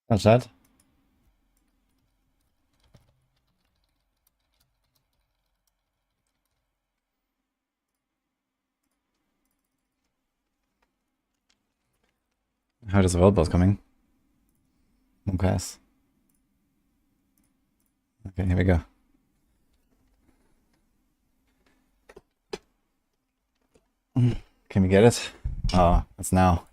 What's that? I heard there's a world boss coming. Okay. Okay, here we go. Can we get it? Oh, it's now.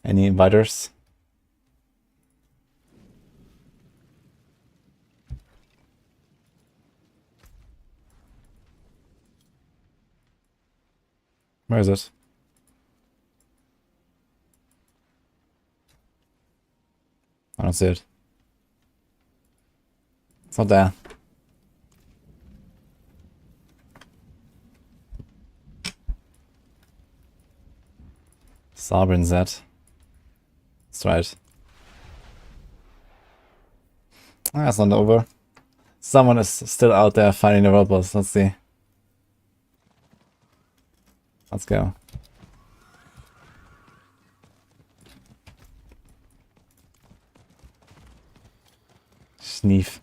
Any inviters? Where is it? I don't see it. It's not there. Sovereign Z. That's right. That's not over. Someone is still out there fighting the world boss. Let's see. Let's go. Sneef.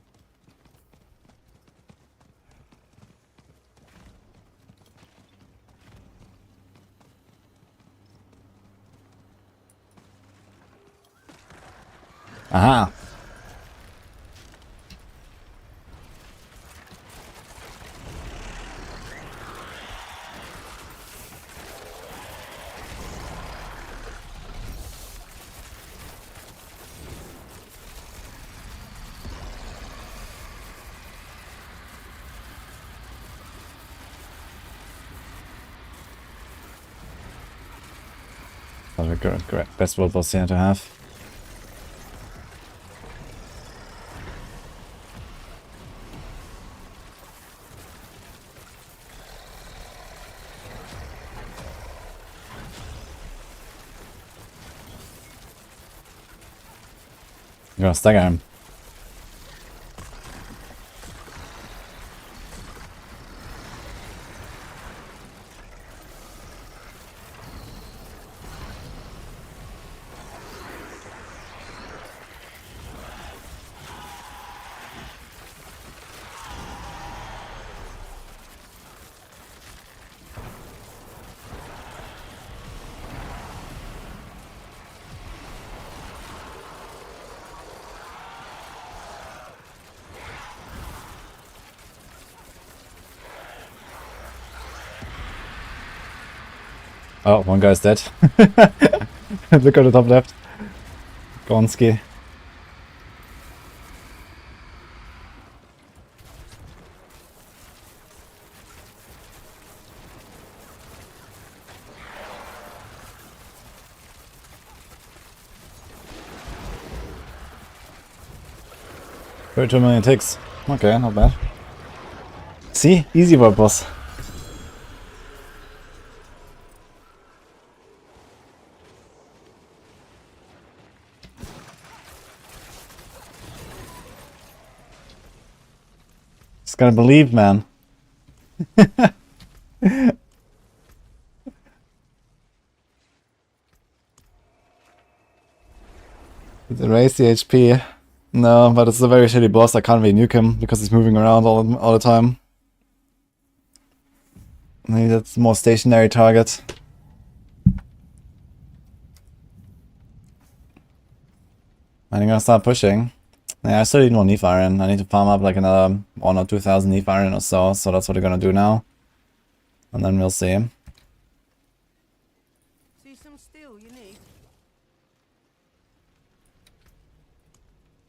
Aha! Correct. Best world boss here to have. You're gonna stagger him. Oh, one guy's dead. Look at the top left. Gonski. $32 million ticks. Okay, not bad. See? Easy world boss. Just gotta believe, man. Raise the HP. No, but it's a very shitty boss. I can't really nuke him because he's moving around all the time. Maybe that's a more stationary target. I'm gonna start pushing. Yeah, I still need more Neef Iron. I need to farm up like another 1 or 2,000 Neef Iron or so. So that's what we're gonna do now. And then we'll see. See some steel you need.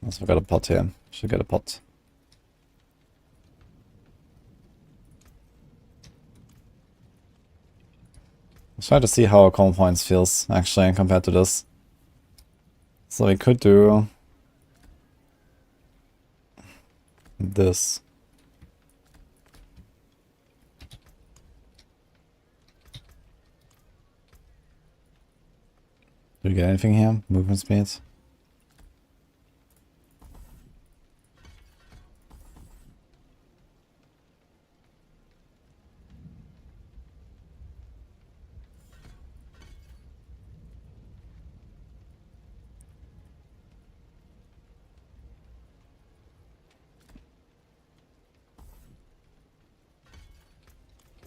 Also, we got a pot here. Should get a pot. Let's try to see how our Calm Points feels actually compared to this. So we could do this. Do we get anything here? Movement speed?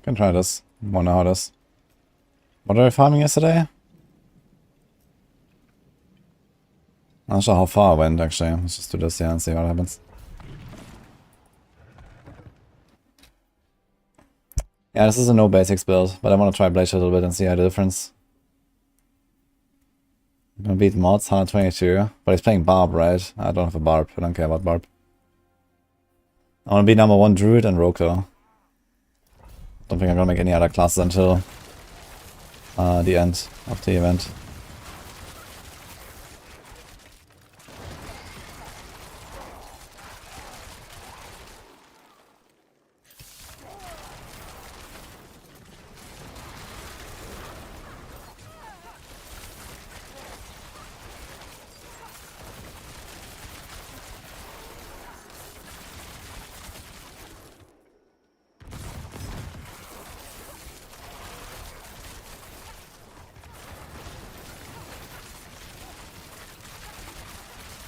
Can try this. Wonder how this. What are we farming yesterday? Not sure how far I went actually. Let's just do this here and see what happens. Yeah, this is a no basics build, but I want to try Blade Shield a little bit and see how the difference. I'm gonna beat mods 122, but he's playing Barb, right? I don't have a Barb. I don't care about Barb. I want to be number 1 Druid and Rogue though. Don't think I'm gonna make any other classes until the end of the event.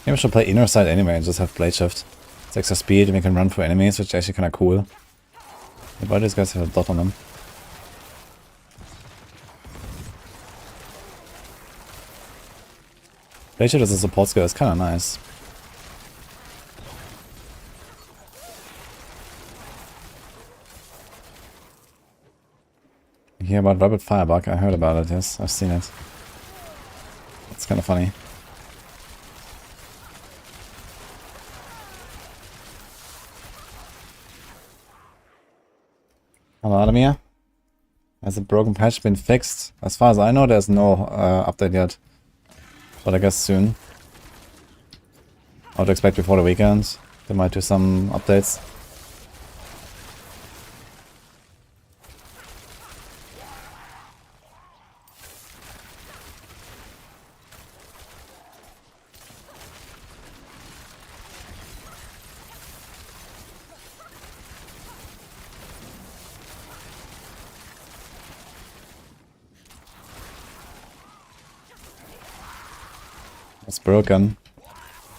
Maybe I should play inner side anyway and just have blade shift. It's extra speed and we can run through enemies, which is actually kinda cool. Why do these guys have a dot on them? Blade shift as a support skill is kinda nice. You hear about Rapid Firebug? I heard about it, yes, I've seen it. It's kinda funny. Hello, Adamir. Has a broken patch been fixed? As far as I know, there's no update yet. But I guess soon. I would expect before the weekend. They might do some updates. It's broken.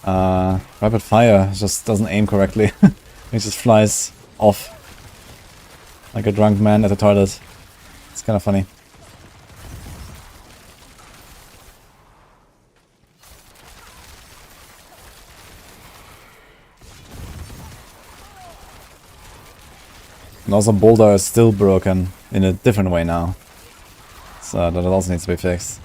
Rapid fire just doesn't aim correctly. It just flies off like a drunk man at the toilet. It's kind of funny. And also Boulder is still broken in a different way now. So that also needs to be fixed.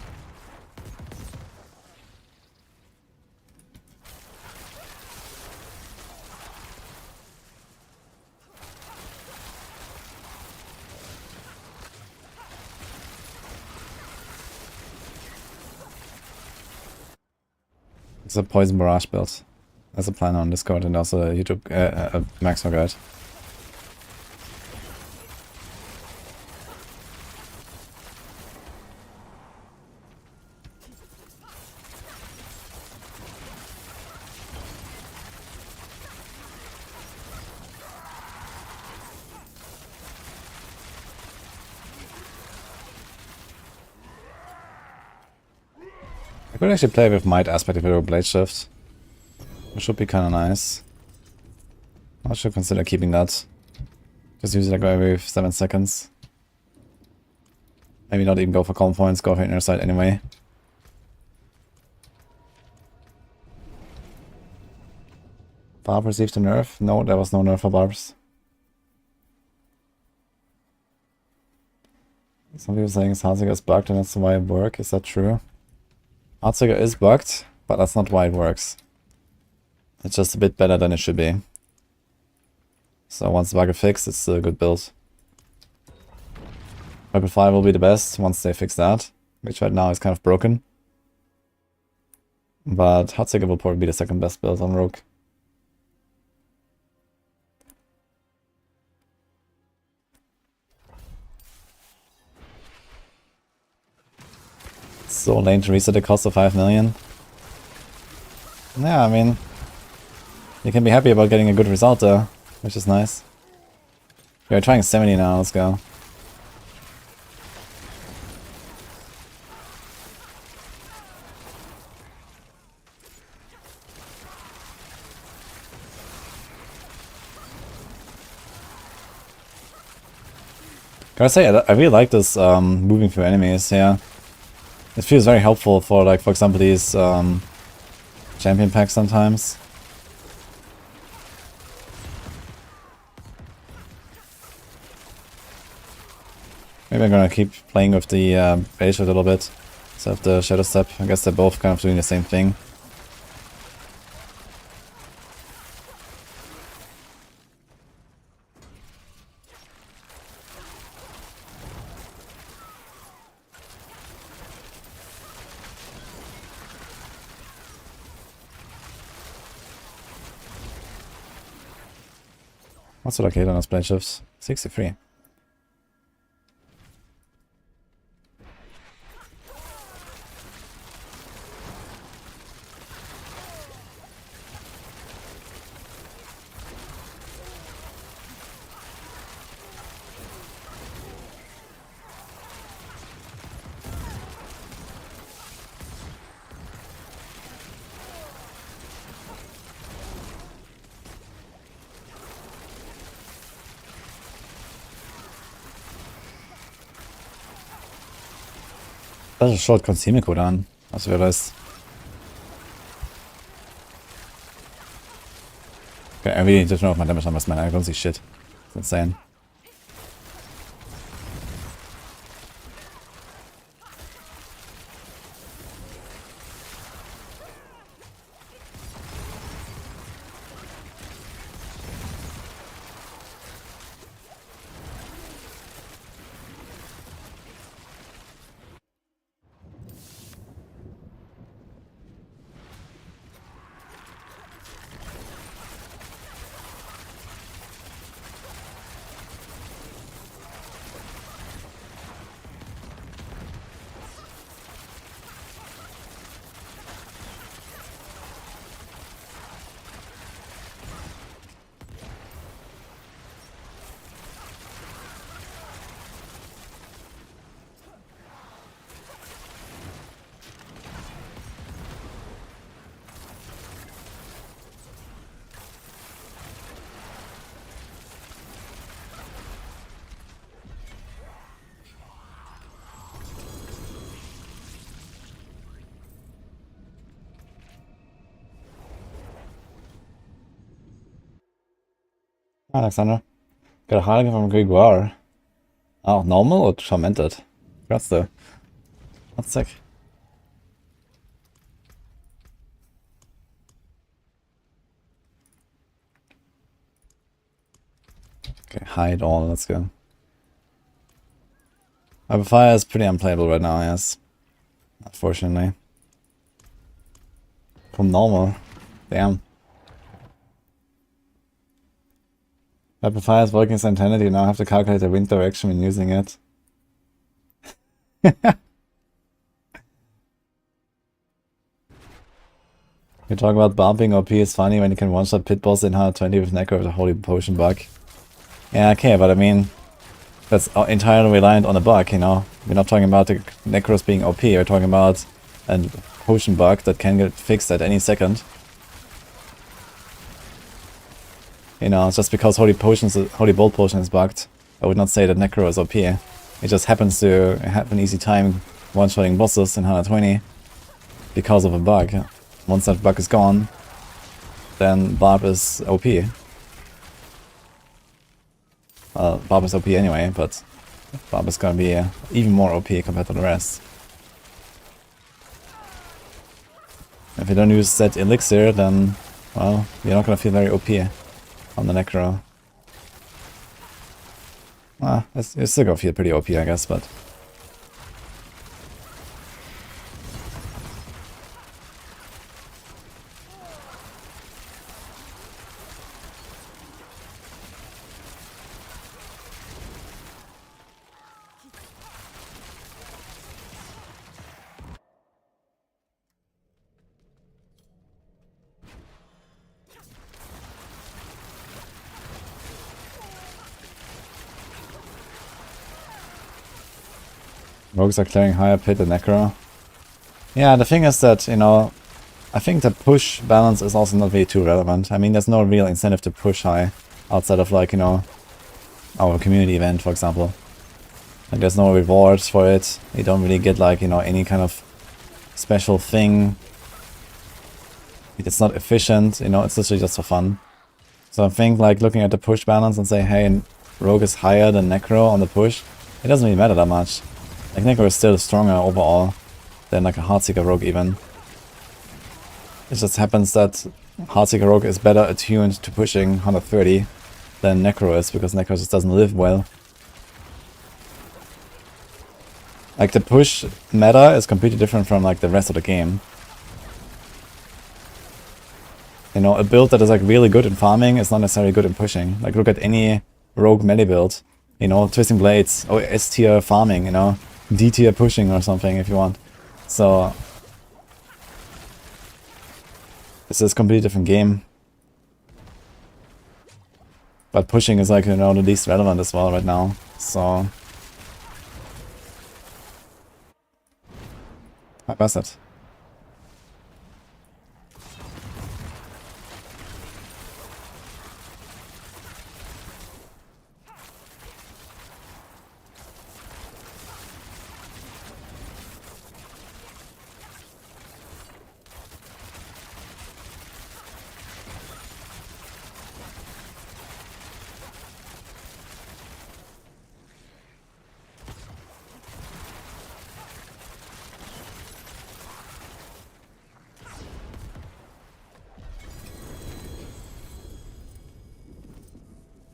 It's a poison barrage build. There's a plan on Discord and also a YouTube Maxwell guide. I could actually play with Might aspect if I do a Blade Shift. It should be kinda nice. I should consider keeping that. Just use it like every 7 seconds. Maybe not even go for calm points, go for inner side anyway. Barb received a nerf? No, there was no nerf for Barbs. Some people saying Heartseeker is bugged and that's why it works. Is that true? Heartseeker is bugged, but that's not why it works. It's just a bit better than it should be. So once the bug is fixed, it's still a good build. Rapid Fire will be the best once they fix that, which right now is kind of broken. But Heartseeker will probably be the second best build on Rogue. So lame to reset the cost of 5 million. Yeah, I mean, you can be happy about getting a good result though, which is nice. We're trying 70 now, let's go. Gotta say, I really like this moving through enemies, yeah. It feels very helpful for, like, for example, these champion packs sometimes. Maybe I'm gonna keep playing with the Barrage Rogue a little bit. So of the Shadow Step, I guess they're both kind of doing the same thing. What's the locate on those blade shifts? 63. That's a short concealment cooldown, I just realized. Okay, I really need to turn off my damage numbers, man. I don't see shit. It's insane. Alexander. Got a highlight from Grégoire. Oh, normal or tormented? That's the. That's sick. Okay, hide all, let's go. Fire is pretty unplayable right now, yes. Unfortunately. From normal. Damn. Fire is working as intended, you now have to calculate the wind direction when using it. You talk about bumping OP is funny when you can one-shot pit boss in 120 with Necro with a holy potion bug. Yeah, okay, but I mean, that's entirely reliant on a bug, you know? We're not talking about the Necros being OP, we're talking about a potion bug that can get fixed at any second. You know, just because Holy Bolt Potion is bugged, I would not say that Necro is OP. It just happens to have an easy time one-shotting bosses in 120 because of a bug. Once that bug is gone, then Barb is OP. Barb is OP anyway, but Barb is gonna be even more OP compared to the rest. If you don't use that elixir, then, well, you're not gonna feel very OP on the Necro. It's still gonna feel pretty OP, I guess, but... Rogues are clearing higher pit than Necro. Yeah, the thing is that, you know, I think the push balance is also not really too relevant. I mean, there's no real incentive to push high outside of, like, you know, our community event, for example. Like there's no rewards for it. You don't really get like, you know, any kind of special thing. It's not efficient, you know, it's literally just for fun. So I think like looking at the push balance and say, hey, Rogue is higher than Necro on the push, it doesn't really matter that much. Like Necro is still stronger overall than like a Heartseeker Rogue even. It just happens that Heartseeker Rogue is better attuned to pushing 130 than Necro is, because Necro just doesn't live well. Like the push meta is completely different from like the rest of the game. You know, a build that is like really good in farming is not necessarily good in pushing. Like look at any rogue melee build. You know, Twisting Blades, or S tier farming, you know, D tier pushing or something if you want. So this is a completely different game. But pushing is like, you know, the least relevant as well right now. So I pass it.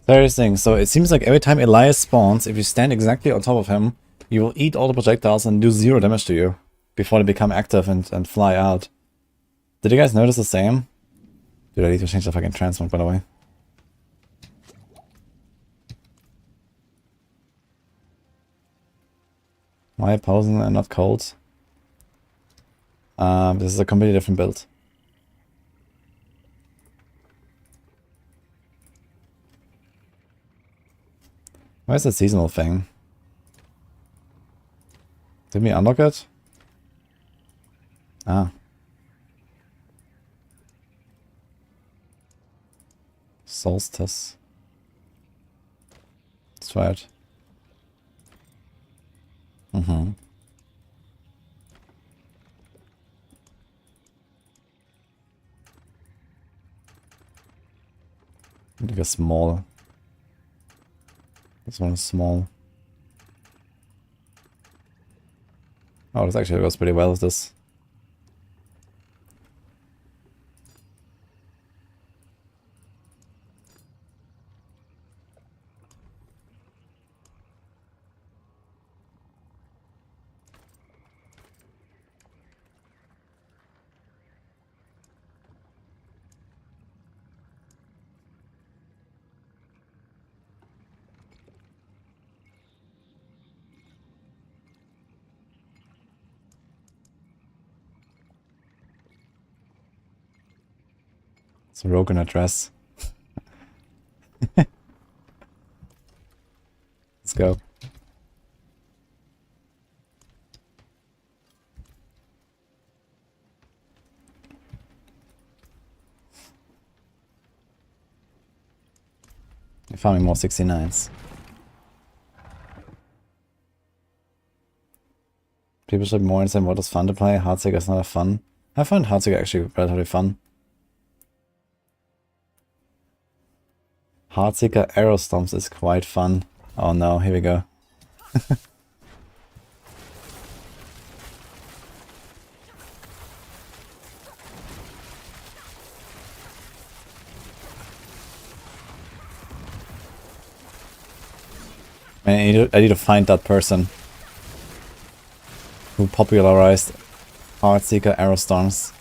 Interesting. So it seems like every time Elias spawns, if you stand exactly on top of him, you will eat all the projectiles and do 0 damage to you before they become active and fly out. Did you guys notice the same? Dude, I need to change the fucking transmog, by the way. Why Poison and not cold? This is a completely different build. Where's the seasonal thing? Did we unlock it? Ah. Solstice. Let's try it. I think a small. This one is small. Oh, this actually goes pretty well with this. It's a rogue in a dress. Let's go. You're farming more 69s. People should more understand what is fun to play. Heartseeker is not fun. I find Heartseeker actually relatively fun. Heartseeker Arrow Stomps is quite fun. Oh no, here we go. I need to find that person who popularized Heartseeker Arrow Storms.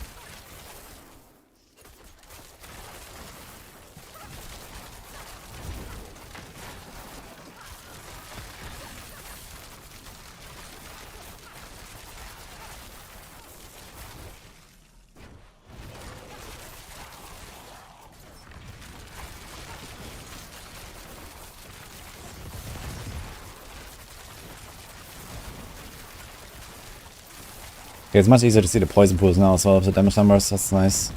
Okay, it's much easier to see the poison pools now as well as the damage numbers, that's nice.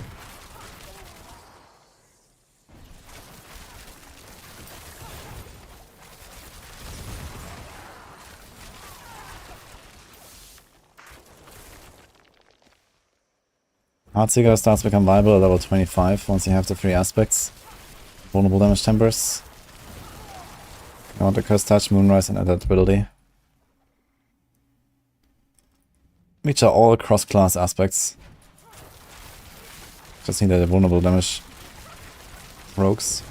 Heartseeker starts to become viable at level 25 once you have the 3 aspects. Vulnerable damage tempers. I want the Curse Touch, Moonrise, and Adaptability. Which are all cross-class aspects. Just need the vulnerable damage rogues.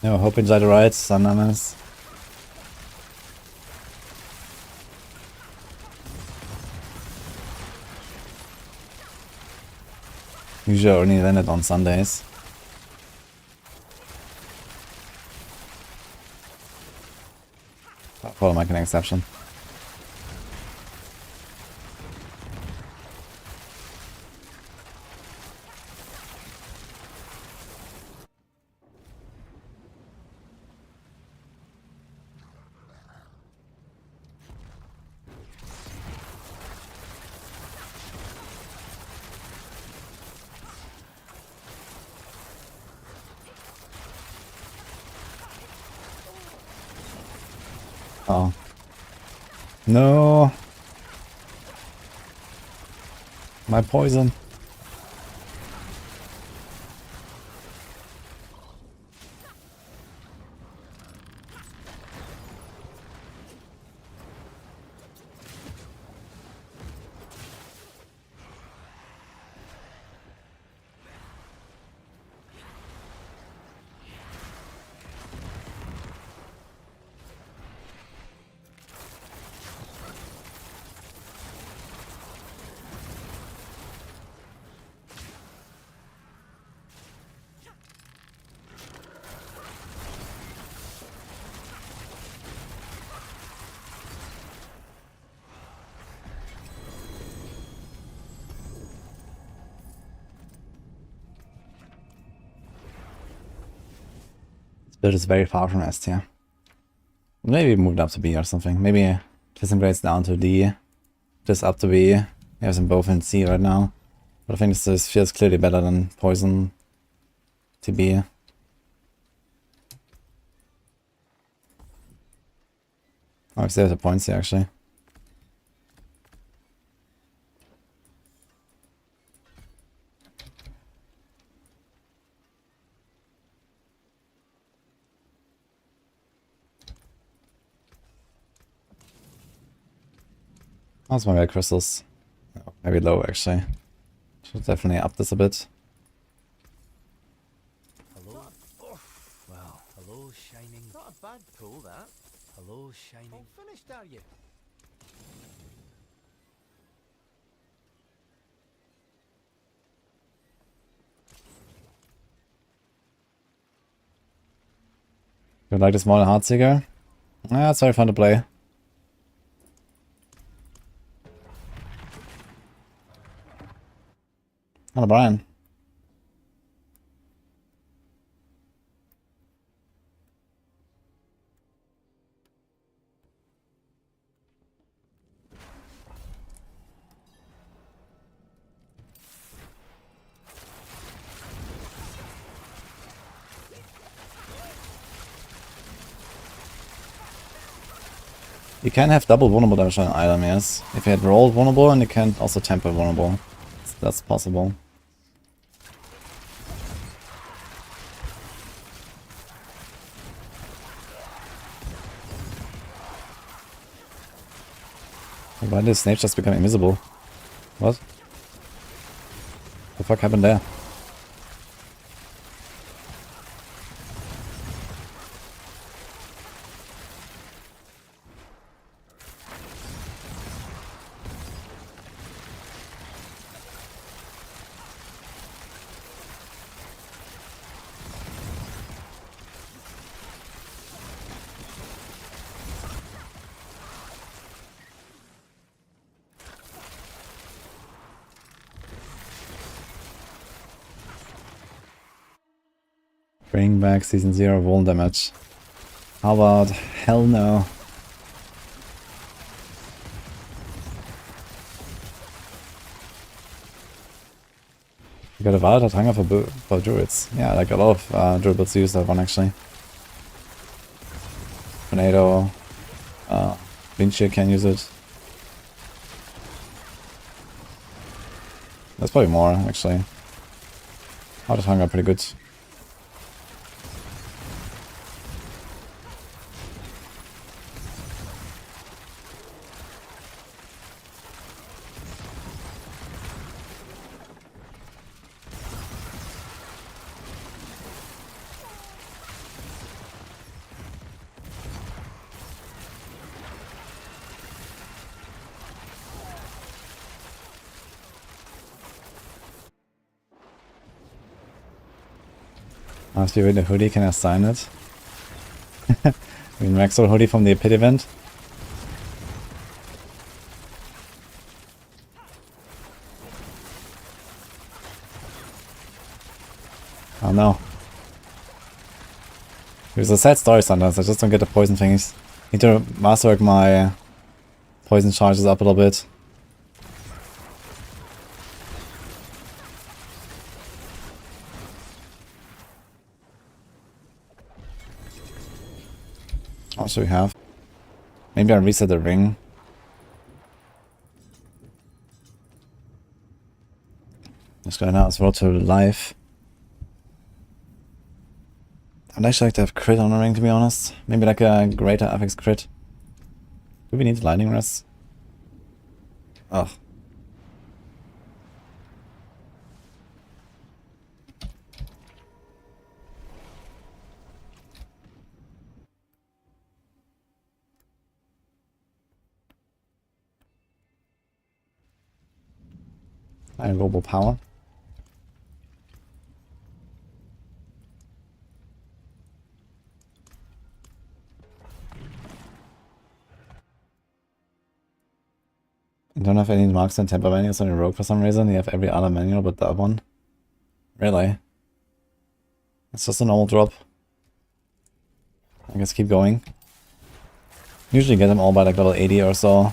No, hope inside the right, Sunnanas. Usually only landed on Sundays. I'll make an exception. Oh. No. My poison. Build is very far from S tier. Maybe moved up to B or something. Maybe Disintegrates down to D. Just up to B. He has them both in C right now. But I think this feels clearly better than Poison to B. Oh, if there's a point here actually. That's my red crystals. Oh, maybe low actually. Should definitely up this a bit. Hello? Oh, well, hello, Shining. Not a bad pull, that. Hello, Shining. All finished, are you? You like the smaller Heartseeker? Yeah, it's very fun to play. Hello, Brian. You can have double vulnerable damage on an item, yes. If you had rolled vulnerable and you can also temper vulnerable. That's possible. Why did Snape just become invisible? What? The fuck happened there? Bring back season 0 vuln damage. How about hell no? You got a Valid Hunger for Druids. Yeah, like a lot of Druid builds use that one actually. Tornado. Vinci can use it. There's probably more actually. Valid Hunger pretty good. If you win a hoodie, can I sign it? I mean, Maxwell hoodie from the pit event. Oh no. There's a sad story sometimes, I just don't get the poison things. Need to masterwork my poison charges up a little bit. What should we have? Maybe I'll reset the ring. Just going out as well to life. I'd actually like to have crit on the ring, to be honest. Maybe like a greater affix crit. Do we need lightning rest? Ugh. And global power. You don't have any marks and temper manuals on your rogue for some reason. You have every other manual but that one. Really? It's just a normal drop. I guess keep going. Usually get them all by like level 80 or so.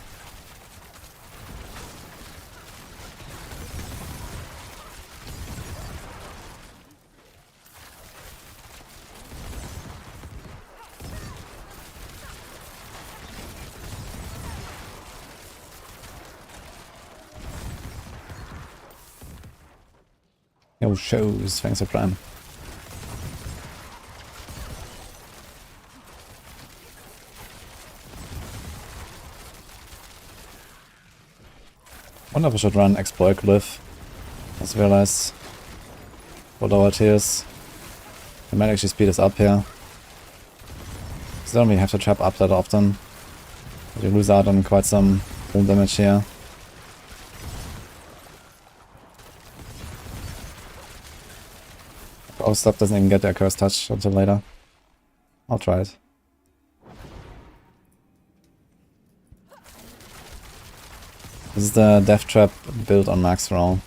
Yo, shows. Thanks for Prime. Wonder if I should run exploit glyph. Let's realize what our tears. We might actually speed us up here. Because don't really have to trap up that often. But you lose out on quite some wound damage here. Our stuff doesn't even get their curse touch until later. I'll try it. This is the death trap built on max roll.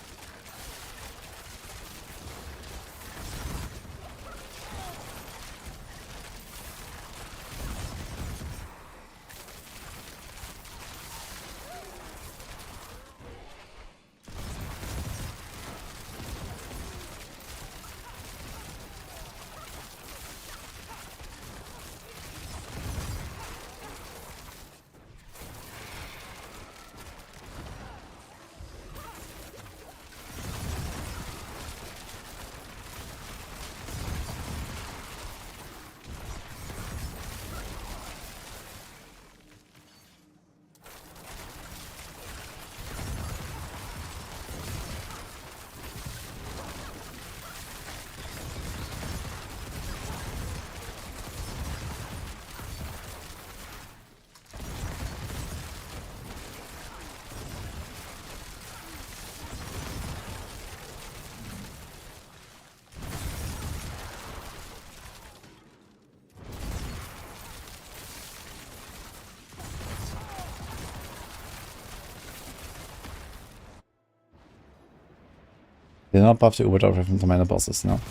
They're not buff the overdrive from the minor bosses, no.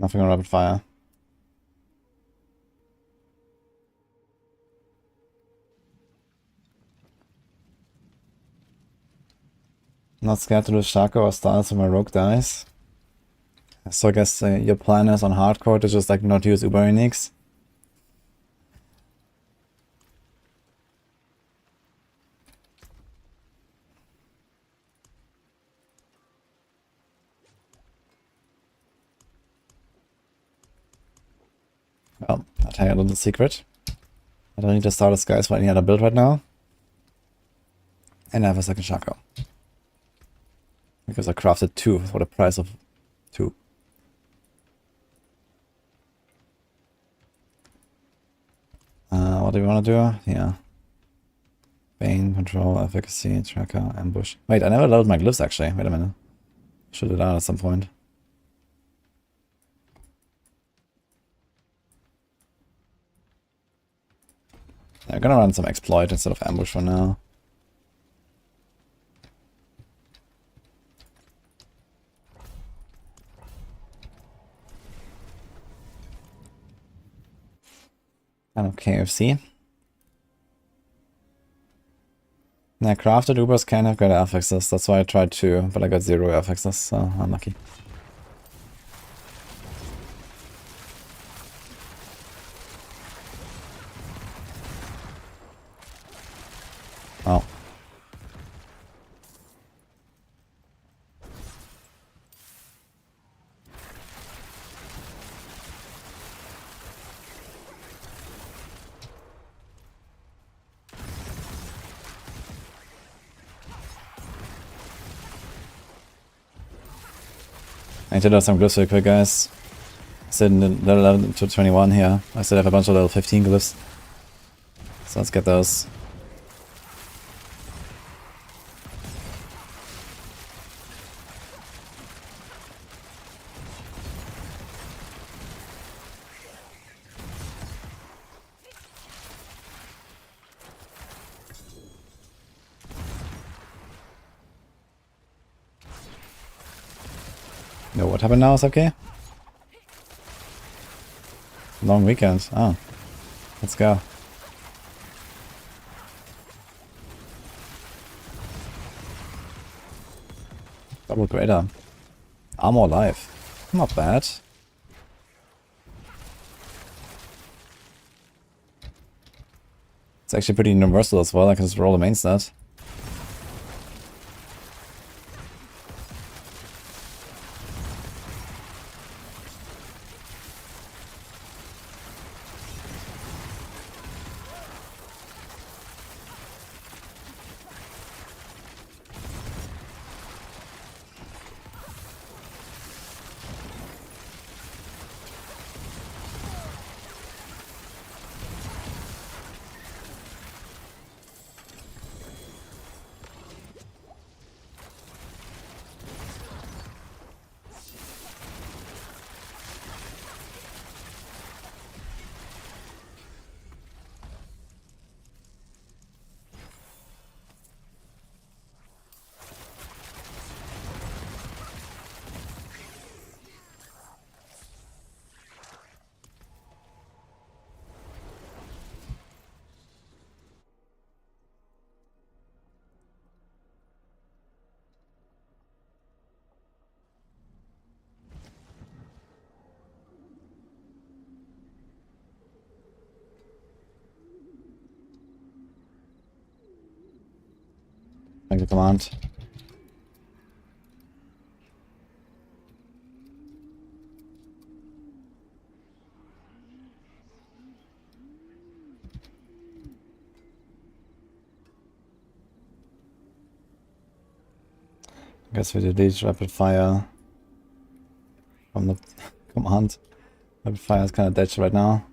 Nothing on rapid fire. Not scared to lose Shaco or styles when my rogue dies. So I guess your plan is on hardcore to just like not use Uber uniques. Well, I'll tell you a little secret. I don't need to start a Skies for any other build right now. And I have a second Shaco. Because I crafted 2 for the price of 2. What do we want to do? Yeah. Bane, control, efficacy, tracker, ambush. Wait, I never loaded my glyphs actually. Wait a minute. Should do that at some point. Yeah, I'm gonna run some exploit instead of ambush for now. Kind of KFC. Now, crafted Ubers can have good affixes, that's why I tried 2, but I got 0 affixes, so unlucky. Oh. I need to do some glyphs real quick, guys. Sit in level 11 to 21 here. I still have a bunch of level 15 glyphs. So let's get those. No, what happened now? Is okay? Long weekend. Oh. Let's go. Double greater. Armor life. Not bad. It's actually pretty universal as well. I can just roll the main stat. Thank you, command. Guess we delete rapid fire from the command. Rapid fire is kind of dead right now.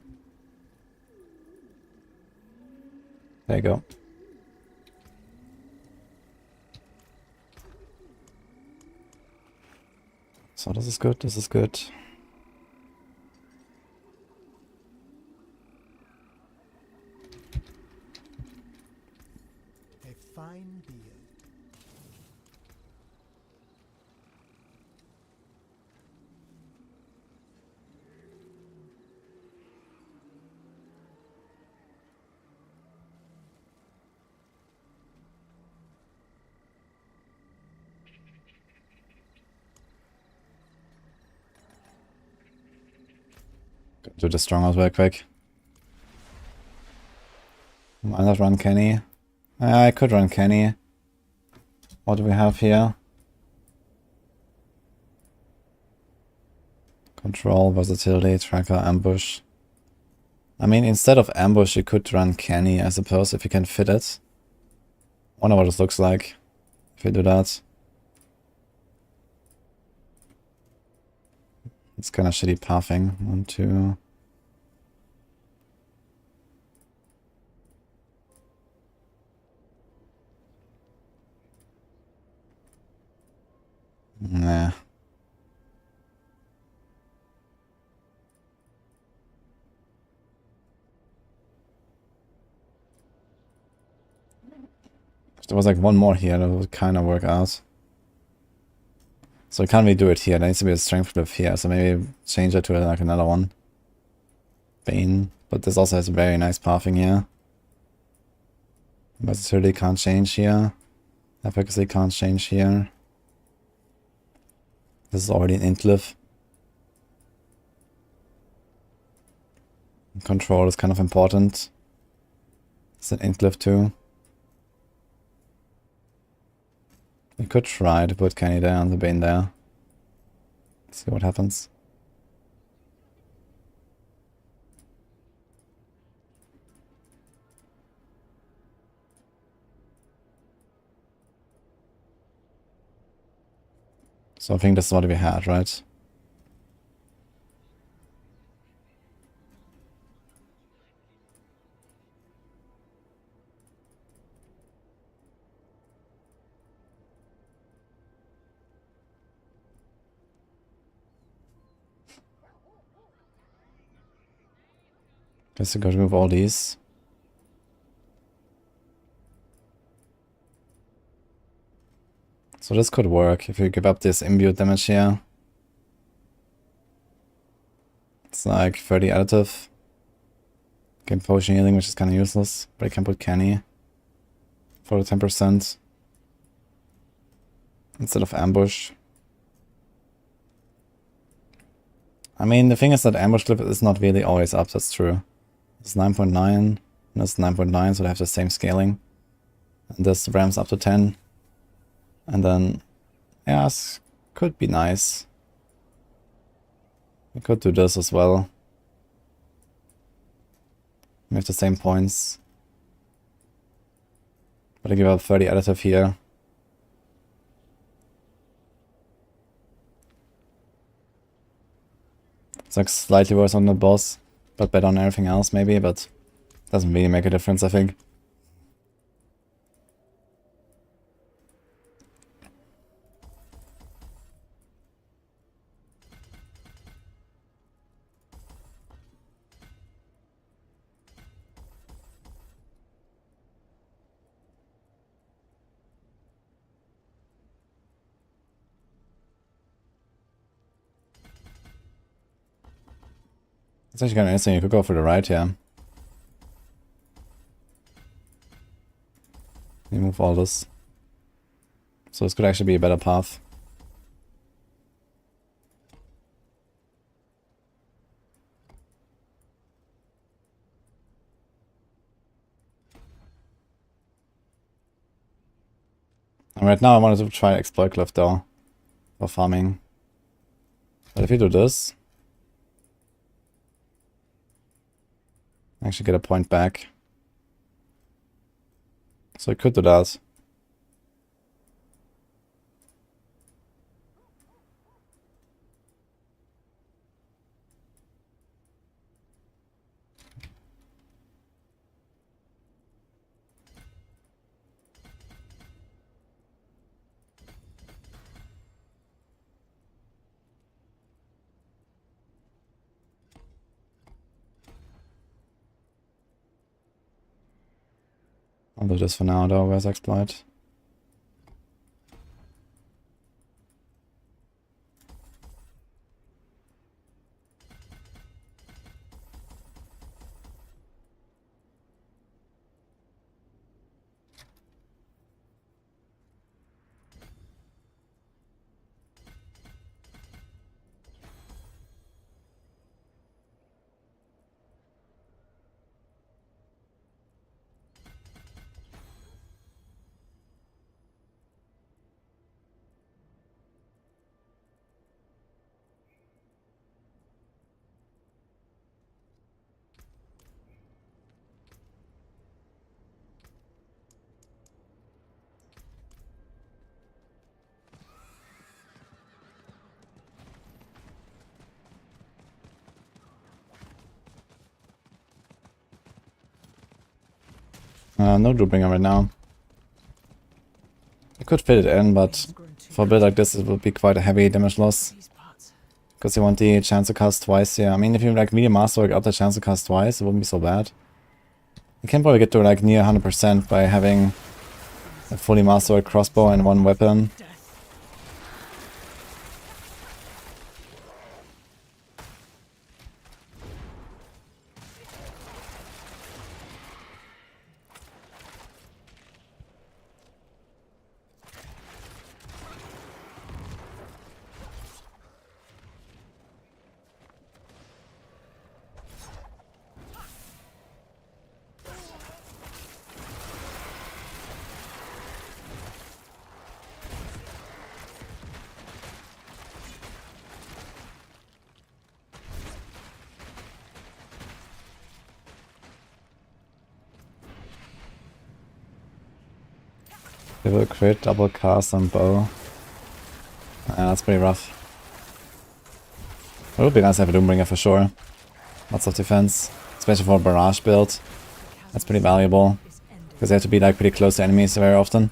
There you go. So this is good, this is good. A fine beard. Do the stronghold real quick. Might not run Kenny. I could run Kenny. What do we have here? Control, versatility, tracker, ambush. I mean, instead of ambush, you could run Kenny, I suppose, if you can fit it. Wonder what this looks like if you do that. It's kind of shitty pathing. 1, 2. Nah. If there was like one more here, that would kind of work out. So can't really do it here. There needs to be a strength glyph here, so maybe change it to like another one. Bane. But this also has a very nice pathing here. Versatility can't change here. Efficacy can't change here. This is already an int glyph. Control is kind of important. It's an int glyph too. We could try to put Kenny there and the Bane there. See what happens. So I think this is what we had, right? Guess you gotta remove all these. So this could work if you give up this imbued damage here. It's like 30 additive. Game potion healing, which is kind of useless, but I can put Kenny for the 10% instead of ambush. I mean, the thing is that ambush clip is not really always up, that's true. It's 9.9, and it's 9.9, so they have the same scaling. And this ramps up to 10. And then, yeah, this could be nice. We could do this as well. We have the same points. But I give up 30 additive here. It's like slightly worse on the boss, but better on everything else maybe, but doesn't really make a difference, I think. It's actually kind of interesting. You could go for the right here. Remove all this. So this could actually be a better path. And right now I wanted to try exploit glyph though. For farming. But if you do this, actually get a point back. So I could do that. I'll do this for now though, where's exploit? No Druidbringer right now. I could fit it in, but for a build like this it would be quite a heavy damage loss. Because you want the chance to cast twice here. I mean, if you like medium masterwork up the chance to cast twice, it wouldn't be so bad. You can probably get to like near 100% by having a fully masterwork crossbow and one weapon. They will crit, double cast on bow. That's pretty rough. It would be nice to have a Doombringer for sure. Lots of defense, especially for a barrage build. That's pretty valuable, because they have to be like pretty close to enemies very often.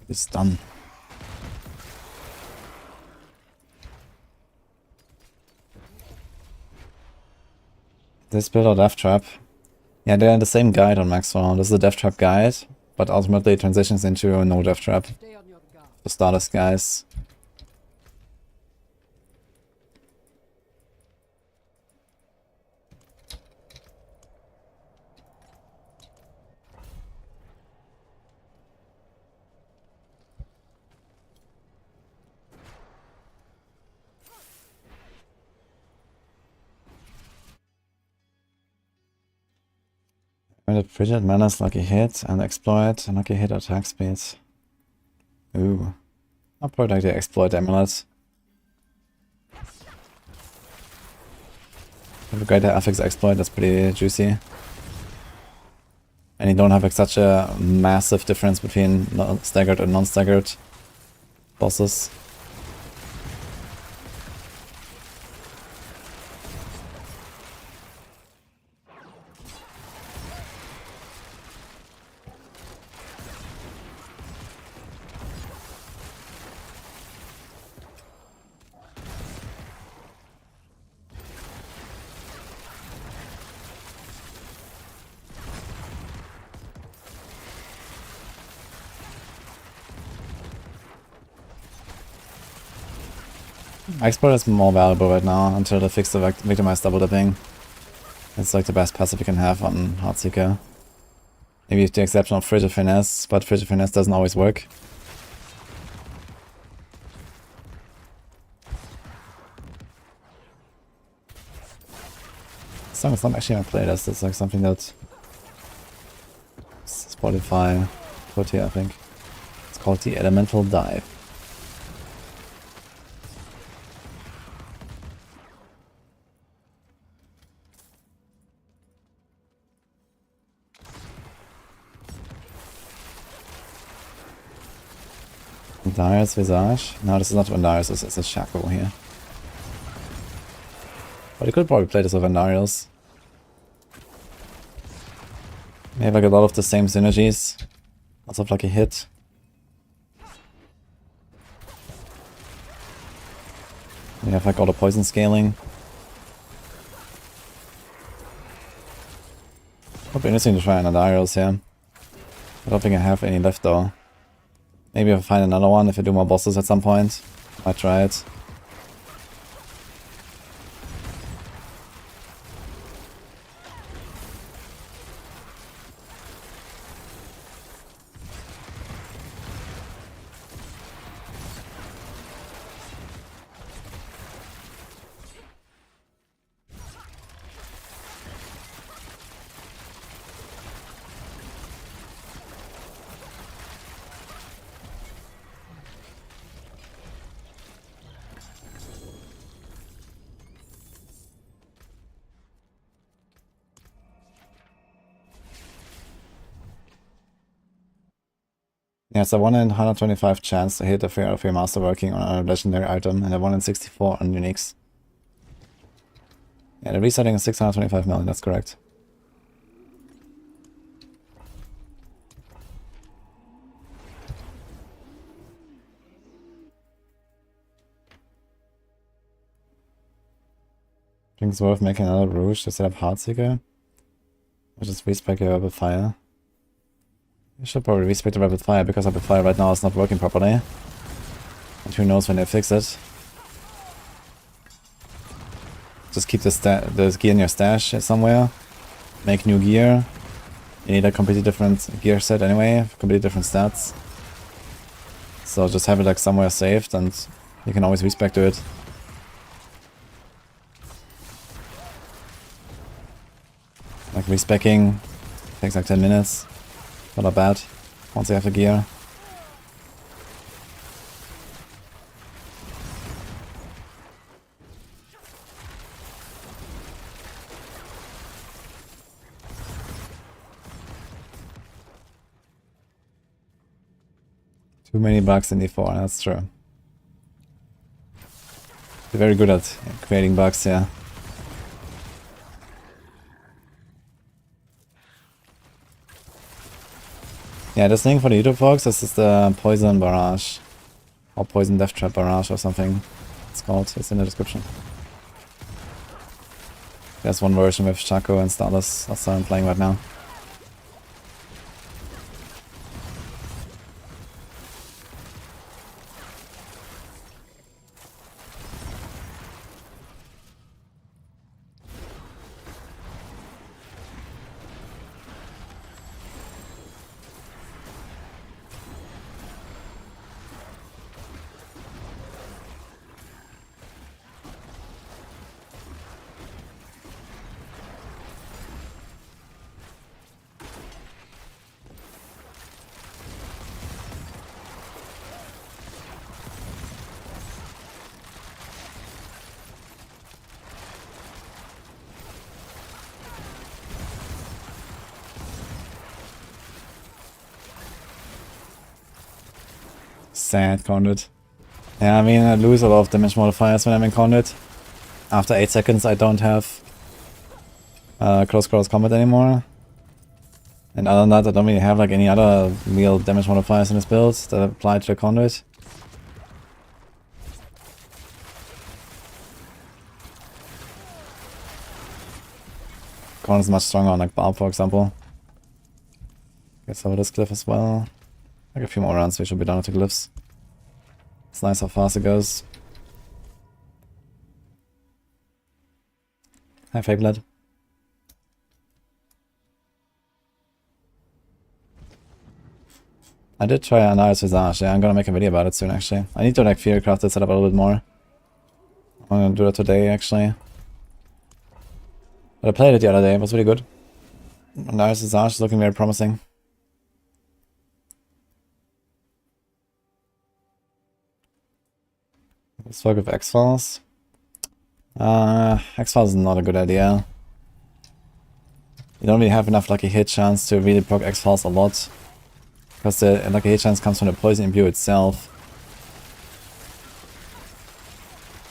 It's done. This build or Death Trap. Yeah, they're in the same guide on Maxwell. This is the Death Trap guide, but ultimately it transitions into no Death Trap. For starters, guys. The Frigid Menace, lucky hit, and exploit, and lucky hit attack speed. Ooh. I'll probably like the exploit amulet. Have a greater affix exploit, that's pretty juicy. And you don't have like such a massive difference between staggered and non-staggered bosses. Exploit is more valuable right now until they fix the victimized double dipping. It's like the best passive you can have on Heartseeker. Maybe with the exception of Frigid Finesse, but Frigid Finesse doesn't always work. This song is not actually on my playlist, it's like something that Spotify put here, I think. It's called the Elemental Dive. Darius Visage? No, this is not Vandarius, it's a Shackle here. But you could probably play this with Vandarius. We have like a lot of the same synergies. Lots of lucky hit. We have like all the poison scaling. Would be interesting to try Vandarius here. I don't think I have any left though. Maybe if I find another one, if I do more bosses at some point, I might try it. Yeah, it's a 1 in 125 chance to hit a fair Masterworking on a legendary item, and a 1 in 64 on uniques. Yeah, the resetting is 625 million, that's correct. I think it's worth making another Rouge to set up Heartseeker. Or just respec your Rapid Fire. You should probably respec the Rapid Fire, because Rapid Fire right now is not working properly. And who knows when they fix it. Just keep the gear in your stash somewhere. Make new gear. You need a completely different gear set anyway, completely different stats. So just have it like somewhere saved and you can always respec to it. Like respecking takes like 10 minutes. Not bad once you have the gear. Too many bugs in D4, that's true. They're very good at creating bugs, yeah. Yeah, this thing for the YouTube folks, this is the Poison Barrage. Or Poison Death Trap Barrage or something it's called, it's in the description. There's one version with Shaco and Stardust, that's what I'm playing right now. Sad Conduit. Yeah, I mean I lose a lot of damage modifiers when I'm in Conduit. After 8 seconds I don't have close combat anymore. And other than that I don't really have like any other real damage modifiers in this build that apply to the Conduit. Conduit is much stronger on like Barb for example. Gets over this glyph as well. Like a few more rounds we should be done with the glyphs. It's nice how fast it goes. Hi Fake Blood. I did try Anaris Visage, yeah, I'm gonna make a video about it soon actually. I need to like Fearcraft it set up a little bit more. I'm gonna do it today actually. But I played it the other day, it was really good. Anaris Visage is looking very promising. Let's work with X-Files. X-Files is not a good idea. You don't really have enough lucky hit chance to really proc X-Files a lot. Because the lucky hit chance comes from the poison imbue itself.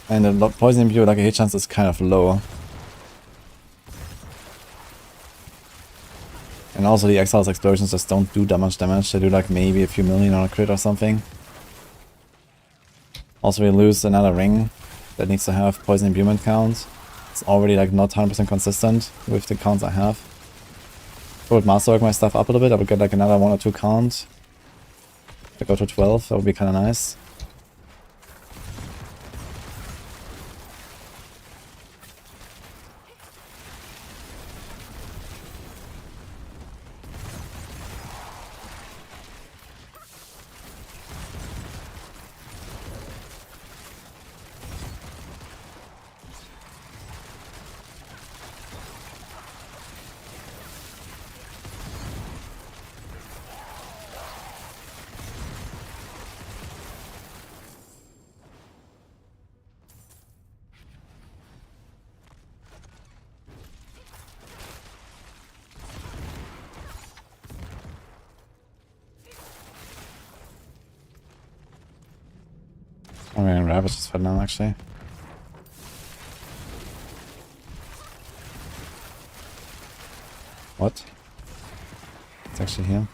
And the poison imbue lucky hit chance is kind of low. And also the X-Files explosions just don't do that much damage. They do like maybe a few million on a crit or something. Also we lose another ring that needs to have poison imbuement count. It's already like not 100% consistent with the counts I have. If I would masterwork my stuff up a little bit, I would get like another 1 or 2 count. If I go to 12, that would be kinda nice. I'm getting Ravages for now, actually. What? It's actually here.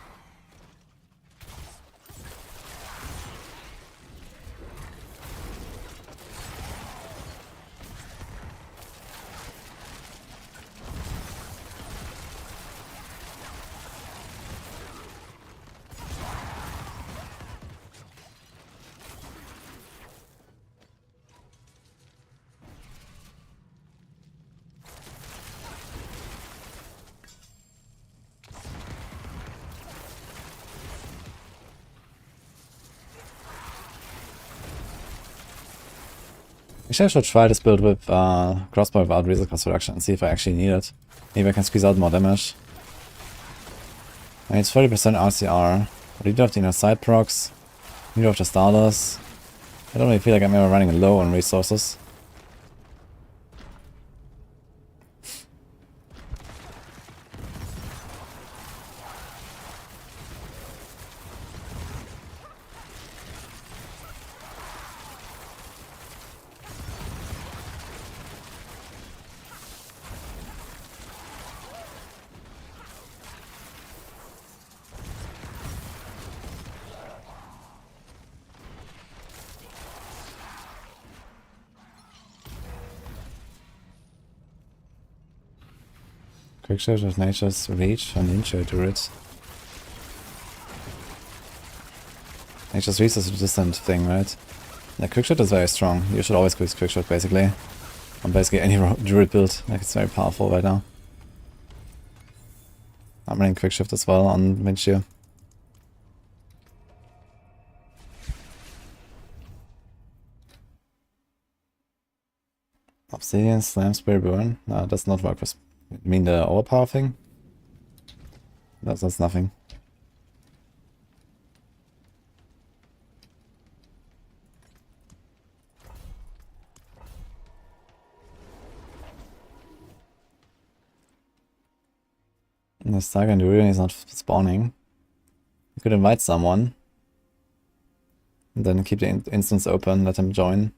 Actually, I should try this build with crossbow without resource cost reduction and see if I actually need it. Maybe I can squeeze out more damage. I mean, it's 30% RCR. But you do have the inner side procs. You do have the starters. I don't really feel like I'm ever running low on resources. Quickshift with Nature's Reach and Ninja Druids. Nature's Reach is a distant thing, right? The Quickshift is very strong. You should always use Quickshift basically. On basically any Druid build. Like, it's very powerful right now. I'm running Quickshift as well on Windshield. Obsidian, Slam, Spear, Burn. No, it does not work with... You mean the overpower thing? That's nothing. And the Saga and Druid is not spawning. You could invite someone. And then keep the instance open, let him join.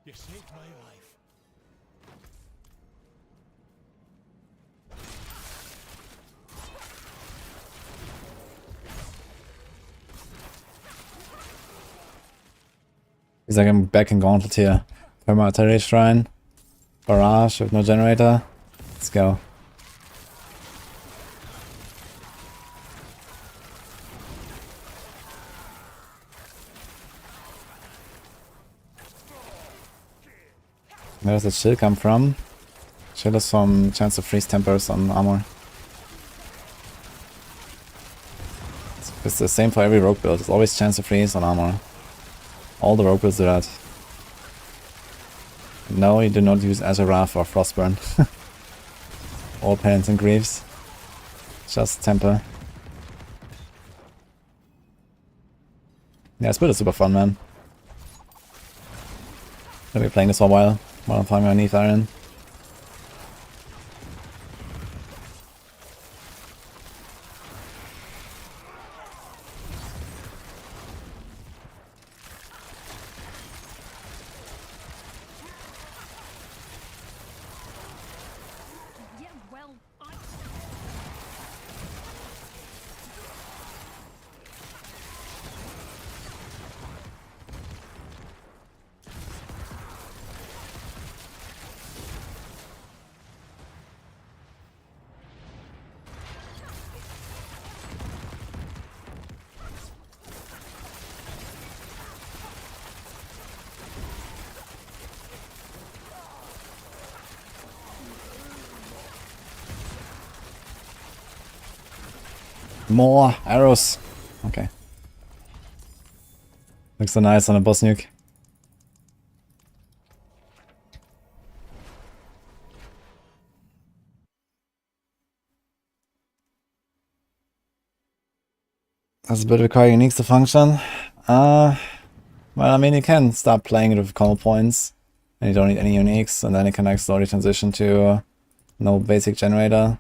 You saved my life. He's like, I'm back in Gauntlet here. Perma Shrine. Barrage with no generator. Let's go. Where does the chill come from? Chill is from chance to freeze tempers on armor. It's the same for every rogue build. It's always chance to freeze on armor. All the rogue builds do that. No, you do not use Azurath or Frostburn. All Parents and Griefs. Just temper. Yeah, this build is super fun, man. I've been playing this for a while I'm farming my Neath Iron. More arrows. Okay. Looks so nice on a boss nuke. Does a bit require uniques to function? Well, I mean, you can start playing it with combo points, and you don't need any uniques, and then you can like slowly transition to no basic generator.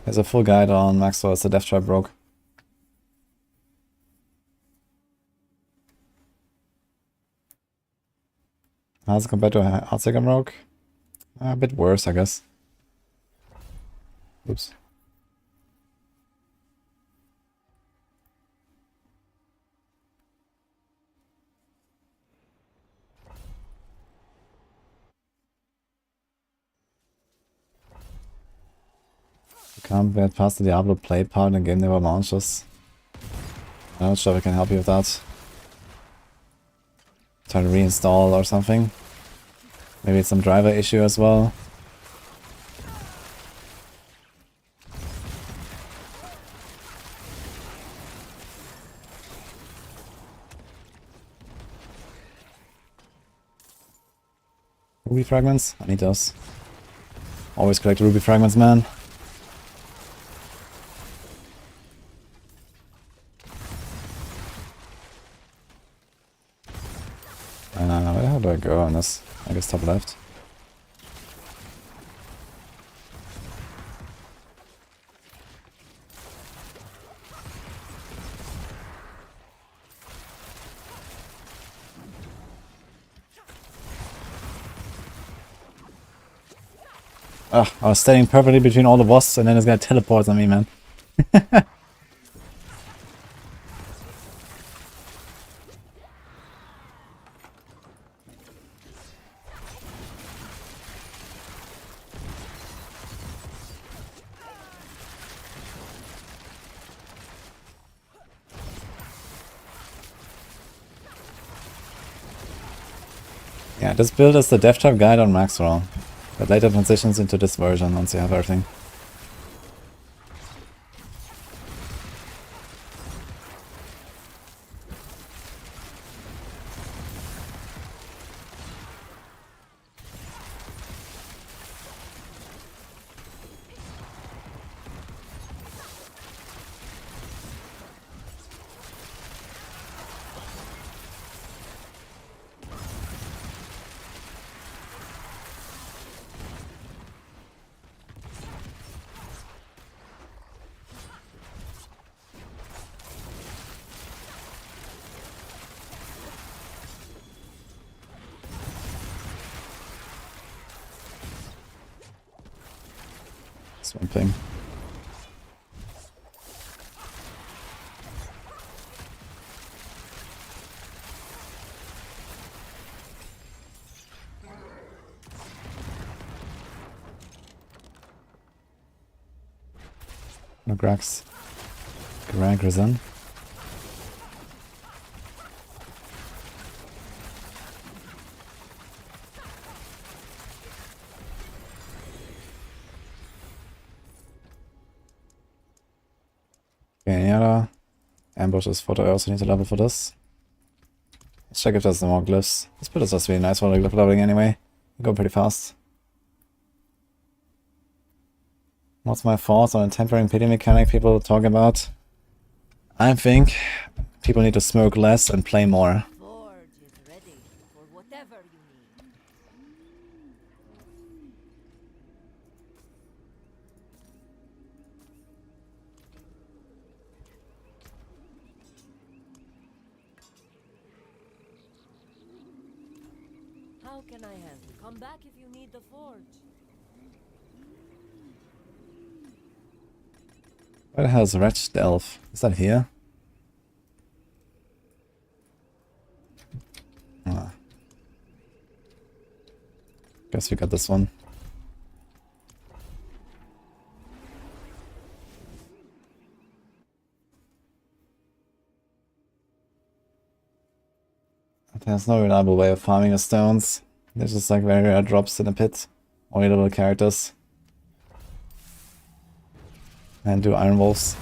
There's a full guide on Maxwell as the Death Trap Rogue. How's it compared to a Heartseeker Rogue? A bit worse, I guess. Oops. You can't get past the Diablo play part and the game never launches. I'm not sure if I can help you with that. Try to reinstall or something. Maybe it's some driver issue as well. Ruby fragments? I need those. Always collect ruby fragments, man. How do I go on this? I guess top left. Ah, I was standing perfectly between all the wasps and then it's gonna teleport on me, man. Yeah, this build is the Death Trap guide on Maxwell, but later transitions into this version once you have everything. Swamping. No Grax. Greg Risen. Okay, yeah. Ambushes for the I also need to level for this. Let's check if there's some more glyphs. This build is just really nice for the glyph leveling anyway. You go pretty fast. What's my thoughts on a tempering pity mechanic people talk about? I think people need to smoke less and play more. Forge is ready for whatever you need. How can I help? Come back if you need the forge. Where the hell is Wretched Elf? Is that here? Ah. Guess we got this one. There's no reliable way of farming the stones. There's just like very rare drops in the pit. Only little characters. And do Iron Wolves.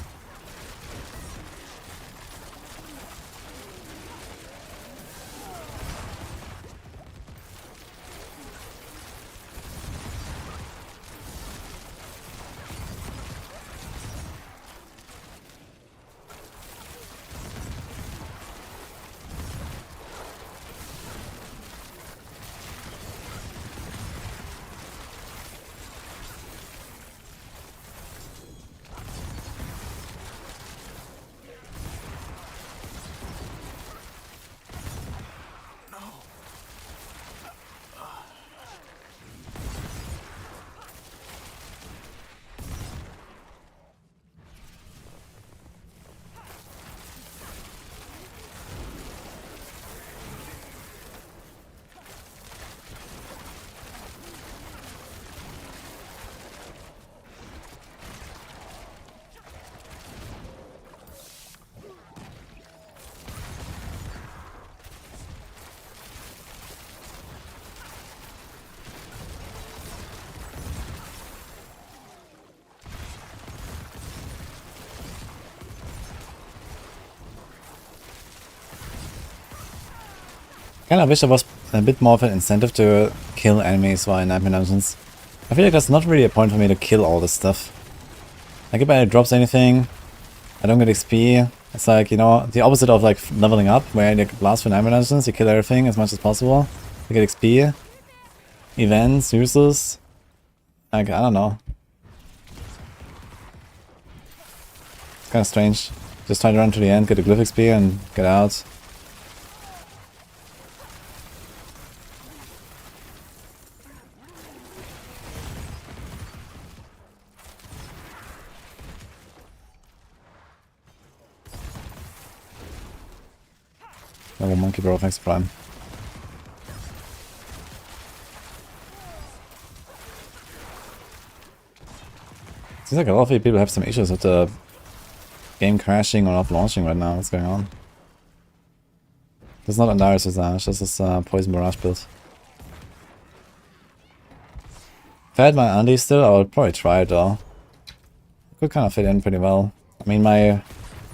Kind of wish there was a bit more of an incentive to kill enemies while in Nightmare Dungeons. I feel like there's not really a point for me to kill all this stuff. Like if it drops anything, I don't get XP. It's like, you know, the opposite of like leveling up, where you blast for Nightmare Dungeons, you kill everything as much as possible. You get XP. Events, uses. Like, I don't know. It's kind of strange. Just try to run to the end, get a glyph XP and get out. Double monkey bro, thanks Prime. Seems like a lot of people have some issues with the game crashing or not launching right now. What's going on? It's not Endgame Visage, this is Poison Barrage build. If I had my Andy still, I would probably try it though. Could kind of fit in pretty well. I mean, my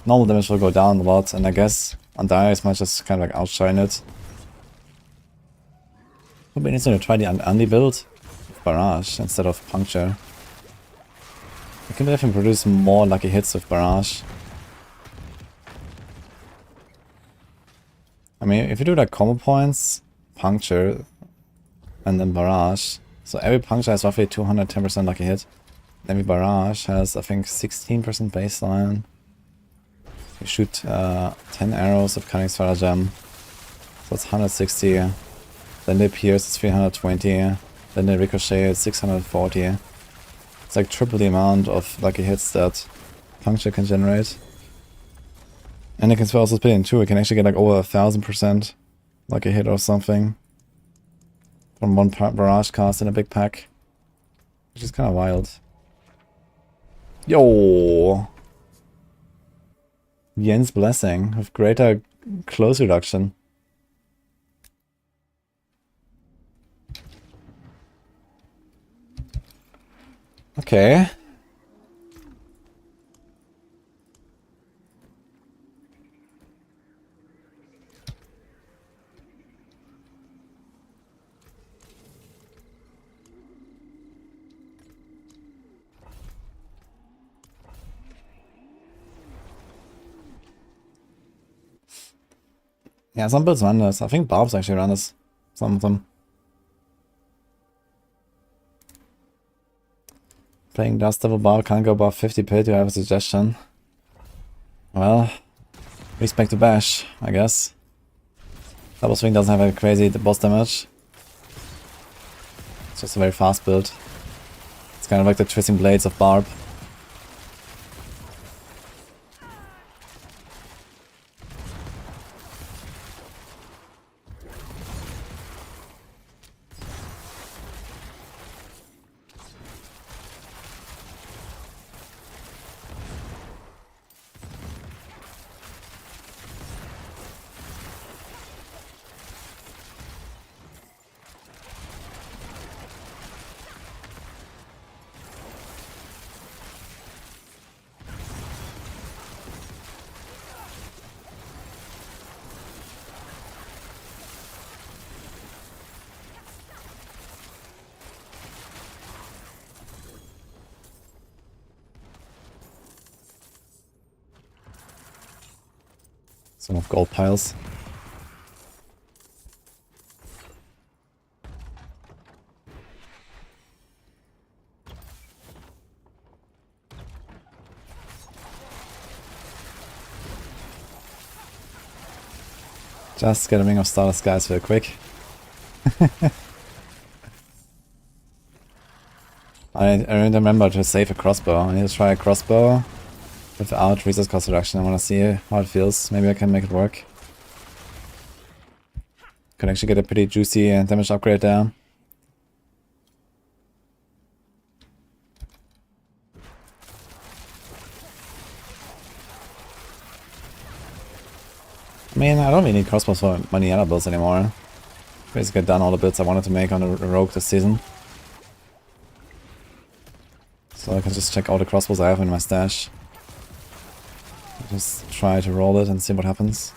normal damage will go down a lot, and I guess Endgame might just kind of like outshine it. Would be interesting to try the Andy build with Barrage instead of Puncture. You can definitely produce more lucky hits with Barrage. I mean, if you do like combo points, Puncture, and then Barrage. So every Puncture has roughly 210% lucky hit. Every Barrage has, I think, 16% baseline. You shoot 10 arrows of Cunning Stratagem. So it's 160. Then they pierce, it's 320. Then they ricochet, it's 640. It's like triple the amount of lucky hits that Puncture can generate. And you can also split it in two. You can actually get like over 1000% lucky hit or something from one Barrage cast in a big pack. Which is kind of wild. Yo! Yen's Blessing with greater close reduction. Okay. Yeah, some builds run this. I think Barb's actually run this. Some of them. Playing Dust Devil Barb can't go above 50 pit, you have a suggestion? Well, respect to Bash, I guess. Double Swing doesn't have a crazy boss damage. It's just a very fast build. It's kind of like the Twisting Blades of Barb. Some of gold piles. Just get a ring of Stardust guys real quick. I remember to save a crossbow. I need to try a crossbow without resource cost reduction. I want to see how it feels. Maybe I can make it work. Could actually get a pretty juicy damage upgrade there. I mean, I don't really need crossbows for many other builds anymore. Basically done all the builds I wanted to make on the Rogue this season. So I can just check all the crossbows I have in my stash. Just try to roll it and see what happens.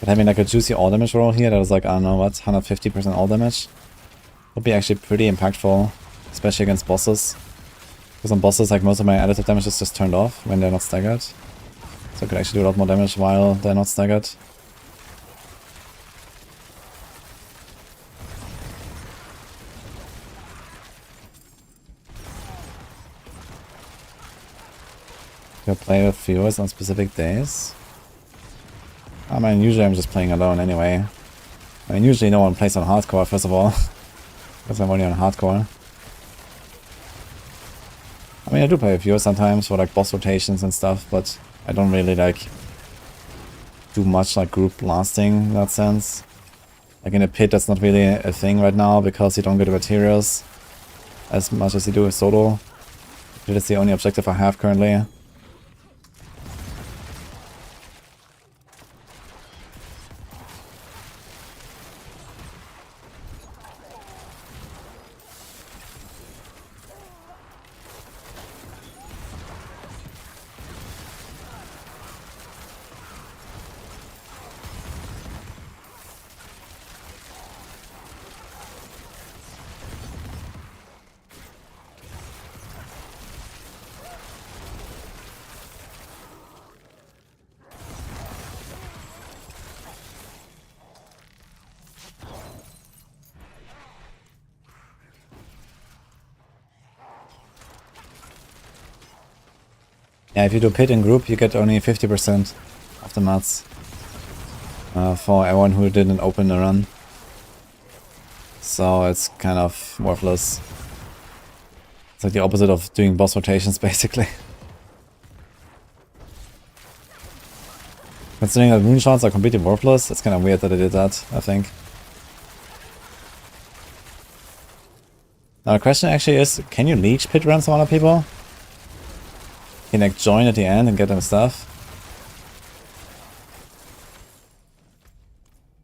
But having like a juicy all damage roll here that was like, I don't know what, 150% all damage would be actually pretty impactful. Especially against bosses. Because on bosses, like most of my additive damage is just turned off when they're not staggered. So I could actually do a lot more damage while they're not staggered. Could play with viewers on specific days. I mean, usually I'm just playing alone anyway. I mean, usually no one plays on hardcore, first of all. Because I'm only on hardcore. I mean, I do play with viewers sometimes for like boss rotations and stuff, but I don't really like do much like group blasting in that sense. Like in a pit, that's not really a thing right now because you don't get the materials as much as you do with solo. It is the only objective I have currently. Yeah, if you do pit in group, you get only 50% of the mats. For everyone who didn't open the run. So it's kind of worthless. It's like the opposite of doing boss rotations, basically. Considering that moonshots are completely worthless, it's kind of weird that they did that, I think. Now the question actually is, can you leech pit runs from other people? Can you like join at the end and get them stuff?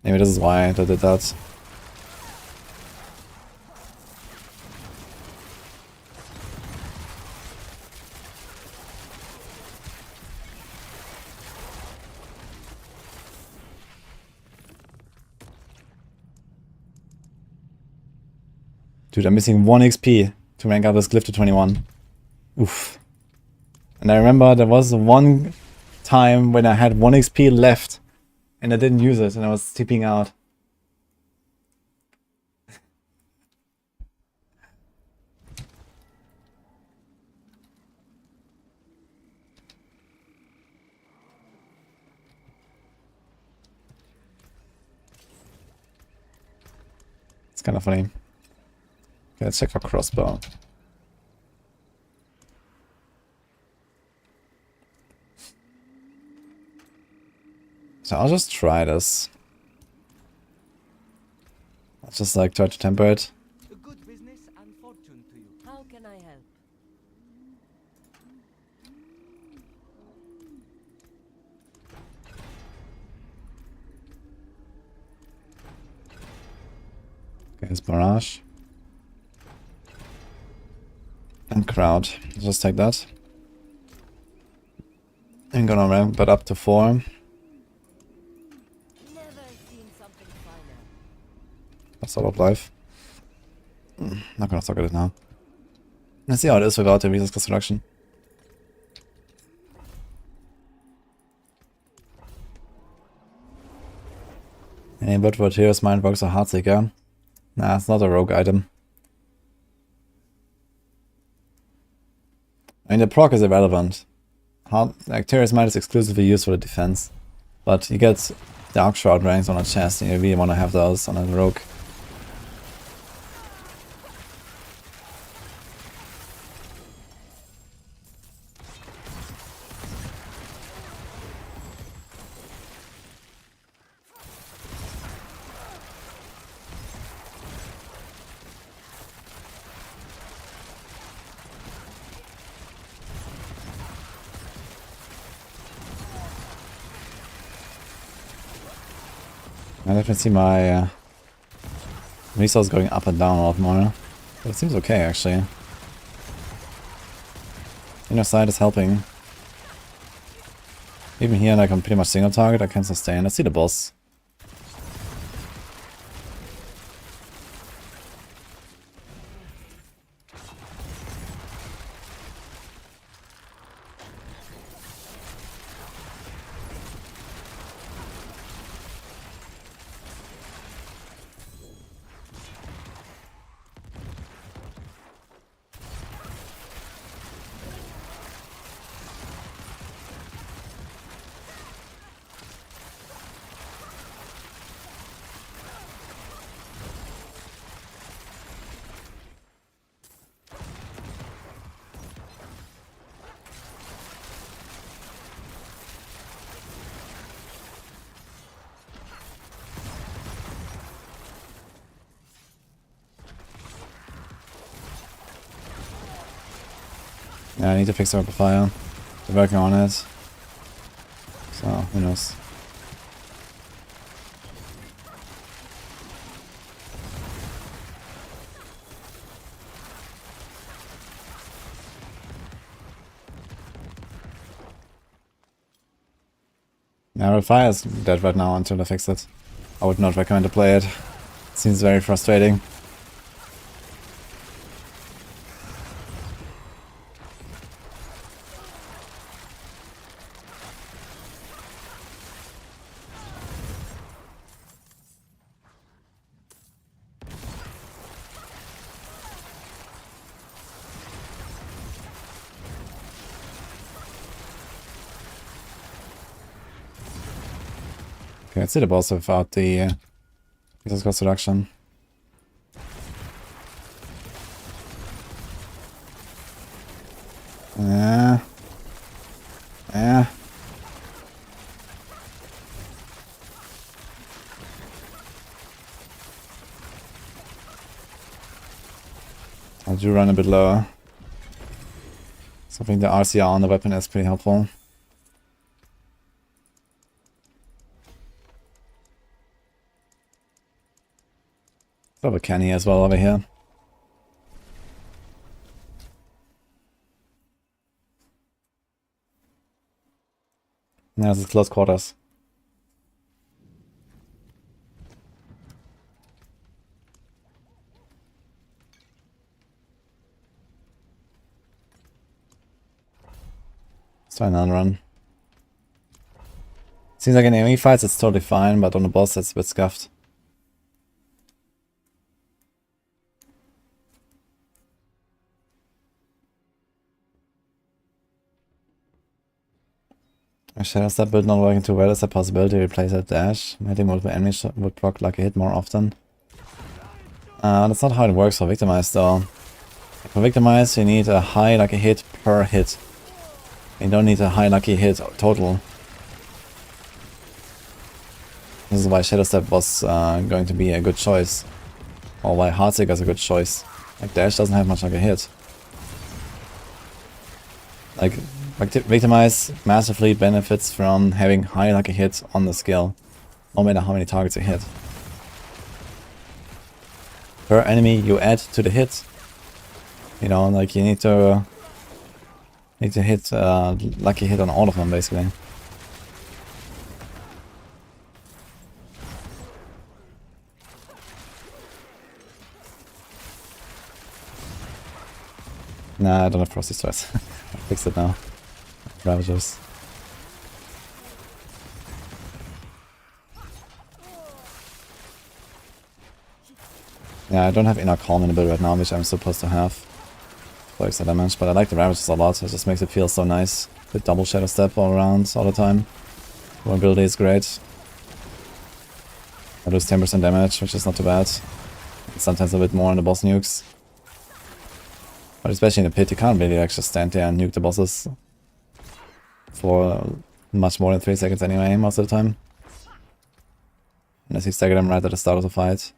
Maybe this is why they did that. Dude, I'm missing 1 XP to rank up this glyph to 21. Oof. And I remember there was one time when I had 1 XP left and I didn't use it and I was tipping out. It's kind of funny. Okay, let's check for crossbow. So I'll just try this. I'll just like try to temper it. A good business and fortune to you. How can I help? Okay, it's Barrage. And Crowd. I'll just take that. I'm gonna ramp it up to 4. Never seen something finer. That's all of life. Not gonna talk at it now. Let's see how it is without the Resource Construction. Any but for Hero's Mind works a Heartseeker. Nah, it's not a rogue item. I mean, the proc is irrelevant. Like, Hero's Mind is exclusively used for the defense. But you get Dark Shroud ranks on a chest, and you really want to have those on a rogue. I definitely see my resource going up and down a lot more. But it seems okay, actually. Inner side is helping. Even here, like, I'm pretty much single target, I can sustain. Let's see the boss. Yeah, I need to fix the amplifier. They're working on it. So, who knows. Yeah, amplifier is dead right now until I fix it. I would not recommend to play it. Seems very frustrating. Okay, let's see the boss without the resource cost reduction. Yeah. Yeah. I do run a bit lower. So I think the RCR on the weapon is pretty helpful. Have a Kenny as well over here. Now this is close quarters. Let's try another run. Seems like in enemy fights it's totally fine, but on the boss it's a bit scuffed. My Shadow Step build not working too well. Is a possibility to replace that dash. Maybe multiple enemies would proc like a hit more often. That's not how it works for Victimize though. For Victimize you need a high lucky hit per hit. You don't need a high lucky hit total. This is why Shadow Step was going to be a good choice. Or why Heartseeker is a good choice. Like dash doesn't have much like a hit. Like Victimize massively benefits from having high lucky hits on the skill, no matter how many targets you hit. Per enemy you add to the hit, you know, like you need to hit lucky hit on all of them basically. Nah, I don't have Frosty Stress. I'll fix it now. Ravagers. Yeah, I don't have Inner Calm in the build right now, which I'm supposed to have for extra damage, but I like the Ravagers a lot. It just makes it feel so nice. The double Shadow Step all around, all the time. Vulnerability is great. I lose 10% damage, which is not too bad. Sometimes a bit more on the boss nukes. But especially in the pit, you can't really like just stand there and nuke the bosses for much more than 3 seconds anyway, most of the time. Unless you stagger them right at the start of the fight.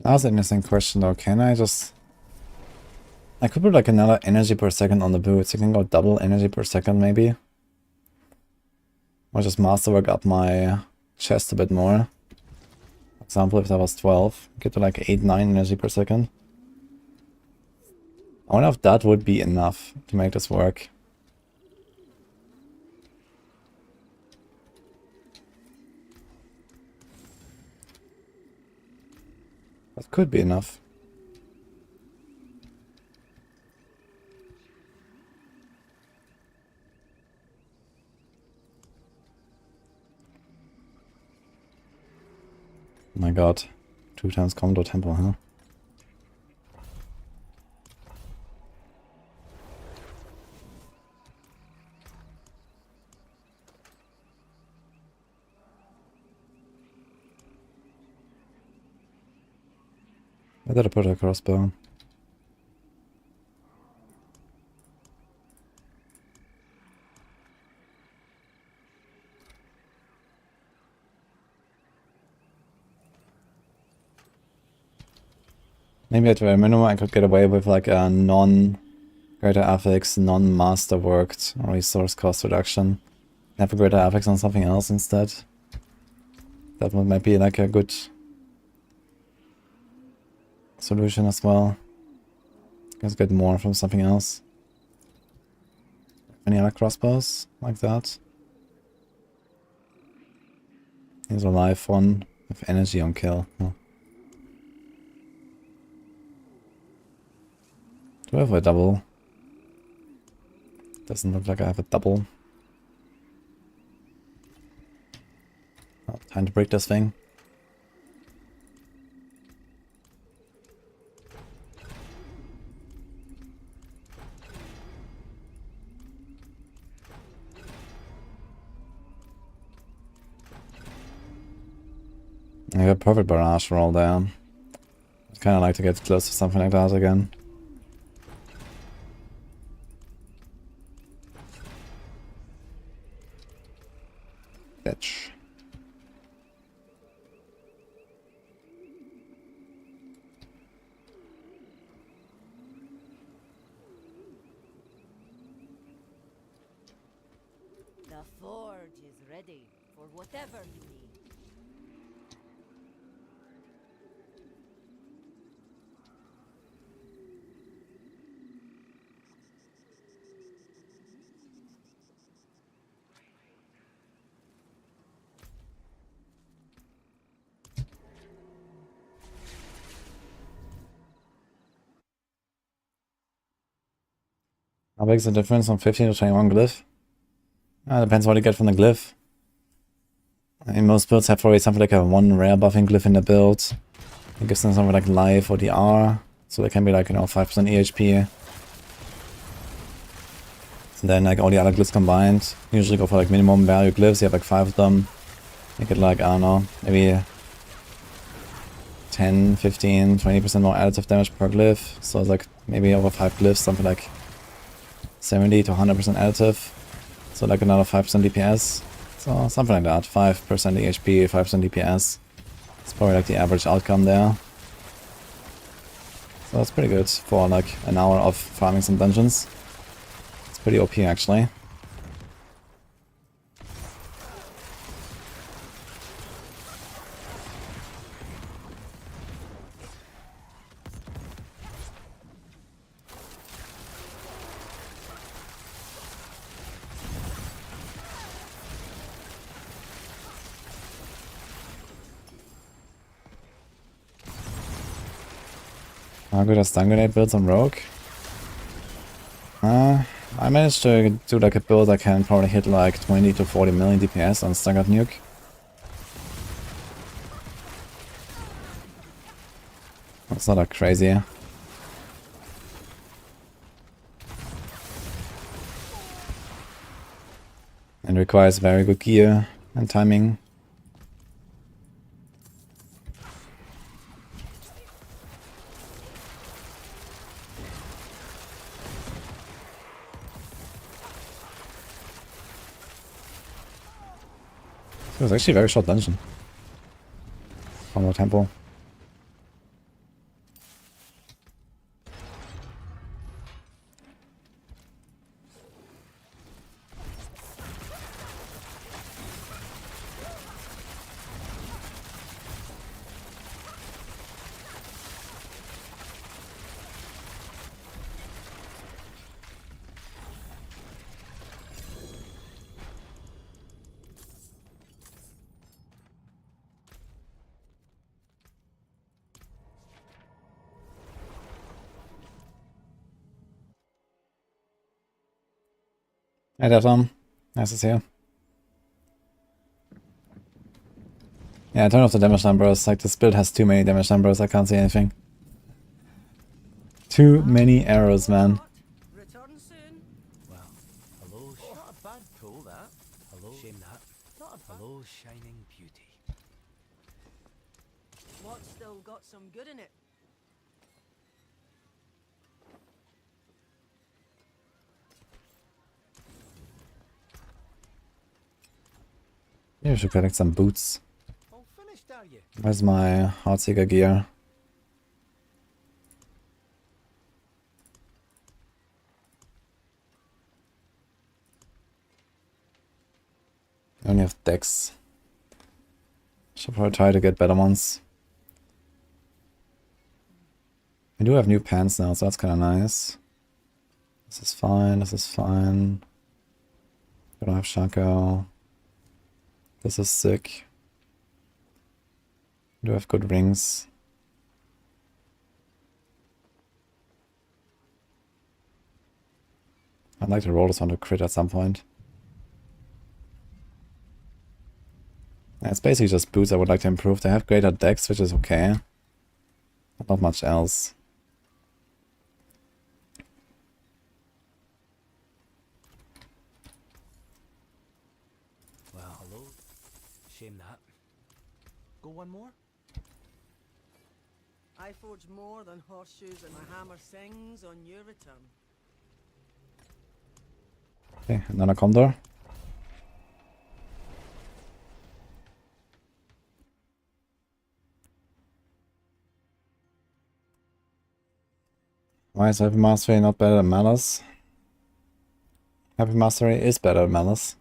That was an interesting question though. Can I just... I could put like another energy per second on the boots. I can go double energy per second maybe. Or just masterwork up my chest a bit more. For example, if that was 12, get to like 8-9 energy per second. I wonder if that would be enough to make this work. That could be enough. Oh my god. 2 times combo tempo, huh? I gotta put a crossbow. Maybe at the minimum I could get away with like a non-greater affix, non-masterworked resource cost reduction. Have a greater affix on something else instead. That one might be like a good solution as well. Let's get more from something else. Any other crossbows like that? Here's a live one with energy on kill. Huh. Do I have a double? Doesn't look like I have a double. Oh, time to break this thing. I got perfect barrage roll down. I'd kinda like to get close to something like that again. Bitch. The forge is ready for whatever you need. How big is the difference from 15 to 21 glyph? Depends what you get from the glyph. I mean, most builds have probably something like a 1 rare buffing glyph in the build. It gives them something like life or DR. So they can be like, you know, 5% EHP. And then like all the other glyphs combined. Usually go for like minimum value glyphs. You have like 5 of them. You get like, I don't know, maybe 10, 15, 20% more additive damage per glyph. So it's like maybe over 5 glyphs, something like 70 to 100% additive. So like another 5% DPS. So something like that. 5% EHP, 5% DPS. It's probably like the average outcome there. So that's pretty good for like an hour of farming some dungeons. It's pretty OP actually. How good are stun grenade builds on Rogue? I managed to do like a build that can probably hit like 20 to 40 million DPS on staggered nuke. That's not that crazy. And requires very good gear and timing. It was actually a very short dungeon. One more temple. Hey there, Tom. Nice to see you. Yeah, turn off the damage numbers. Like, this build has too many damage numbers. I can't see anything. Too many arrows, man. Return soon. Well, hello. Not a bad pull, that. Hello. Shame that. Not a hello, shining beauty. What's still got some good in it? Maybe I should collect some boots. All finished, are you? Where's my Heartseeker gear? I only have decks. Should probably try to get better ones. I do have new pants now, so that's kind of nice. This is fine, this is fine. I don't have Shaco. This is sick. I do have good rings. I'd like to roll this on to crit at some point. Yeah, it's basically just boots I would like to improve. They have greater decks, which is okay. But not much else. Well, hello. Shame that. Go one more? I forge more than horseshoes and my hammer sings on your return. Okay, another condor. Why is Happy Mastery not better than Malice? Happy Mastery is better than Malice.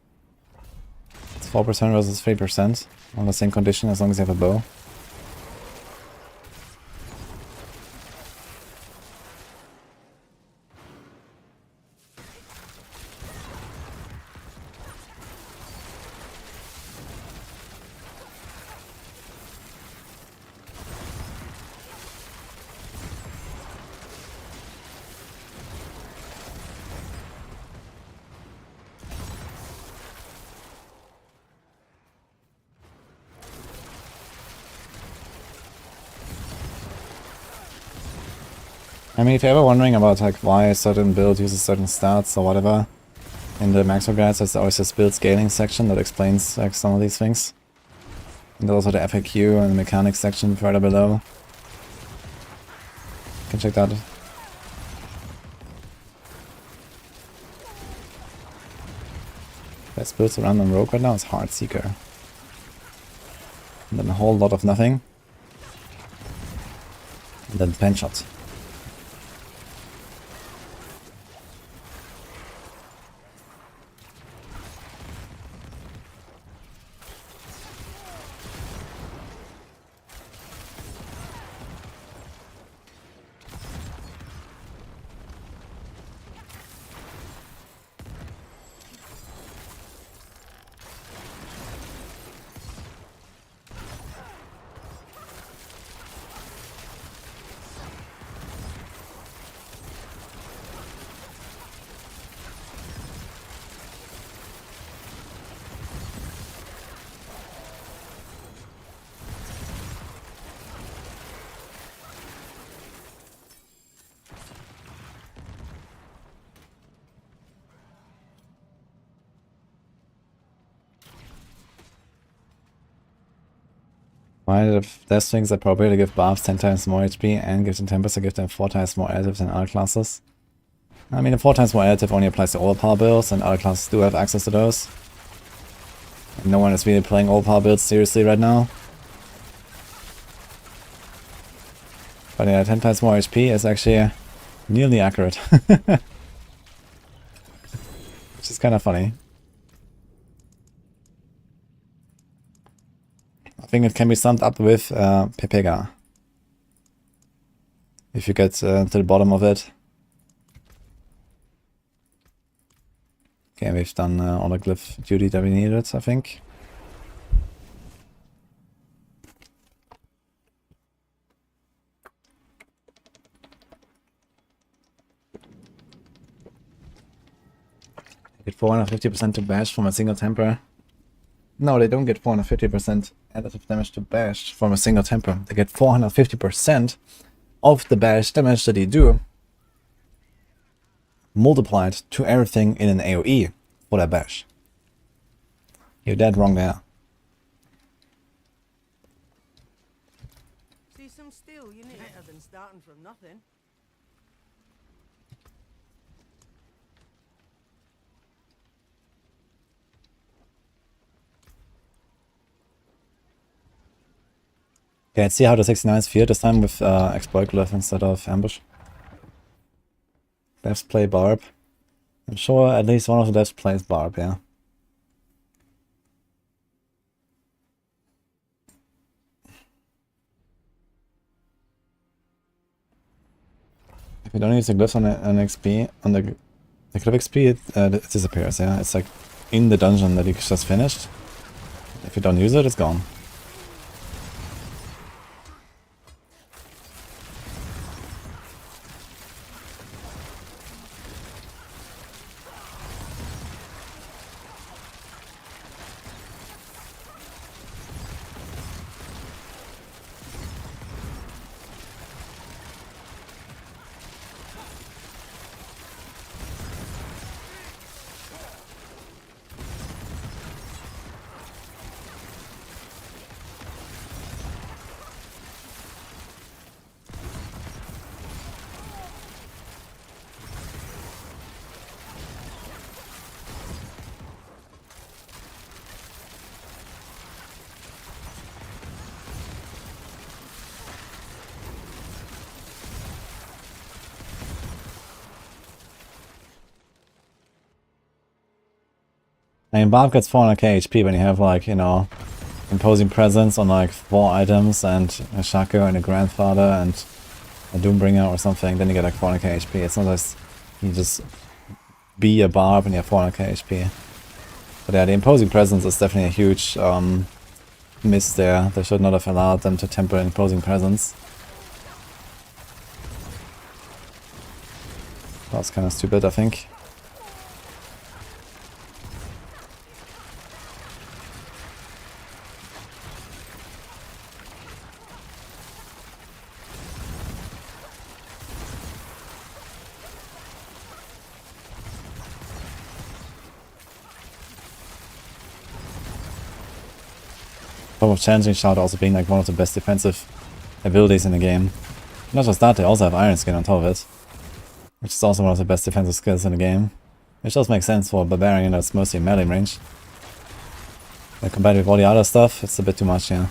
It's 4% versus 3% on the same condition as long as you have a bow. I mean, if you're ever wondering about like why a certain build uses certain stats or whatever, in the macro guides there's always this build scaling section that explains like some of these things. And also the FAQ and the mechanics section further below. You can check that. Best builds around on Rogue right now is Heartseeker. And then a whole lot of nothing. And then Penshot. Why there's things that probably give Barbs 10 times more HP and give them tempers to give them 4 times more additive than other classes. I mean, the 4 times more additive only applies to overpower builds, and other classes do have access to those. And no one is really playing overpower builds seriously right now. But yeah, 10 times more HP is actually nearly accurate. Which is kind of funny. I think it can be summed up with Pepega. If you get to the bottom of it. Okay, we've done all the glyph duty that we needed, I think. Get 450% to bash from a single temper. No, they don't get 450% additive damage to bash from a single temper. They get 450% of the bash damage that they do multiplied to everything in an AoE for that bash. You're dead wrong there. See some steel, you need better than starting from nothing. Okay, let's see how the 69s feel this time with exploit glyph instead of ambush. Devs play Barb. I'm sure at least one of the devs plays Barb, yeah. If you don't use the glyphs on an XP, on the glyph XP, it disappears, yeah. It's like in the dungeon that you just finished. If you don't use it, it's gone. I mean, Barb gets 400k HP when you have, like, you know, imposing presence on like 4 items and a Shaco and a Grandfather and a Doombringer or something, then you get like 400k HP. It's not just you just be a Barb and you have 400k HP. But yeah, the imposing presence is definitely a huge miss there. They should not have allowed them to temper imposing presence. That's kind of stupid, I think. top of challenging shout also being like one of the best defensive abilities in the game. Not just that, they also have Iron Skin on top of it, which is also one of the best defensive skills in the game. Which does make sense for a barbarian that's mostly melee range. But compared with all the other stuff, it's a bit too much, yeah.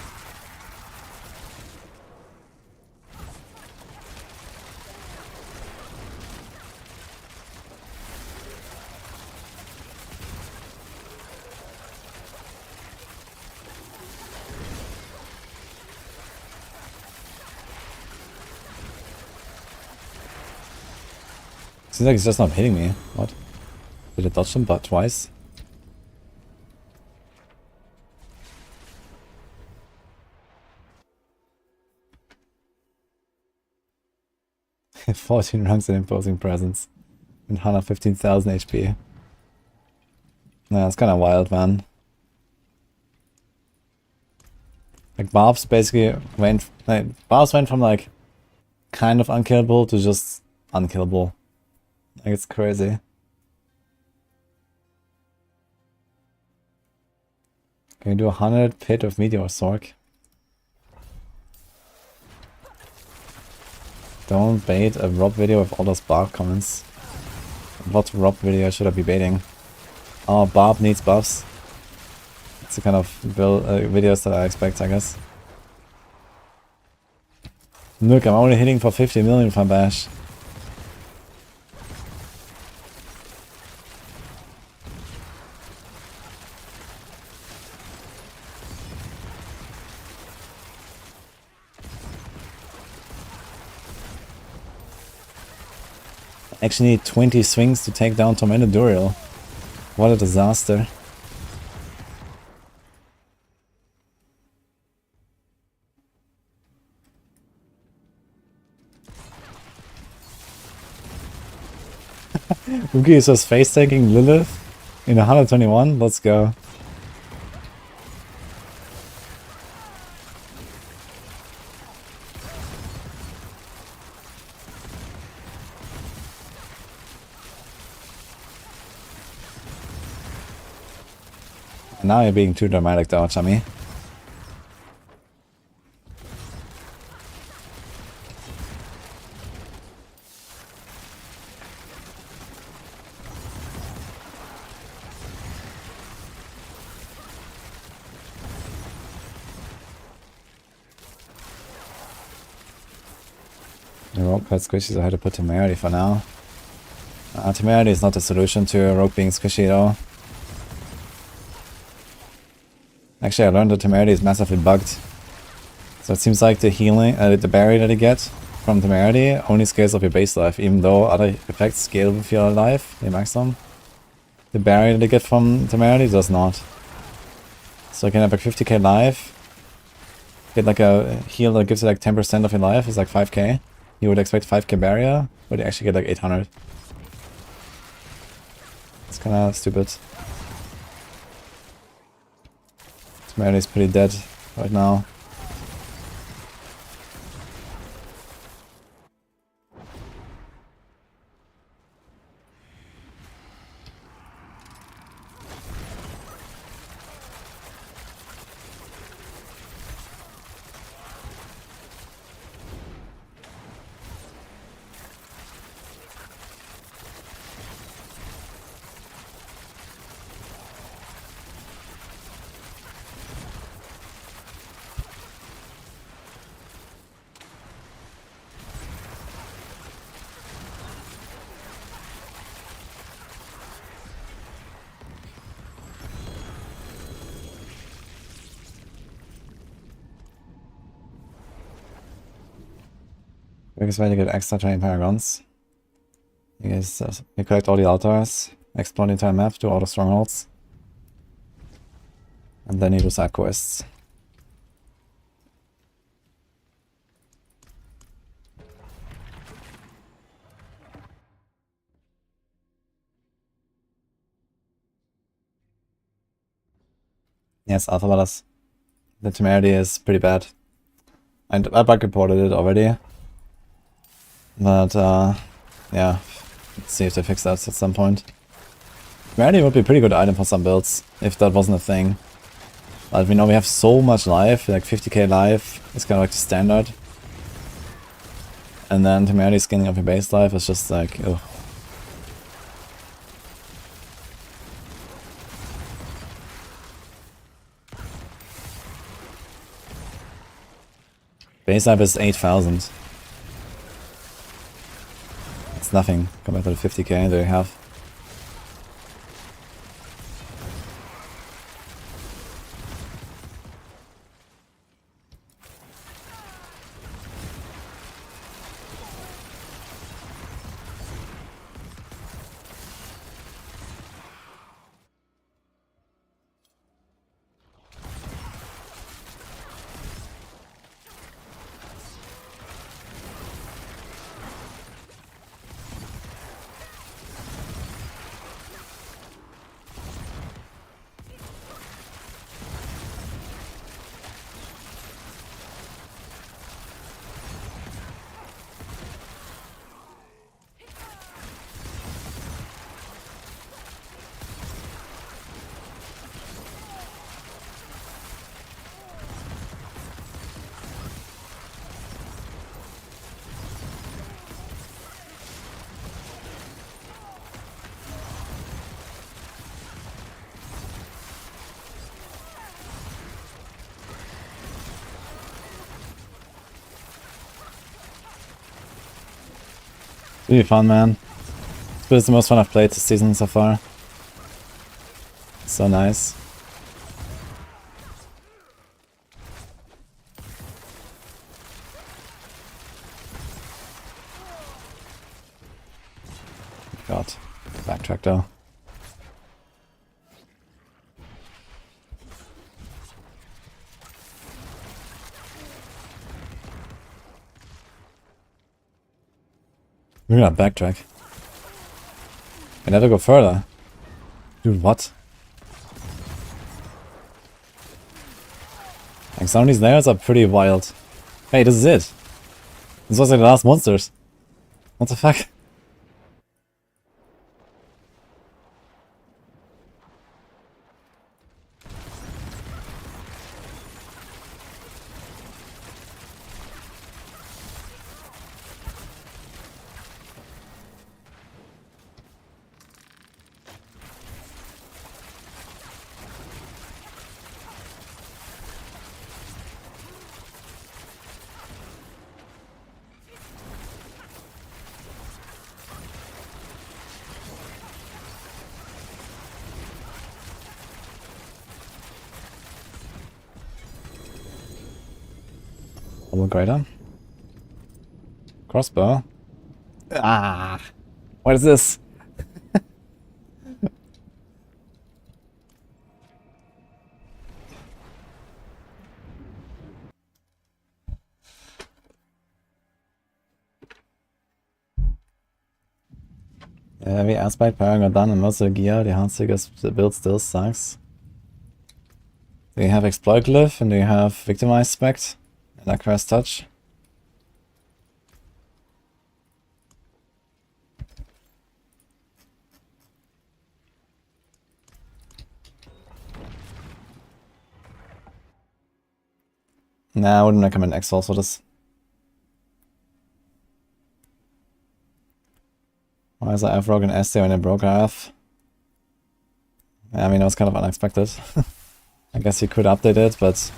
Seems like it's just not hitting me. What? Did it dodge him but twice? $14 ranks in imposing presence and 115,000 HP. Yeah, it's kind of wild, man. Like Barbs basically went, Barbs went from like kind of unkillable to just unkillable. Like it's crazy. Can you do 100 pit of meteor Sorc? Don't bait a Rob video with all those Barb comments. What Rob video should I be baiting? Oh, Barb needs buffs. It's the kind of videos that I expect, I guess. Look, I'm only hitting for 50 million from Bash. Actually need 20 swings to take down Tormented Duriel. What a disaster. Rookie is just face taking Lilith in 121. Let's go. Now you're being too dramatic though, Chummy. The rogue quite squishy, so I had to put Temerity for now. Temerity is not the solution to a rogue being squishy though. Actually, I learned that Temerity is massively bugged. So it seems like the healing, the berry that you get from Temerity only scales up your base life, even though other effects scale with your life, they max them. The berry that you get from Temerity does not. So you can have like 50k life, get like a heal that gives you like 10% of your life, is like 5k. You would expect 5k barrier, but you actually get like 800. It's kinda stupid. Temerity is pretty dead right now. Biggest way to get extra training paragons is you collect all the altars, explore the entire map, do all the strongholds, and then you do side quests. Yes, Alpha Valas. The Temerity is pretty bad. I bug reported it already. But, yeah, let's see if they fix that at some point. Temerity would be a pretty good item for some builds, if that wasn't a thing. But we know we have so much life, like 50k life. It's kind of like the standard. And then temerity skinning of your base life is just like, ugh. Base life is 8,000. It's nothing compared to the 50k that you have. It's really fun, man. It's the most fun I've played this season so far. So nice. God, backtrack though. We're gonna backtrack. I never go further. Dude, what? Like, some of these layers are pretty wild. Hey, this is it. This was like the last monsters. What the fuck? Double greater. Crossbow. Ah! What is this? Heavy aspect, paragon done, and most of the gear, the Heartseeker's build still sucks. Do you have exploit glyph and do you have victimized spect? And Enquiries touch? Nah, I wouldn't recommend X-Force for this. Why is there F-Rogue and S when they broke F? Yeah, I mean, it was kind of unexpected. I guess you could update it, but...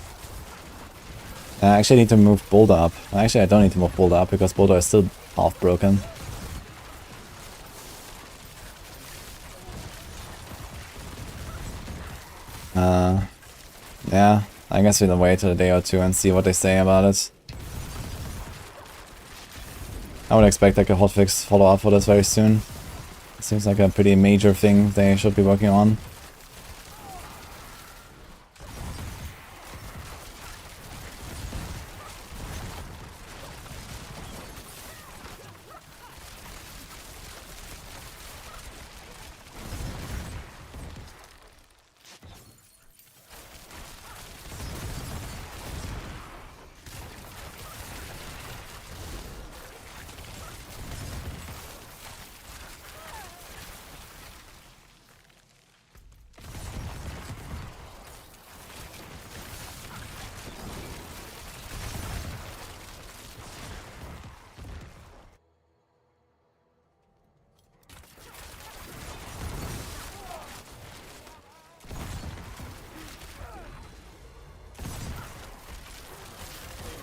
I actually need to move Boulder up. Actually, I don't need to move Boulder up, because Boulder is still half broken. Yeah, I guess we'll wait a day or two and see what they say about it. I would expect like a hotfix follow-up for this very soon. It seems like a pretty major thing they should be working on.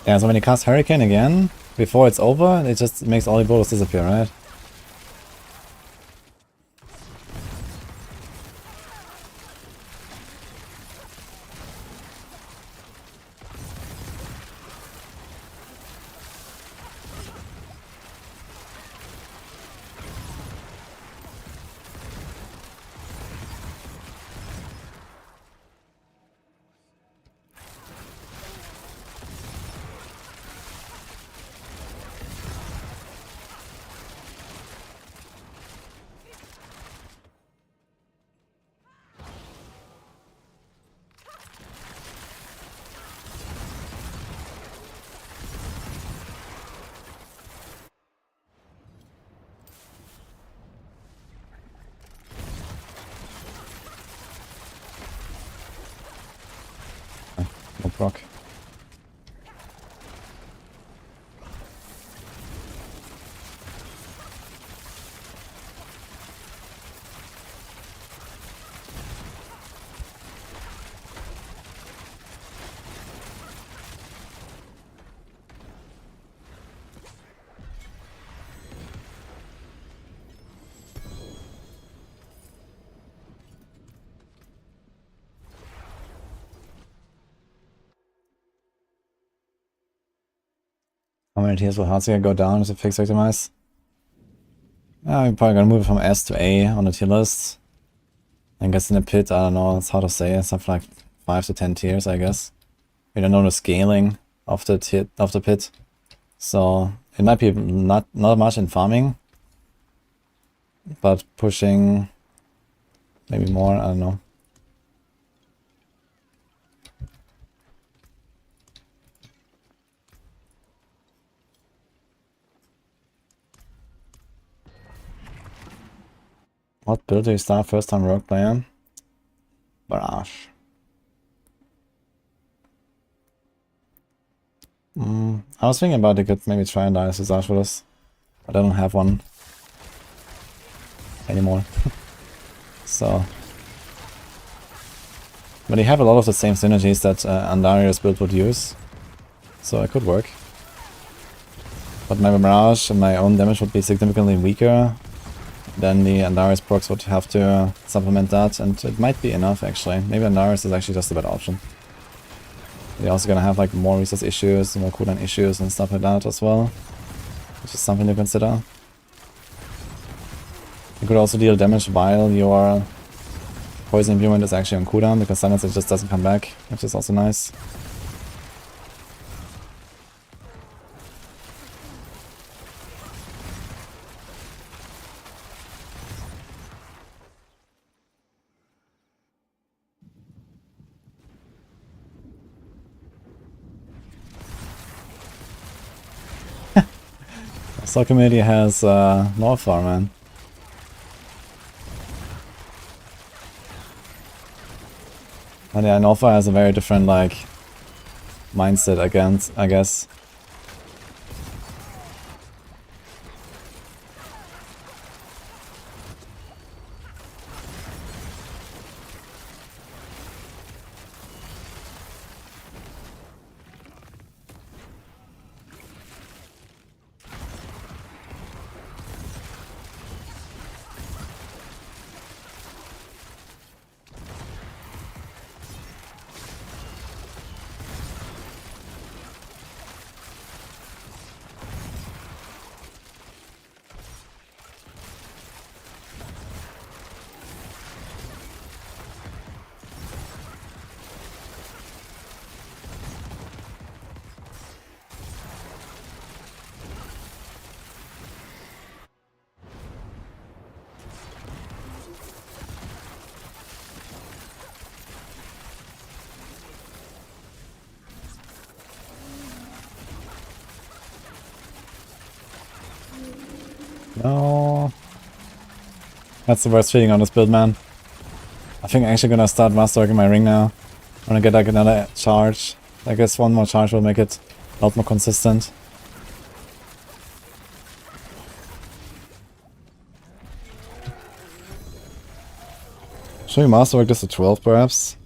Yeah, so when you cast Hurricane again, before it's over, it just makes all the bullets disappear, right? No proc. How many tiers will Heartsinger go down as a fixed optimize? I'm probably gonna move it from S to A on the tier list. I guess in the pit, I don't know, it's hard to say. Something like 5 to 10 tiers, I guess. We don't know the scaling of the pit. So it might be not much in farming, but pushing maybe more, I don't know. What build do you start first time rogue player? Barrage. I was thinking about I could maybe try and Dynasty Arch for this, but I don't have one anymore. So, but you have a lot of the same synergies that Andariel's build would use, so it could work. But my Barrage and my own damage would be significantly weaker. Then the Andariel's procs would have to supplement that, and it might be enough actually. Maybe Andariel's is actually just a better option. You're also gonna have like more resource issues, more cooldown issues and stuff like that as well, which is something to consider. You could also deal damage while your poison imbuement is actually on cooldown, because sometimes it just doesn't come back, which is also nice. Sorc community has Northfar, man. And yeah, Northfar has a very different like mindset against, I guess. No. That's the worst feeling on this build, man. I think I'm actually gonna start Masterworking my ring now. I'm gonna get like another charge. I guess one more charge will make it a lot more consistent. Should we Masterwork this to 12 perhaps?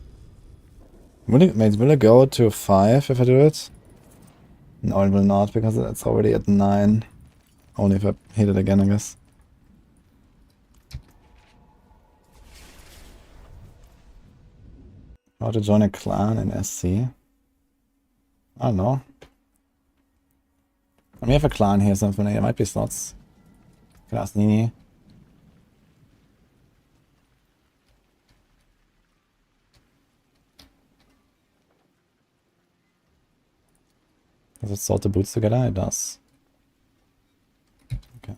Will it go to 5 if I do it? No, it will not, because it's already at 9. Only if I hit it again, I guess. How to join a clan in SC? I don't know. We have a clan here, something. It might be slots. Can ask Nini. Does it sort the boots together? It does. Okay.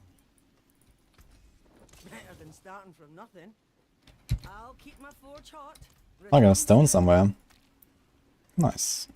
Better than starting from nothing. I'll keep my forge hot. I got a stone somewhere. Nice.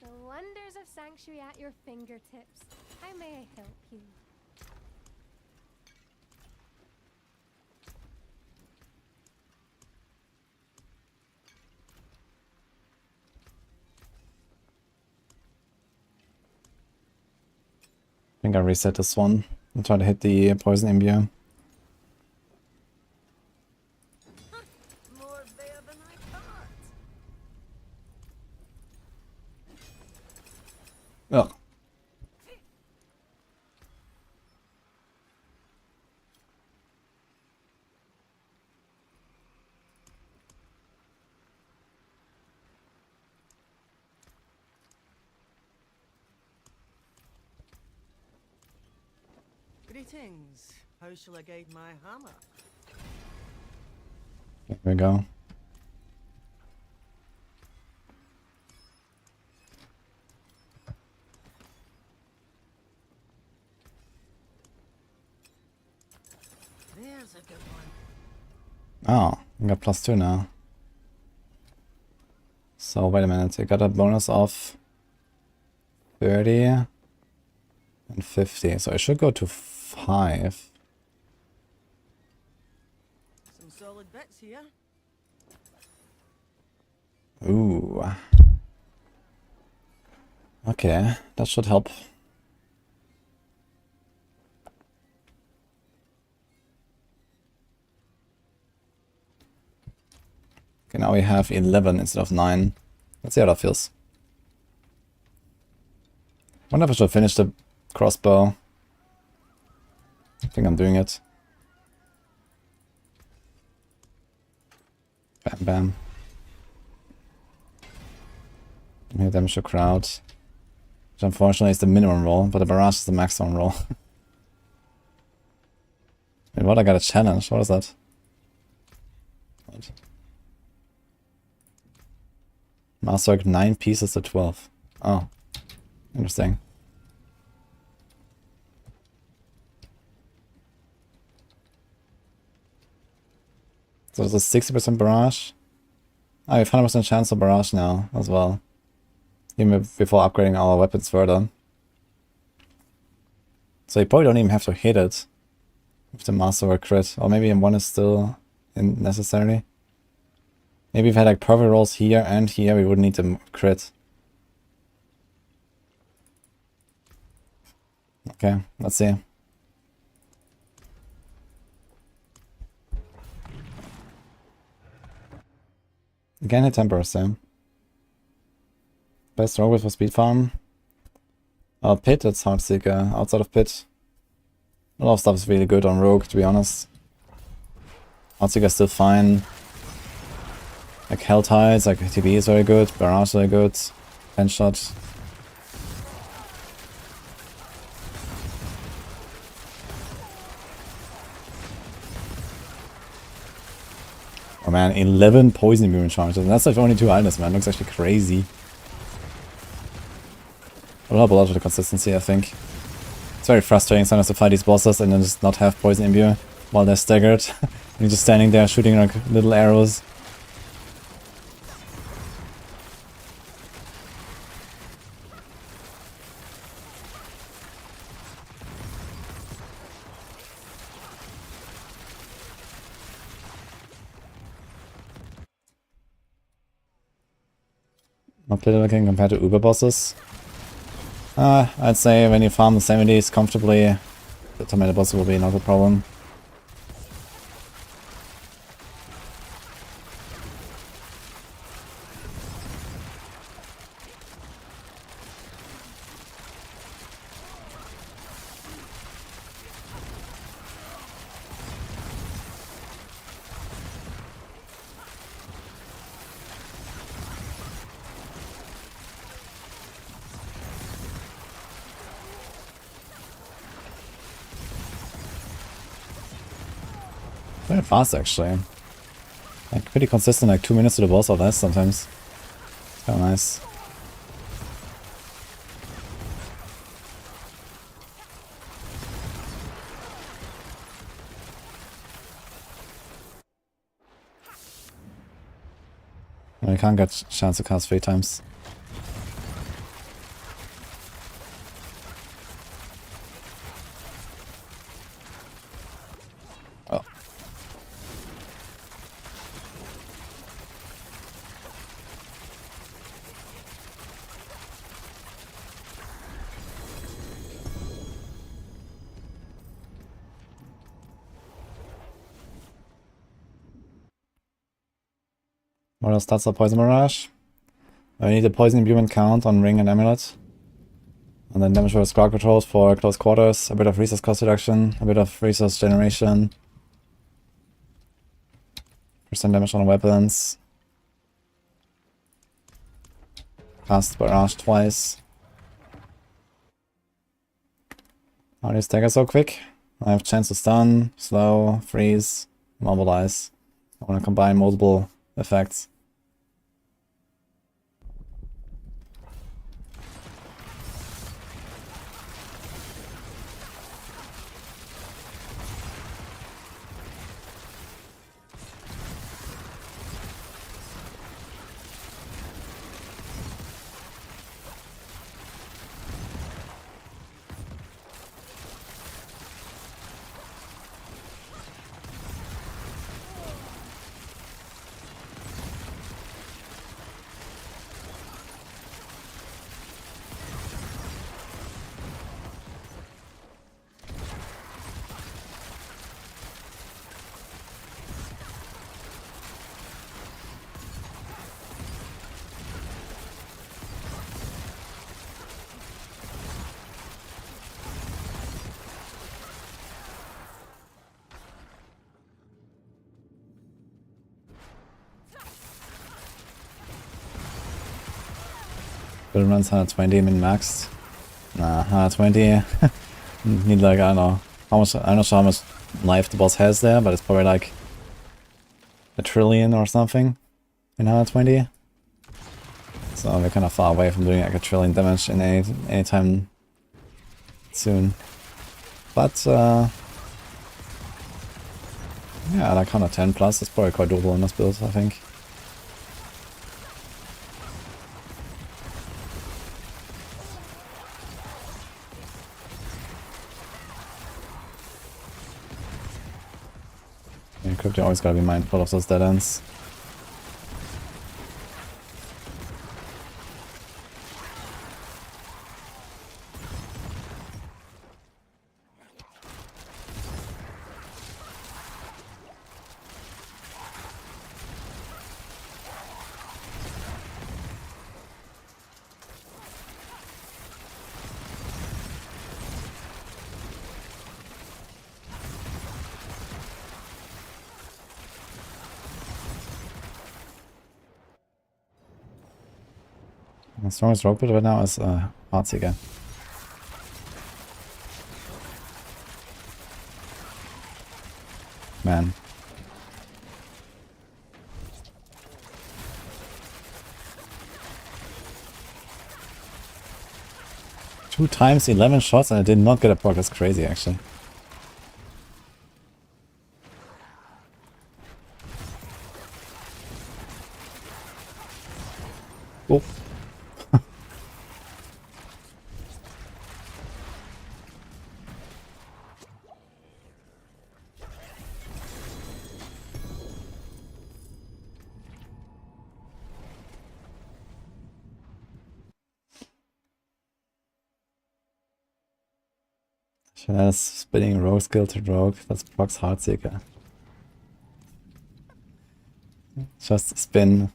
The wonders of Sanctuary at your fingertips. How may I help you? I think I reset this one and try to hit the poison imbue. More there than I thought. Ugh. Greetings. How shall I guide my hammer? Here we go. There's a good one. Oh, I got +2 now. So wait a minute, I got a bonus of 30 and 50, so I should go to 5. Some solid bits here. Ooh. Okay, that should help. Okay, now we have 11 instead of 9. Let's see how that feels. Wonder if I should finish the crossbow. I think I'm doing it. Bam bam. Here damage the crowd. Which unfortunately is the minimum roll, but the barrage is the maximum roll. Wait, what? I got a challenge. What is that? What? Masterwork 9 pieces to 12. Oh. Interesting. So there's a 60% barrage. I have 100% chance of barrage now as well. Even before upgrading our weapons further. So you probably don't even have to hit it with the Masterwork crit. Or maybe one is still necessary. Maybe if we had like perfect rolls here and here, we wouldn't need the crit. Okay, let's see. Again, hit 10%. Best rogue for speed farm. Pit, it's Heartseeker. Outside of Pit, a lot of stuff is really good on Rogue, to be honest. Heartseeker is still fine. Like Hell Tides, like TB is very good. Barrage is very good. 10 shot. Oh man, 11 poison beam charges. And that's like only 2 items, man. Looks actually crazy. It'll help a lot with the consistency, I think. It's very frustrating sometimes to fight these bosses and then just not have poison imbue while they're staggered. And you're just standing there shooting like little arrows. Not little looking compared to Uber bosses. I'd say when you farm the 70s comfortably, the tomato boss will be not a problem. Very fast actually. Like pretty consistent, like 2 minutes to the boss or less sometimes. It's kinda nice. I can't get chance to cast 3 times. Oh. What else starts the Poison Barrage? I need a Poison Imbuement count on Ring and Amulet. And then damage versus Squad controls for close quarters, a bit of resource cost reduction, a bit of resource generation. % damage on weapons. Cast Barrage twice. How do you stagger so quick? I have chance to stun, slow, freeze, mobilize. I want to combine multiple effects. Build runs 120 min maxed. Nah, 120. Need like, I don't know. How much, I'm not sure how much life the boss has there, but it's probably like a trillion or something in 120. So we're kind of far away from doing like a trillion damage in any time soon. But yeah, like 110 plus is probably quite doable in this build, I think. And Crypto always gotta be mindful of those dead ends. The strongest rogue build right now is Heartseeker. Man. Two times 11 shots and I did not get a proc. That's crazy actually. Oh. Chess, spinning rogue skill to rogue, that's procs Heartseeker. Just spin.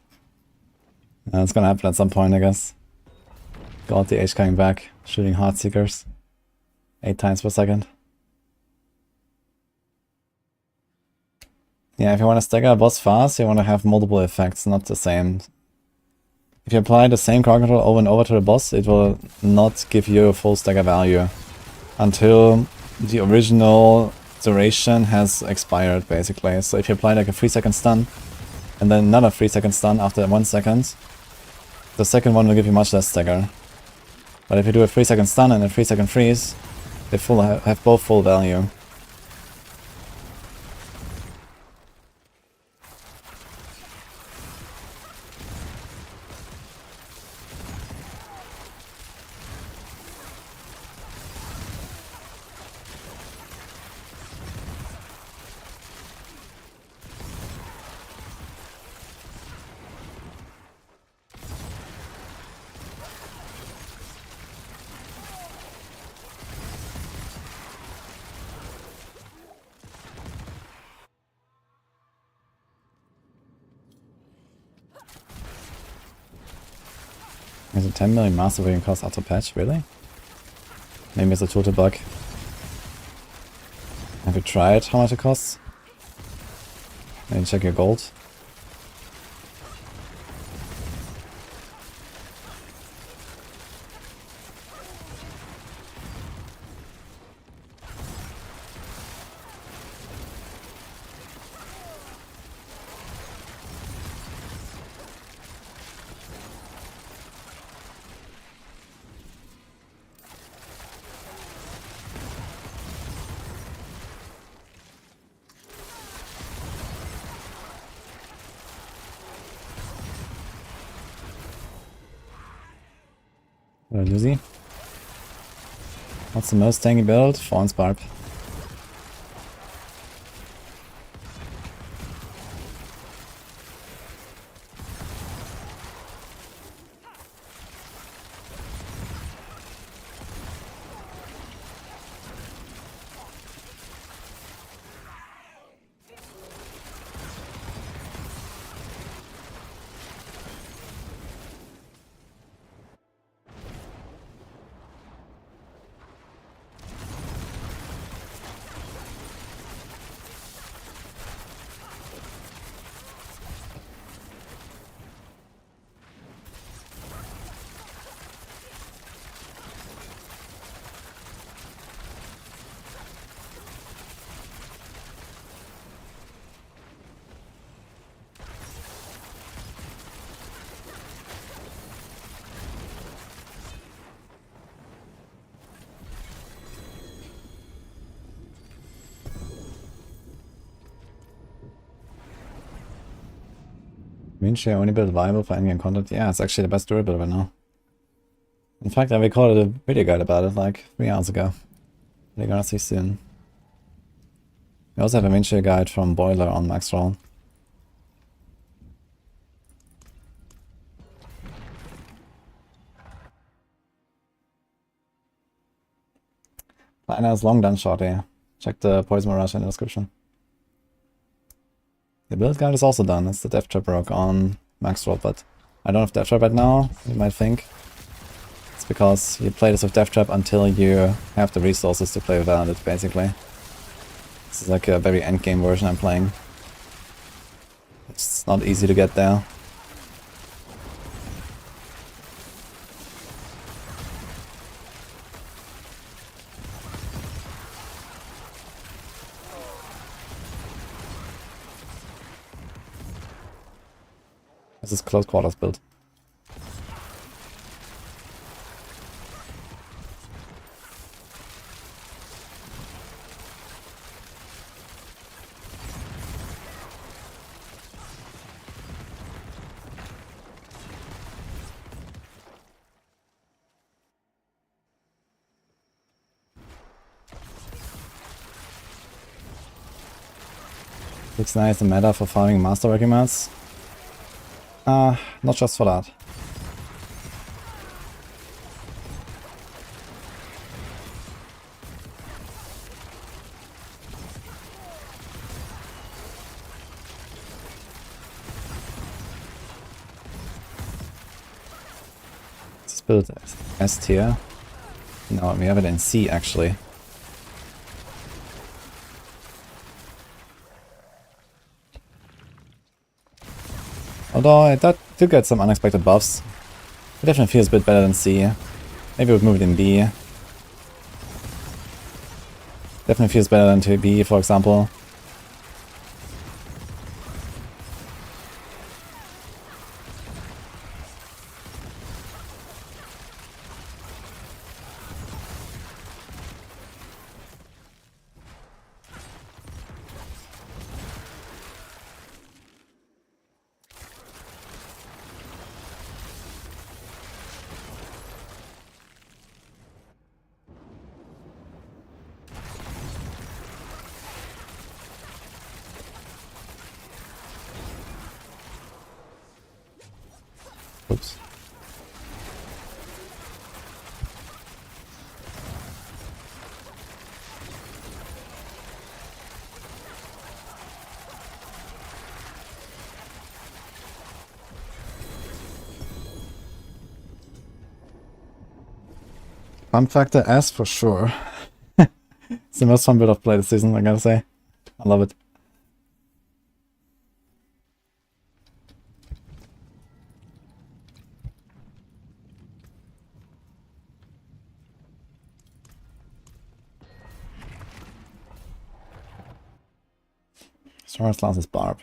It's gonna happen at some point, I guess. Got the H coming back, shooting Heartseekers 8 times per second. Yeah, if you want to stagger a boss fast, you want to have multiple effects, not the same. If you apply the same card control over and over to the boss, it will not give you a full stagger value until the original duration has expired, basically. So if you apply like a 3-second stun, and then another 3-second stun after 1 second, the second one will give you much less stagger. But if you do a 3-second stun and a 3-second freeze, they have both full value. Is it 10 million Masterworking cost auto patch? Really? Maybe it's a total bug. Have you tried how much it costs? Maybe check your gold. Lucy. What's the most tanky build? Fawn's Barb. Winshare only build viable for endgame content. Yeah, it's actually the best Druid build right now. In fact, I recorded a video guide about it like 3 hours ago. You're gonna see soon. We also have a Winshare guide from Boiler on Maxroll. Planner's long done short here. Check the Poison Mirage in the description. The build guide is also done. It's the Death Trap Rogue on Maxroll, but I don't have Death Trap right now, you might think. It's because you play this with Death Trap until you have the resources to play without it, basically. This is like a very endgame version I'm playing. It's not easy to get there. This is close quarters build. Looks nice, the meta for farming Masterworking mats. Not just for that. build S tier. No, we have it in C actually. Although I did get some unexpected buffs. It definitely feels a bit better than C. Maybe we'd move it in B. Definitely feels better than to B, for example. Oops. Fun factor S for sure. It's the most fun build I've played this season, I gotta say. I love it. Strongest lance is Barb.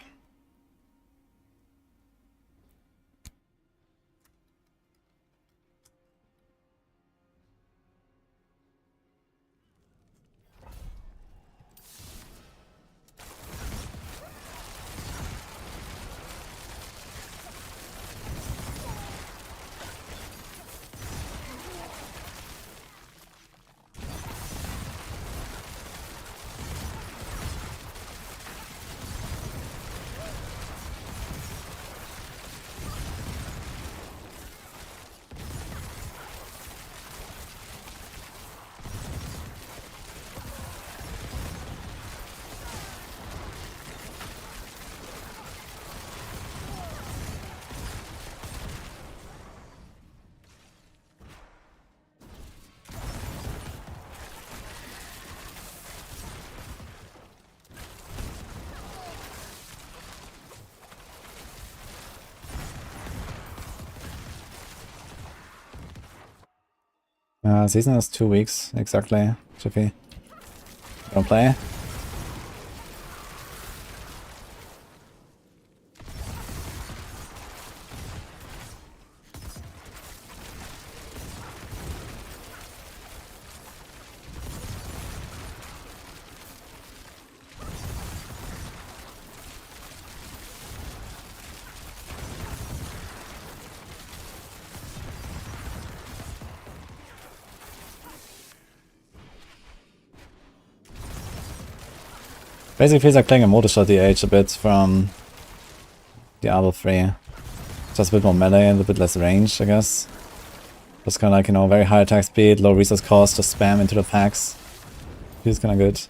Season has 2 weeks, exactly, Chippy. Don't play. Basically feels like playing a multi-shot DH a bit from Diablo 3. Just a bit more melee and a bit less range, I guess. Just kind of like, you know, very high attack speed, low resource cost, just spam into the packs. Feels kind of good.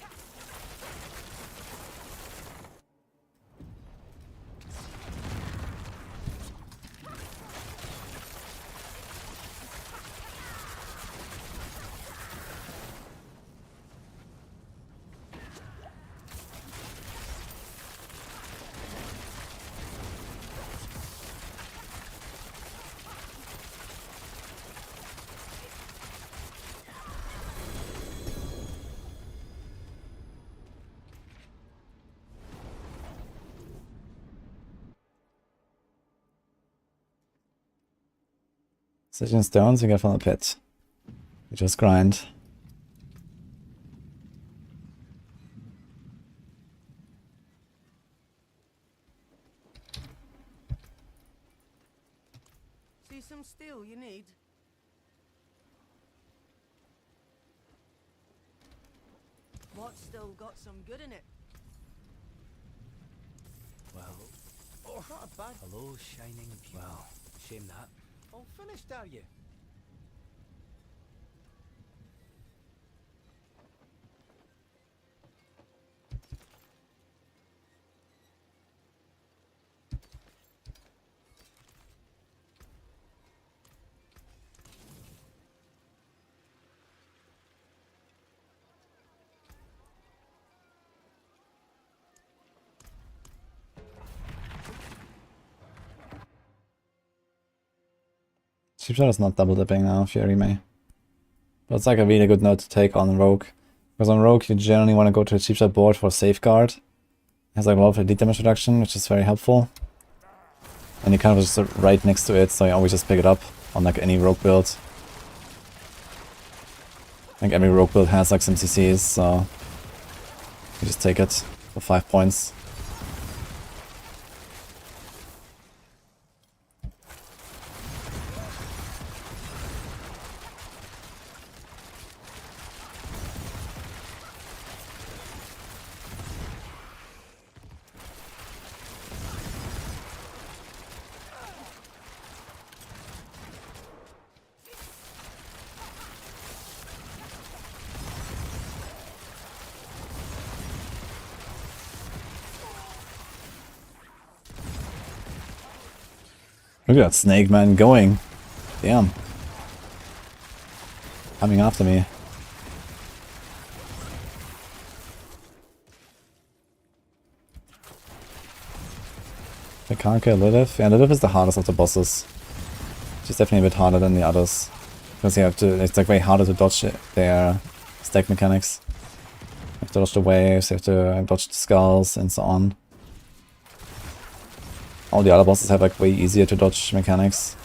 Decision stones you get from the pit. You just grind. See some steel you need? What's still got some good in it? Well, oh, not a bad. Hello, shining beauty. Well, shame that. All finished, are you? Cheap shot is not double dipping now, Fury may. But it's like a really good note to take on Rogue. Because on Rogue you generally want to go to a cheap shot board for safeguard. It has like a lot of elite damage reduction, which is very helpful. And you kind of just right next to it, so you always just pick it up on like any Rogue build. Like every Rogue build has like some CCs, so you just take it for 5 points. Look at that snake man going. Damn. Coming after me. I can't kill Lilith. Yeah, Lilith is the hardest of the bosses. She's definitely a bit harder than the others. Because you have to, it's like way harder to dodge their stack mechanics. You have to dodge the waves, you have to dodge the skulls and so on. All the other bosses have like way easier to dodge mechanics.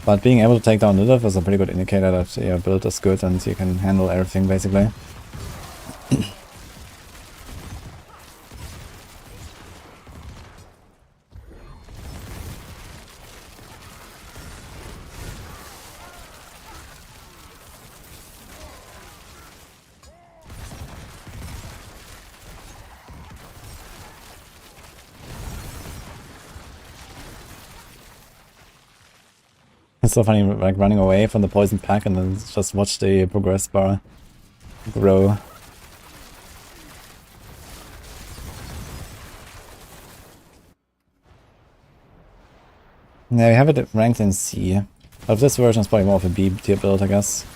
But being able to take down Lilith is a pretty good indicator that your build is good and you can handle everything basically. It's so funny, like running away from the poison pack and then just watch the progress bar grow. Yeah, we have it ranked in C. But this version is probably more of a B tier build, I guess.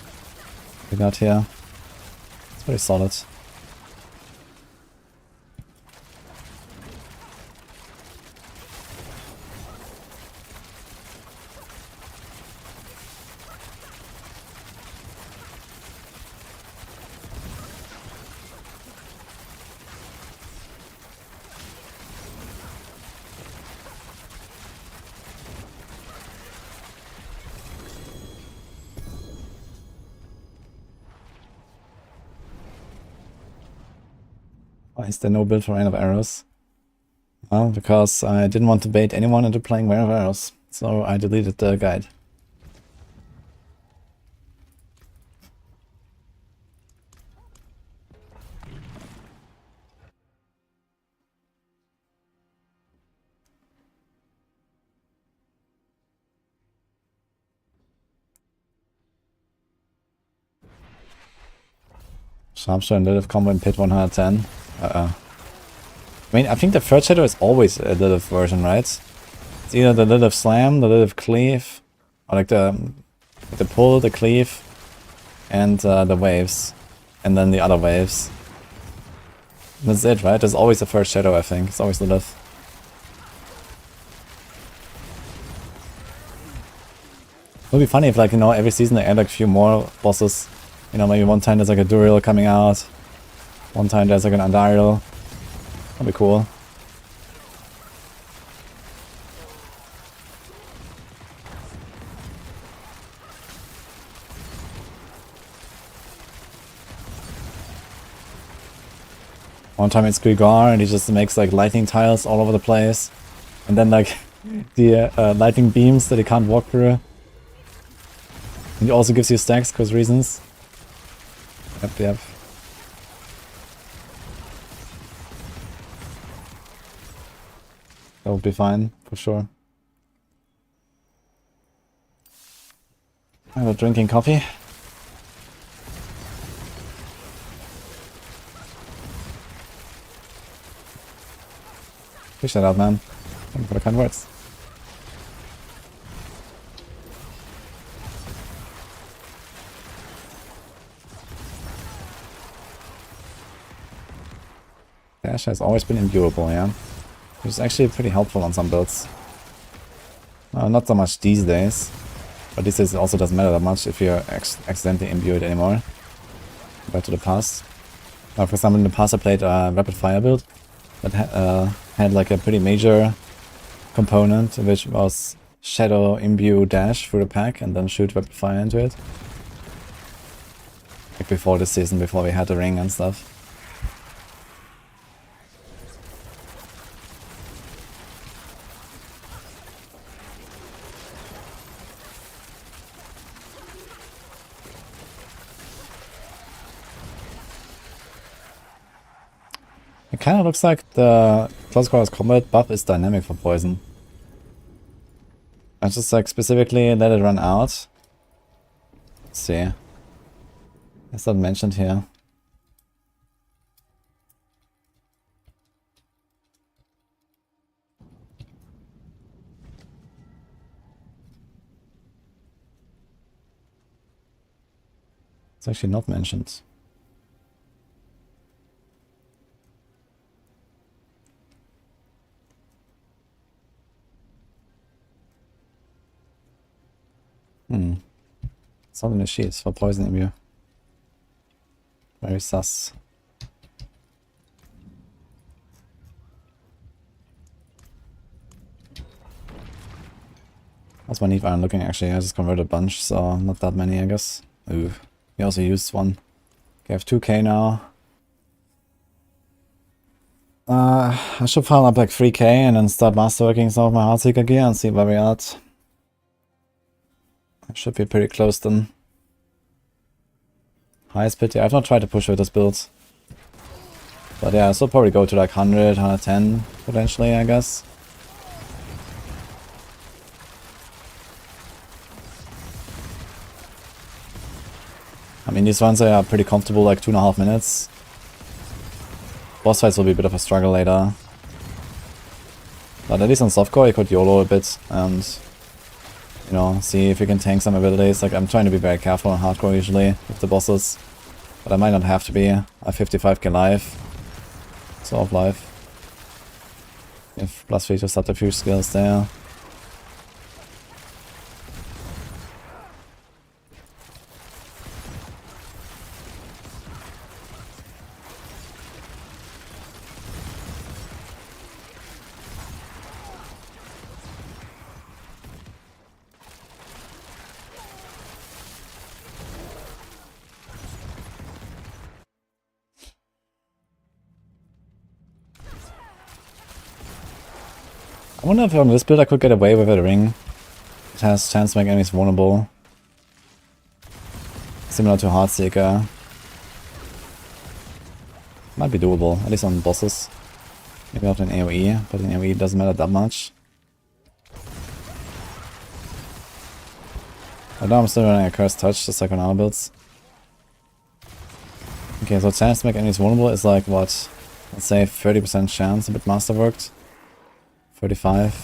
We got here. It's pretty solid. Why is there no build for Rain of Arrows? Well, because I didn't want to bait anyone into playing Rain of Arrows, so I deleted the guide. Sharpshooter and Lilith combo in pit 110. I mean, I think the third shadow is always a Lilith version, right? It's either the Lilith Slam, the Lilith Cleave, or like the pull, the cleave, and the waves. And then the other waves. That's it, right? There's always the first shadow, I think. It's always Lilith. It would be funny if, like, you know, every season they add like a few more bosses. You know, maybe one time there's like a Duriel coming out. One time there's like an Andariel. That'd be cool. One time it's Grigor and he just makes like lightning tiles all over the place. And then like the lightning beams that he can't walk through. And he also gives you stacks because reasons. Yep. That would be fine, for sure. I was drinking coffee. Fish that out, man. Thank you for the kind words. Dash has always been endurable, yeah. which is actually pretty helpful on some builds. Not so much these days, but these days it also doesn't matter that much if you're accidentally imbued anymore, compared to the past. For example, in the past I played a rapid fire build that had like a pretty major component, which was shadow imbue dash through the pack and then shoot rapid fire into it. Like before this season, before we had the ring and stuff. It kind of looks like the close quarters combat buff is dynamic for poison. I just like specifically let it run out. Let's see. It's not mentioned here. It's actually not mentioned. It's not in the sheets for poison imbue. Very sus. That's my neat iron looking actually. I just converted a bunch, so not that many I guess. Ooh. We also used one. Okay, I have 2k now. I should farm up like 3k and then start masterworking some of my Heartseeker gear and see where we're at. I should be pretty close then. Highest pity. I've not tried to push with this build. But yeah, so probably go to like 100, 110 potentially, I guess. I mean, these runs are pretty comfortable, like 2.5 minutes. Boss fights will be a bit of a struggle later. But at least on softcore you could YOLO a bit and, you know, see if you can tank some abilities. Like, I'm trying to be very careful on hardcore usually with the bosses. But I might not have to be. I have 55k life. Sort of life. If +3 to subterfuge skills there. I wonder if on this build I could get away with a ring. It has chance to make enemies vulnerable. Similar to Heartseeker. Might be doable, at least on bosses. Maybe not in AoE, but in AoE it doesn't matter that much. Right now I'm still running a Cursed Touch, just like on our builds. Okay, so chance to make enemies vulnerable is like, what? Let's say 30% chance, a bit masterworked. 35.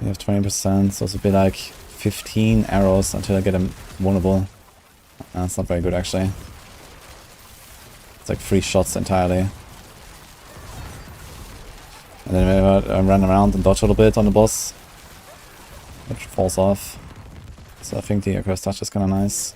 You have 20%, so it's a bit like 15 arrows until I get them vulnerable. That's not very good actually. It's like 3 shots entirely. And then maybe I run around and dodge a little bit on the boss, which falls off. So I think the Cursed Touch is kinda nice.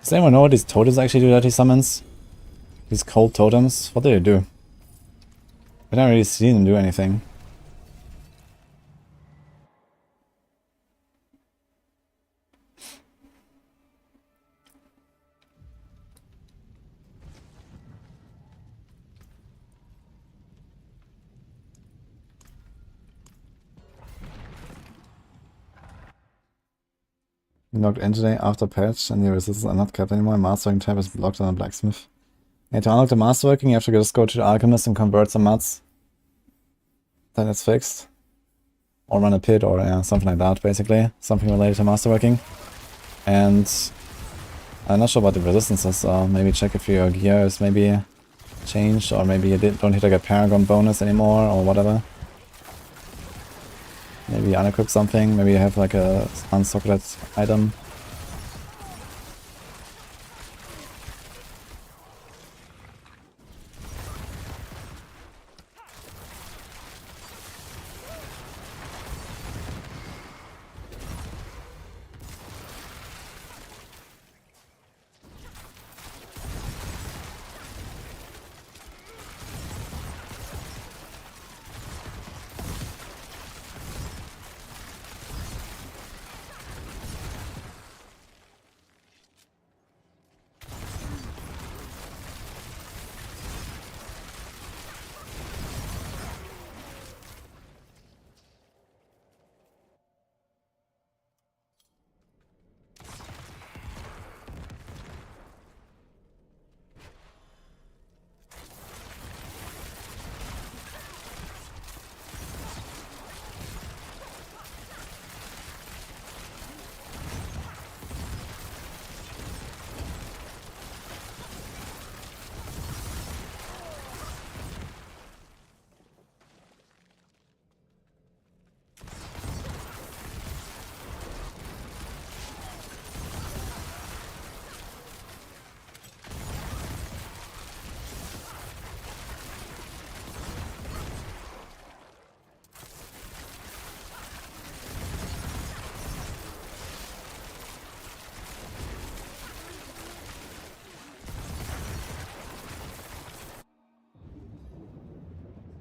Does anyone know what these totems actually do that he summons? These cold totems? What do they do? I don't really see them do anything. Unlocked entity after patch and the resistance are not kept anymore. Masterworking tab is blocked on a blacksmith. Yeah, to unlock the masterworking you have to just go to the alchemist and convert some mats. then it's fixed. Or run a pit or something like that, basically. Something related to Masterworking. And I'm not sure about the resistances, maybe check if your gear is maybe changed, or maybe you don't hit like a paragon bonus anymore, or whatever. Maybe you unequip something, maybe you have like a unsocketed item.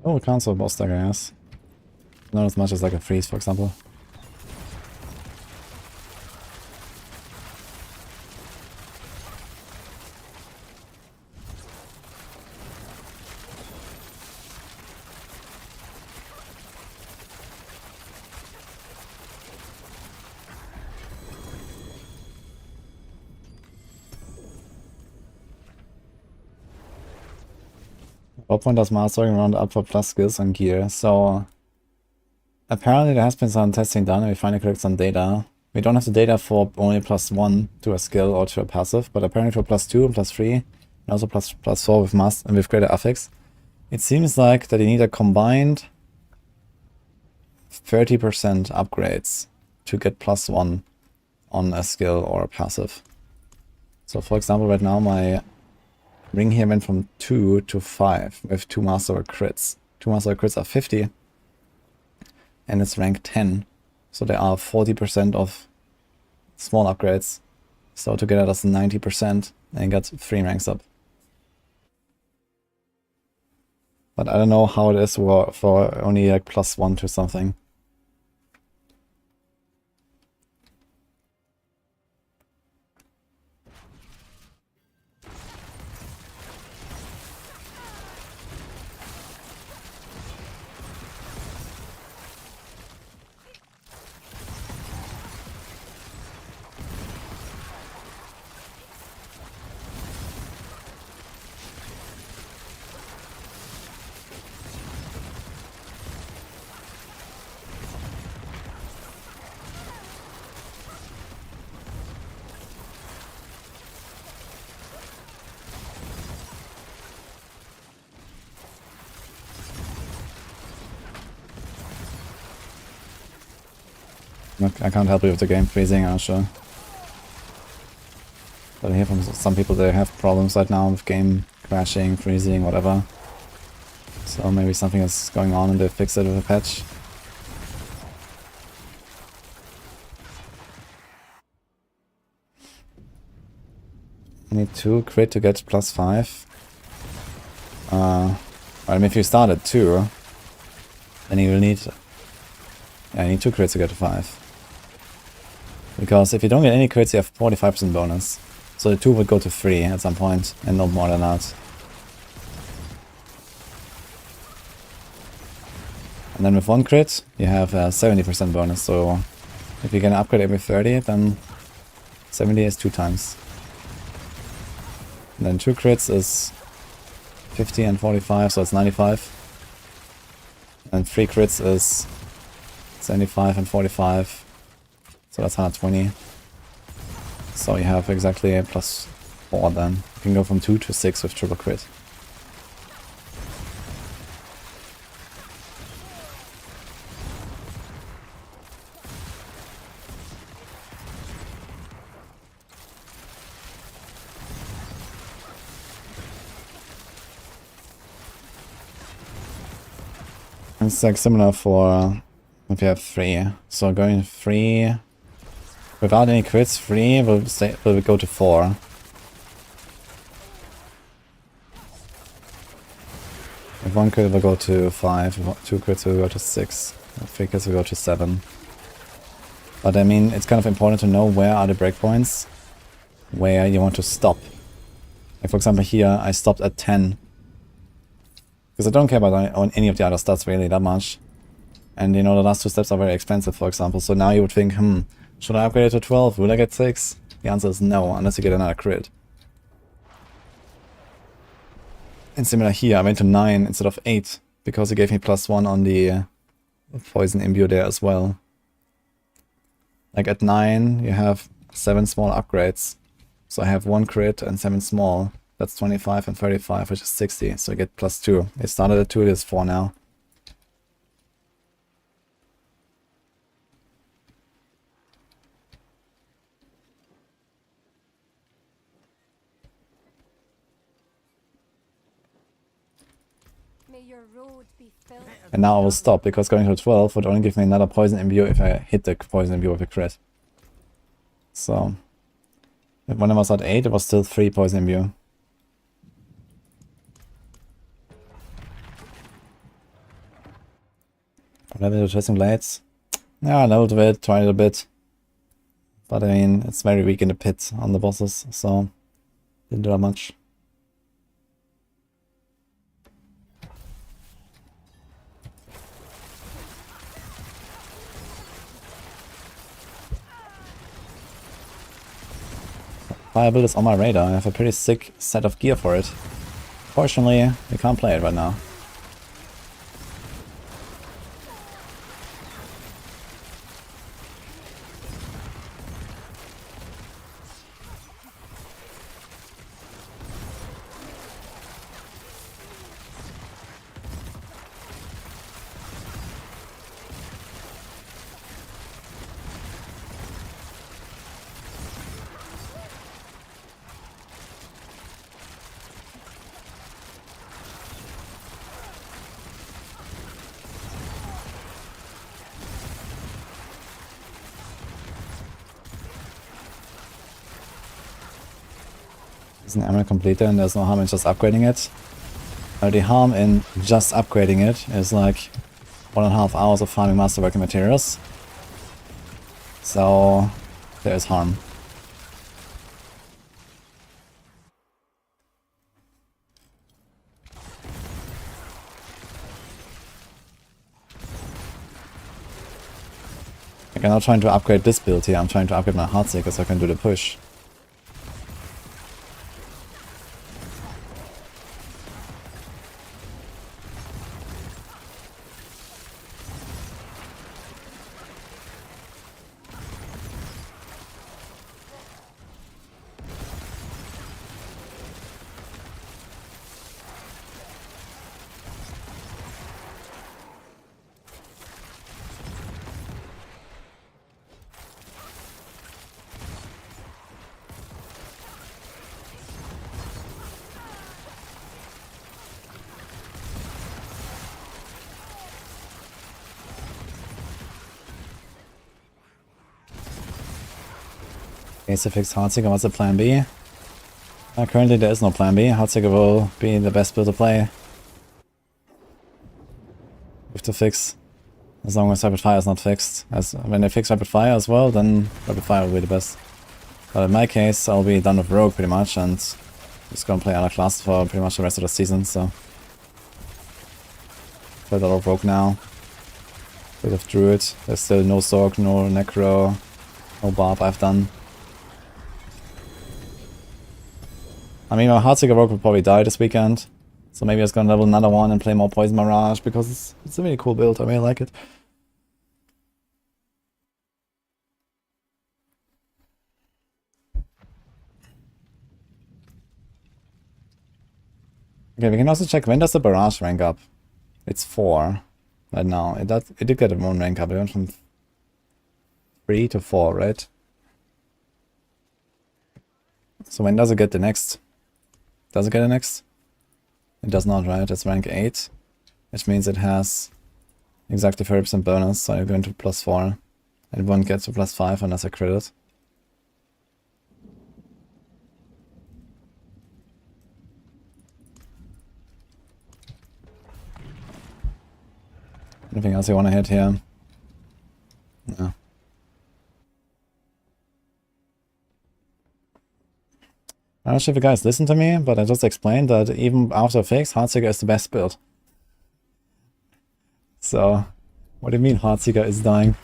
Oh, cancel boss dagger, yes. Not as much as like a freeze, for example. What point does Masterworking round up for plus skills and gear? So apparently there has been some testing done and we finally collect some data. We don't have the data for only +1 to a skill or to a passive, but apparently for +2 and +3, and also +4 with greater affix, it seems like that you need a combined 30% upgrades to get +1 on a skill or a passive. So for example, right now my ring here went from 2 to 5 with 2 Masterwork crits. 2 Masterwork crits are 50, and it's rank 10. So there are 40% of small upgrades. So together that's 90%, and you got 3 ranks up. But I don't know how it is for only like +1 to something. I can't help you with the game freezing, I'm sure. But I hear from some people they have problems right now with game crashing, freezing, whatever. So maybe something is going on and they fix it with a patch. I need 2 crit to get +5. I mean, if you start at 2, then you will need... Yeah, you need 2 crits to get to 5. Because if you don't get any crits, you have 45% bonus. So the 2 would go to 3 at some point, and no more than that. And then with 1 crit, you have a 70% bonus. So if you get an upgrade every 30, then 70 is 2 times. And then 2 crits is 50 and 45, so it's 95. And And 3 crits is 75 and 45. So that's 120. So you have exactly a +4 then. You can go from 2 to 6 with triple crit. It's like similar for if you have 3. So going 3 without any crits, 3 will go to 4. If 1 crit will go to 5, if 2 crits will go to 6, if 3 crits will go to 7. But I mean, it's kind of important to know where are the breakpoints, where you want to stop. Like for example here, I stopped at 10. Because I don't care about on any of the other stats really that much. And you know, the last 2 steps are very expensive, for example. So now you would think, should I upgrade it to 12? Will I get 6? The answer is no, unless you get another crit. And similar here, I went to 9 instead of 8, because it gave me +1 on the poison imbue there as well. Like at 9, you have 7 small upgrades. So I have 1 crit and 7 small. That's 25 and 35, which is 60, so you get +2. It started at 2, it is 4 now. May your road be filled. And now I will stop, because going to 12 would only give me another poison imbue if I hit the poison imbue with a crit. So, when I was at 8, it was still 3 poison imbue. Level the testing blades. Yeah, I leveled a bit, tried it a bit. But I mean, it's very weak in the pit on the bosses, so didn't do that much. Fire build is on my radar. I have a pretty sick set of gear for it. Fortunately, we can't play it right now. It's an emerald completer and there's no harm in just upgrading it. The harm in just upgrading it is like 1.5 hours of farming masterworking materials. So there is harm. Like I'm not trying to upgrade this build here, I'm trying to upgrade my Heartseeker so I can do the push. Okay, so fix Heartseeker, what's the plan B? Currently there is no plan B. Heartseeker will be the best build to play. With the fix. As long as Rapid Fire is not fixed. As when they fix Rapid Fire as well, then Rapid Fire will be the best. But in my case, I'll be done with Rogue pretty much, and just gonna play other classes for pretty much the rest of the season, so. Play a lot of Rogue now. Bit of Druid. There's still no Sorc, no Necro, no Barb I've done. I mean, my Heartseeker Rogue will probably die this weekend. So maybe I was gonna level another one and play more Poison Barrage because it's a really cool build. I really like it. Okay, we can also check when does the Barrage rank up. It's 4 right now. It did get a one rank up. It went from 3 to 4, right? So when does it get the next? Does it get the next? It does not, right? It's rank 8. Which means it has exactly 30% bonus, so you're going to +4. And it won't get to +5 unless I crit it. Anything else you want to hit here? No. I'm not sure if you guys listened to me, but I just explained that even after fix, Heartseeker is the best build. So, what do you mean Heartseeker is dying?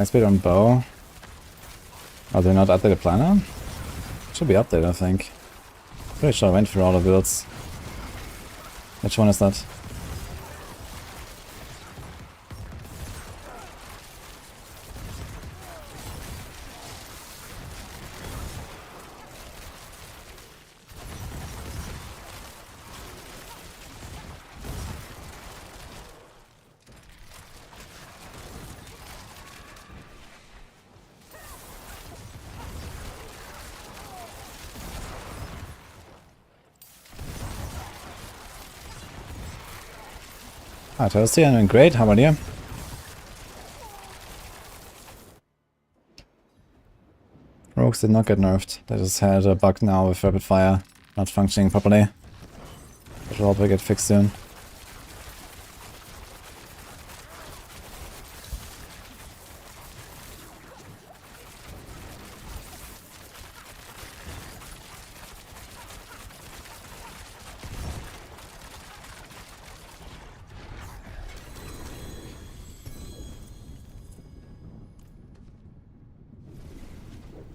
Speed on bow. Are they not updated planner? Should be updated, I think. Pretty sure I went through all the builds. Which one is that? Hi Toasty, I'm doing great, how about you? Rogues did not get nerfed, they just had a bug now with rapid fire not functioning properly. Which will probably get fixed soon.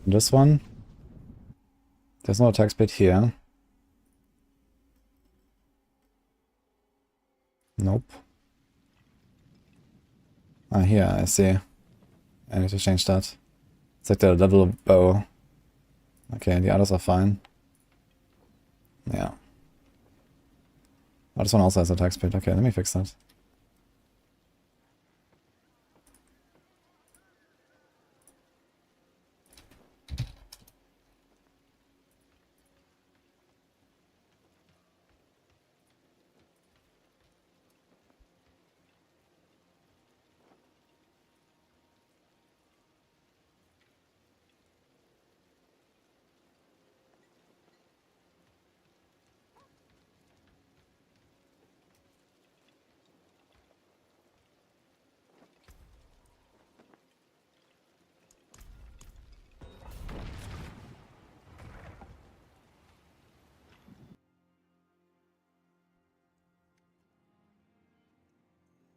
This one, there's no attack speed here. Nope. Ah, here, I see. I need to change that. It's like the level of bow. Okay, the others are fine. Yeah. Oh, this one also has attack speed. Okay, let me fix that.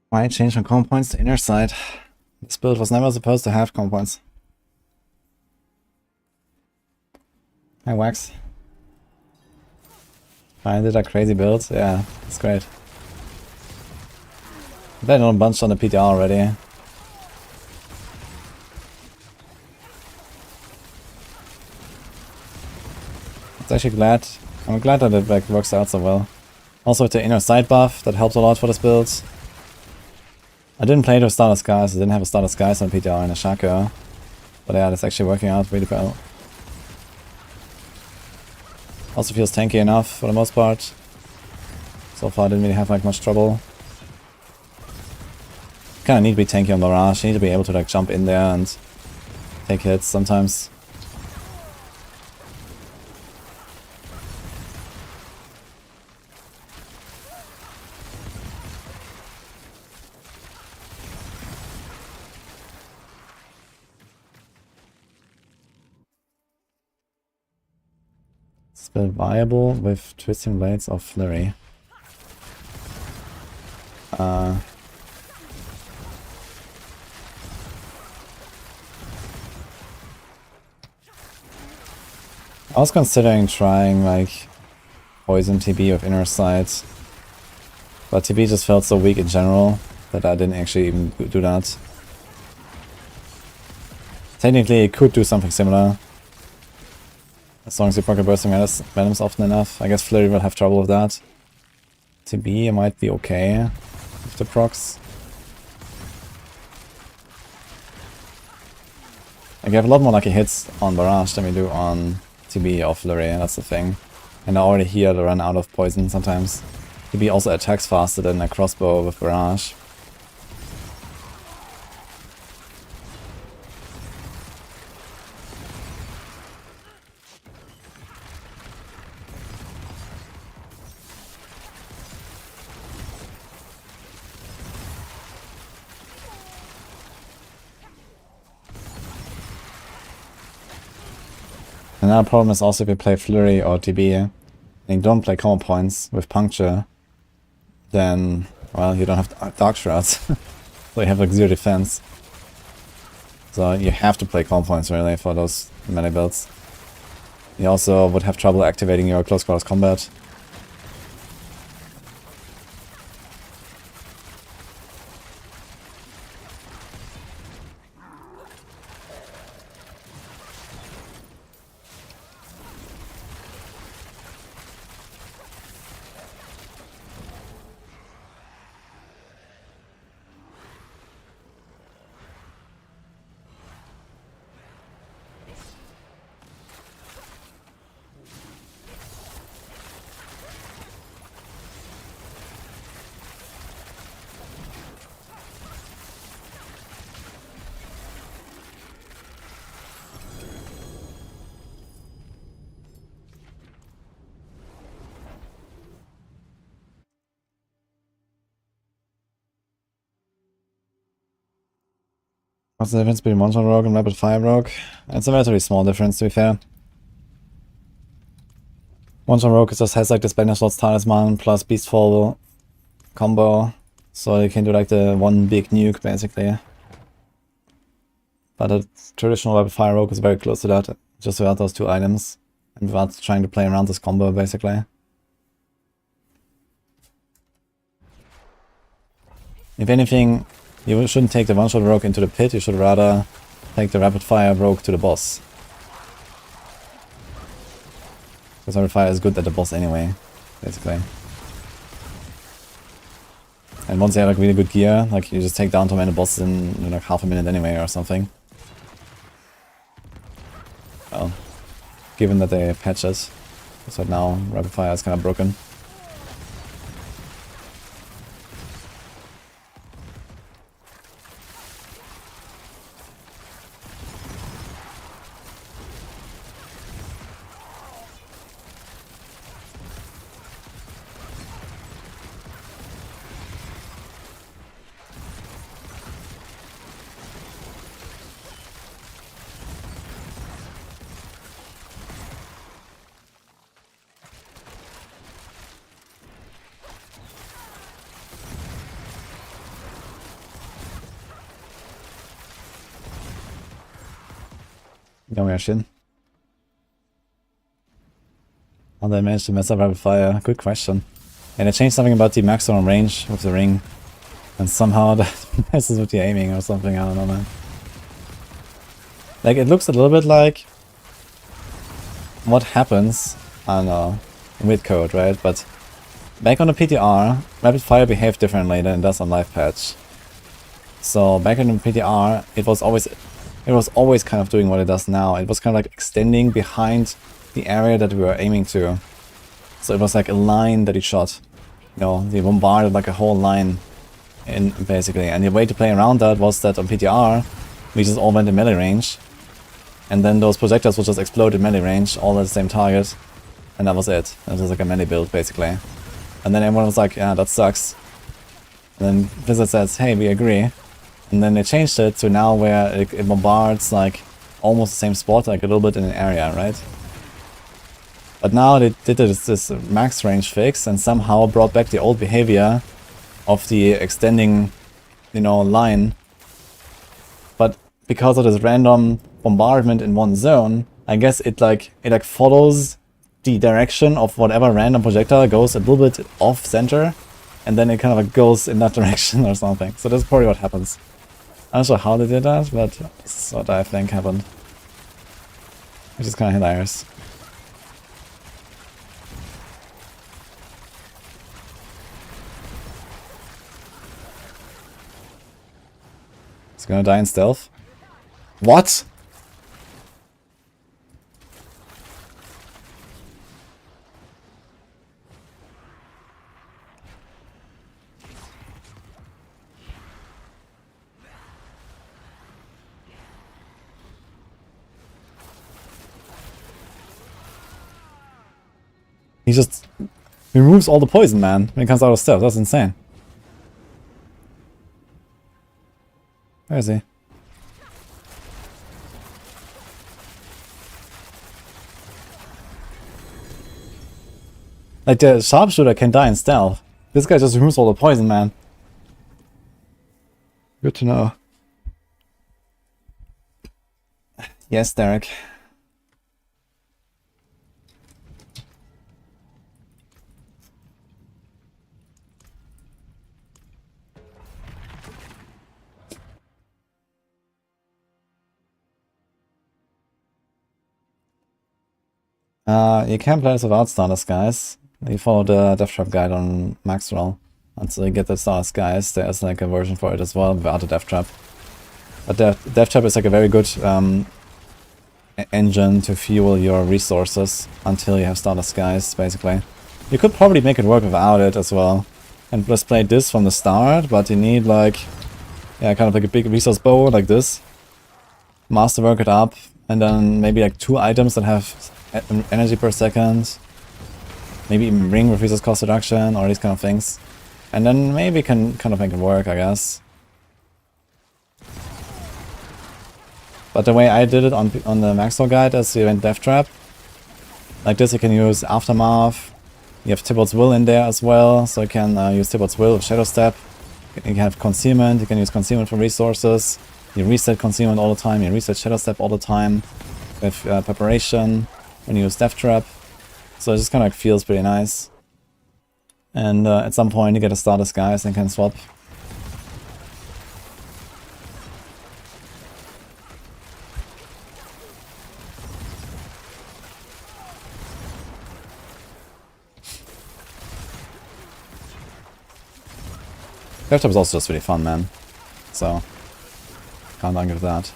Why change from common points to inner side? This build was never supposed to have common points. Hi Wax. Finally did a crazy build. Yeah, it's great. Played a bunch on the PTR already. It's actually glad. I'm glad that it like works out so well. Also with the inner sight buff, that helps a lot for this build. I didn't play it with Starless Skies, I didn't have a Starless Skies on PTR and a Shaka. But yeah, that's actually working out really well. Also feels tanky enough for the most part. So far I didn't really have like much trouble. Kinda need to be tanky on Barrage, you need to be able to like jump in there and take hits sometimes. Spell viable with Twisting Blades of Flurry. I was considering trying like Poison TB with Inner Sight, but TB just felt so weak in general that I didn't actually even do that. Technically it could do something similar, as long as you proc bursting venoms often enough. I guess Flurry will have trouble with that. TB might be okay with the procs. Like, you have a lot more lucky hits on Barrage than we do on TB or Flurry, that's the thing. And I already hear to run out of poison sometimes. TB also attacks faster than a crossbow with Barrage. Another problem is also if you play Flurry or TB and you don't play combo points with Puncture, then, well, you don't have Dark Shrouds. So you have like 0 defense. So you have to play combo points really for those melee builds. You also would have trouble activating your close quarters combat. What's the difference between Monster Rogue and Rapid Fire Rogue? It's a relatively small difference, to be fair. Monster Rogue just has like the Spanish Lord's Talisman plus Beastfall combo, so you can do like the one big nuke basically. But a traditional Rapid Fire Rogue is very close to that, just without those two items, and without trying to play around this combo basically. If anything, you shouldn't take the one-shot rogue into the pit, you should rather take the rapid-fire rogue to the boss. Because rapid-fire is good at the boss anyway, basically. And once you have like really good gear, like you just take down too many bosses in like half a minute anyway or something. Well, given that they patch it, because right now rapid-fire is kind of broken. Shit. How did I manage to mess up rapid fire? Good question. And I changed something about the maximum range of the ring. And somehow that messes with the aiming or something, I don't know, man. Like, it looks a little bit like what happens, I don't know, with code, right? But back on the PTR, rapid fire behaved differently than it does on live patch. So back in the PTR, it was always kind of doing what it does now. It was kind of like extending behind the area that we were aiming to. So it was like a line that it shot. You know, they bombarded like a whole line in basically. And the way to play around that was that on PTR, we just all went in melee range. And then those projectiles would just explode in melee range, all at the same target. And that was it. It was like a melee build, basically. And then everyone was like, yeah, that sucks. And then Blizzard says, hey, we agree. And then they changed it to now where it bombards like almost the same spot, like a little bit in an area, right? But now they did this max range fix and somehow brought back the old behavior of the extending, you know, line. But because of this random bombardment in one zone, I guess it follows the direction of whatever random projectile goes a little bit off center, and then it kind of like goes in that direction or something. So that's probably what happens. I'm not sure how they did that, but that's what I think happened. Which is kind of hilarious. He's gonna die in stealth. What? He just removes all the poison, man, when it comes out of stealth. That's insane. Where is he? Like, the sharpshooter can die in stealth. This guy just removes all the poison, man. Good to know. Yes, Derek. You can play this without status, guys. You follow the Death Trap guide on Maxwell. Until you get the status, guys, there's like a version for it as well without the Death Trap. But Death Trap is like a very good engine to fuel your resources until you have status, guys, basically. You could probably make it work without it as well. And just play this from the start, but you need like, yeah, kind of like a big resource bow like this. Masterwork it up, and then maybe like 2 items that have energy per second, maybe even ring with resource cost reduction or these kind of things, and then maybe can kind of make it work, I guess. But the way I did it on the Maxwell guide is you went Death Trap. Like this you can use Aftermath, you have Tybalt's Will in there as well, so you can use Tybalt's Will with Shadow Step. You can have Concealment, you can use Concealment for resources, you reset Concealment all the time, you reset Shadow Step all the time, with Preparation, when you use Death Trap. So it just kind of like feels pretty nice. And at some point you get a status, guys, and can swap. Death Trap is also just really fun, man. So, can't argue with that.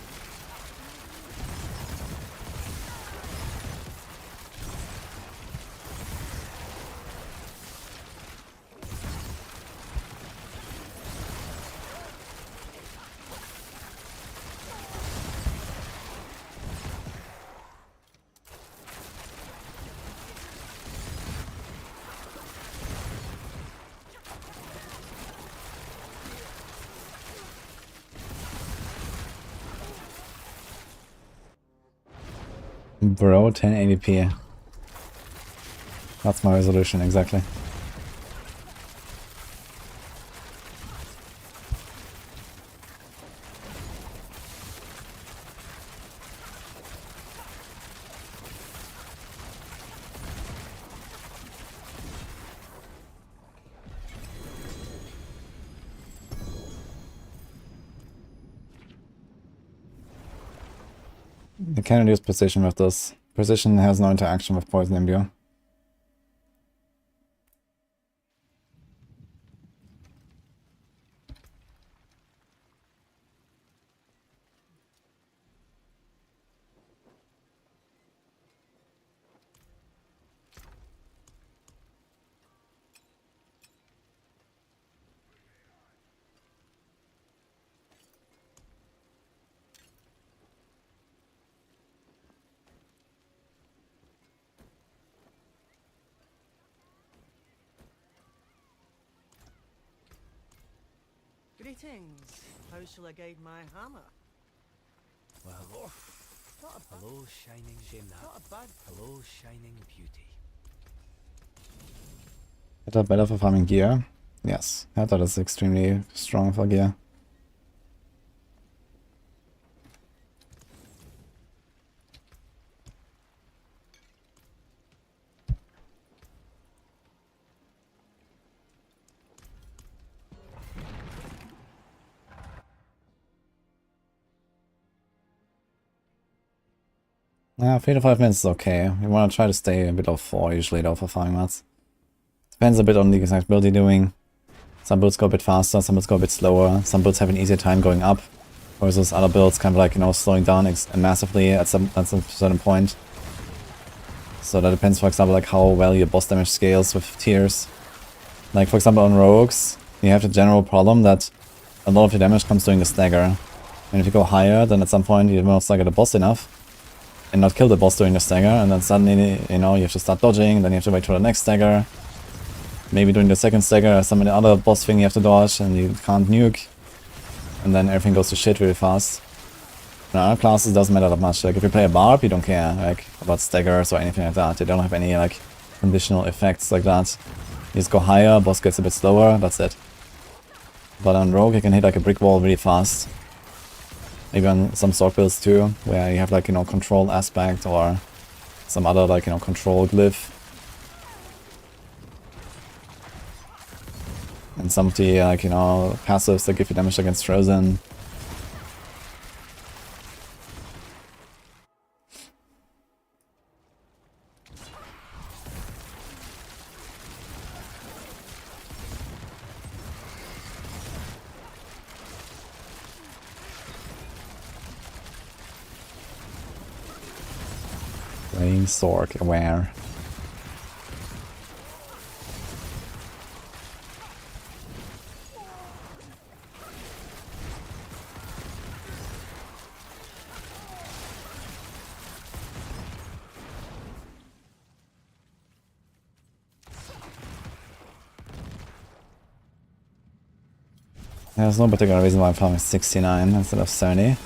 Bro, 1080p. That's my resolution, exactly. You can reduce precision with this. Precision has no interaction with poison imbue. Greetings. How shall I guide my hammer? Well, hello, shining shame that. Not a bad. Hello, shining beauty. Headhunter better for farming gear? Yes, Headhunter is extremely strong for gear. Yeah, 3 to 5 minutes is okay. You want to try to stay a bit of 4 usually though for farming mats. Depends a bit on the exact build you're doing. Some builds go a bit faster, some builds go a bit slower. Some builds have an easier time going up, versus other builds kind of like, you know, slowing down massively at some certain point. So that depends, for example, like how well your boss damage scales with tiers. Like for example on rogues, you have the general problem that a lot of your damage comes during the stagger. And if you go higher, then at some point you will stagger the boss enough and not kill the boss during the stagger, and then suddenly, you know, you have to start dodging, then you have to wait for the next stagger. Maybe during the second stagger, some other boss thing you have to dodge and you can't nuke. And then everything goes to shit really fast. In other classes, it doesn't matter that much. Like if you play a Barb, you don't care like about staggers or anything like that. They don't have any like conditional effects like that. You just go higher, boss gets a bit slower, that's it. But on Rogue, you can hit like a brick wall really fast. Maybe on some Sorc builds too, where you have like, you know, control aspect or some other like, you know, control glyph. And some of the like, you know, passives that give you damage against frozen. Playing Sorc, aware. There's no particular reason why I'm farming 69 instead of 70.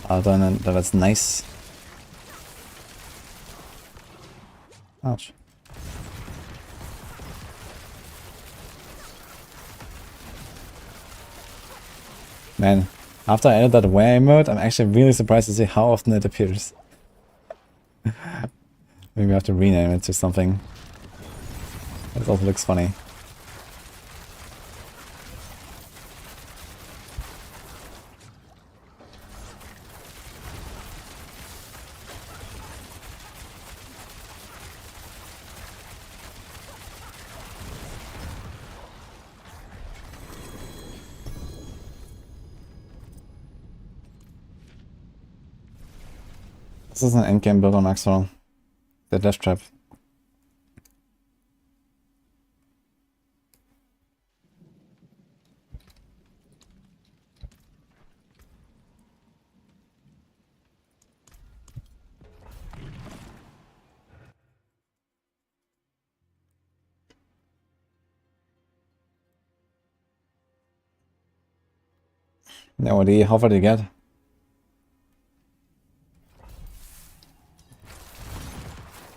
Other than that, that's nice. Ouch. Man, after I added that aware mode, I'm actually really surprised to see how often it appears. Maybe I have to rename it to something. It also looks funny. This is an endgame build on Maxwell. The Death Trap. No idea, how far did you get?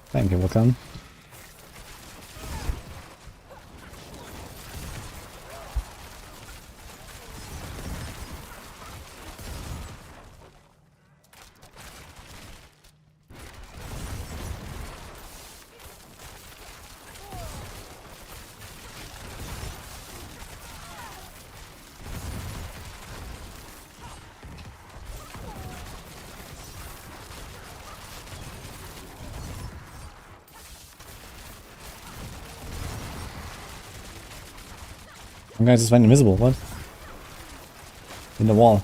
Thank you, welcome. One guy just went invisible, what? In the wall.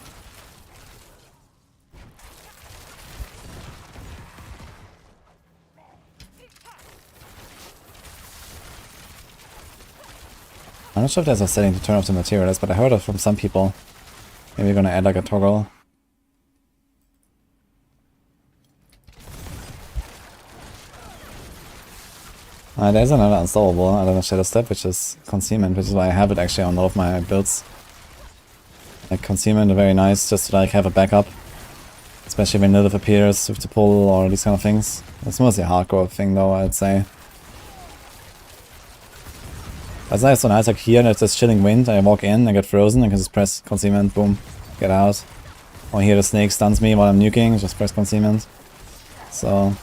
I'm not sure if there's a setting to turn off the materialist, but I heard it from some people. Maybe we're gonna add like a toggle. There's another unstoppable, I don't know, Shadow Step, which is Concealment, which is why I have it actually on all of my builds. Like Concealment are very nice, just to like have a backup. Especially when Lilith appears with the pull or these kind of things. It's mostly a hardcore thing though, I'd say. But it's nice, so nice, like here there's this chilling wind, I walk in, I get frozen, I can just press Concealment, boom, get out. Or here the snake stuns me while I'm nuking, just press Concealment. So...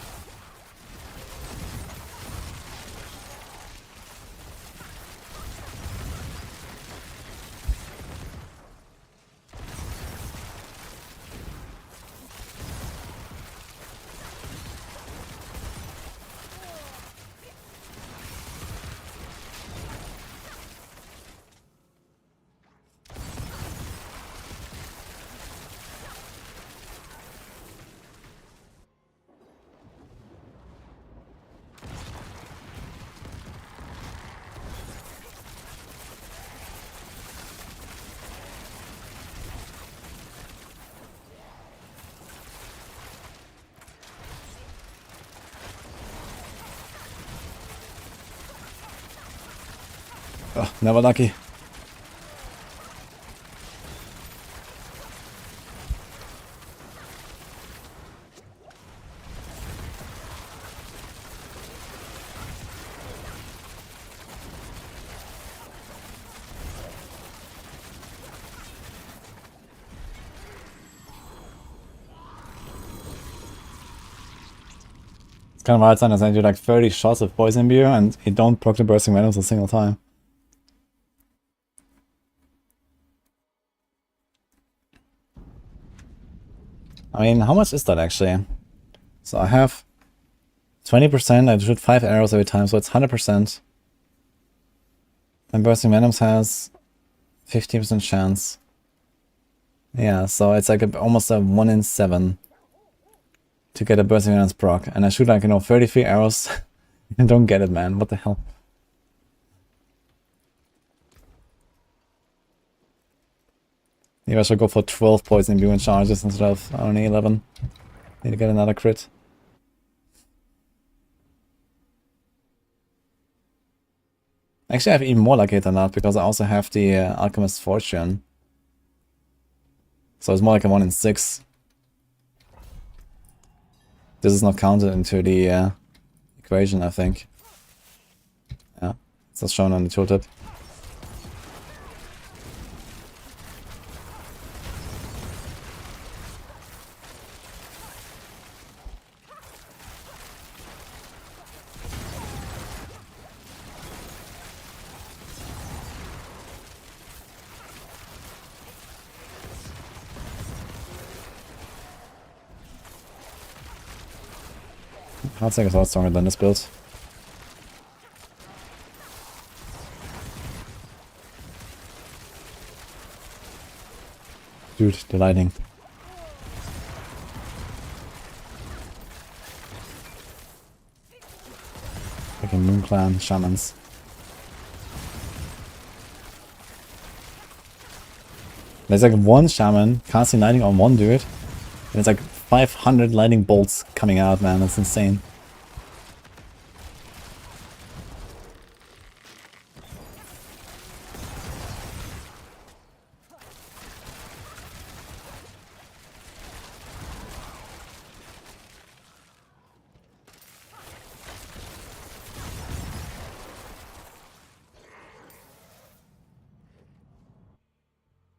Oh, never lucky. It's kind of hard to send you like 30 shots of Poison Beer and you don't proc the Bursting Venoms a single time. I mean, how much is that actually? So I have 20%, I shoot 5 arrows every time, so it's 100%. And Bursting Venoms has 15% chance. Yeah, so it's like almost a 1 in 7 to get a Bursting Venoms proc. And I shoot like, 33 arrows and don't get it, man. What the hell? Maybe I should go for 12 Poison Imbuing charges instead of only 11. Need to get another crit. Actually, I have even more lucky than that because I also have the Alchemist's Fortune. So it's more like a 1 in 6. This is not counted into the equation, I think. Yeah, it's not shown on the tooltip. Heartsick is a lot stronger than this build. Dude, the lighting. Freaking Moon Clan shamans. There's like one shaman casting lightning on one dude, and it's like 500 lightning bolts coming out, man. That's insane.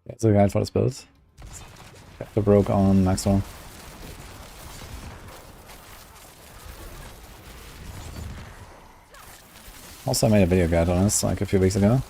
That's a guide for this build. The Rogue on next one. Also, I made a video guide on this like a few weeks ago.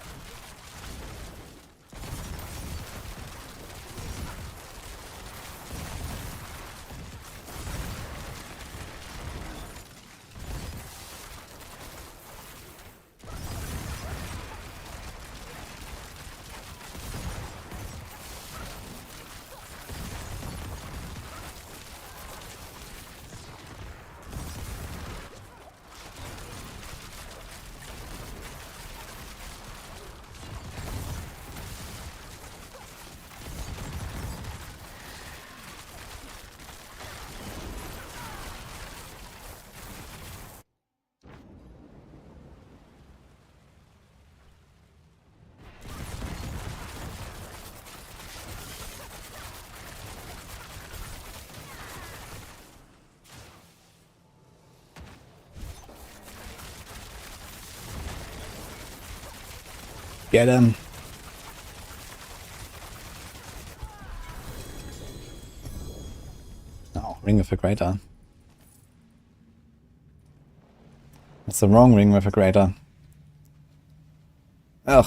Get him. Oh, Ring with a Greater. That's the wrong Ring with a Greater. Ugh.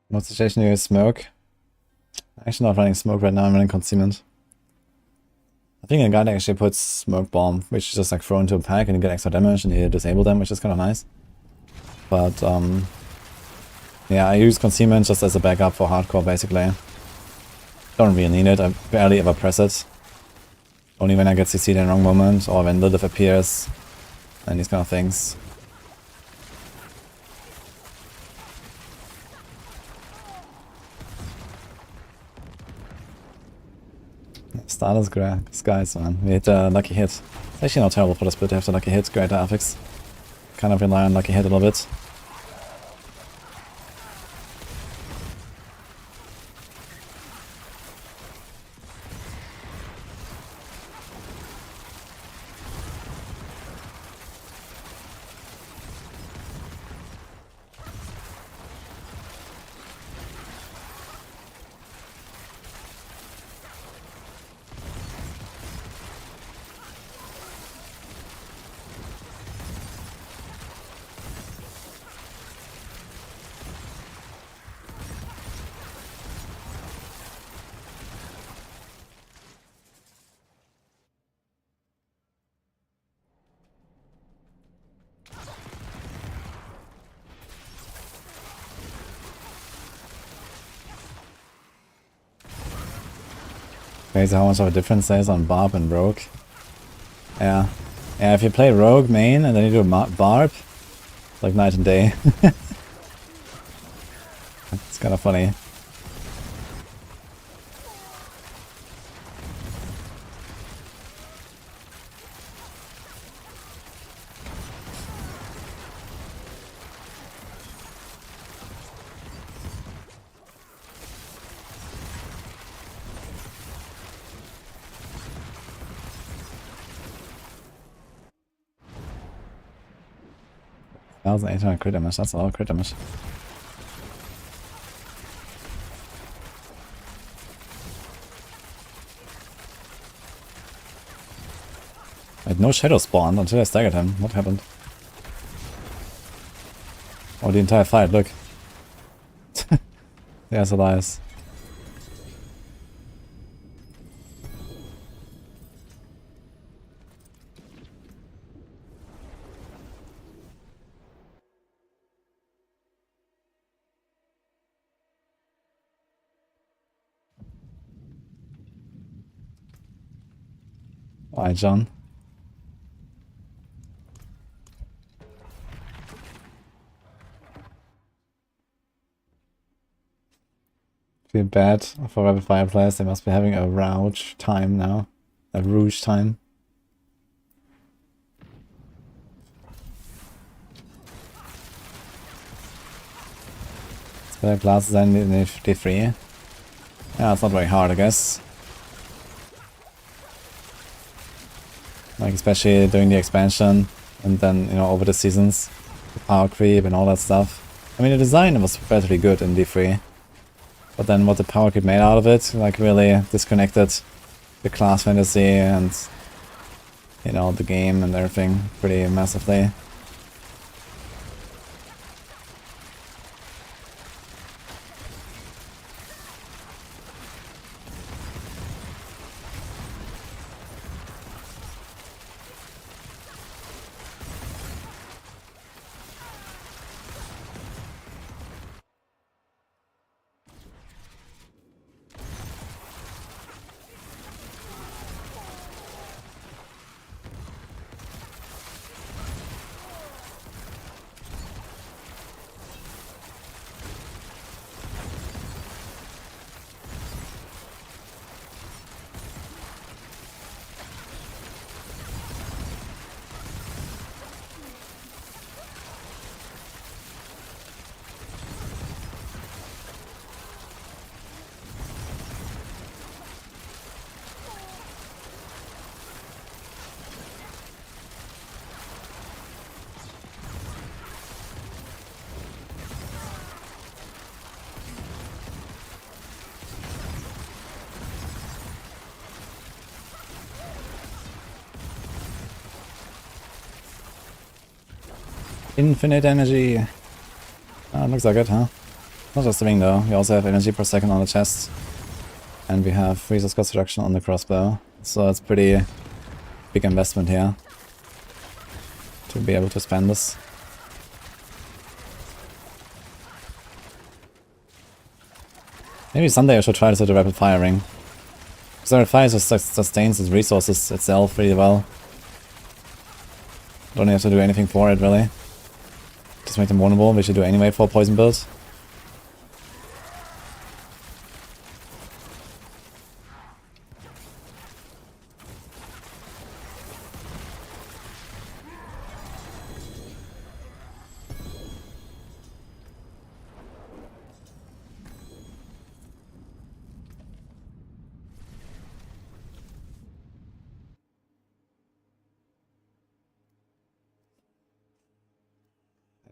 What situation do you use smoke? Actually not running smoke right now, I'm running concealment. I think a guy that actually puts smoke bomb, which is just like thrown into a pack and you get extra damage and you disable them, which is kind of nice. But yeah, I use concealment just as a backup for hardcore basically. Don't really need it, I barely ever press it. Only when I get CC'd in the wrong moment or when Lilith appears and these kind of things. Stardust Skies, man. We hit a lucky hit. It's actually not terrible for the split to have the lucky hit. Greater affix. Kind of rely on lucky hit a little bit. Crazy how much of a difference there is on Barb and Rogue. Yeah. Yeah, if you play Rogue main and then you do Barb, it's like night and day. It's kind of funny. That was 800 crit damage, that's a lot of crit damage. I had no shadow spawned until I staggered him. What happened? Oh, the entire fight, look. There's Elias. Alright, John. Feel bad for Rapid Fire players, they must be having a Rouge time now. A Rouge time. Spell classes and in 53. Yeah, it's not very hard, I guess. Like, especially during the expansion, and then, you know, over the seasons, the power creep and all that stuff. I mean, the design was relatively good in D3, but then what the power creep made out of it, like, really disconnected the class fantasy and, you know, the game and everything pretty massively. Infinite energy. Looks like it, huh? Not just swing though, we also have energy per second on the chest. And we have resource cost reduction on the crossbow. So it's pretty big investment here to be able to spend this. Maybe someday I should try this with the rapid firing. Because the rapid fire just sustains its resources itself really well. Don't have to do anything for it really. Just make them vulnerable, which you do anyway for poison builds.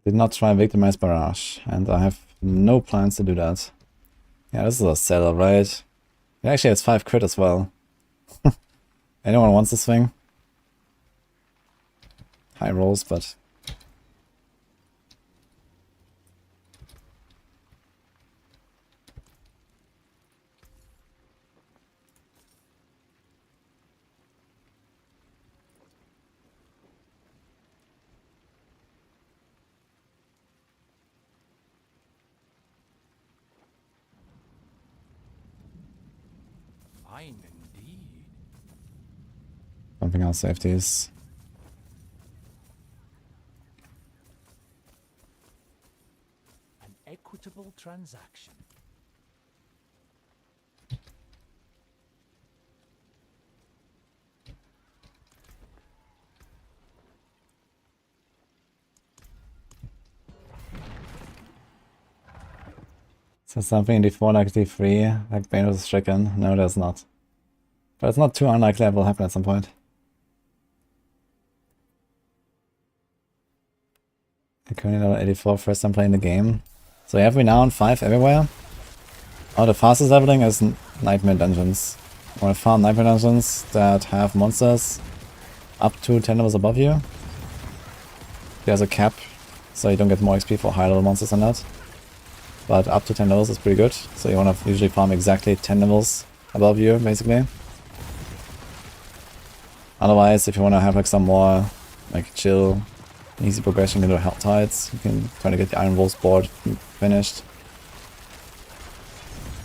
Did not try victimize Barrage, and I have no plans to do that. Yeah, this is a seller, right? It actually has 5 crit as well. Anyone wants this thing? High rolls, but... Fine indeed. something else safeties. An equitable transaction. So something in D4 like D3, like Bane was stricken. No, there's not. But it's not too unlikely that will happen at some point. Currently level 84, first time playing the game. So we have renown 5 everywhere. Oh, the fastest leveling is Nightmare Dungeons. You want to farm Nightmare Dungeons that have monsters up to 10 levels above you. There's a cap, so you don't get more XP for high level monsters than that. But up to 10 levels is pretty good, so you want to usually farm exactly 10 levels above you, basically. Otherwise, if you want to have like some more like chill, easy progression into Hell Tides, you can try to get the Iron Wolves board finished.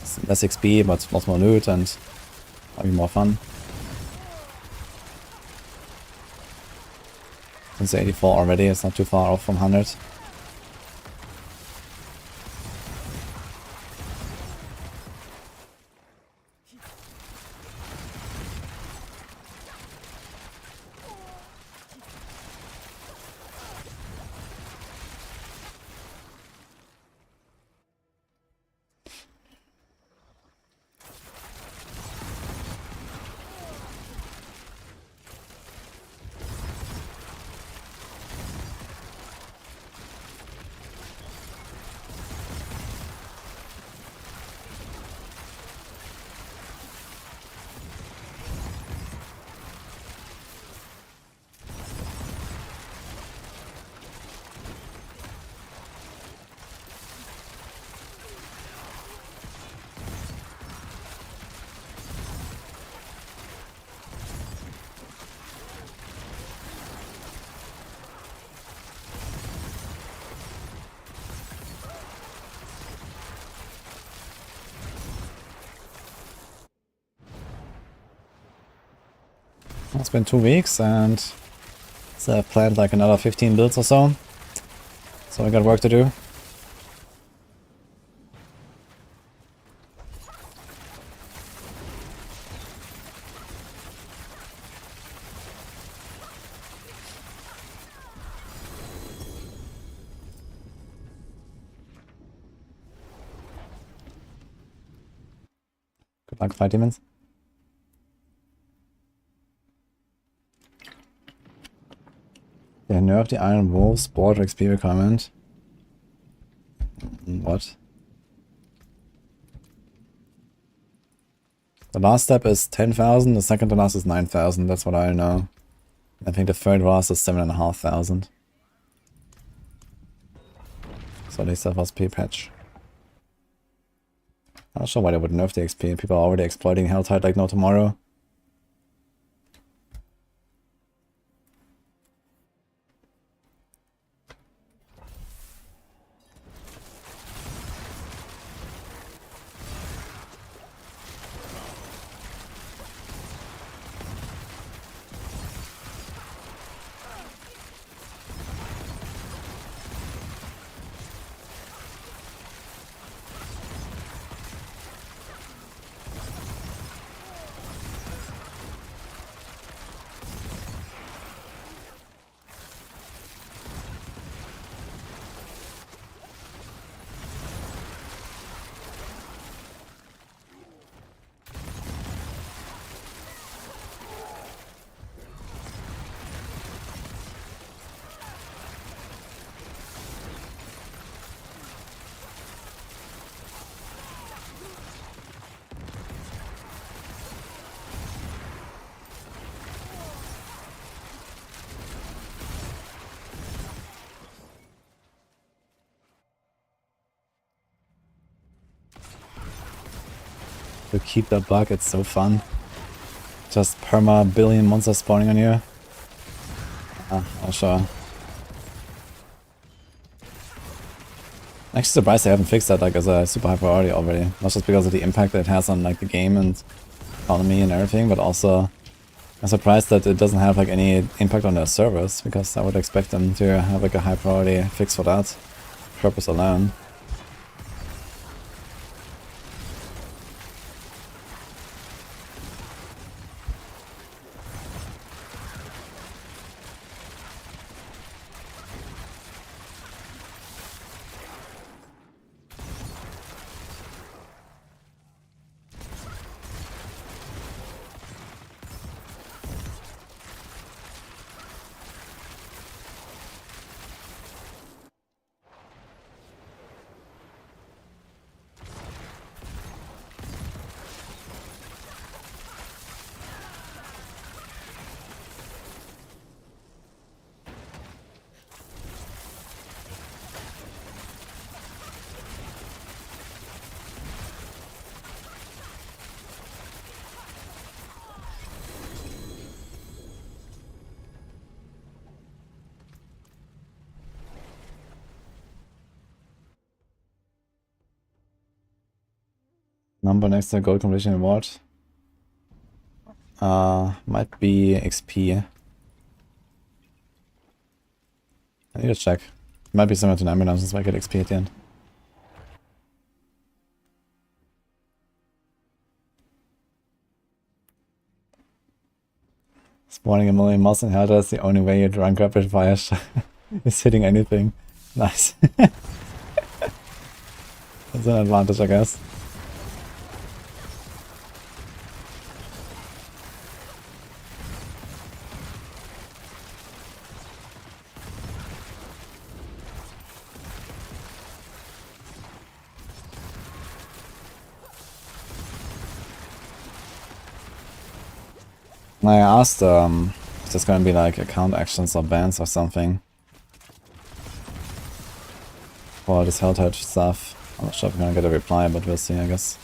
It's less XP, but lots more loot and might be more fun. Since 84 already, it's not too far off from 100. It's been 2 weeks and so I've planned like another 15 builds or so. So I got work to do. Good luck, fight demons. They nerfed the Iron Wolves board XP requirement. What? The last step is 10,000, the second to last is 9,000, that's what I know. I think the third last is 7,500. So at least that was P-patch. I'm not sure why they would nerf the XP. People are already exploiting Helltide like no tomorrow. To keep that bug, it's so fun. Just perma billion monsters spawning on you. Oh sure. Actually surprised they haven't fixed that like as a super high priority already. Not just because of the impact that it has on like the game and economy and everything, but also I'm surprised that it doesn't have like any impact on their servers, because I would expect them to have like a high priority fix for that purpose alone. Number next to gold completion reward. Might be XP. I need to check. Might be similar to Nightmare since I get XP at the end. Spawning a million moss and Helter is the only way you run rapid fire is hitting anything. Nice. That's an advantage, I guess. I asked if there's gonna be like account actions or bans or something for this Helltide stuff. I'm not sure if I'm gonna get a reply, but we'll see, I guess.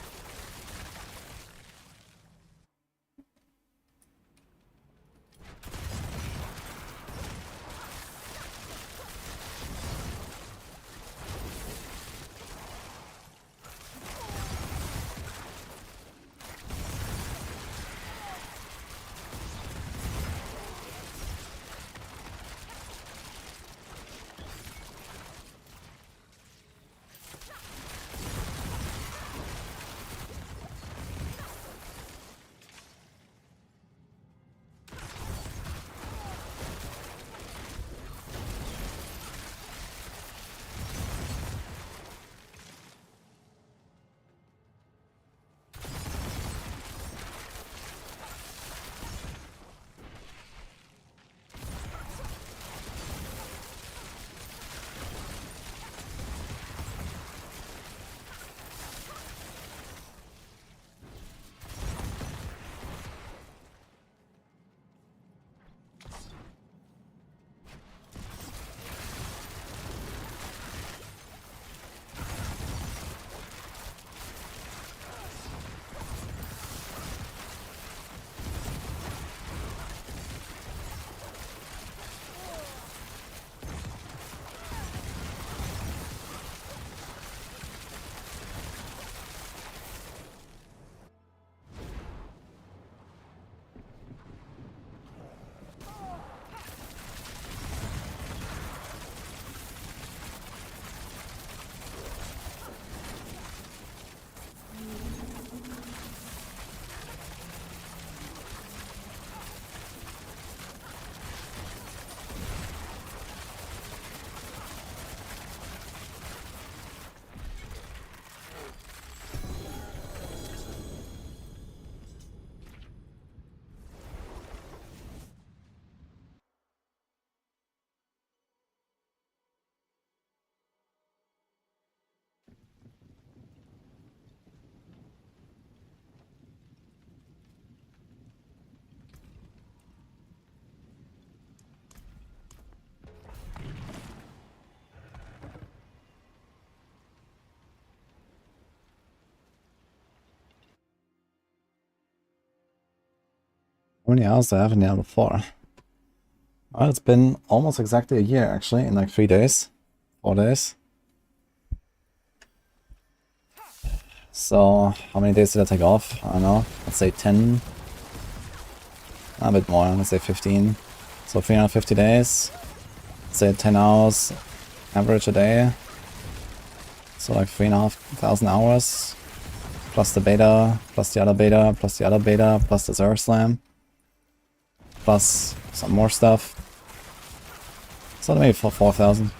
How many hours do I have in Diablo 4? Well, it's been almost exactly a year actually, in like 3 days. 4 days. So, how many days did I take off? I don't know. Let's say 10. A bit more, let's say 15. So 350 days. Let's say 10 hours average a day. So like 3,500 hours. Plus the beta, plus the other beta, plus the other beta, plus the Sorc Slam. Plus some more stuff. So maybe for 4,000.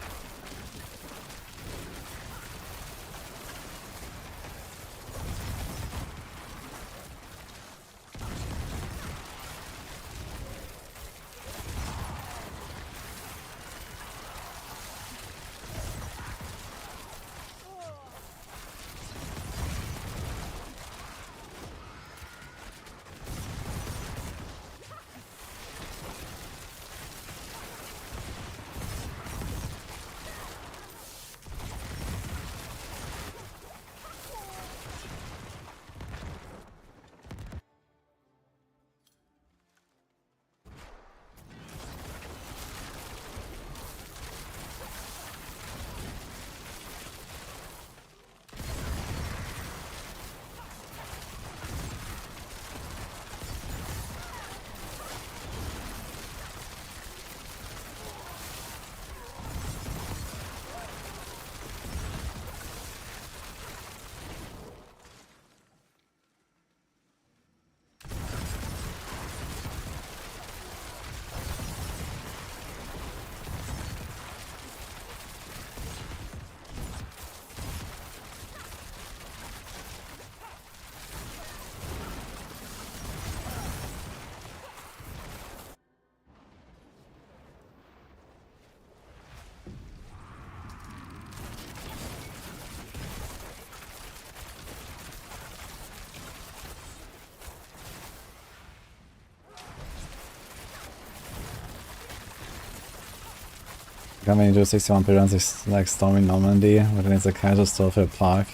Can we do 61 runs like storming Normandy, but then it's a casual store for the park.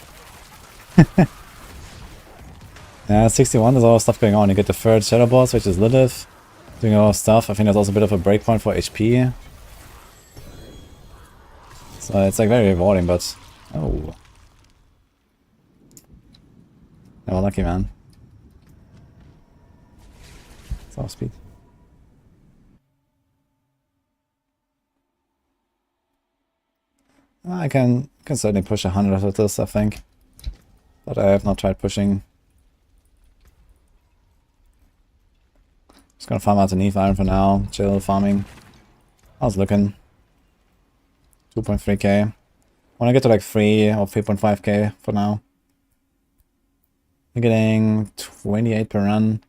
Yeah, 61, there's a lot of stuff going on. You get the third Shadow Boss, which is Lilith, doing a lot of stuff. I think there's also a bit of a breakpoint for HP. So it's like very rewarding, but... Oh. Yeah, well, lucky, man. It's off speed. I can certainly push 100 of this, I think. But I have not tried pushing. Just gonna farm out the Neath Iron for now. Chill farming. How's looking? 2.3k. Wanna get to like 3 or 3.5k for now. You're getting 28 per run.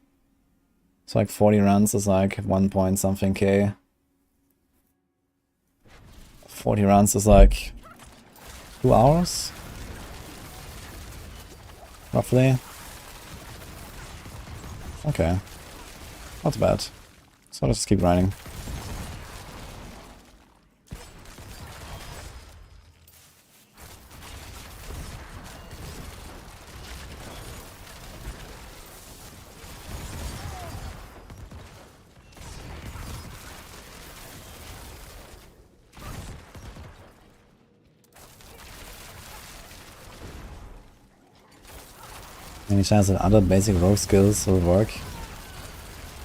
So like 40 runs is like 1 point something k. 40 runs is like 2 hours? Roughly. Okay. Not bad. So let's just keep grinding. Any chance that other basic rogue skills will work?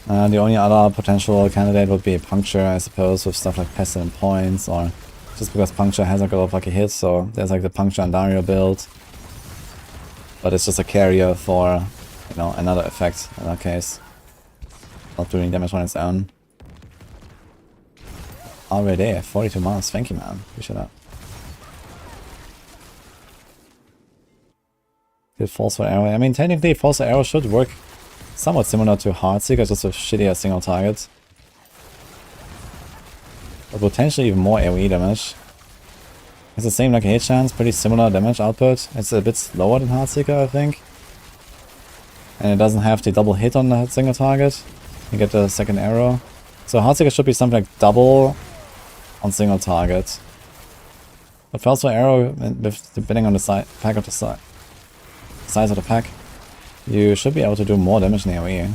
The only other potential candidate would be Puncture, I suppose, with stuff like Pestilent Points, or just because Puncture has like a lot of lucky hits, so there's like the Puncture and Dario build. But it's just a carrier for, you know, another effect in that case. Not doing damage on its own. Already, 42 months, thank you, man. Appreciate that. Did False Arrow. I mean, technically, False Arrow should work somewhat similar to Heartseeker, just with shittier single targets. But potentially even more AoE damage. It's the same like hit chance, pretty similar damage output. It's a bit slower than Heartseeker, I think. And it doesn't have the double hit on the single target. You get the second arrow. So Heartseeker should be something like double on single target. But False Arrow, depending on the pack of the size of the pack, you should be able to do more damage in AoE.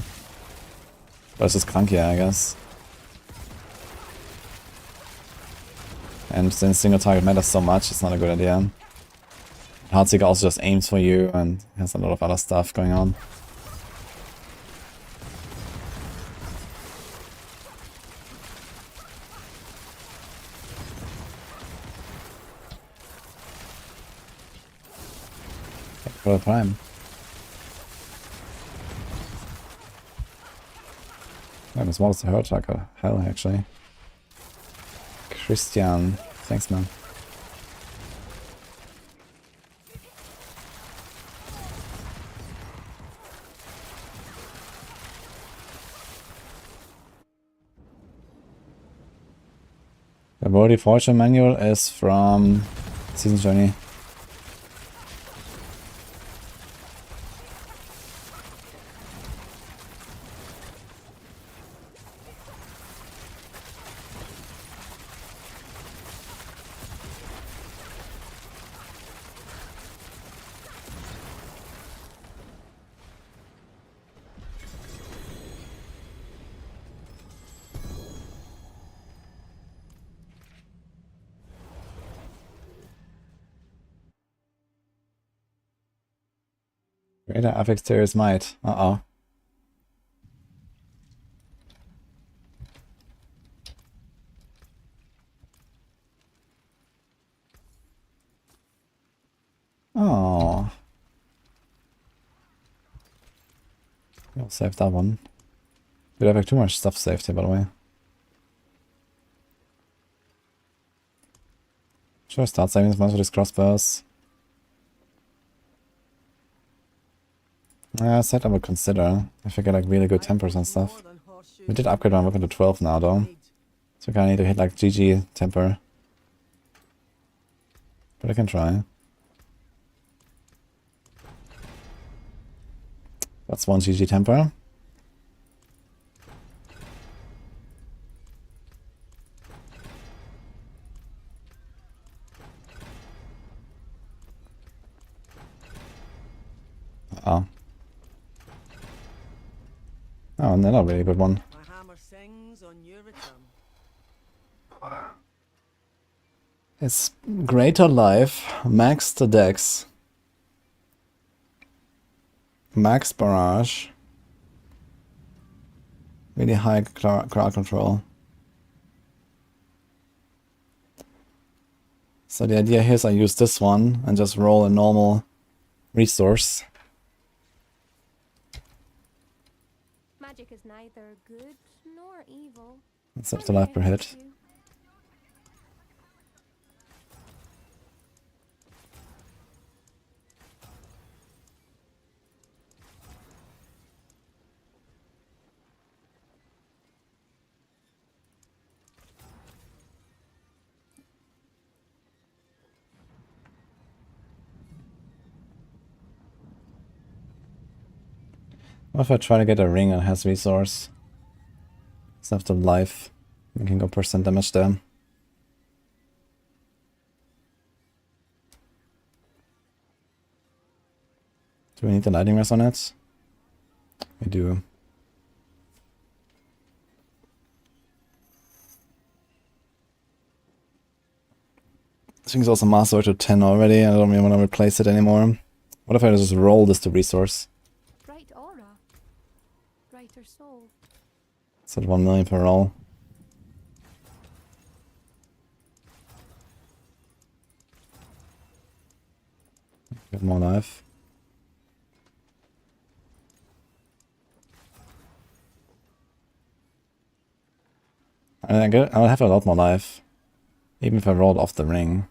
But it's just clunkier, I guess. And since single target matters so much, it's not a good idea. Heartseeker also just aims for you and has a lot of other stuff going on. For the prime. I'm as well as the hurt tracker. Hell, actually. Christian. Thanks, man. The Wordy Fortune manual is from Season Journey. Greater affix Tears might. Uh-oh. Oh. We'll save that one. We have too much stuff saved here, by the way. Should I start saving this much for these crossbows? I said I would consider if I get like really good tempers and stuff. We did upgrade my weapon to 12 now though. So I kinda need to hit like GG temper. But I can try. That's one GG temper. Uh-oh. Oh, another really good one. My hammer sings on your return. It's Greater Life, Max the Dex, Max Barrage, really high crowd control. So the idea here is I use this one and just roll a normal resource. Magic is neither good nor evil. Instead of the life per hit. What if I try to get a ring that has resource? Instead of the life, we can go percent damage there. Do we need the lightning rest on it? We do. This thing's also mastered to 10 already. I don't really want to replace it anymore. What if I just roll this to resource? Bright aura. Brighter soul. It's at 1 million per roll. Get more life. I'll have a lot more life. Even if I rolled off the ring.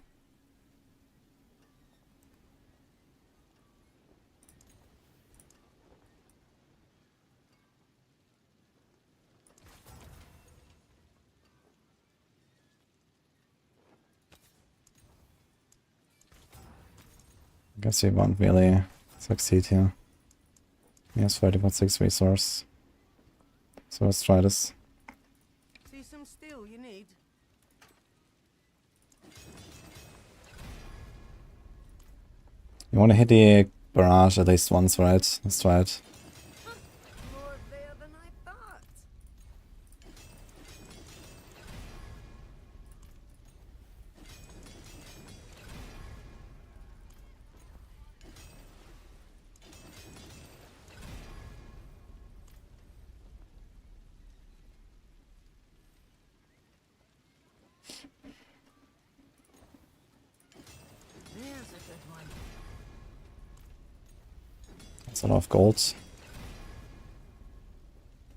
I guess you won't really succeed here. He has 30.6 resource. So let's try this. See some steel you need? You want to hit the barrage at least once, right? Let's try it. More there than I thought. That's a lot of gold.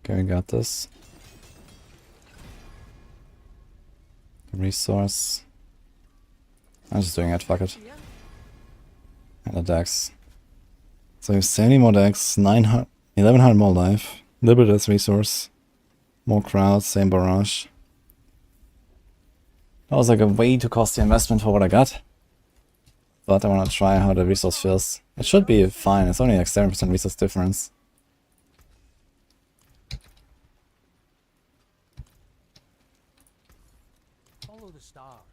Okay, we got this. Resource. I'm just doing it, fuck it. And a dex. So we have 70 more dex, 900, 1100 more life, little bit less resource, more crowds, same barrage. That was like a way too costly investment for what I got. But I wanna try how the resource feels. It should be fine, it's only like 7% resource difference. Follow the stars.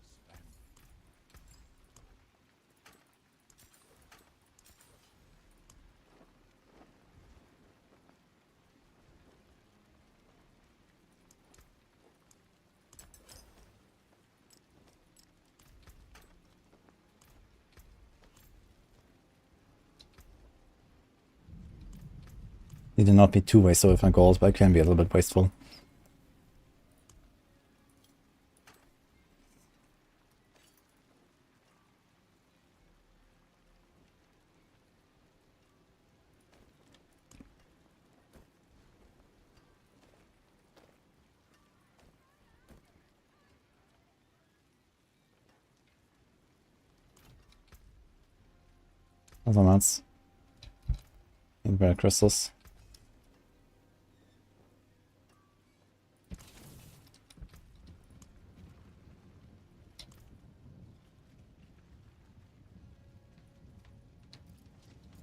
Need to not be too wasteful with my gold, but it can be a little bit wasteful. Other mats. Need better crystals.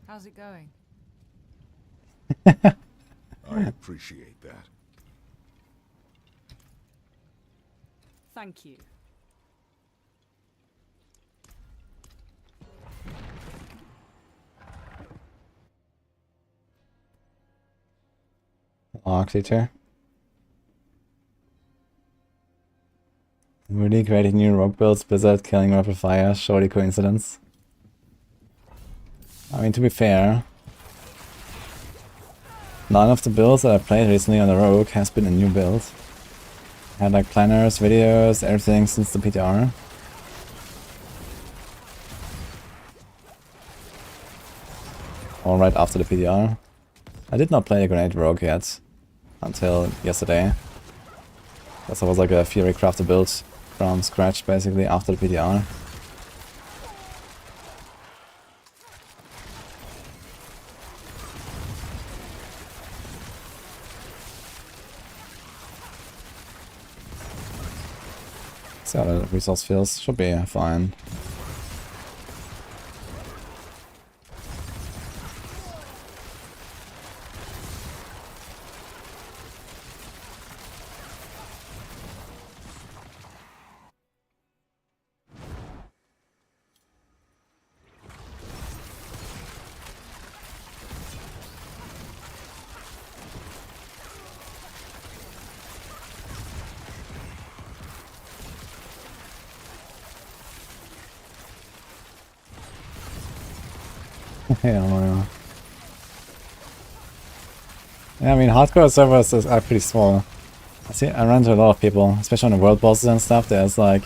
How's it going? I appreciate that. Thank you. Architecture. Really creating new rock builds, Blizzard killing rapid fire, surely coincidence. I mean, to be fair, none of the builds that I've played recently on the Rogue has been a new build. I had like planners, videos, everything since the PTR. All right after the PTR. I did not play a Grenade Rogue yet, until yesterday. That was like a Fury crafted build from scratch basically after the PTR. See how the resource feels. Should be fine. Yeah, I mean, hardcore servers are pretty small. I run into a lot of people, especially on the world bosses and stuff. There's like,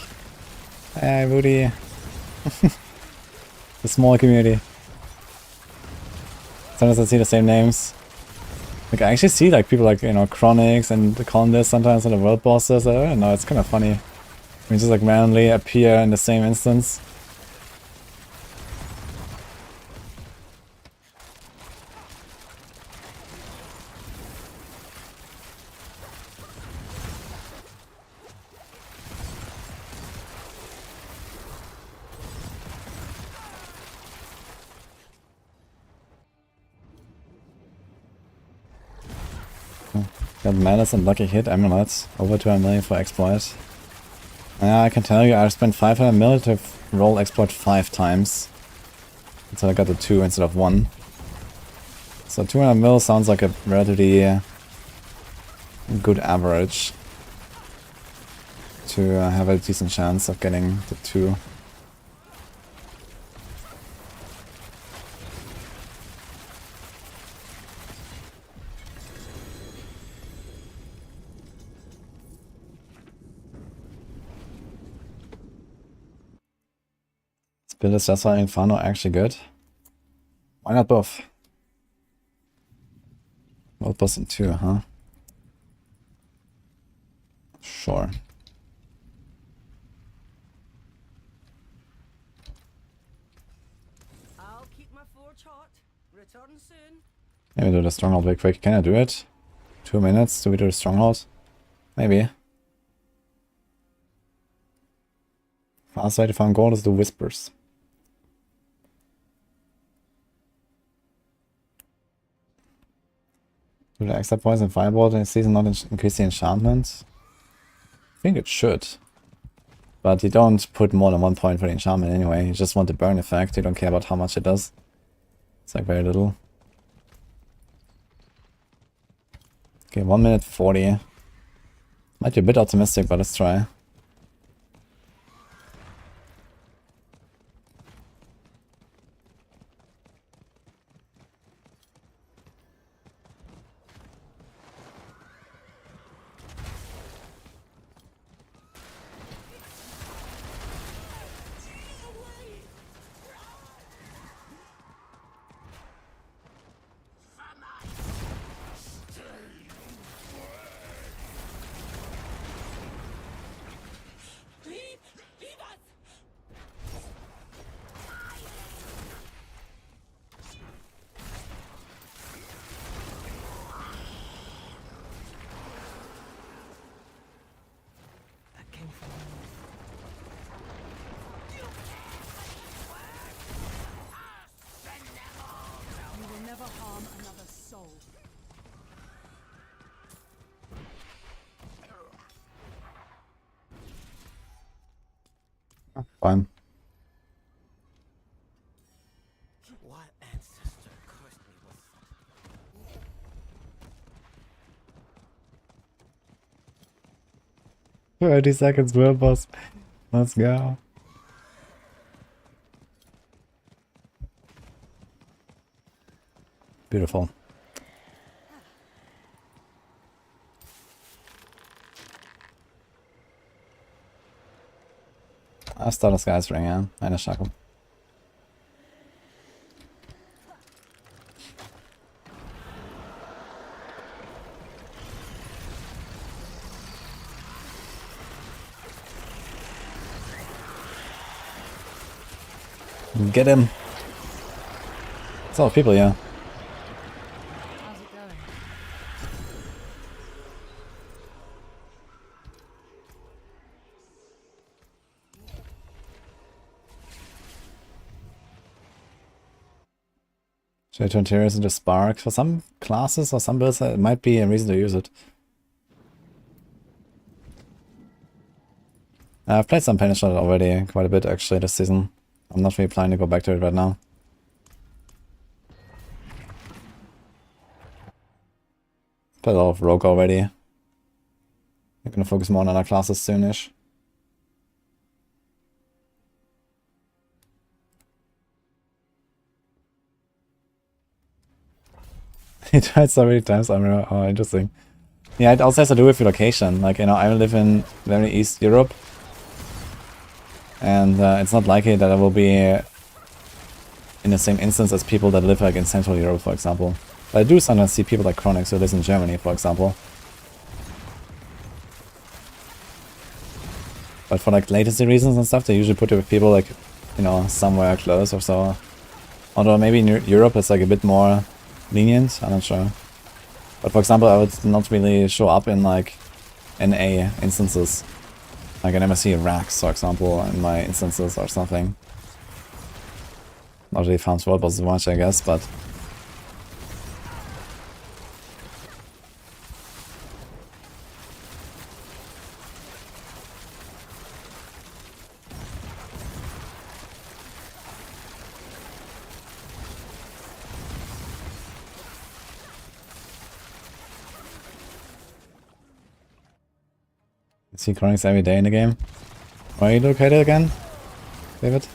hey, Woody, the small community. Sometimes I see the same names. Like, I actually see like people like, you know, Chronics and the Condis sometimes on the world bosses. I don't know, it's kind of funny. I mean, just like randomly appear in the same instance. Got Malice and Lucky Hit Amulets. Over 200 million for exploit. Yeah, I can tell you, I spent 500 million to roll exploit 5 times. Until I got the 2 instead of 1. So 200 mil sounds like a relatively good average to have a decent chance of getting the 2. Build is just having fun or actually good? Why not both? Both boss and 2, huh? Sure. I'll keep my forge hot. Return soon. Maybe do the stronghold very quick. Can I do it? 2 minutes to do the stronghold? Maybe. Fast way to find gold is the whispers. Do the extra points in Firebolt in this season not increase the enchantment? I think it should. But you don't put more than 1 point for the enchantment anyway. You just want the burn effect. You don't care about how much it does. It's like very little. Okay, 1 minute 40. Might be a bit optimistic, but let's try. Fine. What ancestor cursed me with 30 seconds, world boss. Let's go. Beautiful. Stardust Sky's Ring, ja. Eine Schacke. Get him! It's a lot of people, yeah. How's it going? Should I turn Tears into Spark? For some classes or some builds, it might be a reason to use it. I've played some Panish already quite a bit actually this season. I'm not really planning to go back to it right now. Played a lot of Rogue already. I'm gonna focus more on other classes soonish. He tried so many times, oh, interesting. Yeah, it also has to do with your location. Like, you know, I live in very East Europe. And it's not likely that I will be in the same instance as people that live like in Central Europe, for example. But I do sometimes see people like Chronix who lives in Germany, for example. But for like latency reasons and stuff, they usually put it with people like, you know, somewhere close or so. Although maybe in Europe it's like a bit more lenient, I'm not sure. But for example, I would not really show up in like NA instances. Like I never see racks, for example, in my instances or something. Not really farms world bosses much, I guess, but... See Chronix every day in the game. Where are you located again, David?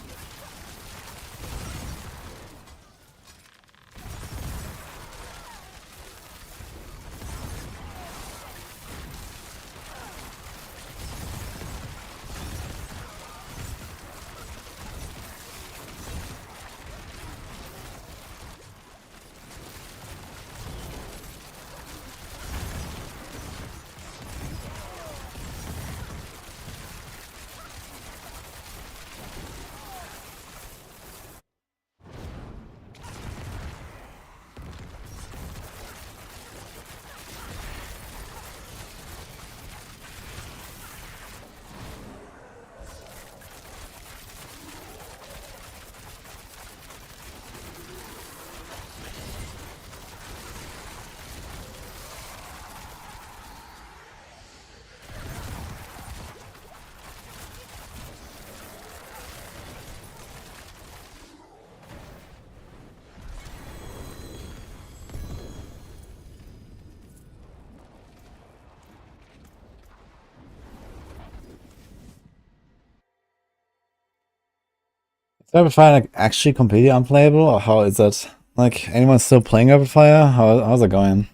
Rapid Fire like actually completely unplayable, or how is that? Like, anyone still playing Rapid Fire? How's it going?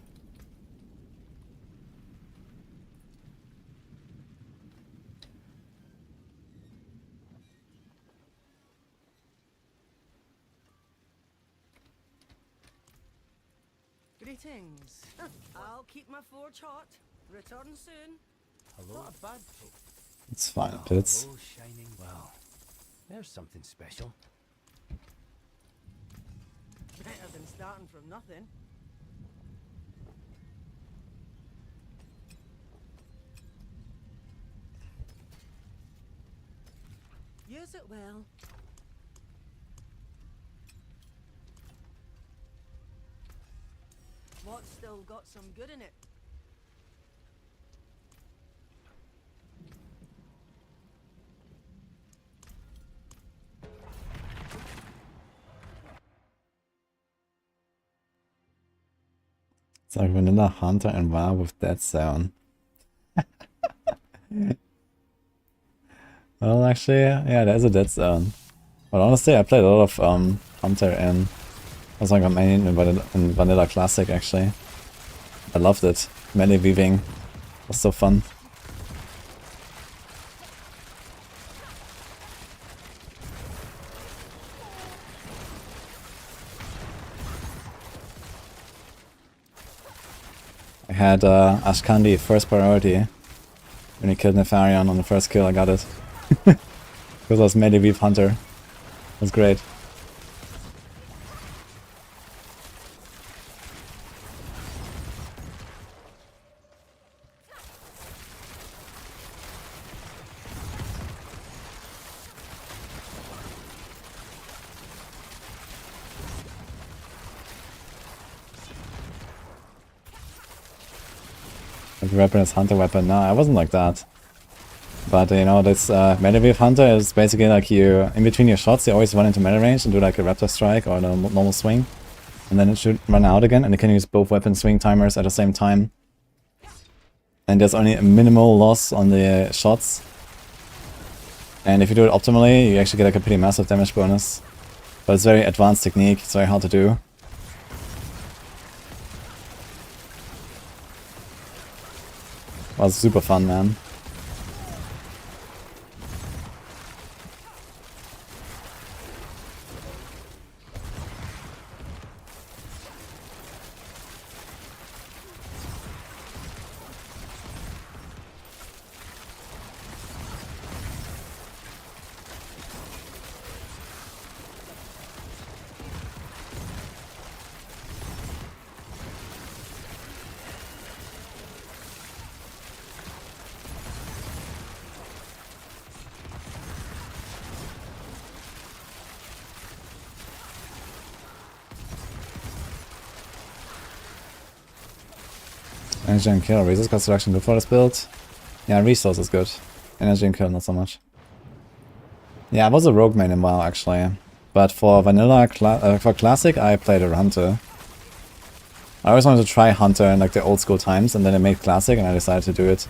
Greetings. I'll keep my forge hot. Return soon. Hello. Not a bad tool. It's fine, Pits. Hello, shining. Well, there's something special. Better than starting from nothing. Use it well. What's still got some good in it? It's like Vanilla Hunter and WoW with Dead Zone. Well, actually, yeah, there's a Dead Zone. But honestly, I played a lot of Hunter and I was like a main in Vanilla Classic actually. I loved it. Melee weaving was so fun. I had Ashkandi first priority. When he killed Nefarian on the first kill, I got it. Because I was melee weave hunter. It was great. Like weapon is hunter weapon. No, I wasn't like that. But you know, this melee weave hunter is basically like you, in between your shots, you always run into melee range and do like a raptor strike or a normal swing. And then it should run out again, and you can use both weapon swing timers at the same time. And there's only a minimal loss on the shots. And if you do it optimally, you actually get like a pretty massive damage bonus. But it's very advanced technique, it's very hard to do. Was super fun, man. Energy and kill. Resource construction good for this build. Yeah, resource is good. Energy and kill not so much. Yeah, I was a rogue main in WoW actually. But for vanilla, for classic, I played a hunter. I always wanted to try hunter in like the old school times, and then I made classic and I decided to do it.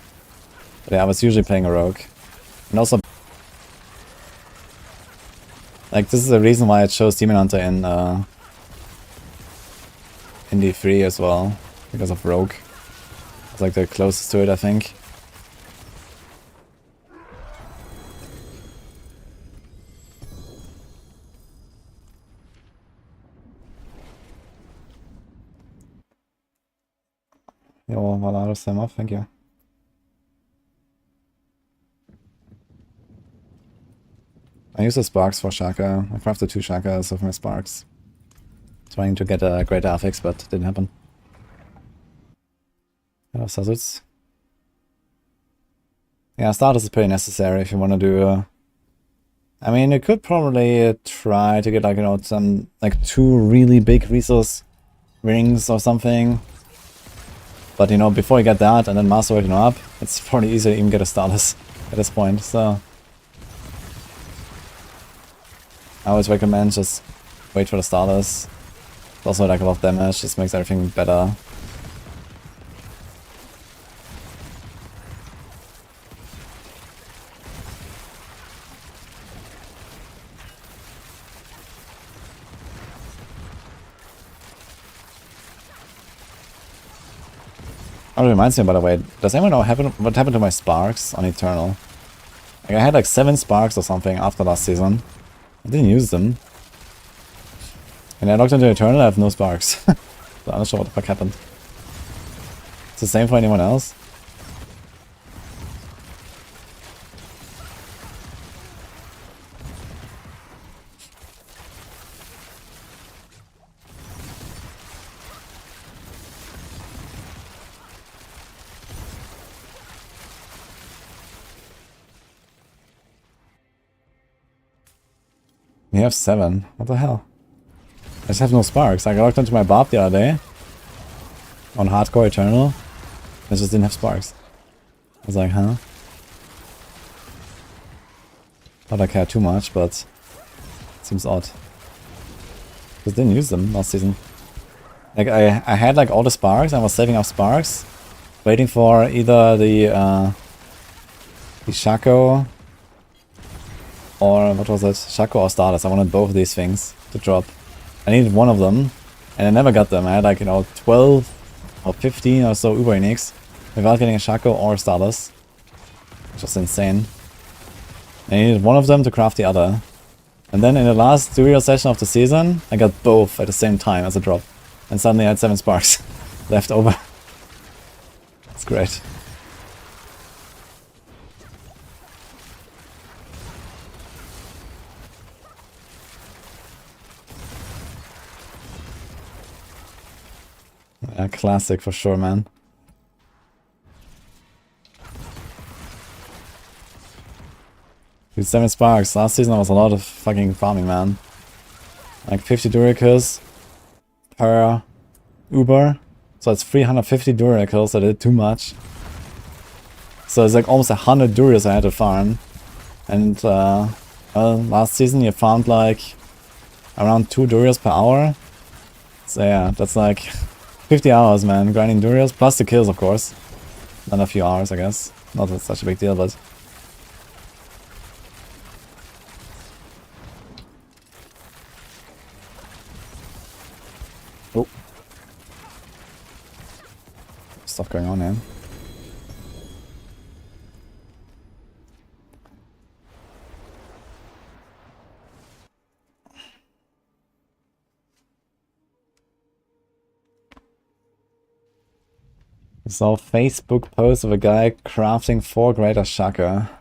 But yeah, I was usually playing a rogue. And also, like, this is the reason why I chose Demon Hunter in D3 as well, because of rogue. It's like the closest to it, I think. Yo, Valaro Sam off, thank you. I use the sparks for Shaka. I crafted 2 Shakas of my sparks. Trying to get a great affix, but didn't happen. Hello, Suzzards. Yeah, status is pretty necessary if you want to do... I mean, you could probably try to get, like, you know, some, like, 2 really big resource rings or something. But, you know, before you get that and then Masterworking up, it's probably easier to even get a status at this point, so... I always recommend just wait for the status. It's also like a lot of damage, just makes everything better. Oh, it reminds me, by the way, does anyone know what happened to my sparks on Eternal? Like, I had like 7 sparks or something after last season. I didn't use them. And I logged into Eternal, I have no sparks. So I'm not sure what the fuck happened. It's the same for anyone else? We have 7. What the hell? I just have no sparks. I logged into my Barb the other day. On Hardcore Eternal. I just didn't have sparks. I was like, huh? Not I care too much, but it seems odd. Just didn't use them last season. Like I had like all the sparks, I was saving up sparks. Waiting for either the Shaco or what was it? Shaco or Stardust. I wanted both of these things to drop. I needed one of them, and I never got them. I had like, you know, 12 or 15 or so Uber Uniques without getting a Shaco or a Stardust. Just insane. I needed one of them to craft the other. And then in the last tutorial session of the season, I got both at the same time as a drop. And suddenly I had 7 sparks left over. It's great. Yeah, classic for sure, man. Dude, 7 sparks. Last season there was a lot of fucking farming, man. Like 50 Duracles per Uber. So it's 350 Duracles. I did too much. So it's like almost 100 Duras I had to farm. And well, last season you farmed like around 2 Duras per hour. So yeah, that's like 50 hours, man, grinding Duras, plus the kills, of course. Then a few hours, I guess. Not such a big deal, but... Oh. Stuff going on, man. So Facebook post of a guy crafting 4 greater Shaka.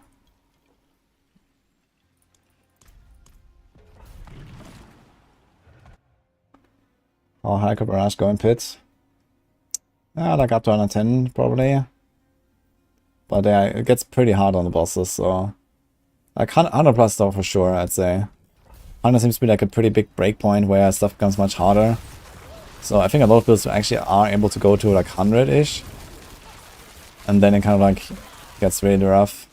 How high could Barrage go in pits? Like up to 110 probably. But yeah, it gets pretty hard on the bosses, so... Like 100 plus though for sure, I'd say. 100 seems to be like a pretty big breakpoint where stuff becomes much harder. So I think a lot of builds actually are able to go to like 100-ish. And then it kind of like gets really rough.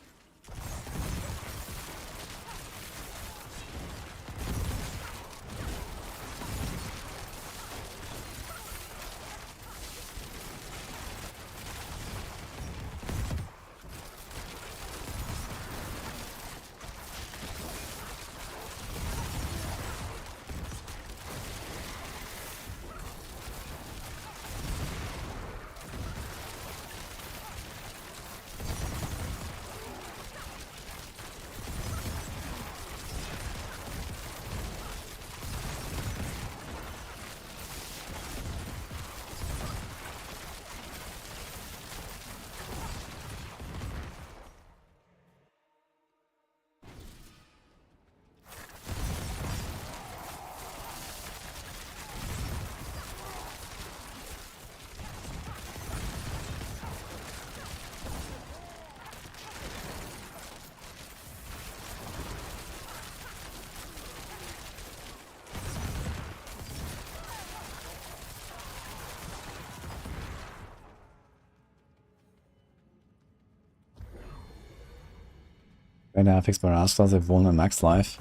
When I fix Barrage does have one in max life.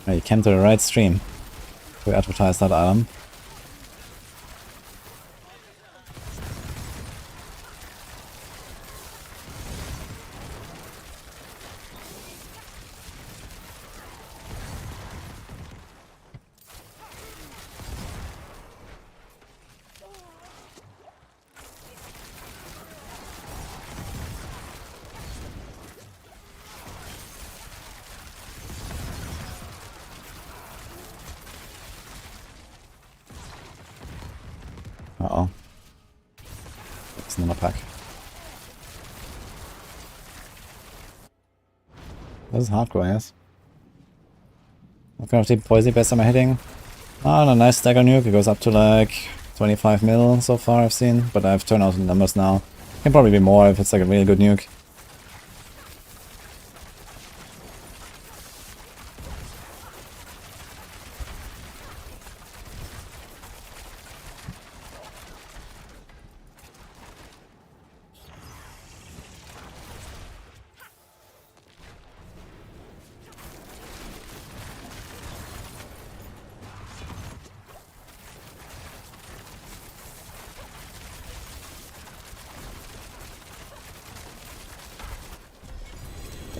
Yeah, you came to the right stream to advertise that item. Uh-oh. It's another pack. This is hardcore, yes. What kind of deep poison best am I hitting? Ah, and a nice stagger nuke. It goes up to like 25 mil so far I've seen, but I've turned out the numbers now. Can probably be more if it's like a really good nuke.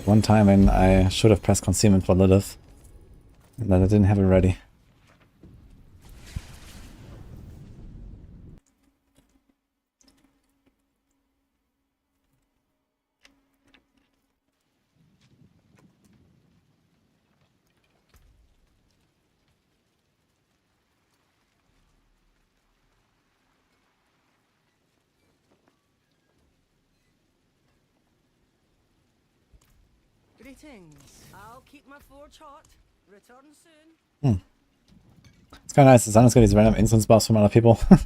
One time when I should have pressed concealment for Lilith, and that I didn't have it ready. Greetings. I'll keep my forge hot. Return soon. It's kind of nice. Sometimes get these random instance buffs from other people. I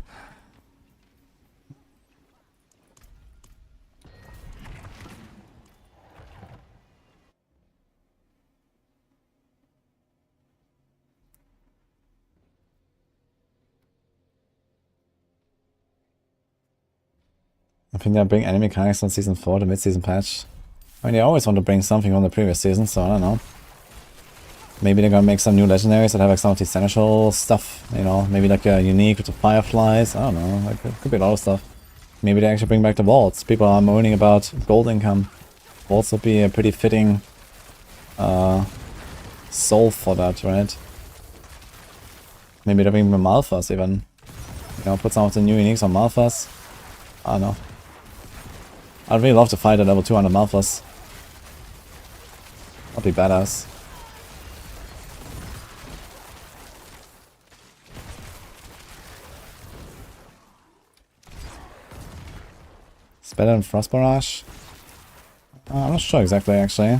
think they'll bring enemy mechanics on Season 4, the mid-season patch. I mean, they always want to bring something from the previous season, so I don't know. Maybe they're gonna make some new legendaries that have like some of the essential stuff, you know, maybe like a unique with the fireflies, I don't know, like it could be a lot of stuff. Maybe they actually bring back the vaults. People are moaning about gold income. Vaults would be a pretty fitting soul for that, right? Maybe they bring Malphas even. You know, put some of the new uniques on Malphas. I don't know. I'd really love to fight at level 200 Malphas. That'd be badass. It's better than Frost Barrage? I'm not sure exactly, actually.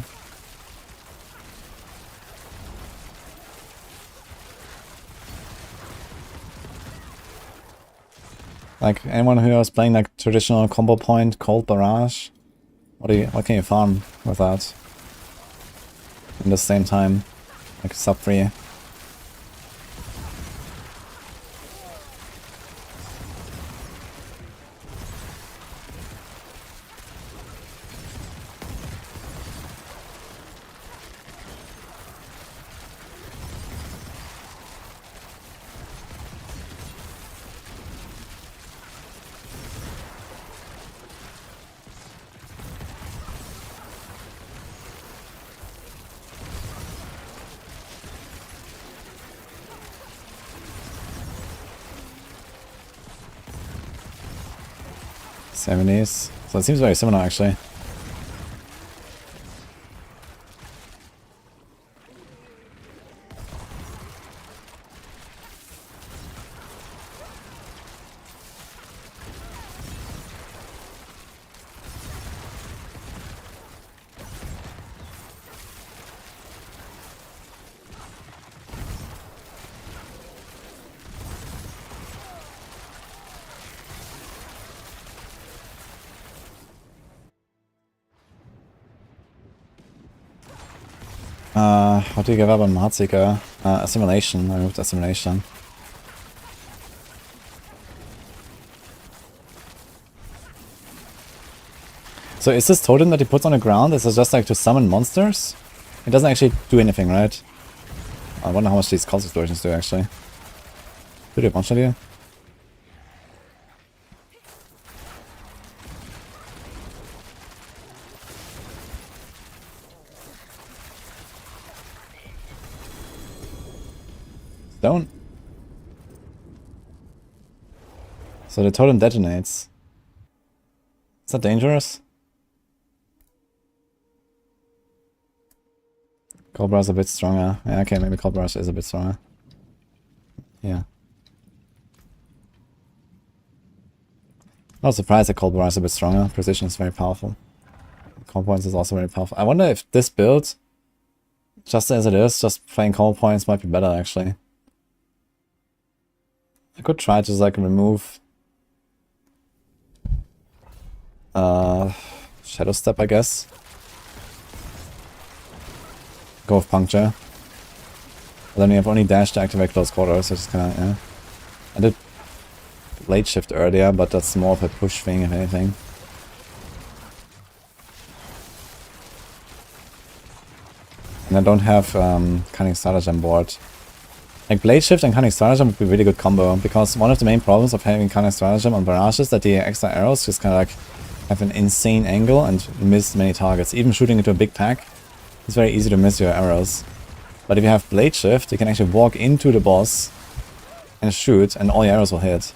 Like, anyone who was playing like traditional combo point, Cold Barrage? What can you farm with that? In the same time? Like sub 3. '70s. So it seems very similar actually. How do you give up on Heartseeker? Assimilation. I moved assimilation. So is this totem that he puts on the ground, is it just like to summon monsters? It doesn't actually do anything, right? I wonder how much these cult explosions do actually. Do they one-shot you? Don't. So the totem detonates. Is that dangerous? Cobra's a bit stronger. Yeah, okay, maybe Cobra's is a bit stronger. Yeah. I was surprised that Cold Barrage is a bit stronger. Precision is very powerful. Combo points is also very powerful. I wonder if this build, just as it is, just playing combo points might be better actually. I could try to just like remove Shadow Step, I guess. Go with Puncture. But then you have only dash to activate close quarters, which is kinda, yeah. I did Blade Shift earlier, but that's more of a push thing if anything. And I don't have Cunning Stratagem board. Like Blade Shift and Cunning Stratagem would be a really good combo, because one of the main problems of having Cunning Stratagem on Barrage is that the extra arrows just kind of like have an insane angle and miss many targets. Even shooting into a big pack, it's very easy to miss your arrows. But if you have Blade Shift, you can actually walk into the boss and shoot, and all your arrows will hit.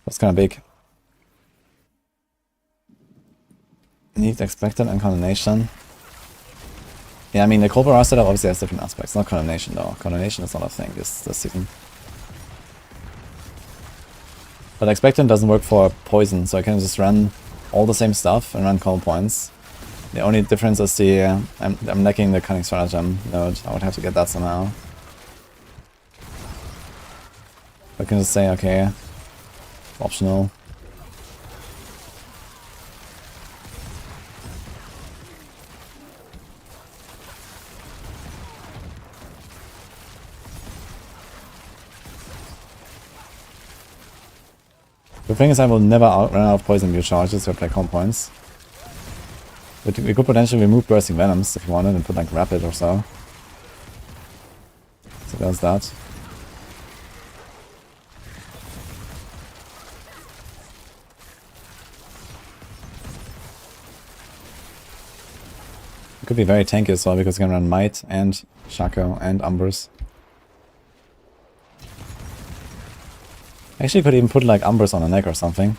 That's kind of big. Need Expected and Condemnation. Yeah, I mean, the Cold Barrage setup obviously has different aspects. Not Condemnation though. Condemnation is not a thing this season. But Expectant doesn't work for Poison, so I can just run all the same stuff and run combo points. The only difference is the I'm lacking the Cunning Stratagem node. I would have to get that somehow. I can just say, okay, optional. The thing is, I will never run out of poison build charges if I play comp points. But we could potentially remove Bursting Venoms if you wanted and put like Rapid or so. So there's that. It could be very tanky as well because you can run Might and Shaco and Umbers. Actually, you could even put like Umbers on a neck or something.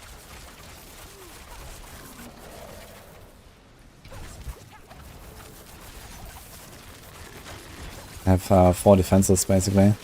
I have 4 defenses basically.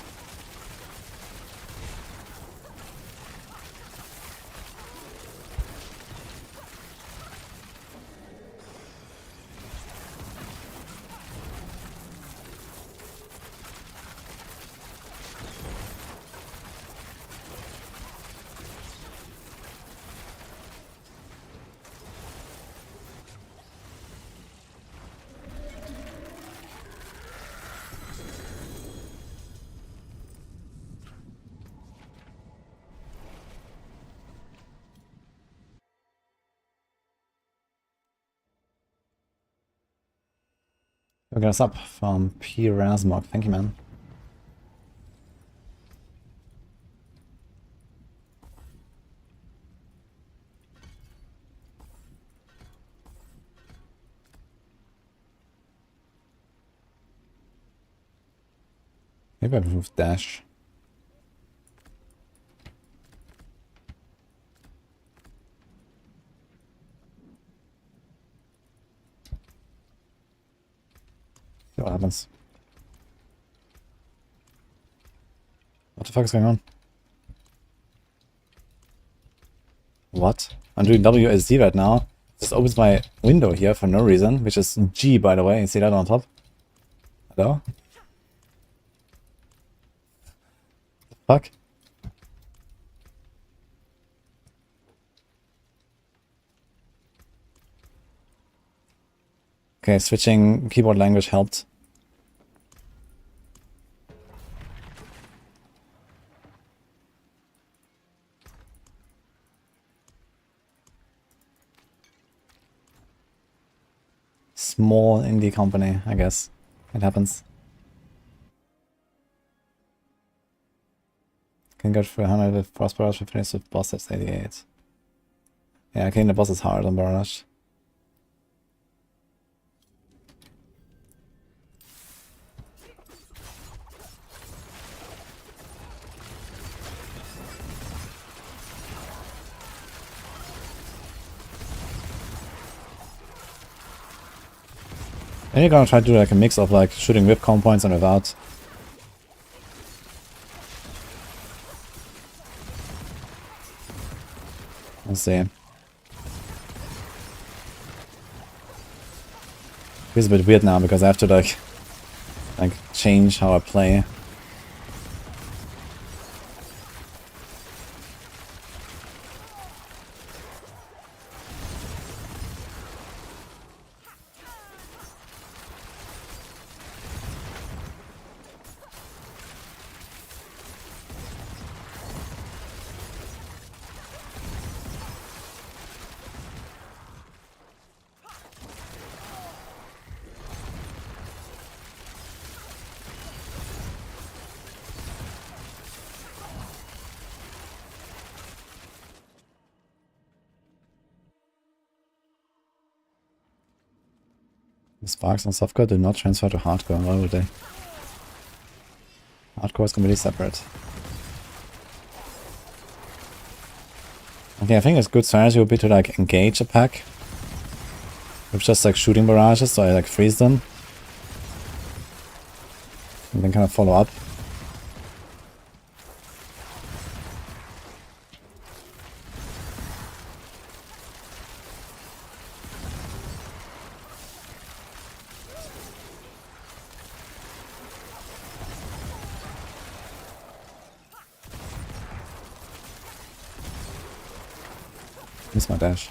Look us up from P. Rasmog. Thank you, man. Maybe I remove dash. See what happens. What the fuck is going on? What? I'm doing WSD right now. Just opens my window here for no reason, which is G, by the way. You see that on top? Hello? Fuck. Okay, switching keyboard language helped. Small indie company, I guess. It happens. Can go for 100 with Frost Barrage, finish with boss at 88. Yeah, okay, the boss is hard on Barrage. And you're gonna try to do like a mix of like shooting whip comp points and without. Let's see. Feels a bit weird now because I have to like change how I play. The sparks on softcore do not transfer to hardcore. Why would they? Hardcore is completely separate. Okay, I think a good strategy would be to like engage a pack with just like shooting barrages, so I like freeze them. And then kind of follow up. Miss my dash.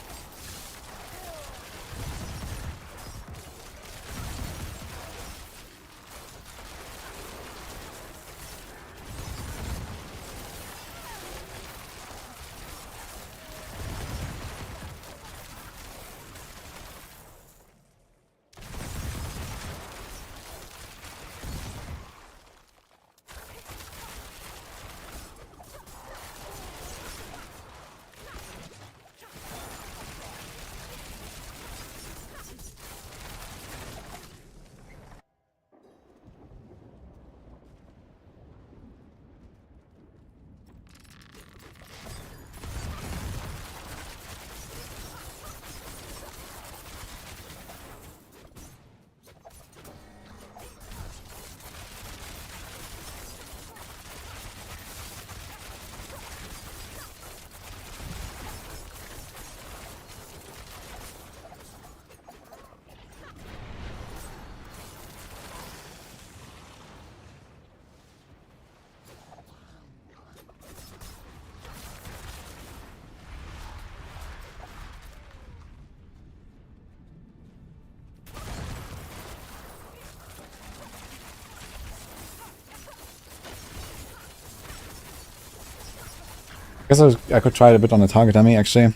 I guess I could try it a bit on the target dummy actually.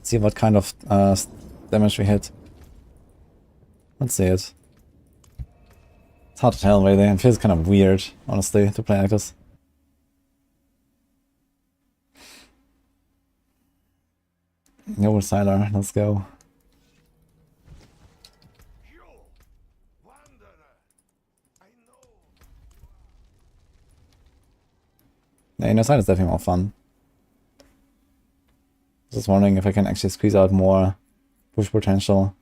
See what kind of damage we hit. Let's see it. It's hard to tell really. It feels kind of weird, honestly, to play like this. Go with Sylar, let's go. Yeah, inner side is definitely more fun. Just wondering if I can actually squeeze out more push potential.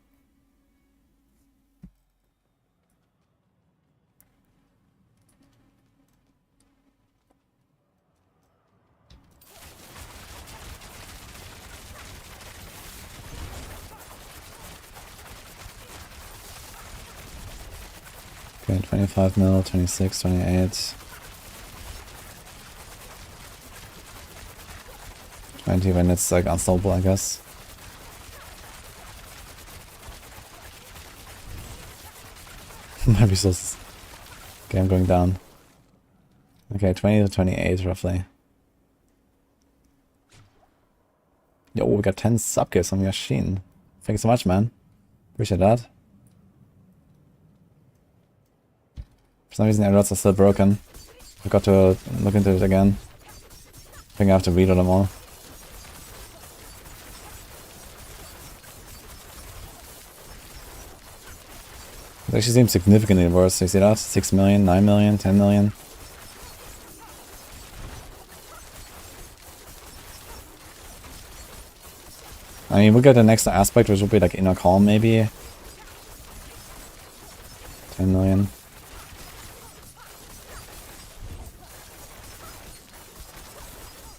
Okay, 25 mil, 26, 28. 20 when it's like unstoppable, I guess. My resources. Okay, I'm going down. Okay, 20 to 28 roughly. Yo, we got 10 subgifts on your machine. Thanks so much, man. Appreciate that. For some reason, airrods are still broken. I've got to look into it again. I think I have to reload them all. It actually seems significantly worse. You see that? 6 million, 9 million, 10 million. I mean, we'll get the next aspect, which will be like inner calm, maybe. 10 million.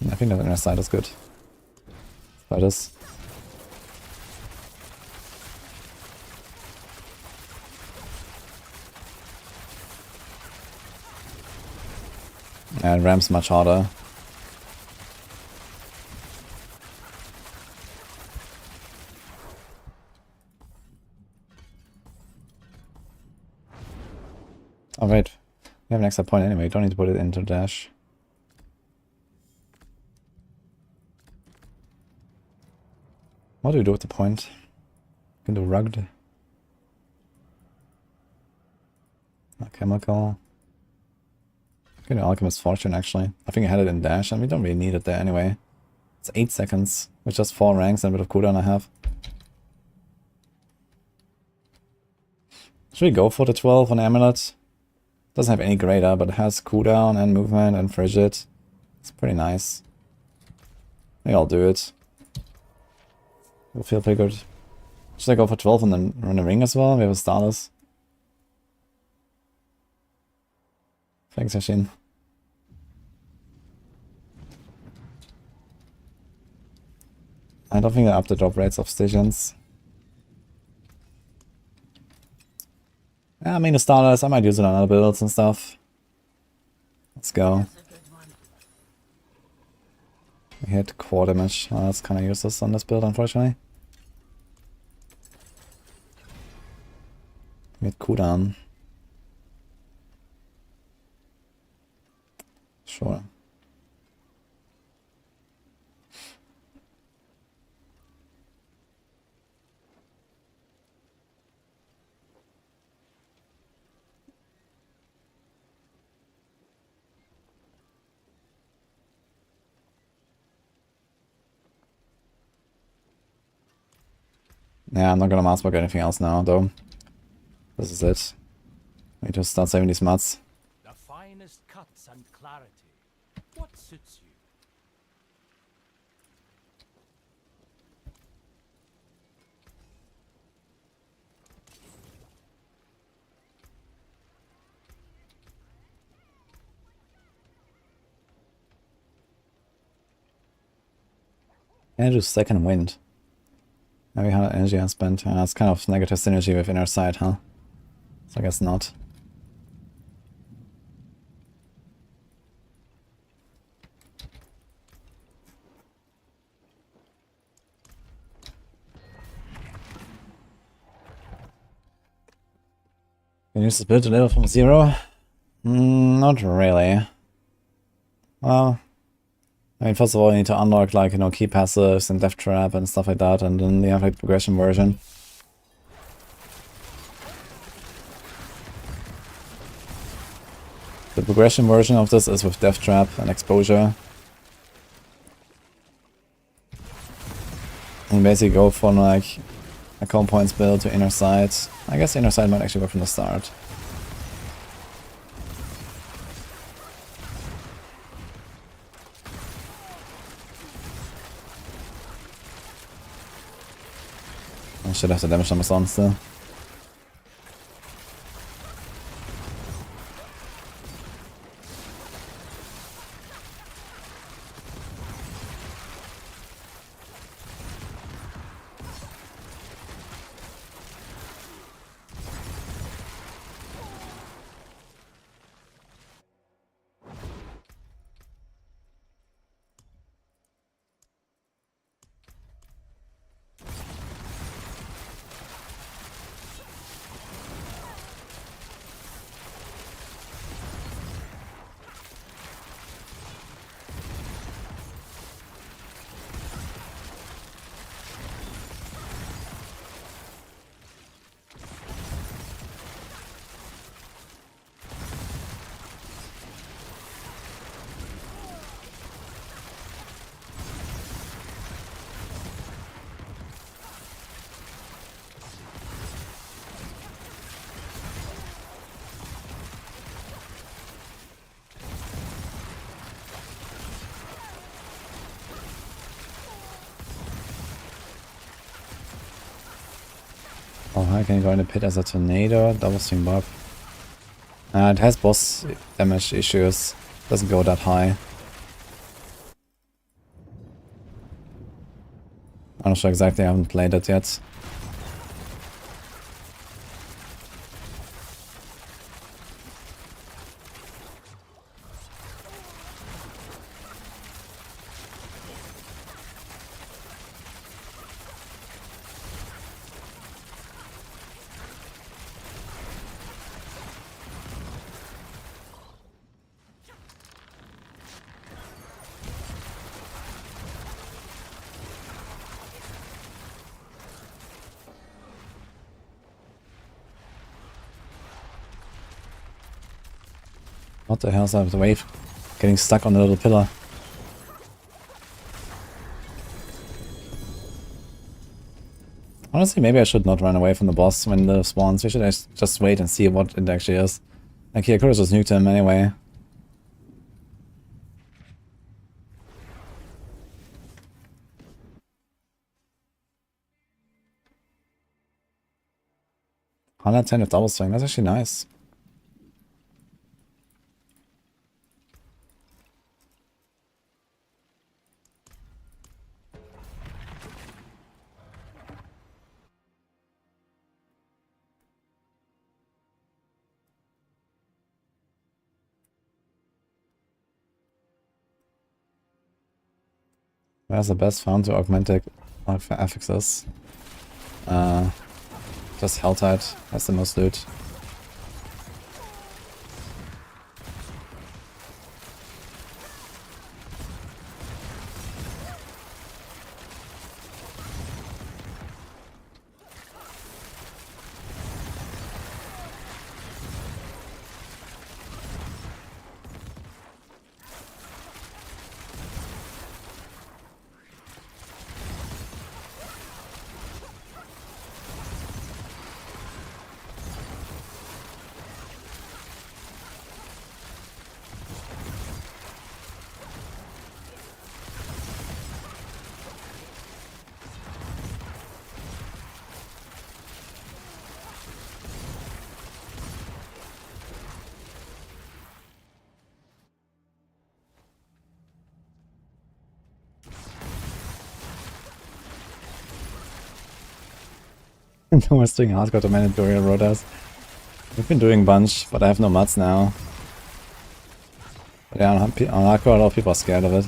I think the inner side is good. Try this. And Ram's much harder. Oh wait, we have an extra point anyway, don't need to put it into dash. What do we do with the point? We can do rugged. A chemical. Okay, Alchemist Fortune actually. I think I had it in dash and we don't really need it there anyway. It's 8 seconds with just 4 ranks and a bit of cooldown I have. Should we go for the 12 on Amulet? Doesn't have any greater, but it has cooldown and movement and frigid. It's pretty nice. I think I'll do it. It'll feel pretty good. Should I go for 12 and then run a ring as well? We have a Starless. Thanks, Yashin. I don't think I up the drop rates of stations. Yeah, I mean the Starless, I might use it on other builds and stuff. Let's go. We hit core damage. Oh, that's kind of useless on this build, unfortunately. We hit cooldown. Sure. Yeah, I'm not gonna masterwork anything else now, though. This is it. We just start saving these mats. The finest cuts and clarity. What suits you? Can I do second wind? Maybe how much energy I spent. It's kind of negative synergy with inner sight, huh? So I guess not. Can you use this build to level from 0? Not really. Well, I mean, first of all, you need to unlock, like, you know, key passives and death trap and stuff like that, and then you have, like, progression version. The progression version of this is with death trap and exposure. And basically go from, like, a comp points build to inner sight. I guess inner sight might actually work from the start. I should have the damage numbers on still. Oh, I can go in the pit as a tornado, double swing Barb. It has boss damage issues, doesn't go that high. I'm not sure exactly, I haven't played it yet. What the hell's up with the wave? Getting stuck on the little pillar. Honestly, maybe I should not run away from the boss when the spawns. We should just wait and see what it actually is. Like, I could have just nuked him anyway. $110 with double swing, that's actually nice. Where's the best farm to augmented affixes? Just Helltide, that's the most loot. No one's doing hardcore to mandatory rotas. We've been doing a bunch, but I have no mats now. But yeah, on hardcore a lot of people are scared of it.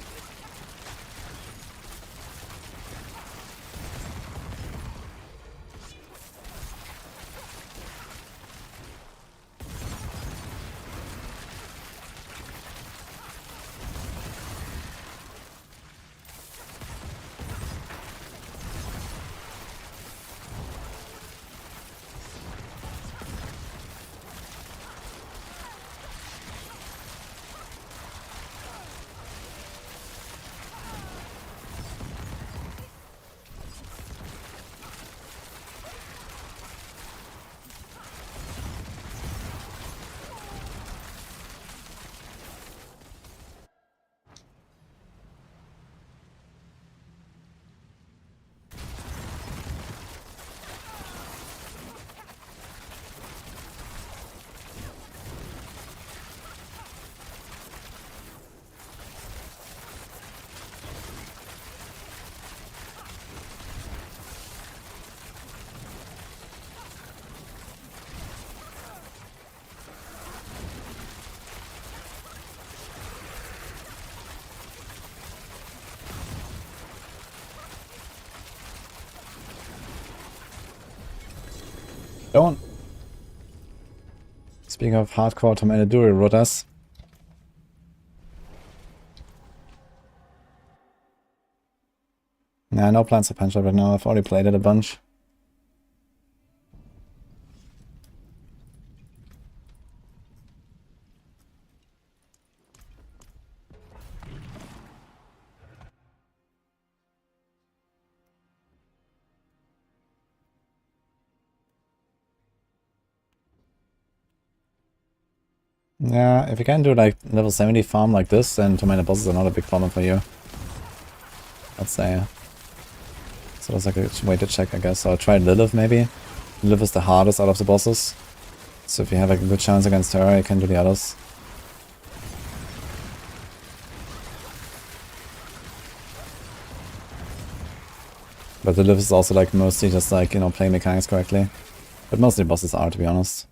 Don't. Speaking of hardcore Tomanaduri rotas. Nah, no plans to punch up right now. I've already played it a bunch. Yeah, if you can do like level 70 farm like this, then Tomato bosses are not a big problem for you. I'd say. So that's like a way to check, I guess. I'll try Lilith maybe. Lilith is the hardest out of the bosses. So if you have like a good chance against her, you can do the others. But the live is also like mostly just like, you know, playing mechanics correctly. But mostly bosses are, to be honest.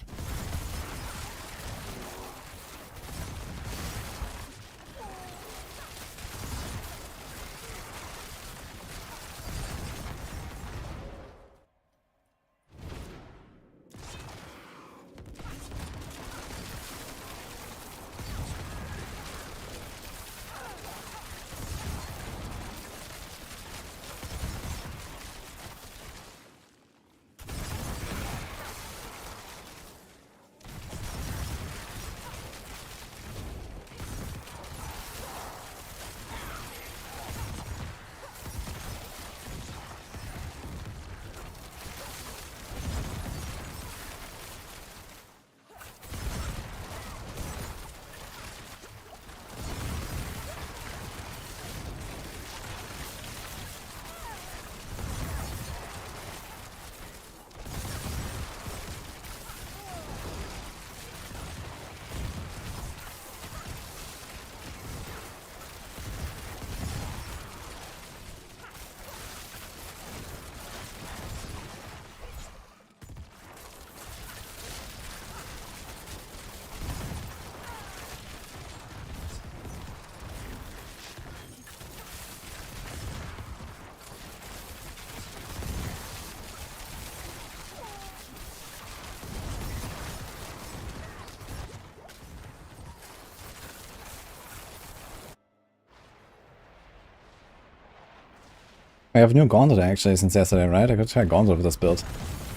I have a new Gauntlet actually since yesterday, right? I could try Gauntlet with this build.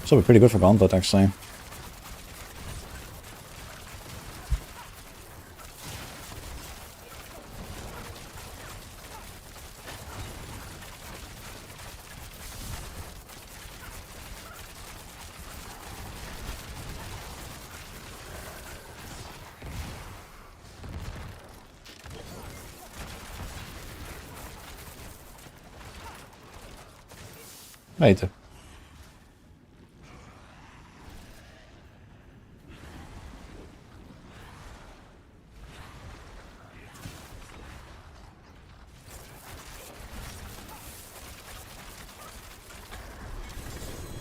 Should be pretty good for Gauntlet actually. Wait.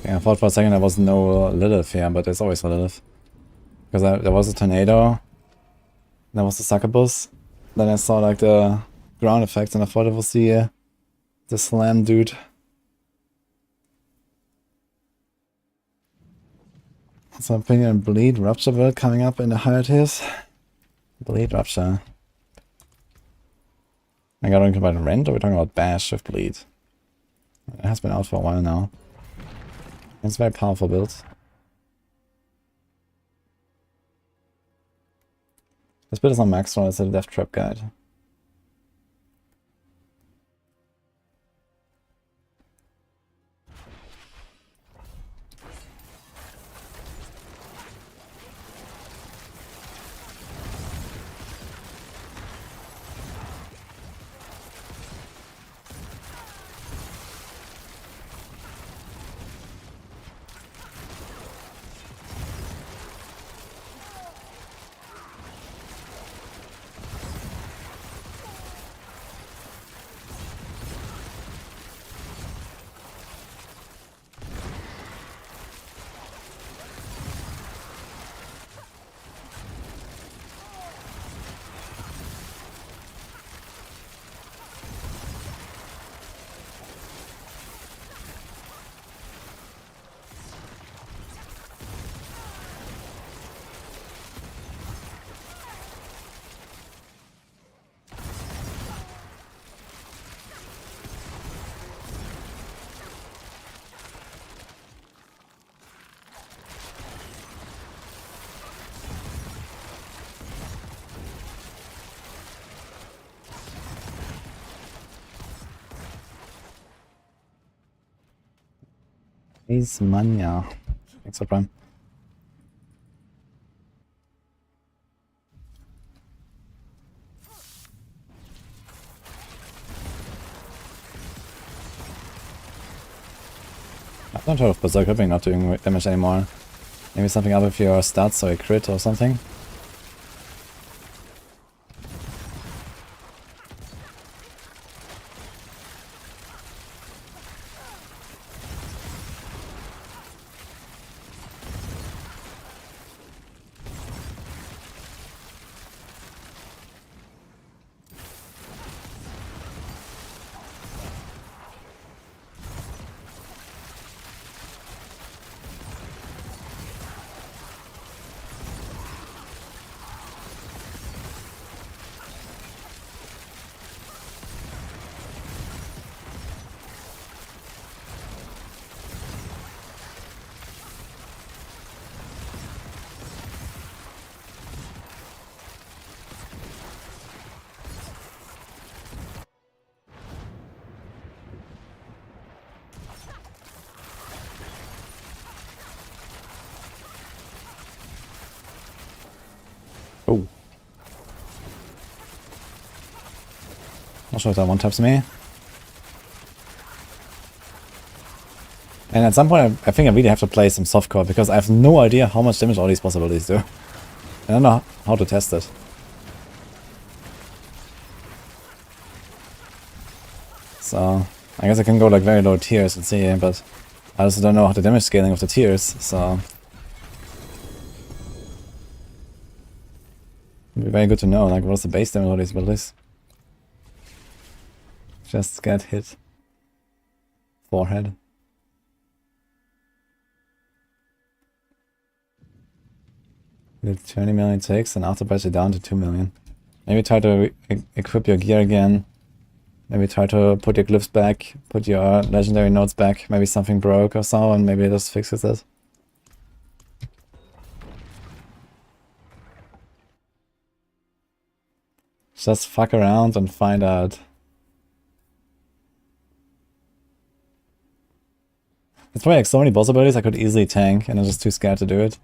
Yeah, I thought for a second there was no Lilith here, but there's always a Lilith. Because there was a tornado, there was the succubus, then I saw like the ground effects and I thought it was the slam dude. So I'm thinking of Bleed Rupture build coming up in the higher tiers. Bleed Rupture. Are we talking about Rent or are we talking about Bash with Bleed? It has been out for a while now. It's a very powerful build. This build is on max one, it's a Death Trap guide. Ace Mania. Thanks for Prime. I've not heard of Berserk Ripping not doing damage anymore. Maybe something up with your stats or a crit or something. Oh. Not sure if that one taps me. And at some point I think I really have to play some softcore because I have no idea how much damage all these possibilities do. I don't know how to test it. So I guess I can go like very low tiers and see, but I also don't know how the damage scaling of the tiers, so it'd be very good to know, like what's the base damage of these abilities. Just get hit. Forehead. With 20 million ticks and after patch it down to 2 million. Maybe try to equip your gear again. Maybe try to put your glyphs back, put your legendary nodes back. Maybe something broke or so, and maybe it just fixes it. Just fuck around and find out. There's probably like so many boss abilities I could easily tank, and I'm just too scared to do it.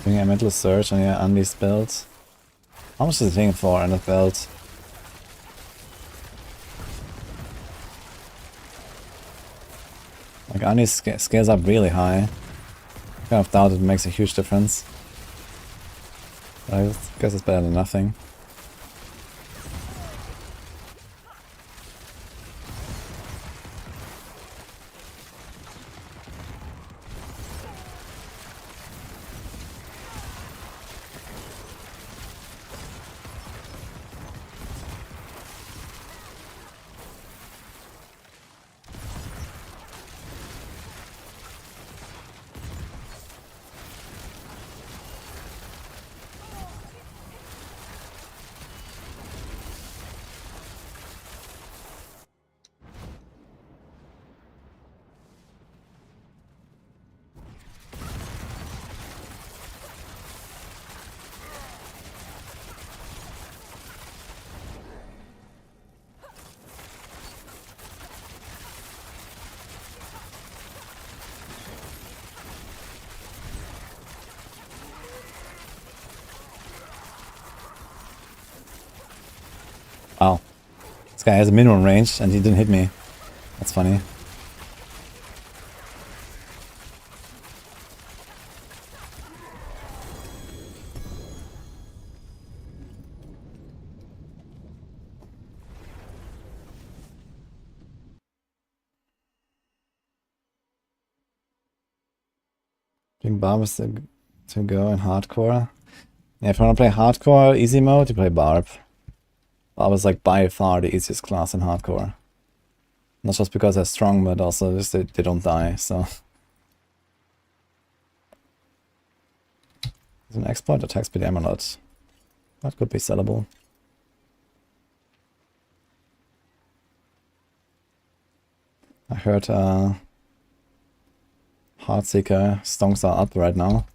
Doing a mental search on your unleashed build. How much is it taking for in a belt? Like unleashed scales up really high. I kind of doubt it makes a huge difference. But I guess it's better than nothing. Wow. This guy has a minimum range and he didn't hit me. That's funny. I think Barb is to go in hardcore. Yeah, if you want to play hardcore easy mode, you play Barb. Barb is like by far the easiest class in hardcore. Not just because they're strong, but also just they don't die, so. There's an exploit attack speed amulet. That could be sellable. I heard Heartseeker stonks are up right now.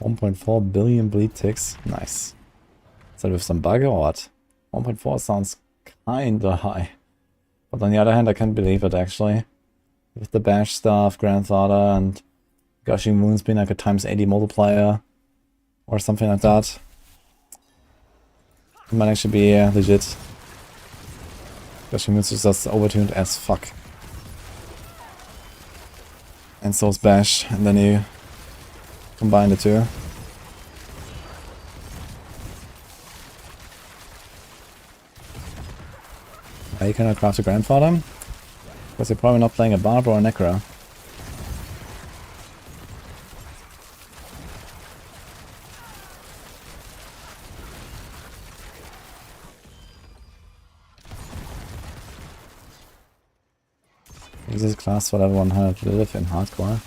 1.4 billion bleed ticks. Nice. Is that with some bug or what? 1.4 sounds kinda high. But on the other hand, I can't believe it actually. With the bash stuff, grandfather, and gushing moons being like a times 80 multiplier or something like that. It might actually be legit. Gushing moons is just overtuned as fuck. And so's bash, and then you combine the two. Why you cannot craft a grandfather? Because you're probably not playing a Barb or a Necro. Use this class for level 100 live in hardcore.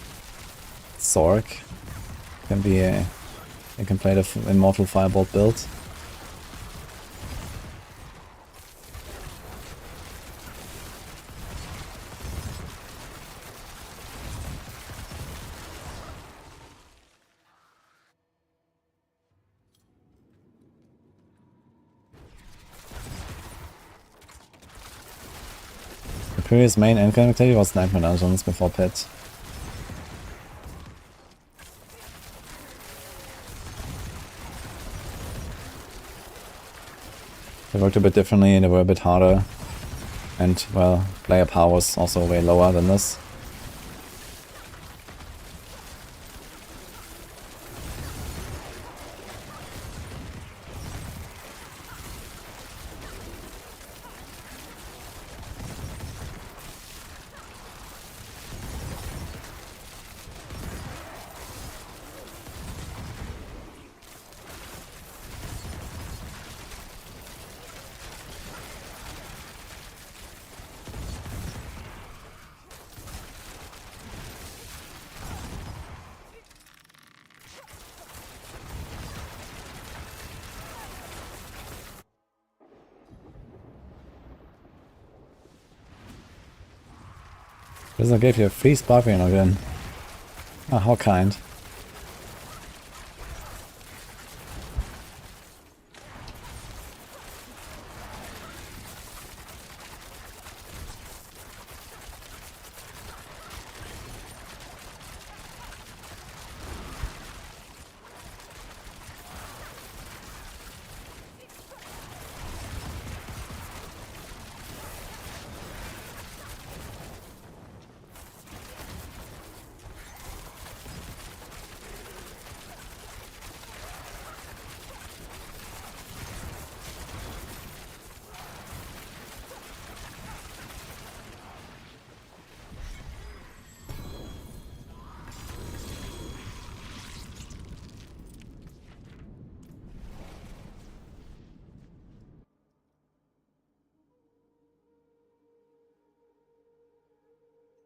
Sorc can be a. You can play the Immortal Firebolt build. The previous main Endgame activity was Nightmare Dungeons before Pit. They worked a bit differently and they were a bit harder. And, well, player power was also way lower than this. Prisoner gave you a free sparkling again. Ah, how kind.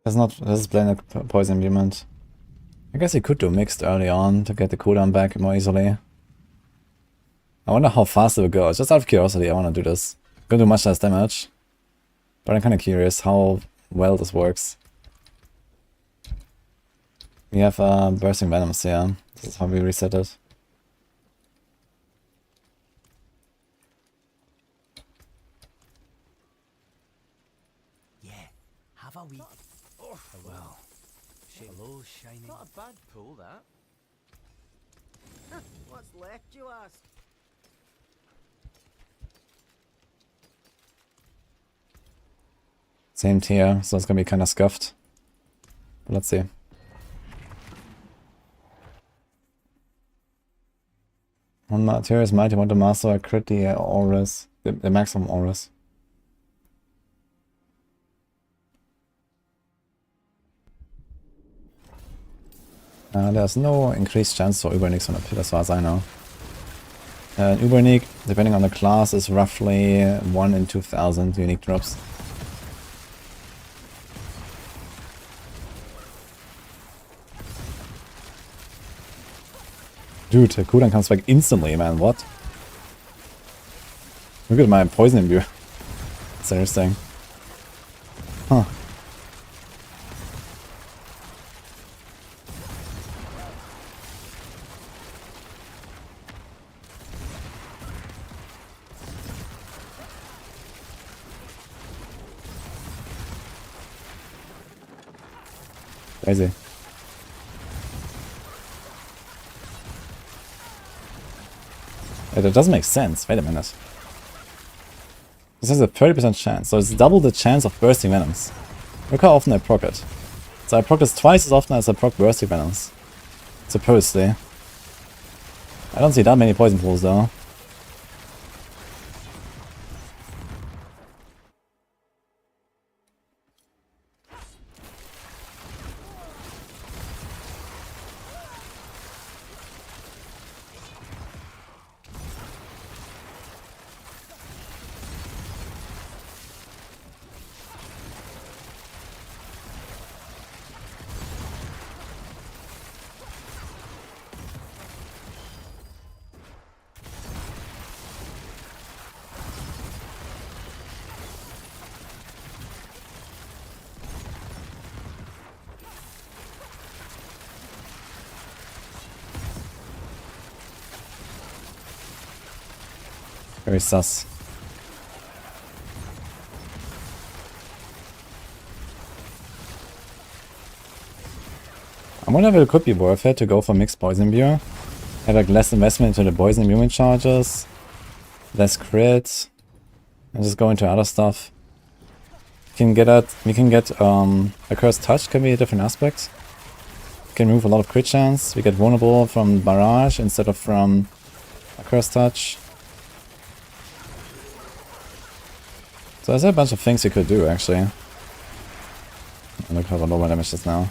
This is playing a poison imbuement. I guess you could do mixed early on to get the cooldown back more easily. I wonder how fast it will go. Just out of curiosity, I want to do this. Gonna do much less damage. But I'm kind of curious how well this works. We have bursting venoms here. This is how we reset it. Yeah, have a wee. Oh, well. Hello, shining. Not a bad pull, that. What's left, you ask? Same tier, so it's gonna be kind of scuffed. But let's see. One materials might want to master a crit the auras, the maximum auras. There's no increased chance for Ubernicks on the pit as far as I know. Ubernick, depending on the class, is roughly 1 in 2000 unique drops. Dude, the cooldown comes back instantly, man, what? Look at my poison imbue. That's interesting. Huh. Crazy. It doesn't make sense. Wait a minute. This has a 30% chance, so it's double the chance of bursting venoms. Look how often I proc it. So I proc this twice as often as I proc bursting venoms. Supposedly. I don't see that many poison pools though. Very sus. I wonder if it could be worth it to go for mixed poison imbue. Have like less investment into the poison immune charges, less crit, and just go into other stuff. We can get a cursed touch, can be a different aspect. We can remove a lot of crit chance. We get vulnerable from barrage instead of from a cursed touch. So there's a bunch of things you could do actually. And look how low my damage is now.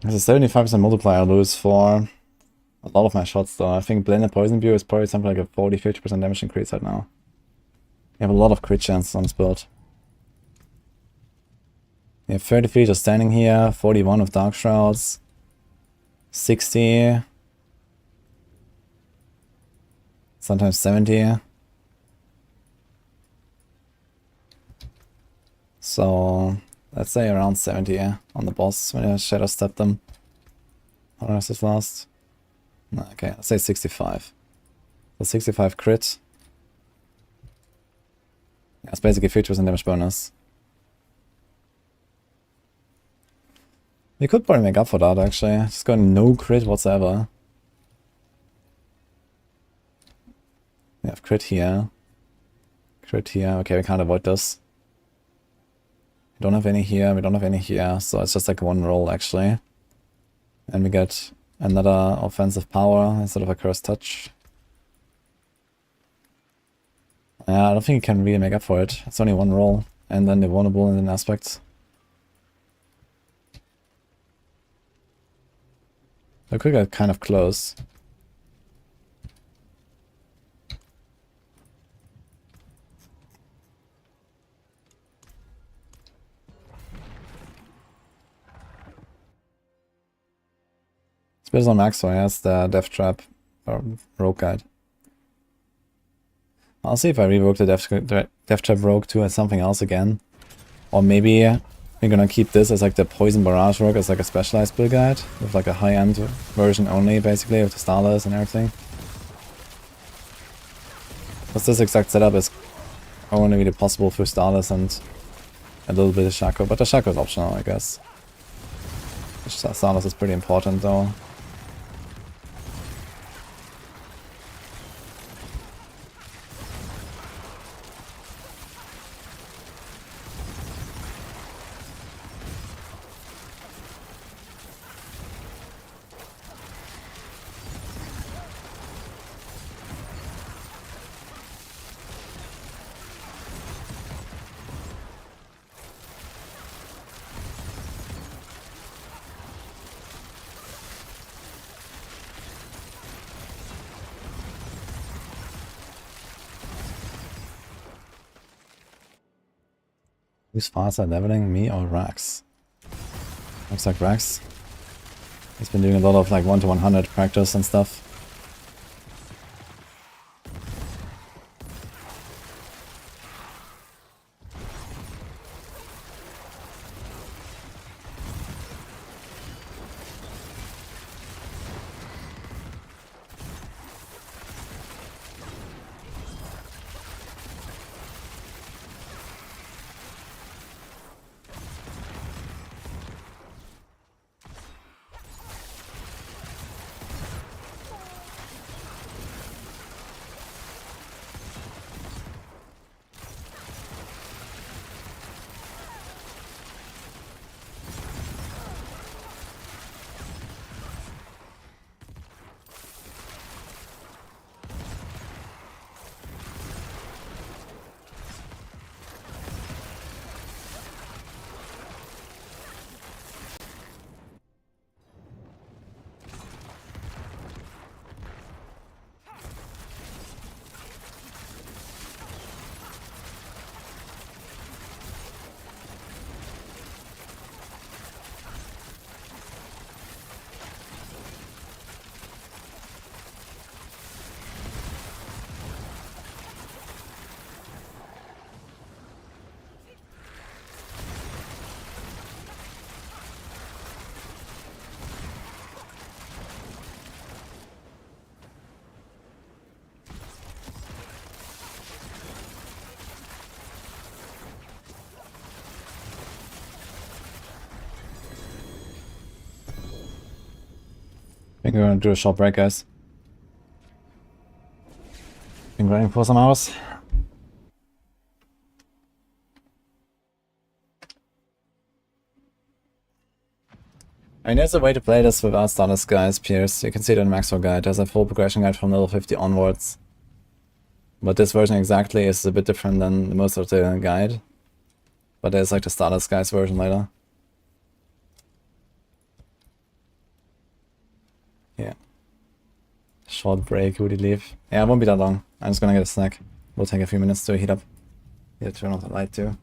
There's a 75% multiplier I lose for a lot of my shots though. I think blended poison imbue is probably something like a 40-50% damage increase right now. You have a lot of crit chance on this build. You have 33 just standing here, 41 of Dark Shrouds, 60, sometimes 70. So let's say around 70 on the boss when you shadow step them. How much does this last? No, okay, let's say 65. So 65 crit. Yeah, it's basically 50% damage bonus. You could probably make up for that actually. Just going no crit whatsoever. We have crit here. Crit here. Okay, we can't avoid this. We don't have any here, we don't have any here, so it's just like one roll actually. And we get another offensive power instead of a cursed touch. Yeah, I don't think you can really make up for it. It's only one roll, and then the vulnerable in an aspect. I could get kind of close. Based on Max, so he has the Death Trap or Rogue Guide. I'll see if I rework the Death Trap Rogue to as something else again. Or maybe we're gonna keep this as like the Poison Barrage Rogue as like a specialized build guide. With like a high-end version only basically, with the Starless and everything. Because this exact setup is only really possible through Starless and a little bit of Shaco. But the Shaco is optional, I guess. Starless is pretty important though. Who's faster leveling, me or Rax? Looks like Rax. He's been doing a lot of like 1 to 100 practice and stuff. I think we're gonna do a short break, guys. Been grinding for some hours. I mean, there's a way to play this without status guys, Pierce. You can see it in the Maxwell guide. There's a full progression guide from level 50 onwards. But this version exactly is a bit different than most of the guide. But there's like the status guys version later. Yeah. Short break, would you leave? Yeah, it won't be that long. I'm just gonna get a snack. We'll take a few minutes to heat up. Yeah, turn off the light too.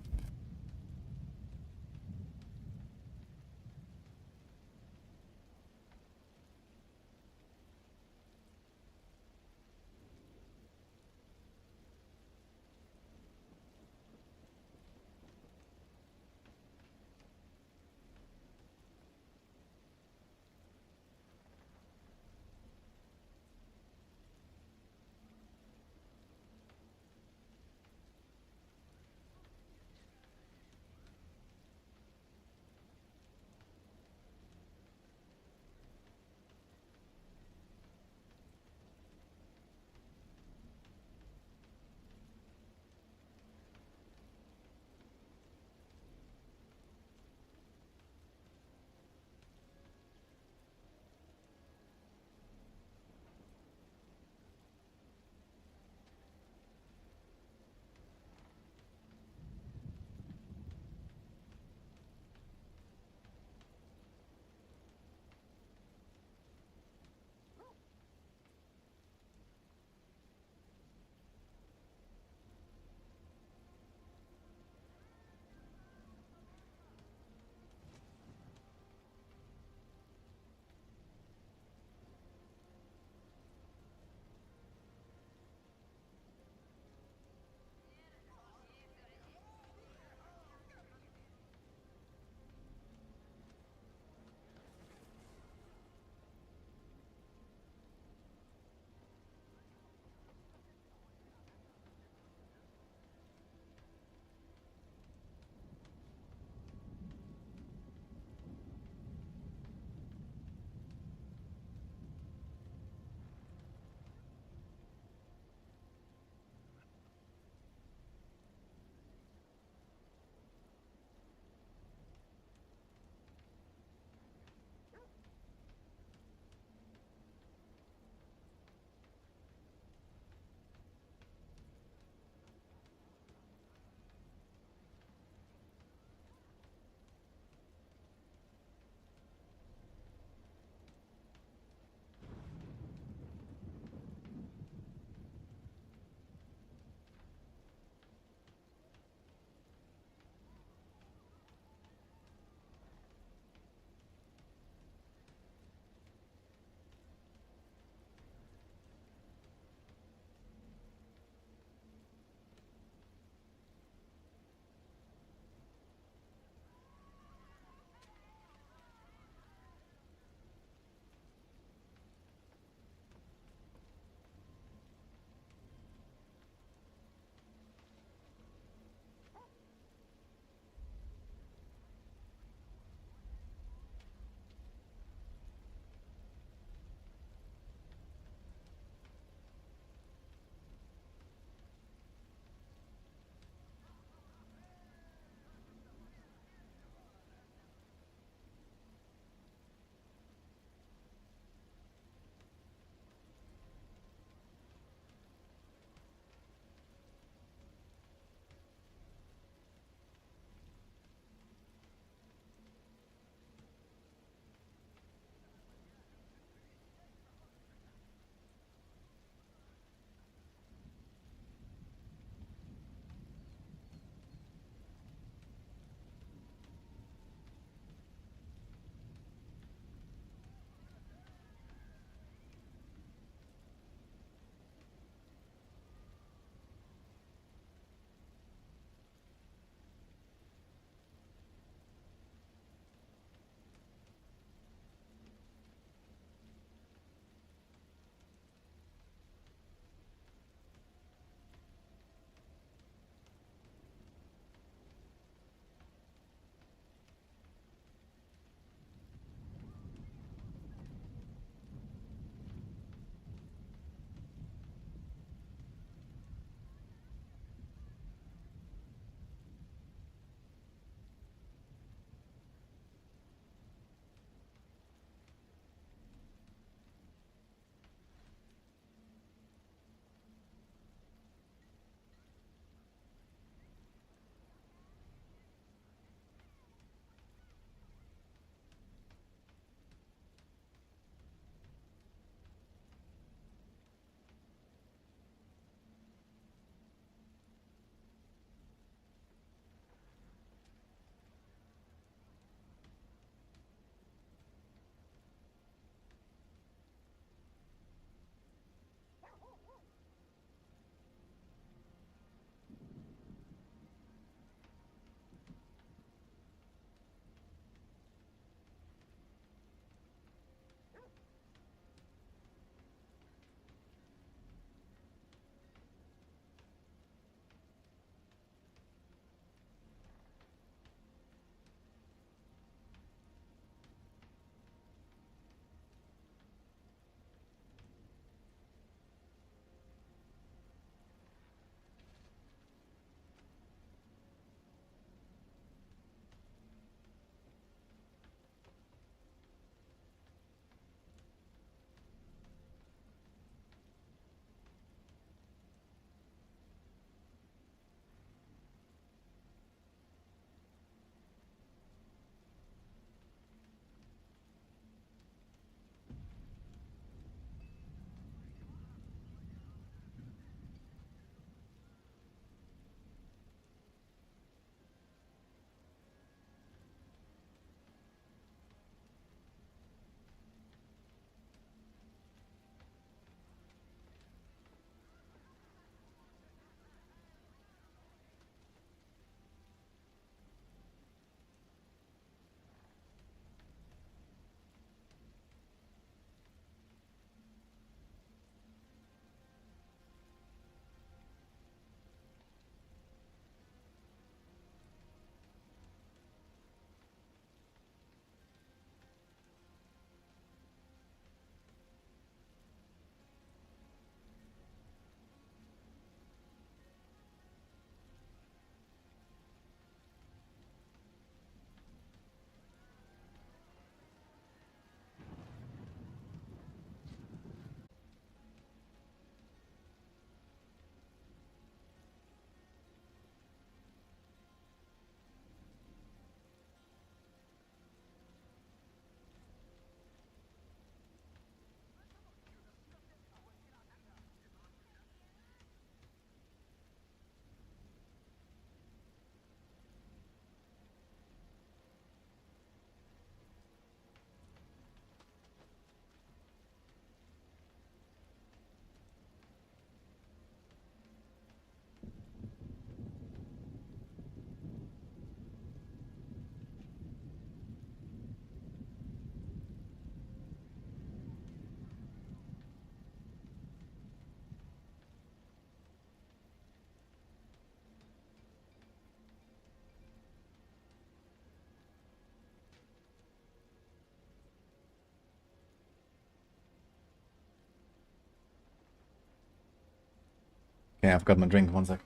Okay, I've got my drink. One sec.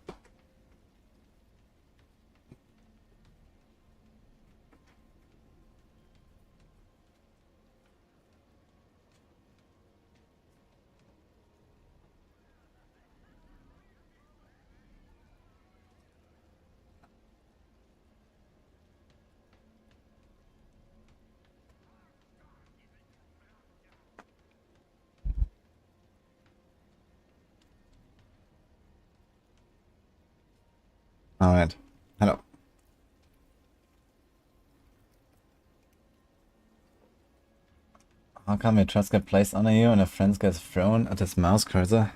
Alright. Hello. How come your trust get placed under you and a friend gets thrown at his mouse cursor?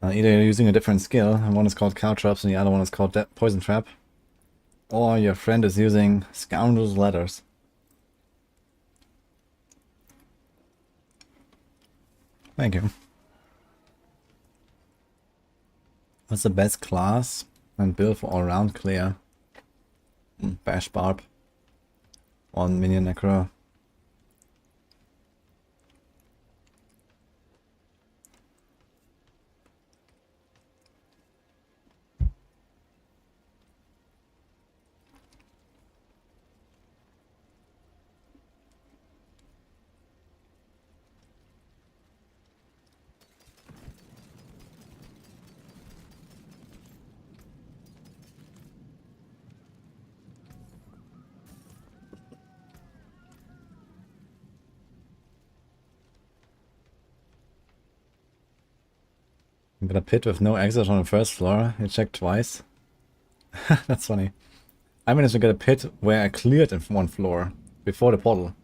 Either you're using a different skill, and one is called cow traps and the other one is called poison trap. Or your friend is using scoundrel's letters. Thank you. What's the best class and build for all round clear? Bash Barb. 1 minion Necro. You got a pit with no exit on the first floor. You checked twice. That's funny. I managed to get a pit where I cleared in one floor before the portal.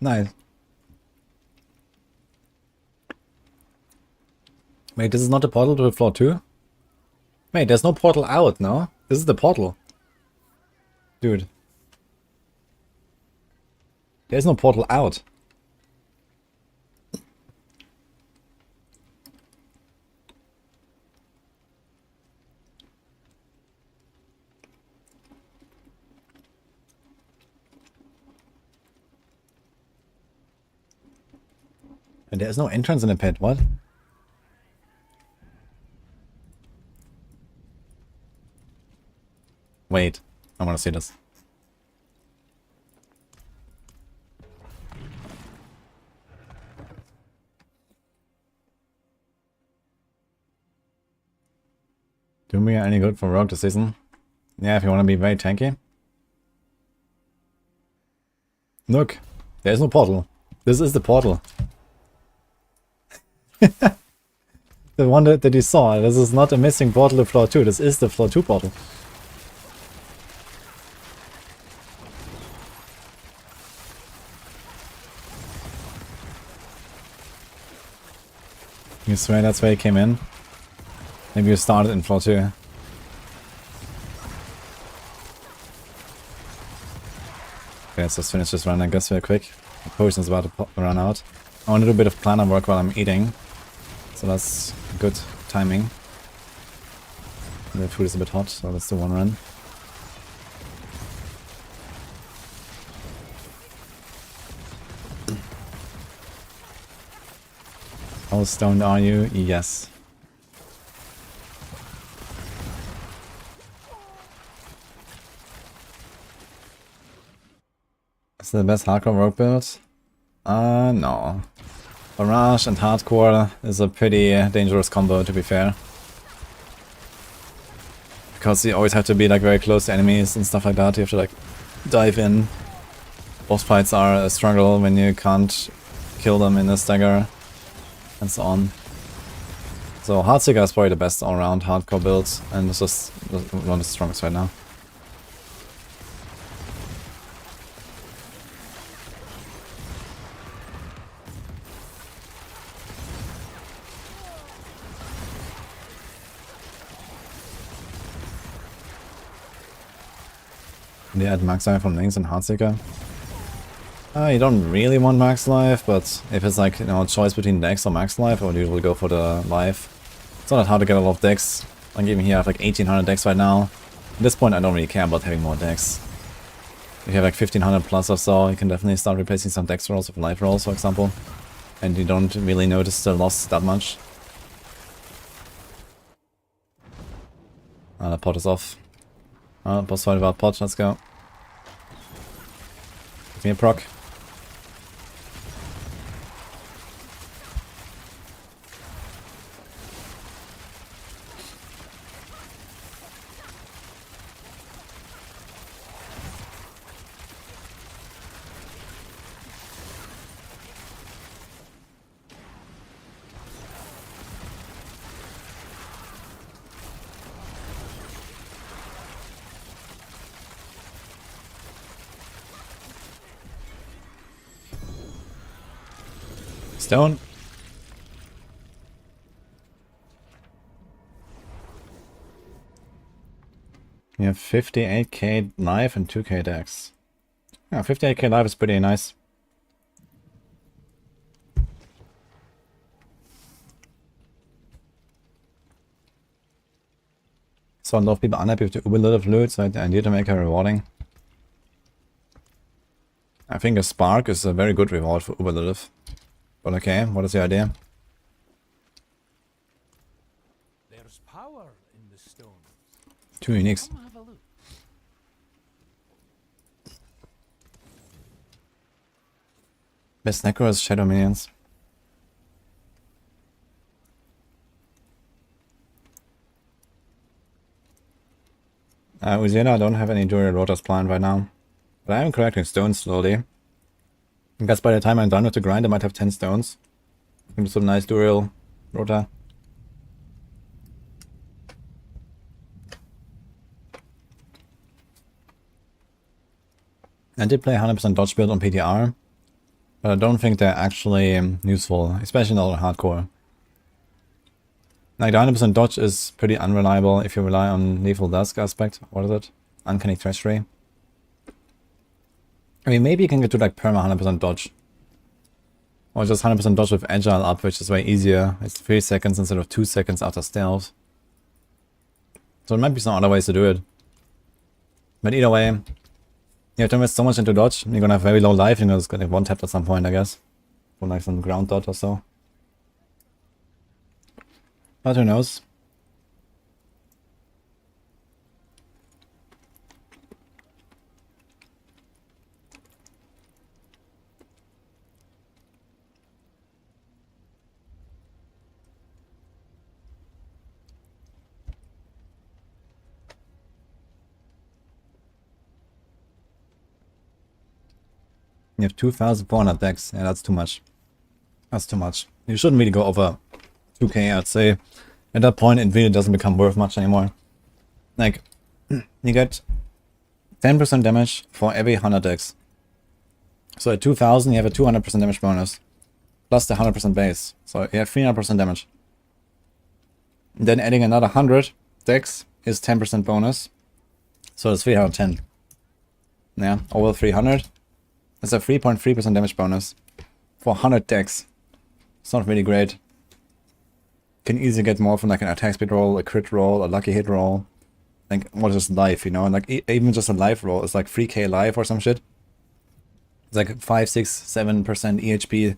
Nice. Wait, this is not the portal to the floor 2? Wait, there's no portal out, no? This is the portal. Dude. There's no portal out. And there's no entrance in the pit, what? Wait, I want to see this. Do me any good for Rogue this season? Yeah, if you want to be very tanky. Look, there's no portal. This is the portal. The one that you saw. This is not a missing portal to floor 2. This is the floor 2 portal. You swear that's where he came in? Maybe you started in floor 2. Okay, let's just finish this run, I guess, real quick. The potion's about to run out. I want to do a bit of planner work while I'm eating. So that's good timing. The food is a bit hot, so let's do one run. How stoned are you? Yes. Is it the best hardcore rogue build? No. Barrage and hardcore is a pretty dangerous combo, to be fair. Because you always have to be like very close to enemies and stuff like that. You have to like dive in. Boss fights are a struggle when you can't kill them in a stagger. And so on. So Heartseeker is probably the best all-round hardcore build, and it's just one of the strongest right now. They add max damage from Lynx and Heartseeker. You don't really want max life, but if it's like, you know, a choice between dex or max life, I would usually go for the life. It's not that hard to get a lot of dex. Like even here I have like 1800 dex right now. At this point I don't really care about having more dex. If you have like 1500 plus or so, you can definitely start replacing some dex rolls with life rolls, for example. And you don't really notice the loss that much. The pot is off. Boss fight without pot, let's go. Give me a proc. Stone. You have 58k life and 2k dex. Yeah, 58k life is pretty nice. So a lot of people unhappy with the uber lot of loot, so I need to make her rewarding. I think a spark is a very good reward for uber lot. But okay, what is the idea? There's power in the stone. 2 uniques. Come have a look. Best Necro is Shadow Minions. Uzena, I don't have any Druid rotors planned right now. But I am collecting stones slowly. I guess by the time I'm done with the grind, I might have 10 stones. Give some nice Druid rota. I did play 100% dodge build on PTR, but I don't think they're actually useful, especially not on hardcore. Like the 100% dodge is pretty unreliable if you rely on lethal dusk aspect. What is it? Uncanny treachery. I mean, maybe you can get to like perma 100% dodge. Or just 100% dodge with agile up, which is way easier. It's 3 seconds instead of 2 seconds after stealth. So there might be some other ways to do it. But either way, you have to invest so much into dodge, you're gonna have very low life, you're just gonna one tap at some point, I guess. For like some ground dot or so. But who knows? You have 2,400 decks. Yeah, that's too much. That's too much. You shouldn't really go over 2k, I'd say. At that point, it really doesn't become worth much anymore. Like, you get 10% damage for every 100 decks. So at 2,000, you have a 200% damage bonus. Plus the 100% base. So you have 300% damage. And then adding another 100 decks is 10% bonus. So it's 310. Yeah, over 300. That's a 3.3% damage bonus for 100 decks. It's not really great. Can easily get more from like an attack speed roll, a crit roll, a lucky hit roll. Like, what is life, you know? Like, even just a life roll is like 3k life or some shit. It's like 5, 6, 7% EHP.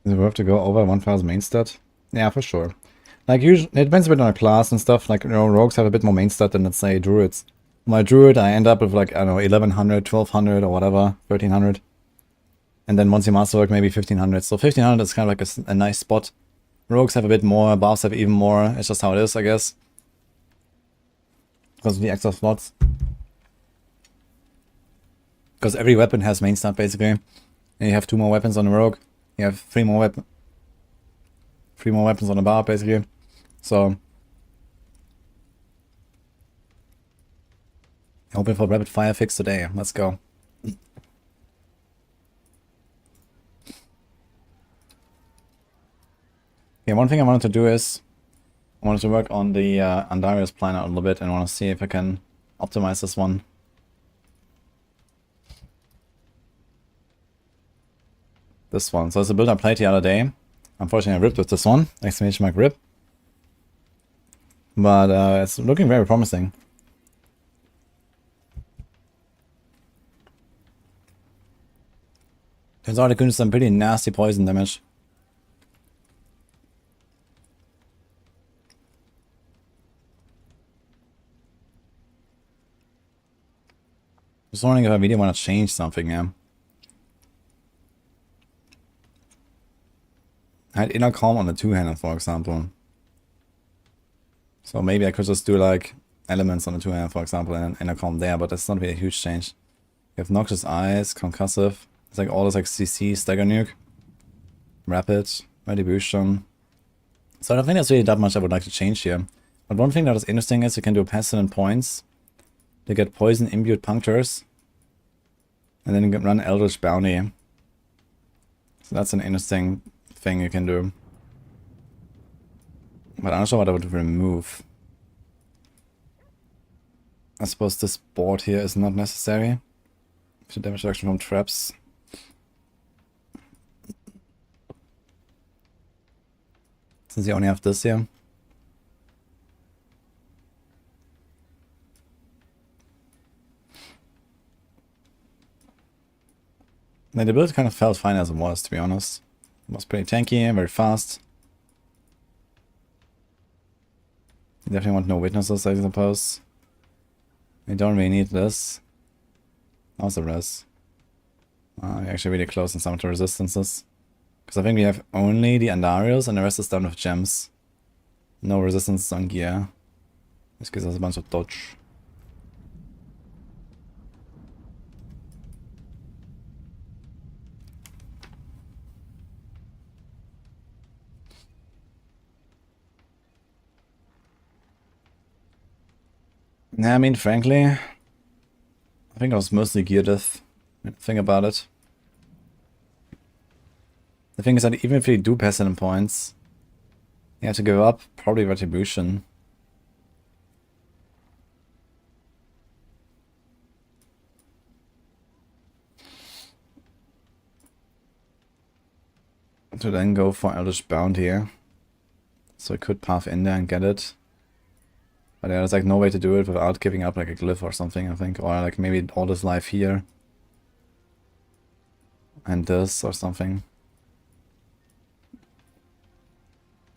Is it worth to go over 1000 main stat? Yeah, for sure. Like, usually, it depends a bit on a class and stuff. Like, you know, rogues have a bit more main stat than, let's say, druids. My druid, I end up with like, I don't know, 1100, 1200 or whatever, 1300. And then once you masterwork, maybe 1500. So 1500 is kind of like a nice spot. Rogues have a bit more, Barbs have even more. It's just how it is, I guess. Because of the extra slots. Because every weapon has main stat basically. And you have 2 more weapons on the Rogue. You have 3 more weapons on the Barb basically. So hoping for rapid fire fix today. Let's go. Yeah, one thing I wanted to do is I wanted to work on the Andarius planner a little bit and want to see if I can optimize this one. This one. So it's a build I played the other day. Unfortunately I ripped with this one. Exclamation mark rip. But it's looking very promising. Turns out I could do some pretty nasty poison damage. Just wondering if I really want to change something, yeah. I had inner calm on the two-handed, for example. So maybe I could just do like elements on the two-handed, for example, and inner calm there, but that's not really a huge change. You have Noxious Eyes, Concussive. It's like all this like CC, Stagger Nuke, Rapid, Retribution. So I don't think there's really that much I would like to change here. But one thing that is interesting is you can do Pestilent Points to get Poison Imbued Punctures. And then you can run Eldritch Bounty. So that's an interesting thing you can do. But I'm not sure what I would remove. I suppose this board here is not necessary. So damage reduction from traps. Since you only have this here. Now the build kind of felt fine as it was, to be honest. It was pretty tanky, very fast. You definitely want no witnesses, I suppose. We don't really need this. How's the res? We're actually really close in some of the resistances. Because I think we have only the Andarius and the rest is done with gems. No resistance on gear. This gives us a bunch of dodge. Yeah, I mean, frankly, I think I was mostly gear death. Think about it. The thing is that even if you do Pestilent Points, you have to give up probably Retribution. To then go for Eldritch Bounty here. So I could path in there and get it. But yeah, there's like no way to do it without giving up like a glyph or something, I think. Or like maybe all this life here. And this or something.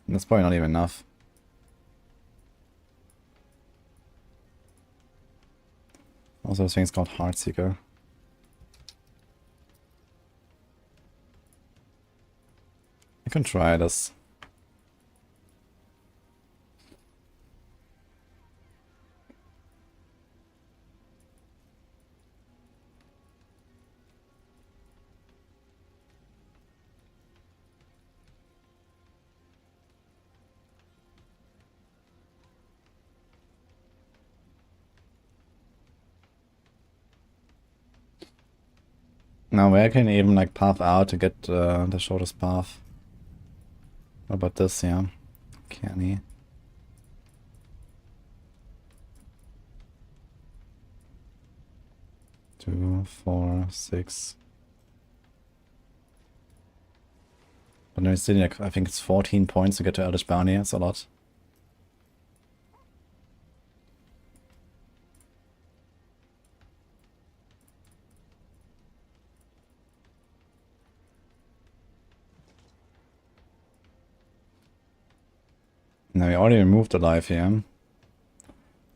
And that's probably not even enough. Also this thing's called Heartseeker. I can try this. Now where can I even like path out to get the shortest path? What about this, yeah? Can he? Two, 4, 6. But then it's still like, I think it's 14 points to get to Eldritch Bounty, that's a lot. Now we already removed the life here.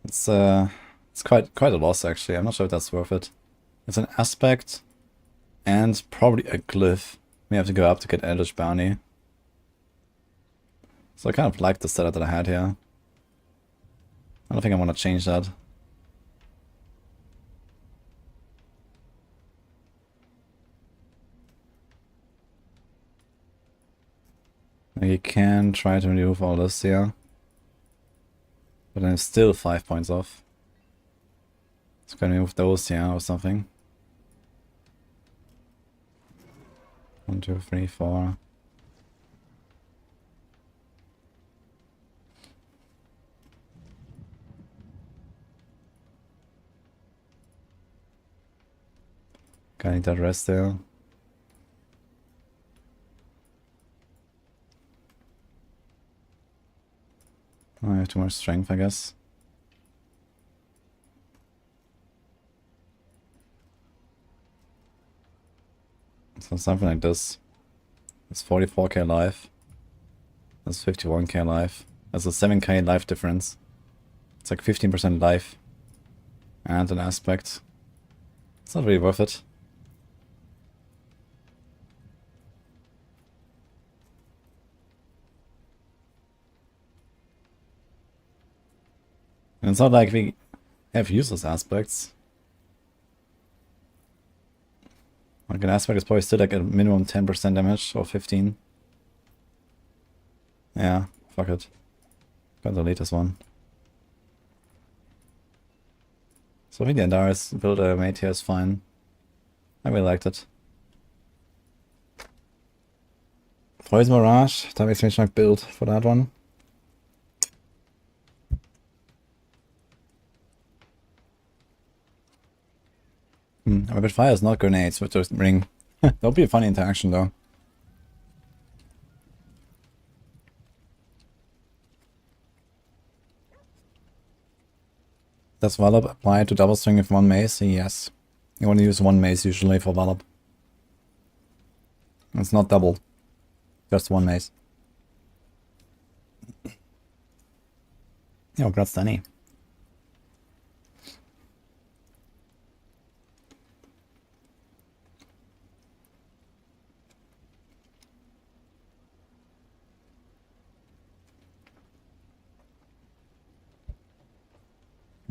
It's quite a loss actually. I'm not sure if that's worth it. It's an aspect And probably a glyph. We have to go up to get Eldritch Bounty. So I kind of like the setup that I had here. I don't think I want to change that. You can try to remove all this here. But then it's still 5 points off. Let's go remove those here or something. 1, 2, 3, 4. I need that rest there. Oh, I have too much strength, I guess. So something like this. It's 44k life. That's 51k life. That's a 7k life difference. It's like 15% life. And an aspect. It's not really worth it. And it's not like we have useless aspects. Like an aspect is probably still like a minimum 10% damage or 15. Yeah, fuck it. Got the latest one. So I think the Andaris build I made here is fine. I really liked it. Poison Barrage, that makes me like build for that one. Rapid fire is not grenades with the ring. That'll be a funny interaction though. Does Wallop apply to double string with one mace? Yes. You want to use one mace usually for Wallop. It's not double. Just one mace. Yeah, congrats Danny.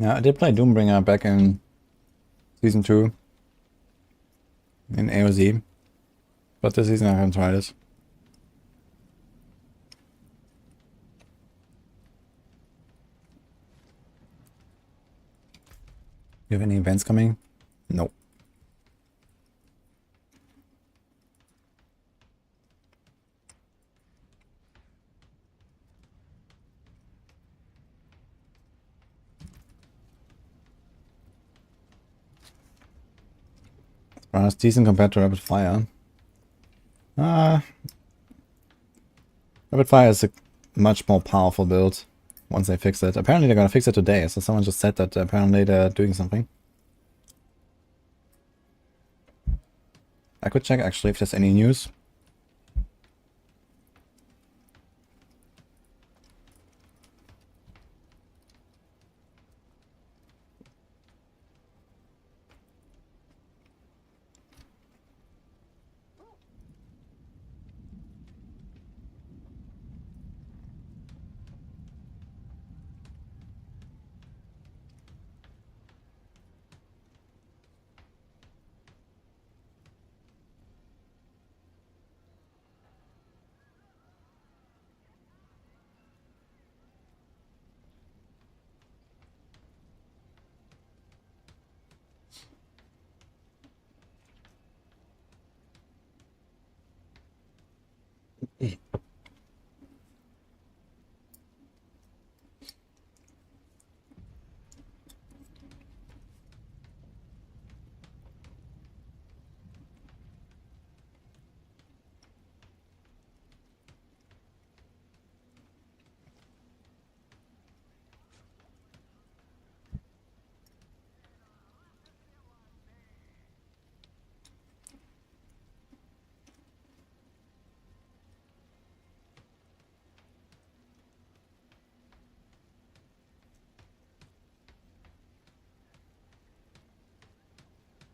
Yeah, I did play Doombringer back in Season 2 in AOZ, but this season I haven't tried it. You have any events coming? No. It's decent compared to Rapid Fire. Rapid Fire is a much more powerful build once they fix it. Apparently they're gonna fix it today, so someone just said that apparently they're doing something. I could check actually if there's any news.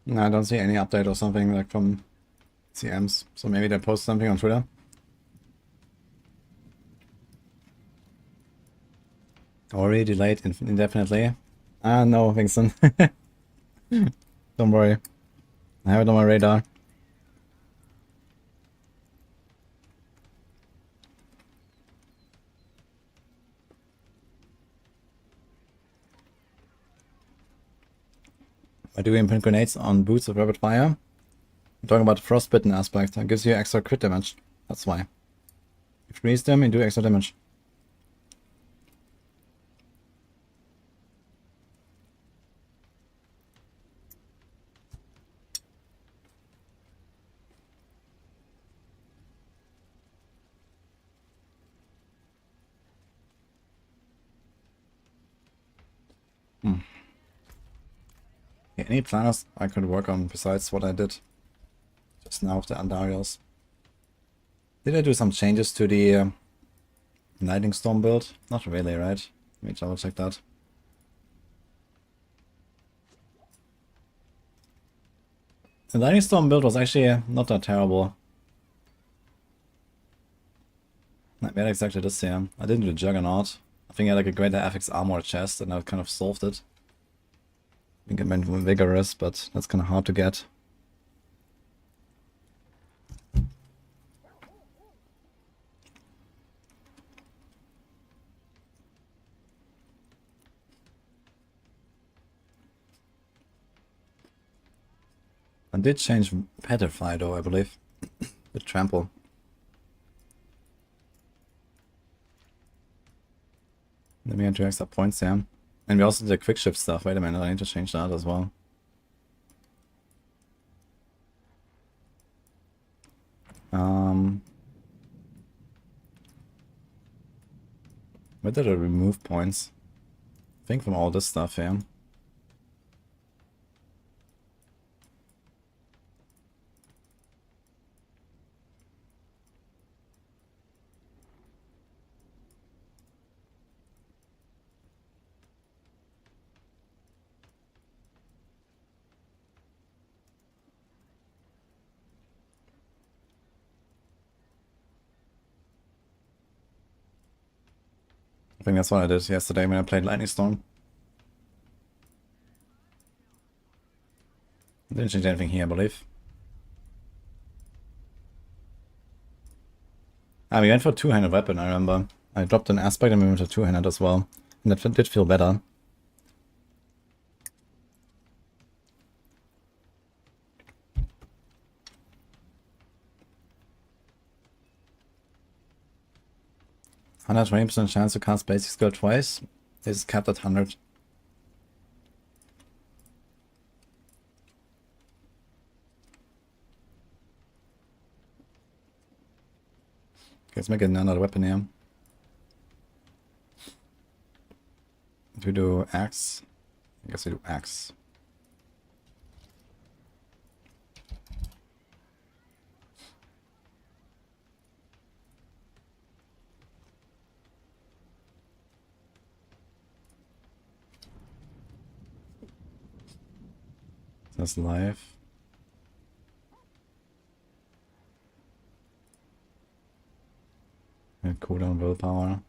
No, I don't see any update or something like from CMs. So maybe they post something on Twitter. Already delayed indefinitely. Ah, no, Vincent. Don't worry. I have it on my radar. By doing imprint grenades on boots of rapid fire. I'm talking about the frostbitten aspect. That gives you extra crit damage. That's why. You freeze them and do extra damage. Yeah, any planners I could work on besides what I did just now with the Andarios? Did I do some changes to the Lightning Storm build? Not really, right? Let me double check that. The Lightning Storm build was actually not that terrible. I made exactly this here. I didn't do the Juggernaut. I think I had like a greater FX armor chest and I kind of solved it. I think it meant vigorous, but that's kind of hard to get. I did change Petrify though, I believe. With Trample. Then we had 2 extra points here. And we also did the quick shift stuff. Wait a minute, I need to change that as well. Where did I remove points? I think from all this stuff here. I think that's what I did yesterday when I played Lightning Storm. Didn't change anything here, I believe. Ah, we went for a two-handed weapon, I remember. I dropped an aspect and we went for two-handed as well. And that did feel better. %120% chance to cast basic skill twice. This is capped at 100. Okay, let's make another weapon here. Do we do axe? I guess we do axe. That's life. And cooldown willpower.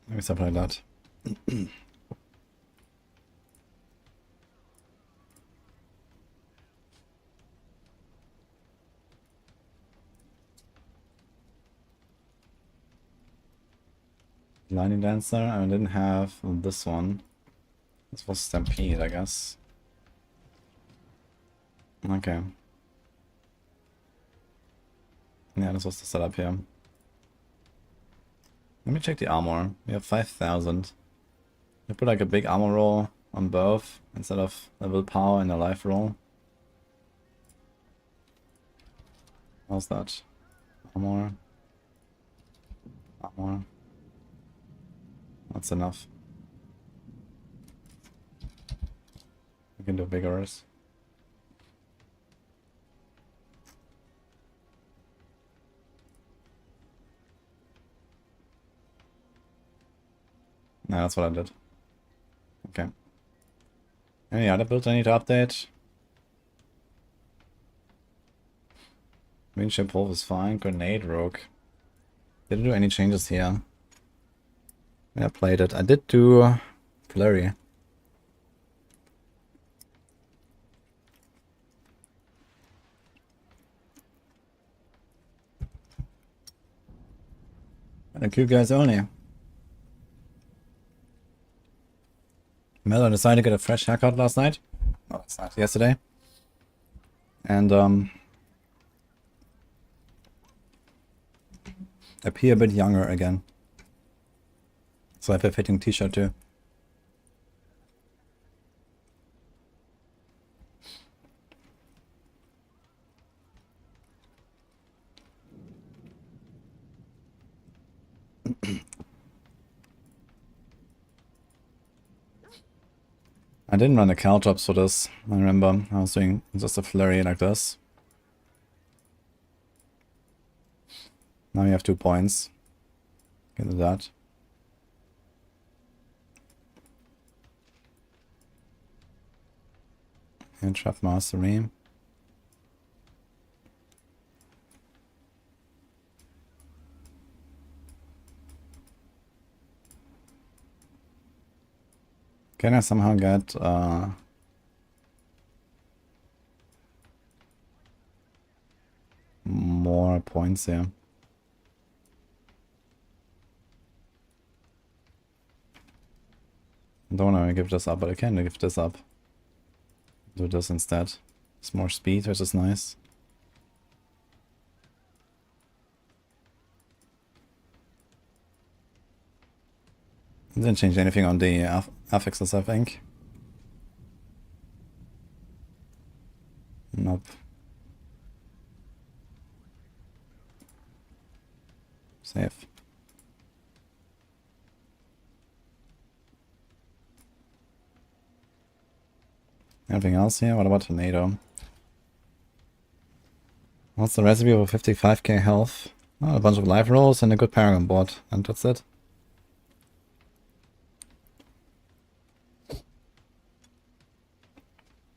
Maybe something like that. Lightning Dancer, I didn't have this one. This was Stampede, I guess. Okay. Yeah, this was the setup here. Let me check the armor. We have 5,000. We put like a big armor roll on both instead of a willpower and a life roll. How's that? Armor. Armor. That's enough. We can do vigorous. No, that's what I did. Okay. Any other builds I need to update? Windship Wolf is fine. Grenade Rogue. Didn't do any changes here. Yeah, I played it. I did do Flurry. And cute guys only. Mel decided to get a fresh haircut last night. Oh, it's not yesterday. And appear a bit younger again. So I have a fitting t-shirt too. I didn't run the Caltrops for this. I remember I was doing just a flurry like this. Now you have 2 points. Get to that. And Trap Mastery. Can I somehow get more points here? Don't want to give this up, but I can give this up. Do this instead. It's more speed, which is nice. Didn't change anything on the affixes, I think. Nope. Save. Anything else here? What about Tornado? What's the recipe for 55k health? Oh, a bunch of life rolls and a good paragon board, and that's it.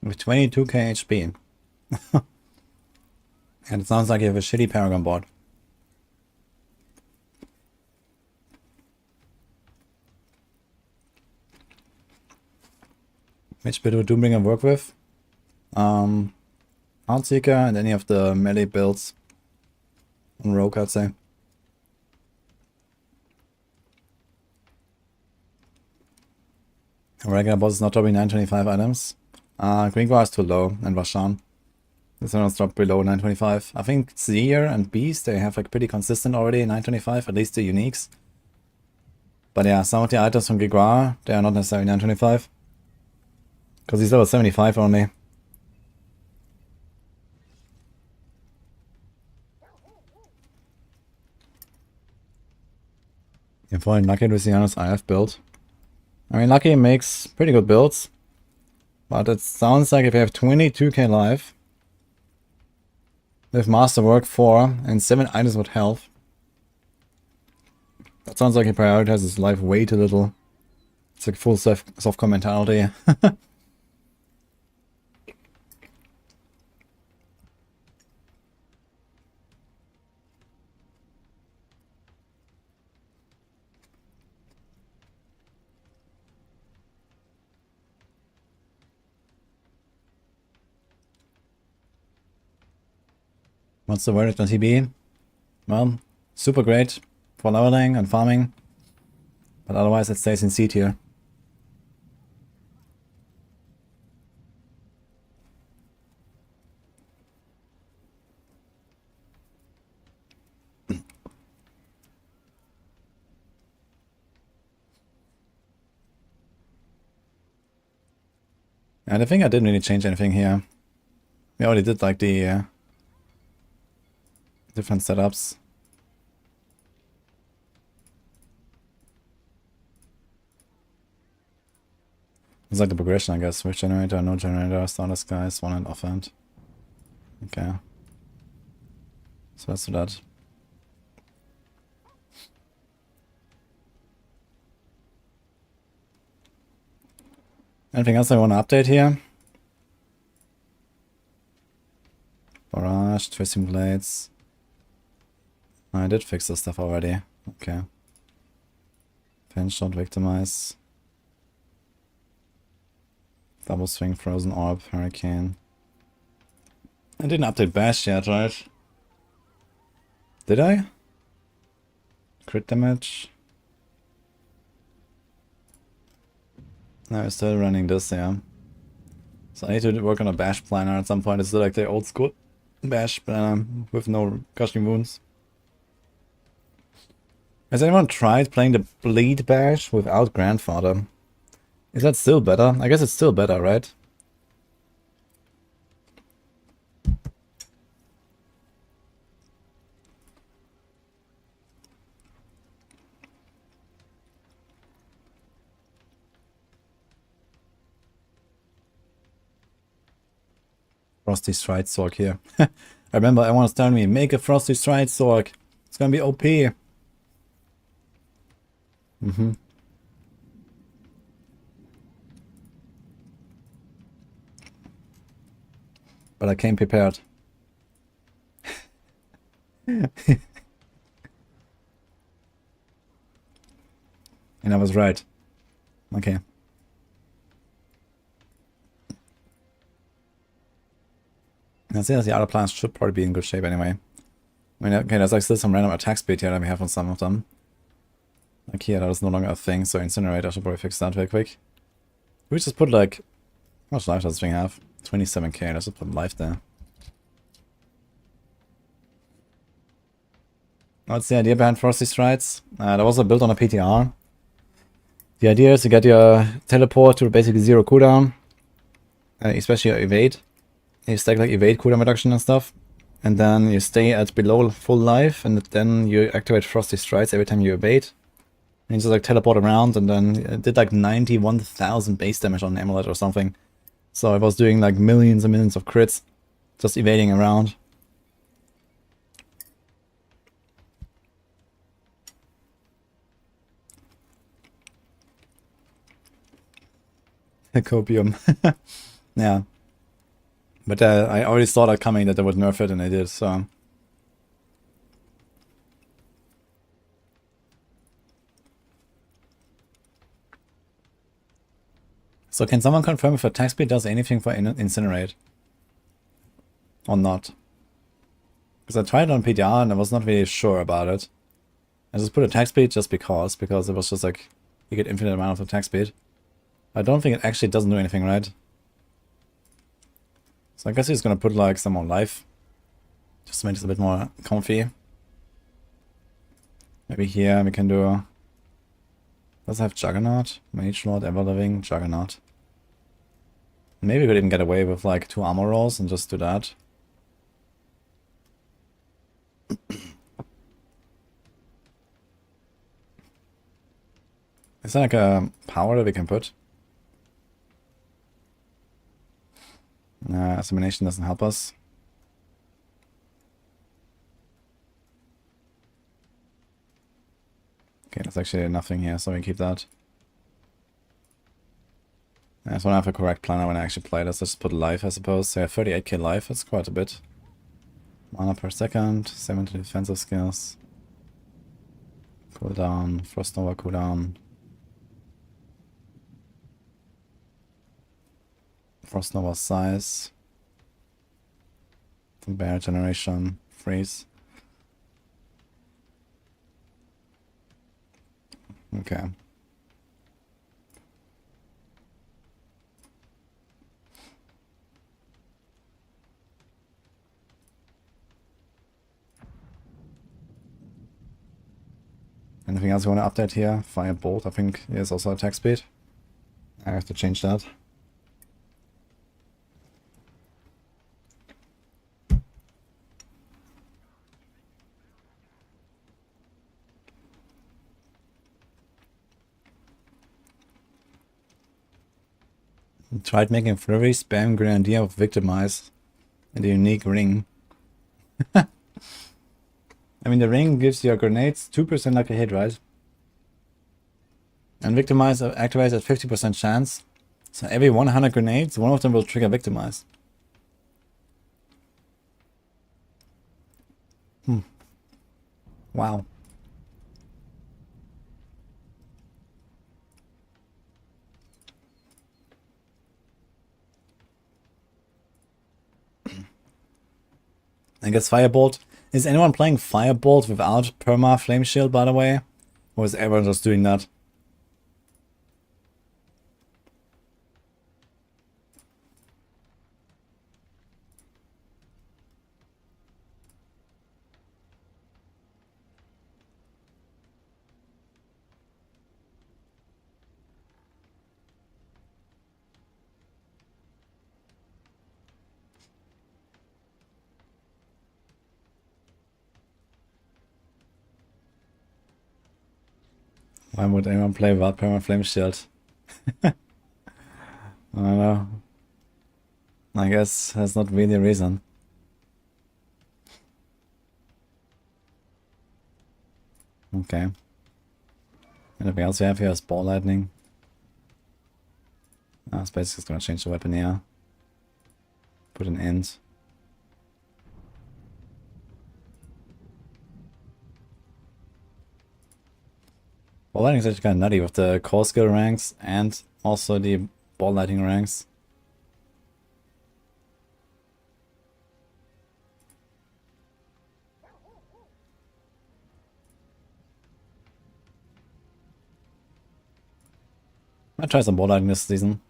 With 22k HP. And it sounds like you have a shitty paragon board. Which bit would Doombringer work with? Heartseeker and any of the melee builds on Rogue, I'd say. A regular boss is not dropping 925 items. Greengar is too low, and Vashan. This one drop below 925. I think Seer and Beast, they have like pretty consistent already 925, at least the uniques. But yeah, some of the items from Grigrar, they are not necessarily 925. Because he's level 75 only. You're falling Lucky Luciano's IF build. I mean, Lucky makes pretty good builds. But it sounds like if you have 22k life, with Masterwork 4 and 7 items with health, that sounds like he prioritizes life way too little. It's like full softcore mentality. What's the verdict on TB? Well, super great for leveling and farming, but otherwise it stays in C tier. And I think I didn't really change anything here. We already did like the different setups. It's like the progression, I guess. With generator, no generator, starter skies, one and offhand. Okay. So let's do that. Anything else I want to update here? Barrage, twisting blades. I did fix this stuff already. Okay. Pinch, don't victimize. Double swing, frozen orb, hurricane. I didn't update bash yet, right? Did I? Crit damage. No, we're still running this, yeah. So I need to work on a bash planner at some point. It's still like the old school bash planner with no gushing wounds. Has anyone tried playing the bleed bash without grandfather? Is that still better? I guess it's still better, right? Frosty Stride Sorc here. I remember everyone was telling me, make a Frosty Stride Sorc. It's gonna be OP. But I came prepared. And I was right. Okay. I see that the other plants should probably be in good shape anyway. I mean, okay, there's like still some random attack speed here that we have on some of them. Like here, that is no longer a thing, so Incinerate, I should probably fix that real quick. We just put like... How much life does this thing have? 27k, let's just put life there. What's the idea behind Frosty Strides? That was built on a PTR. The idea is to get your teleport to basically 0 cooldown. Especially your evade. You stack like evade cooldown reduction and stuff. And then you stay at below full life, and then you activate Frosty Strides every time you evade. And you just like teleport around, and then it did like 91,000 base damage on an amulet or something. So I was doing like millions and millions of crits, just evading around. Copium. Yeah. But I already saw that coming, that they would nerf it, and they did, so... So can someone confirm if attack speed does anything for Incinerate? Or not? Because I tried it on PDR and I was not really sure about it. I just put attack speed just because it was just like, you get infinite amount of attack speed. I don't think it actually doesn't do anything, right? So I guess he's gonna put like some more life. Just to make this a bit more comfy. Maybe here we can do... Does it have Juggernaut? Mage Lord, Everliving, Juggernaut. Maybe we could even get away with like 2 armor rolls and just do that. Is there like a power that we can put? Experimentation doesn't help us. Okay, there's actually nothing here, so we keep that. I just want to have a correct planner when I actually play this. Let's just put life, I suppose. So yeah, 38k life, that's quite a bit. Mana per second, 70 defensive skills. Cooldown, Frost Nova cooldown. Frost Nova size. Bear generation, freeze. Okay. Anything else you want to update here? Firebolt, I think is also attack speed. I have to change that. Tried making Flurry, Spam, Grenadier of Victimize and a unique ring. I mean, the ring gives your grenades 2% lucky hit, right? And Victimize activates at 50% chance. So every 100 grenades, one of them will trigger victimize. Wow. I guess Firebolt. Is anyone playing Firebolt without Perma Flame Shield, by the way? Or is everyone just doing that? Why would anyone play without Perma Flame Shield? I don't know. I guess that's not really a reason. Okay. Anything else we have here is Ball Lightning. Space is gonna change the weapon here. Put an end. Ball Lightning is actually kind of nutty with the core skill ranks and also the Ball Lightning ranks. I'll try some Ball Lightning this season.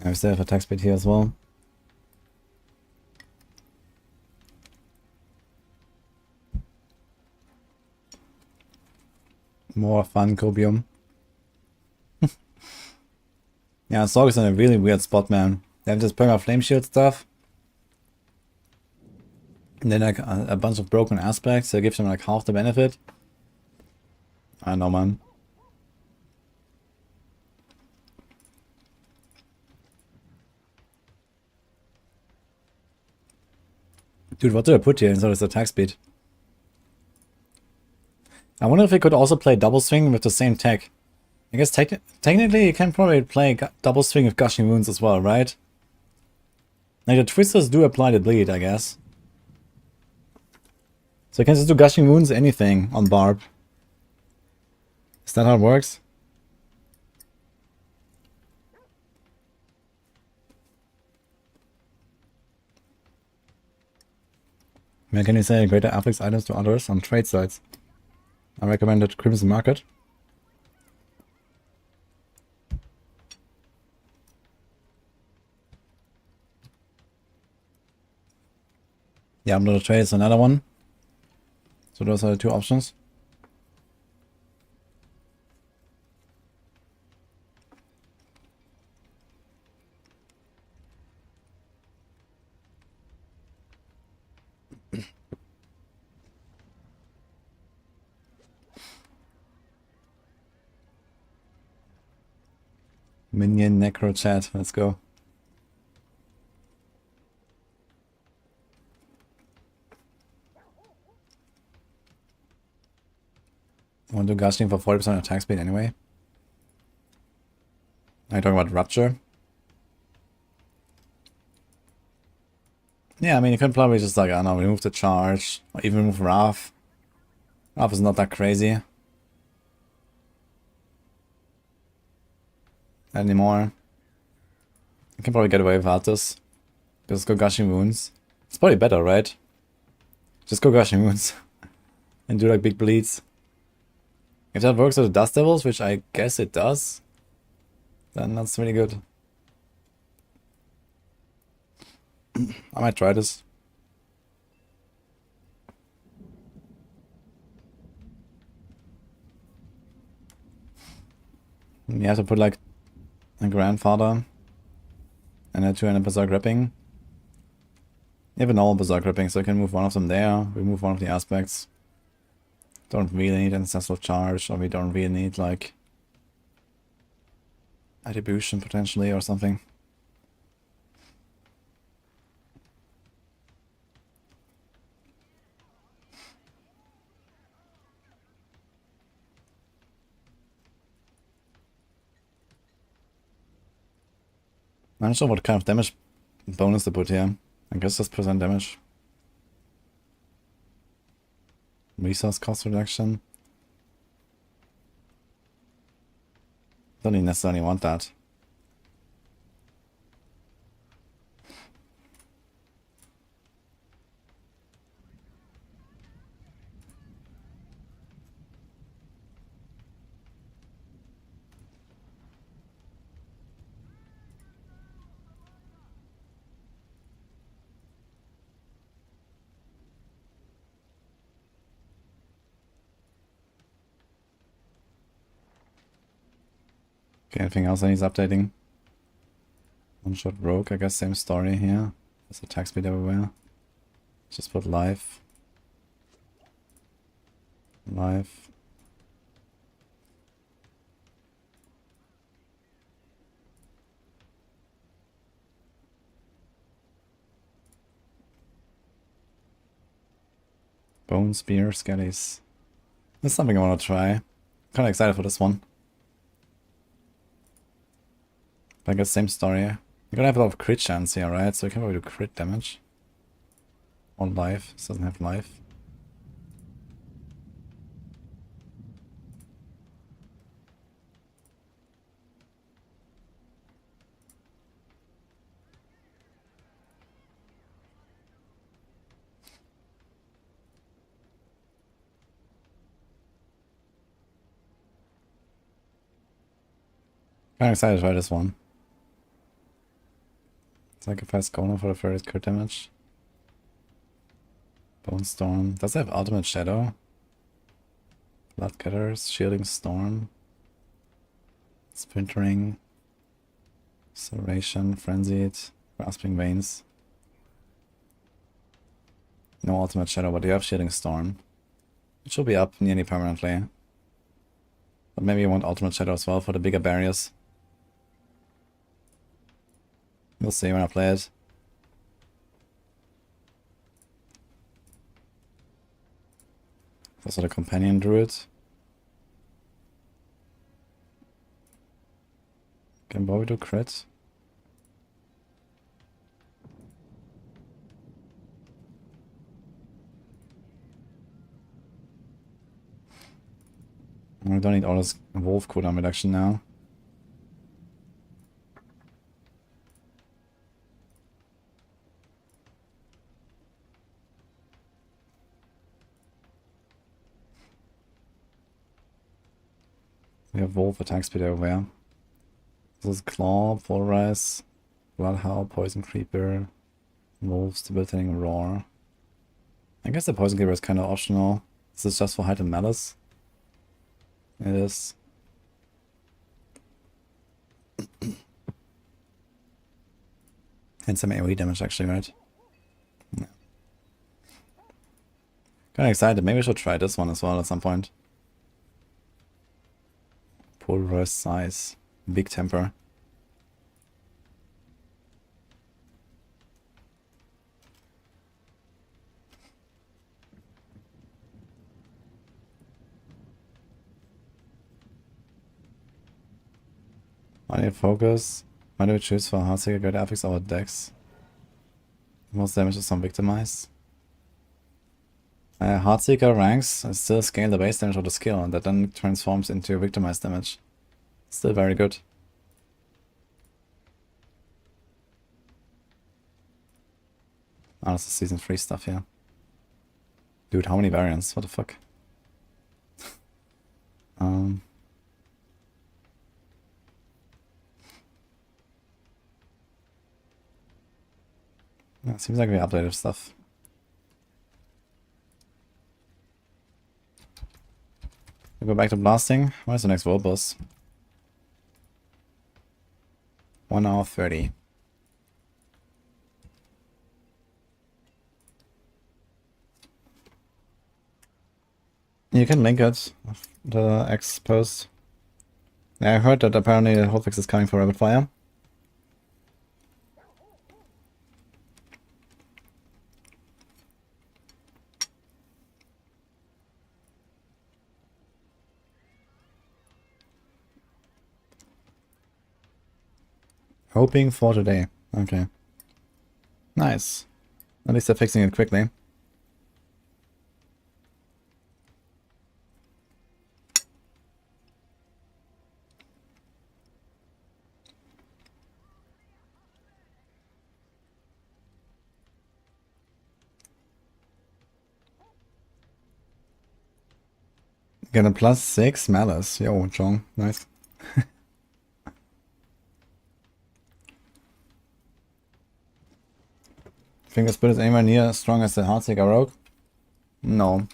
We still have attack speed here as well. More fun, Cobium. Yeah, Sorc is in a really weird spot, man. They have this Perma Flame Shield stuff. And then like a bunch of broken aspects that gives them like half the benefit. I don't know, man. Dude, what do I put here instead of this attack speed? I wonder if we could also play double swing with the same tech. I guess technically you can probably play double swing with gushing wounds as well, right? Like the twisters do apply the bleed, I guess. So you can just do gushing wounds, anything on Barb. Is that how it works? Where can you say greater affix items to others on trade sites? I recommended Crimson Market. Diablo trade is another one. So those are the two options. Minion Necro chat, let's go. I want to do gushing for 40% attack speed anyway. Are you talking about Rupture? Yeah, I mean, you can probably just like, I don't know, remove the charge, or even remove Wrath. Wrath is not that crazy anymore. You can probably get away without this. Just go gushing wounds. It's probably better, right? Just go gushing wounds. And do like big bleeds. If that works with the Dust Devils, which I guess it does, then that's really good. I might try this. You have to put like a Grandfather and a 2 and a Berserk Ripping. You have a normal Berserk Ripping, so you can move one of them there, remove one of the aspects. Don't really need Ancestral Charge, or we don't really need like Attribution potentially or something. I'm not sure what kind of damage bonus to put here. I guess just percent damage. Resource cost reduction. Don't even necessarily want that. Okay, anything else that needs updating? One-shot rogue, I guess same story here. There's attack speed everywhere. Just put life. Life. Bone spear, skellies. That's something I want to try. Kinda excited for this one. But I guess same story. You're gonna have a lot of crit chance here, right? So you can probably do crit damage. On life. This doesn't have life. Kinda excited to try this one. Sacrifice Golem for the first crit damage. Bone Storm. Does it have Ultimate Shadow? Bloodgetters, Shielding Storm. Splintering. Serration, Frenzied. Grasping Veins. No Ultimate Shadow, but you have Shielding Storm. It should be up nearly permanently. But maybe you want Ultimate Shadow as well for the bigger barriers. We'll see when I play it. Also the Companion Druid. Can Bobby do crit? I don't need all this wolf cooldown reduction now. We have wolf attack speed everywhere. This is claw, pulverize, bloodhound, poison creeper, wolves, debilitating roar. I guess the poison creeper is kind of optional. This is just for height and malice. It is. And some AoE damage actually, right? Yeah. Kinda excited. Maybe I should try this one as well at some point. Pulverized size. Big temper. I need focus. Why do we choose for Heartseeker great affix over Dex? Most damage is on Victimize. Heartseeker ranks still scale the base damage of the skill, and that then transforms into Victimize damage. Still very good. Oh, that's the season 3 stuff here. Dude, how many variants? What the fuck? Yeah, seems like we updated stuff. We go back to blasting. Where's the next world boss? 1 hour 30. You can link it, the X post. Yeah, I heard that apparently the hotfix is coming for Rapid Fire. Hoping for today. Okay. Nice. At least they're fixing it quickly. Get a +6 malice. Yo, Chong. Nice. Finger Split is anywhere near as strong as the Heartseeker Rogue? No.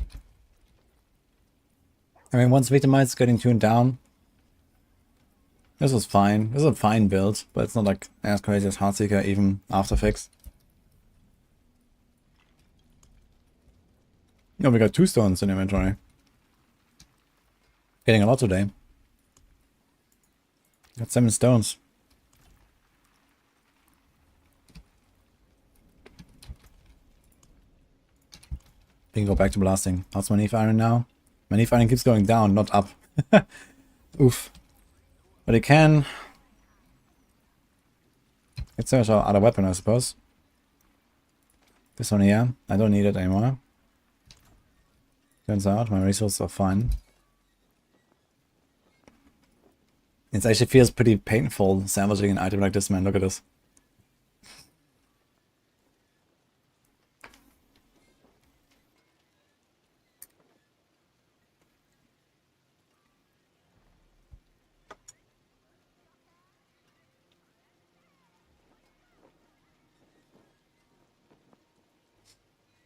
I mean, once Victimize is getting tuned down, this was fine. This is a fine build, but it's not like as crazy as Heartseeker even after fix. Oh, we got 2 stones in inventory. Getting a lot today. Got 7 stones. We can go back to blasting. How's my Neve Iron now? My Neve Iron keeps going down, not up. Oof. But it can... It's search our other weapon, I suppose. This one here. I don't need it anymore. Turns out my resources are fine. It actually feels pretty painful salvaging an item like this, man. Look at this.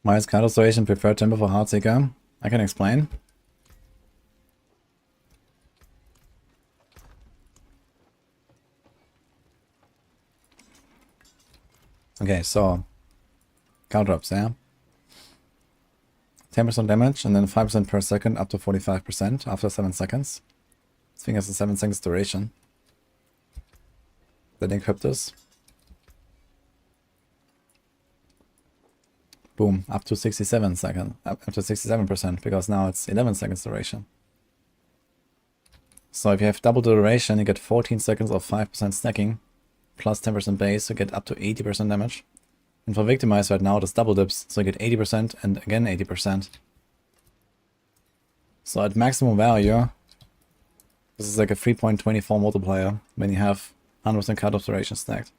Why is card restoration preferred tempo for Heartseeker? I can explain. Okay, so card drops, yeah. 10% damage and then 5% per second up to 45% after 7 seconds. I think it's a 7 seconds duration. Then equip this. Boom, up to 67 seconds, up to 67%, because now it's 11 seconds duration. So if you have double the duration, you get 14 seconds of 5% stacking, plus 10% base, you get up to 80% damage. And for Victimize right now, it's double dips, so you get 80% and again 80%. So at maximum value, this is like a 3.24 multiplier when you have 100% cut-off duration stacked.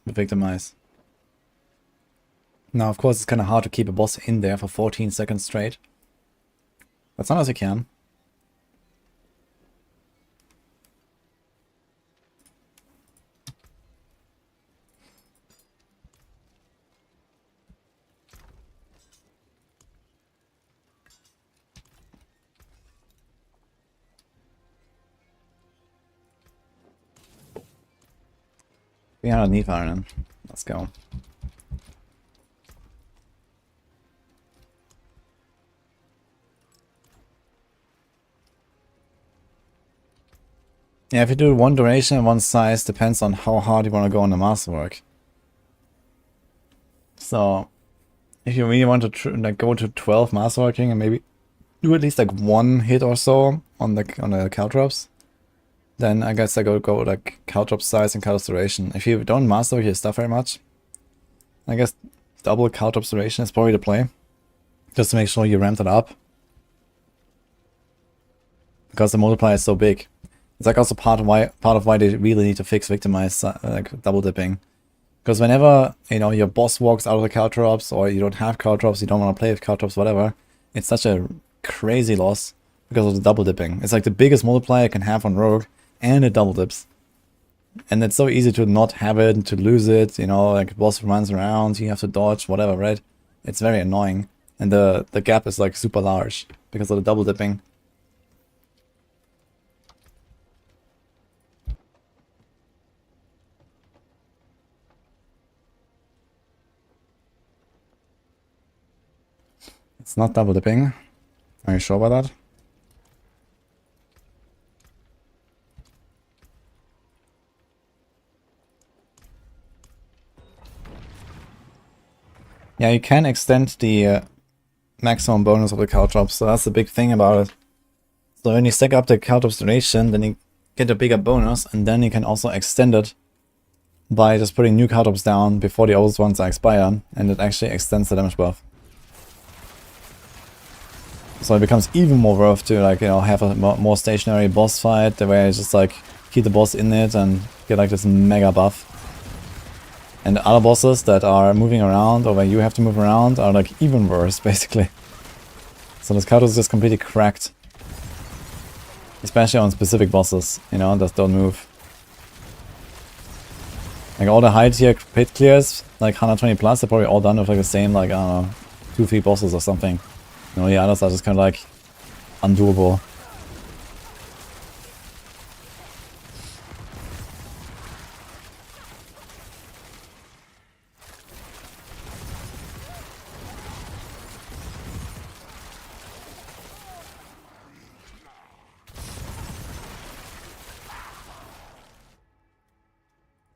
With Victimize. Now, of course, it's kind of hard to keep a boss in there for 14 seconds straight. But sometimes you can. We have a Neve Iron. Let's go. Yeah, if you do one duration and one size, depends on how hard you want to go on the masterwork. So, if you really want to like go to 12 masterworking and maybe do at least like 1 hit or so on the caltrops, then I guess I go like caltrop size and caltrop duration. If you don't masterwork your stuff very much, I guess double caltrop duration is probably the play, just to make sure you ramp it up, because the multiplier is so big. It's like also part of why they really need to fix Victimize, like double dipping. Because whenever, you know, your boss walks out of the caltrops, or you don't have caltrops, you don't want to play with caltrops, whatever, it's such a crazy loss because of the double dipping. It's like the biggest multiplier you can have on Rogue, and it double dips. And it's so easy to not have it, to lose it, you know, like boss runs around, you have to dodge, whatever, right? It's very annoying. And the gap is like super large because of the double dipping. It's not double dipping. Are you sure about that? Yeah, you can extend the maximum bonus of the caltrops, so that's the big thing about it. So when you stack up the caltrops duration, then you get a bigger bonus, and then you can also extend it by just putting new card drops down before the old ones are expired, and it actually extends the damage buff. So it becomes even more worth to, like, you know, have a more stationary boss fight, where you just like keep the boss in it and get like this mega buff. And the other bosses that are moving around, or where you have to move around, are like even worse, basically. So this card is just completely cracked. Especially on specific bosses, you know, that don't move. Like all the high tier pit clears, like 120 plus, they're probably all done with like the same, like, I don't know, 2-3 bosses or something. You know, the others are just kind of like undoable.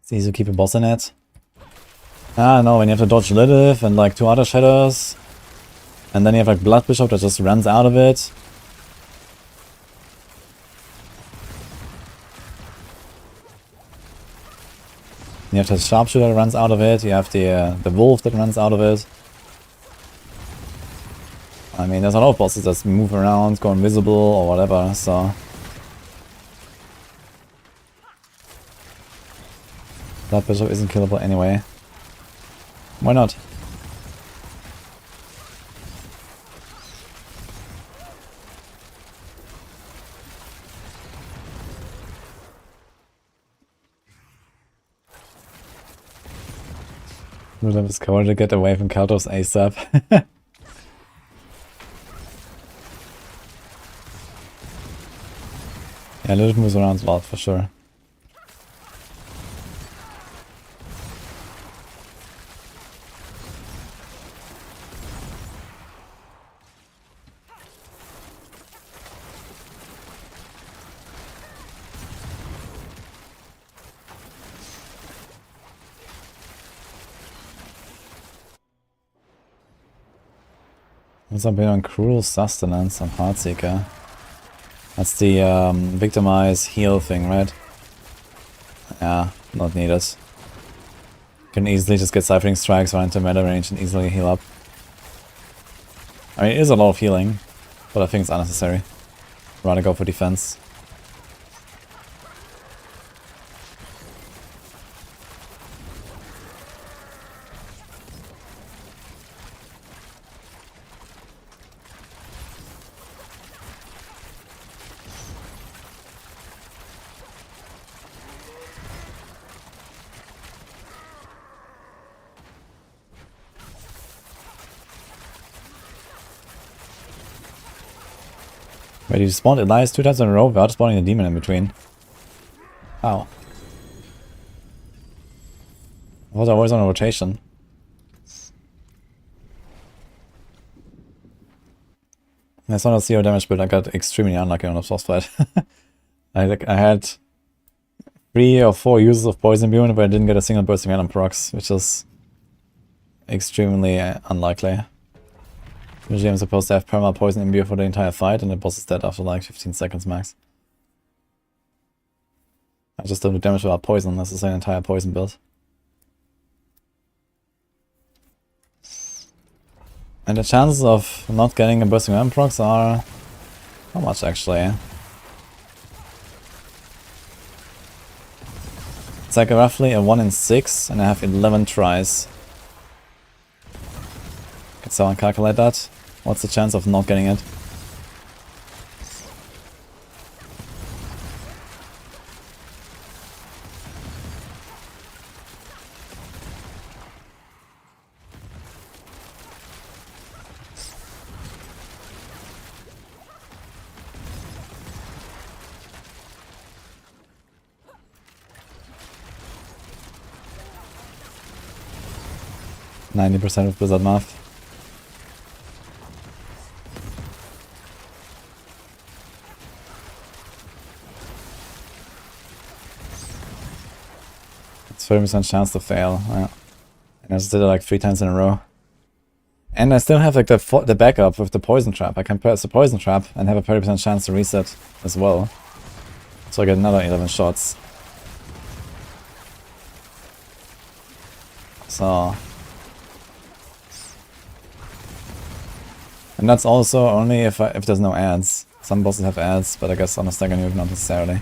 It's easy to keep a boss in it. Ah, no, when you have to dodge Lilith and like 2 other shadows. And then you have like Blood Bishop that just runs out of it. You have the Sharpshooter that runs out of it. You have the Wolf that runs out of it. I mean, there's a lot of bosses that move around, go invisible or whatever, so... Blood Bishop isn't killable anyway. Why not? Lilith is going to get away from Kaltos ASAP. Yeah, Lilith moves around a lot for sure. What's up here on Cruel Sustenance on Heartseeker? That's the victimize heal thing, right? Yeah, not needed. Can easily just get Ciphering Strikes right into meta range and easily heal up. I mean, it is a lot of healing, but I think it's unnecessary. Rather go for defense. Wait, you spawned Elias 2 times in a row without spawning a demon in between. How? I was always on a rotation. That's not a 0 damage build. I got extremely unlucky on the boss fight. I had 3 or 4 uses of Poison Beam, but I didn't get a single Bursting Venom procs, which is extremely unlikely. Usually I'm supposed to have perma poison imbue for the entire fight, and the boss is dead after like 15 seconds max. I just don't do damage without poison unless it's an entire poison build. And the chances of not getting a bursting venom procs are... how much actually? It's like roughly a 1 in 6, and I have 11 tries. Can someone calculate that? What's the chance of not getting it? %of Blizzard math. It's 30% chance to fail. Yeah. And I just did it like 3 times in a row. And I still have like the backup with the poison trap. I can press the poison trap and have a 30% chance to reset as well. So I get another 11 shots. So... And that's also only if there's no ads. Some bosses have ads, but I guess on a second move not necessarily.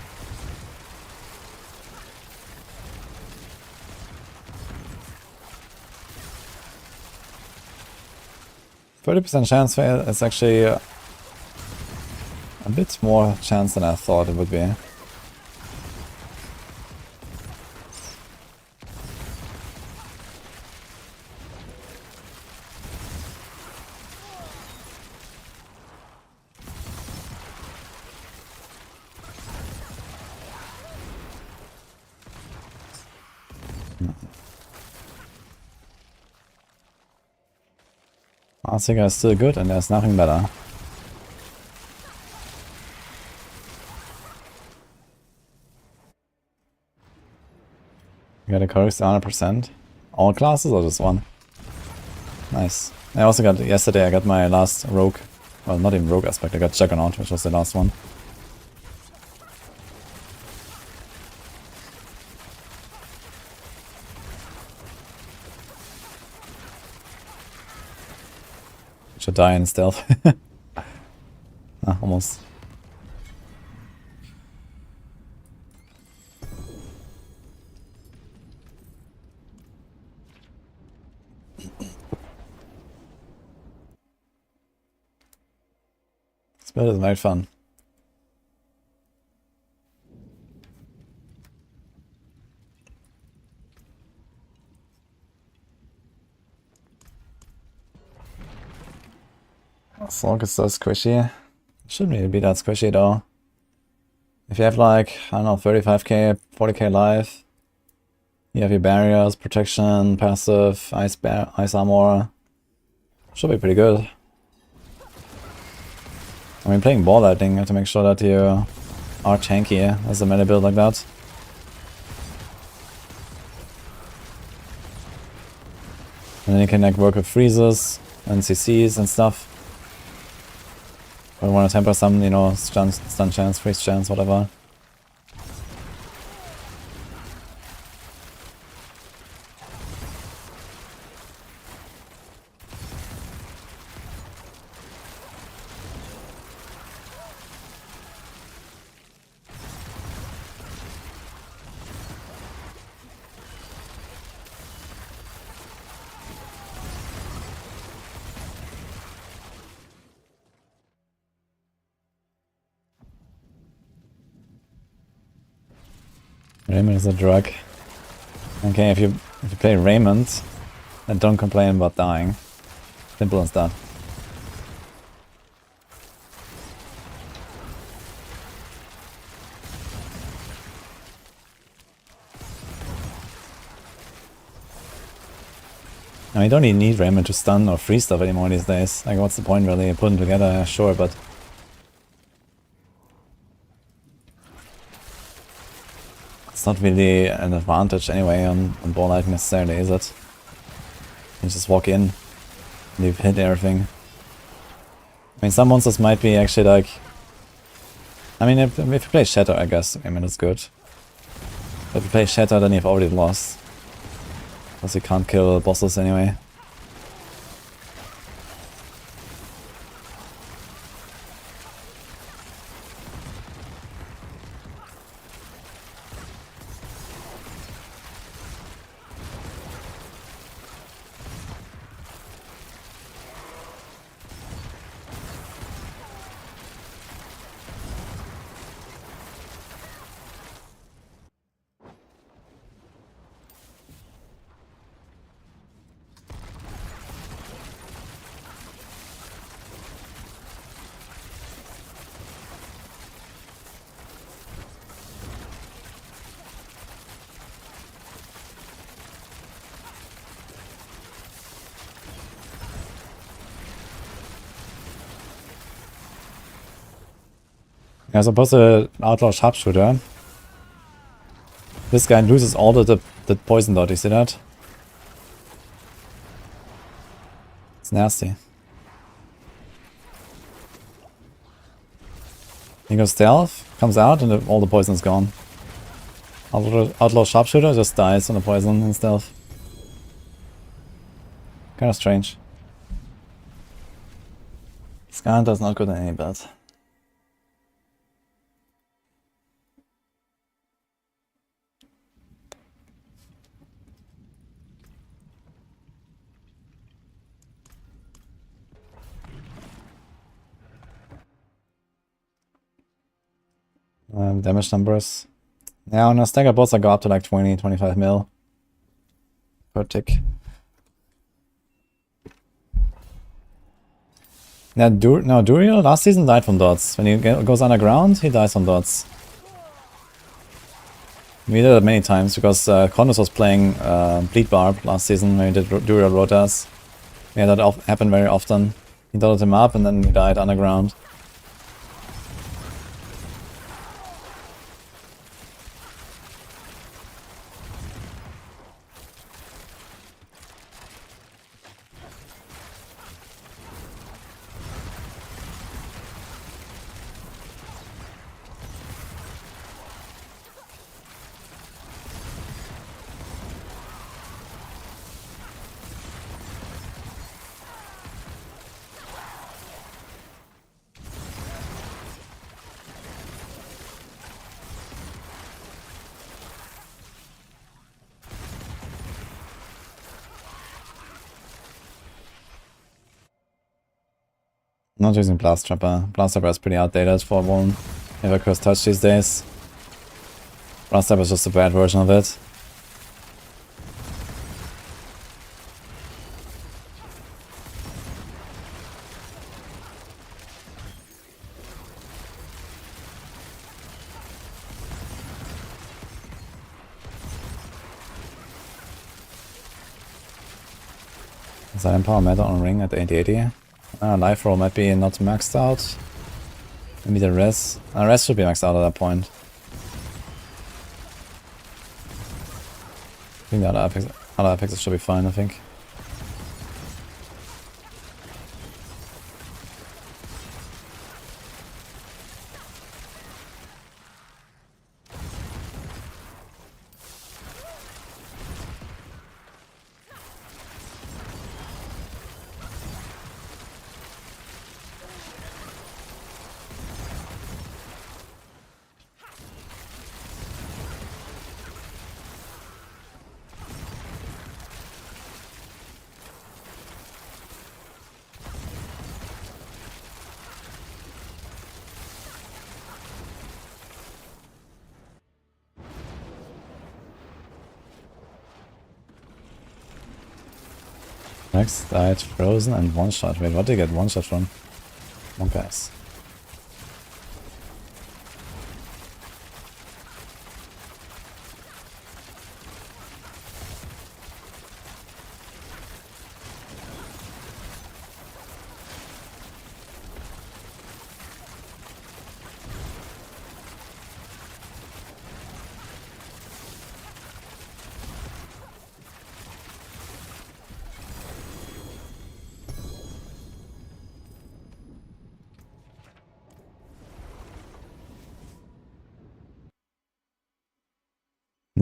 30% chance fail is actually a bit more chance than I thought it would be. Artiger is still good and there's nothing better. You got a Corix 100%. All classes or just one? Nice. I also got, yesterday I got my last Rogue. Well, not even Rogue aspect, I got Juggernaut, which was the last one. Should die in stealth. Ah, almost. This build is very fun. Sorc is so squishy. Shouldn't really be that squishy though. If you have like, I don't know, 35k, 40k life, you have your barriers, protection, passive, ice armor. Should be pretty good. I mean, playing ball lightning, you have to make sure that you are tanky as a melee build like that. And then you can like work with freezes and CCs and stuff. Or you want to temper some, you know, stun chance, freeze chance, whatever. Raymond is a drug. Okay, if you play Raymond, then don't complain about dying. Simple as that. I mean, you don't even need Raymond to stun or freeze stuff anymore these days. Like, what's the point really? You put them together, sure, but... It's not really an advantage anyway on ball light necessarily, is it? You just walk in and you've hit everything. I mean, some monsters might be actually like... I mean, if you play Shatter, I guess, I mean, it's good. But if you play Shatter, then you've already lost. Because you can't kill bosses anyway. Yeah, as opposed to Outlaw Sharpshooter, this guy loses all the poison dot, you see that? It's nasty. He goes stealth, comes out, and all the poison is gone. Outlaw sharpshooter just dies on the poison and stealth. Kinda strange. Scan does not good in any build. Damage numbers. Yeah, on a stagger boss I go up to like 20-25 mil per tick. Yeah, Duriel last season died from dots. When he goes underground, he dies from dots. We did it many times because Conus was playing Bleed Barb last season when he did Duriel rotas. Yeah, that happened very often. He dotted him up and then he died underground. Not using Blast Trapper. Blast Trapper is pretty outdated for one Never Curse Touch these days. Blast Trapper is just a bad version of it. Silent Power Matter on ring at 8080. Life roll might be not maxed out. Maybe the res. Res should be maxed out at that point. I think the other effects should be fine, I think. Next died frozen and one shot. Wait, what did you get one shot from? Monk ass.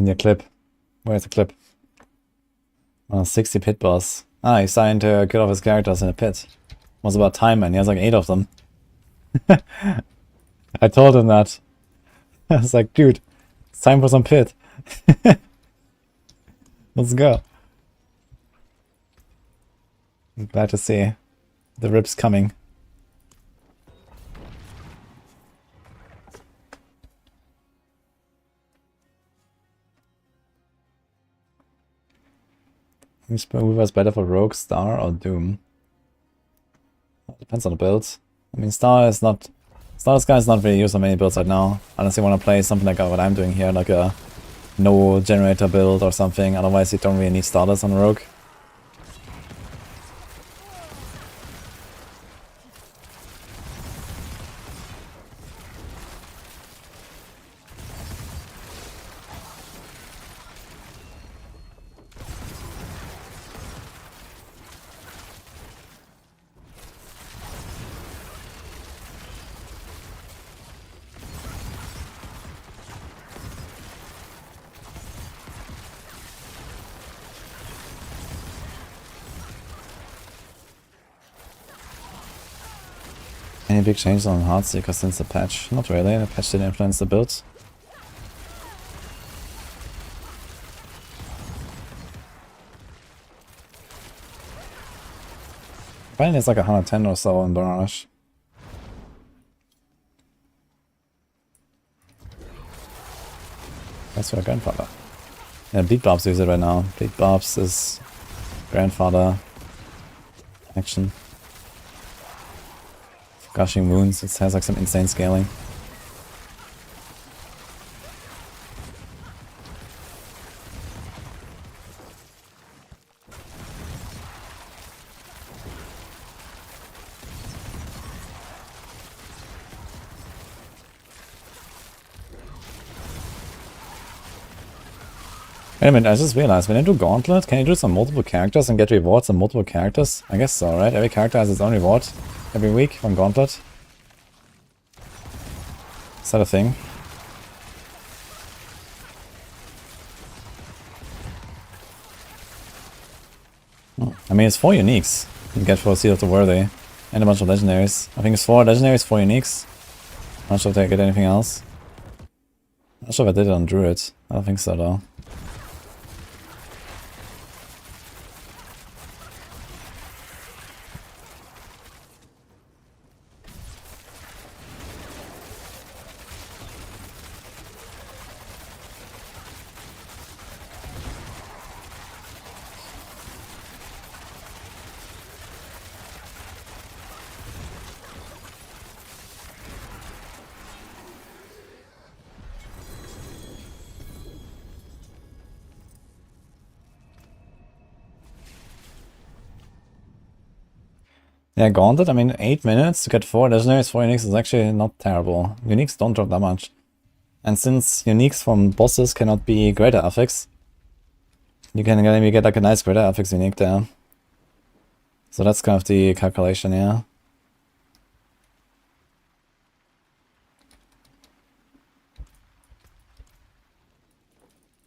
The clip. Where's the clip? 60 pit boss. Ah, he's starting to kill off his characters in a pit. Was about time, man. He has like 8 of them. I told him that. I was like, dude, it's time for some pit. Let's go. I'm glad to see the rips coming. Who was better for Rogue, Star, or Doom? Depends on the build. I mean, Star's guy is not really used on many builds right now. Unless you want to play something like what I'm doing here, like a no generator build or something. Otherwise, you don't really need starters on Rogue. Any big changes on Heartseeker since the patch? Not really, the patch didn't influence the build. Apparently it's like 110 or so in Barrage. That's your grandfather. Yeah, Bleed Barbs use it right now. Bleed Barbs is grandfather action. Gushing Wounds, it has like some insane scaling. Wait a minute, I just realized, when I do Gauntlet, can you do some multiple characters and get rewards on multiple characters? I guess so, right? Every character has its own reward every week from Gauntlet. Is that a thing? I mean, it's 4 uniques you get for Seal of the Worthy, and a bunch of legendaries. I think it's 4 legendaries, 4 uniques. Not sure if they get anything else. Not sure if I did it on Druid. I don't think so though. Yeah, Gauntlet, I mean, 8 minutes to get 4 legendaries, 4 uniques is actually not terrible. Uniques don't drop that much. And since uniques from bosses cannot be greater affix, you can maybe get like a nice greater affix unique there. So that's kind of the calculation, yeah.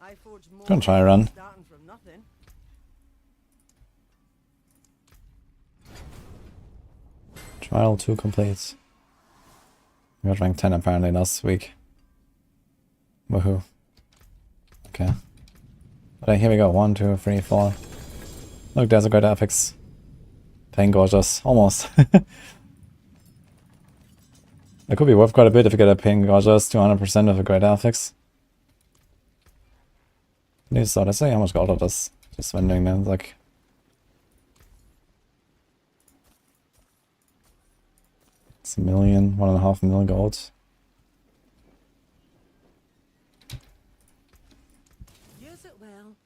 I forged more Gonna try a run. starting from nothing. Trial 2 complete. We got rank 10 apparently last week. Woohoo. Okay. But here we go. 1, 2, 3, 4. Look, there's a great affix. Pain Gorgeous. Almost. It could be worth quite a bit if you get a Pain Gorgeous 200% of a great affix. So let's see how much gold of this. Just wondering, man. Like, it's 1.5 million gold. Use it well.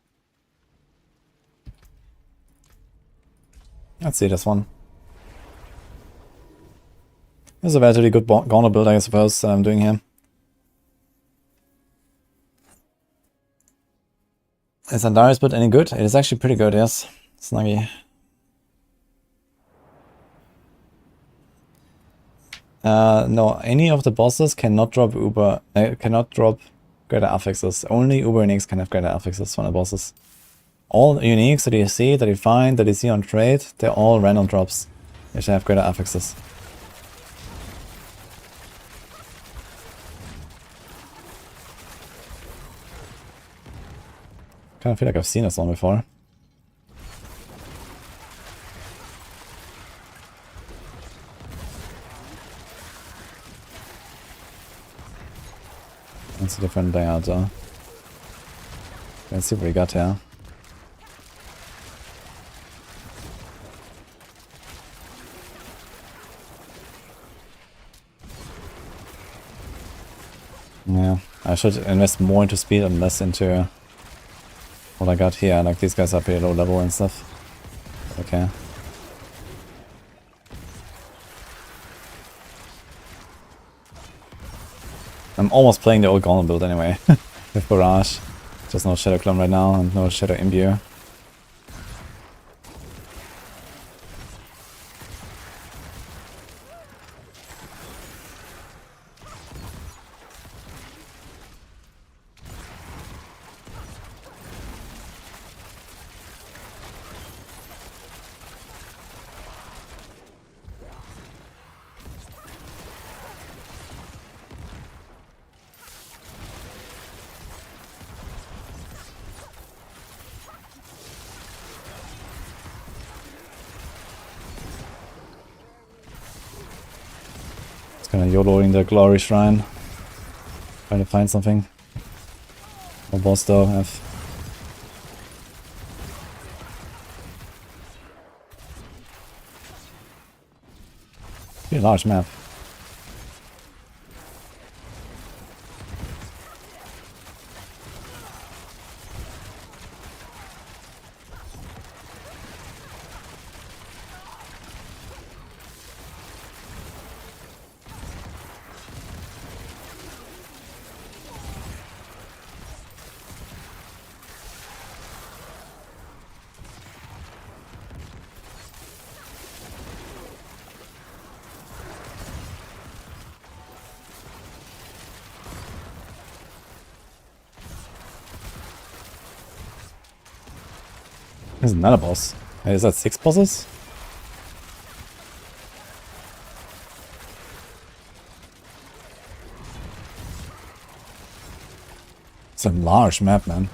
Let's see this one. This is a relatively good gauntlet build, I suppose, that I'm doing here. Is Andari's build any good? It is actually pretty good, yes. Snuggy. No, any of the bosses cannot drop greater affixes. Only Uber uniques can have greater affixes from the bosses. All uniques that you see, that you find, that you see on trade, they're all random drops. They should have greater affixes. Kind of feel like I've seen this one before. It's a different layout though. Let's see what we got here. Yeah, I should invest more into speed and less into what I got here. Like, these guys are pretty low level and stuff. Okay. I'm almost playing the old Golem build anyway. With Barrage. Just no Shadow Clone right now and no Shadow Imbue. Kinda YOLOing the glory shrine. Trying to find something. No boss though, F. Pretty large map. There's another boss. Hey, is that 6 bosses? It's a large map, man.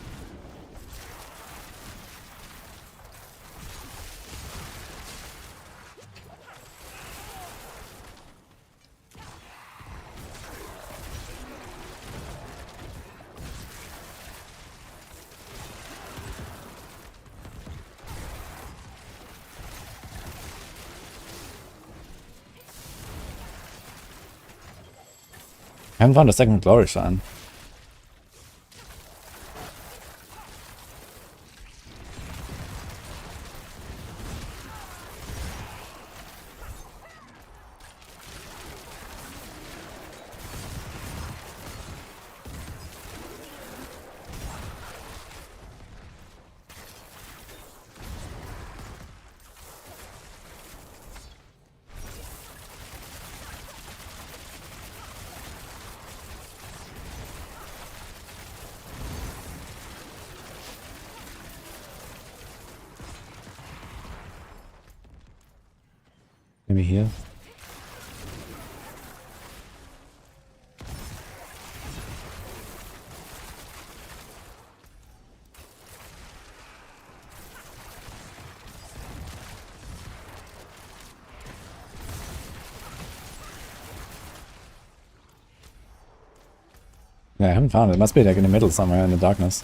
I haven't found a second glory shrine. Maybe here. Yeah, I haven't found it. It must be like in the middle somewhere in the darkness.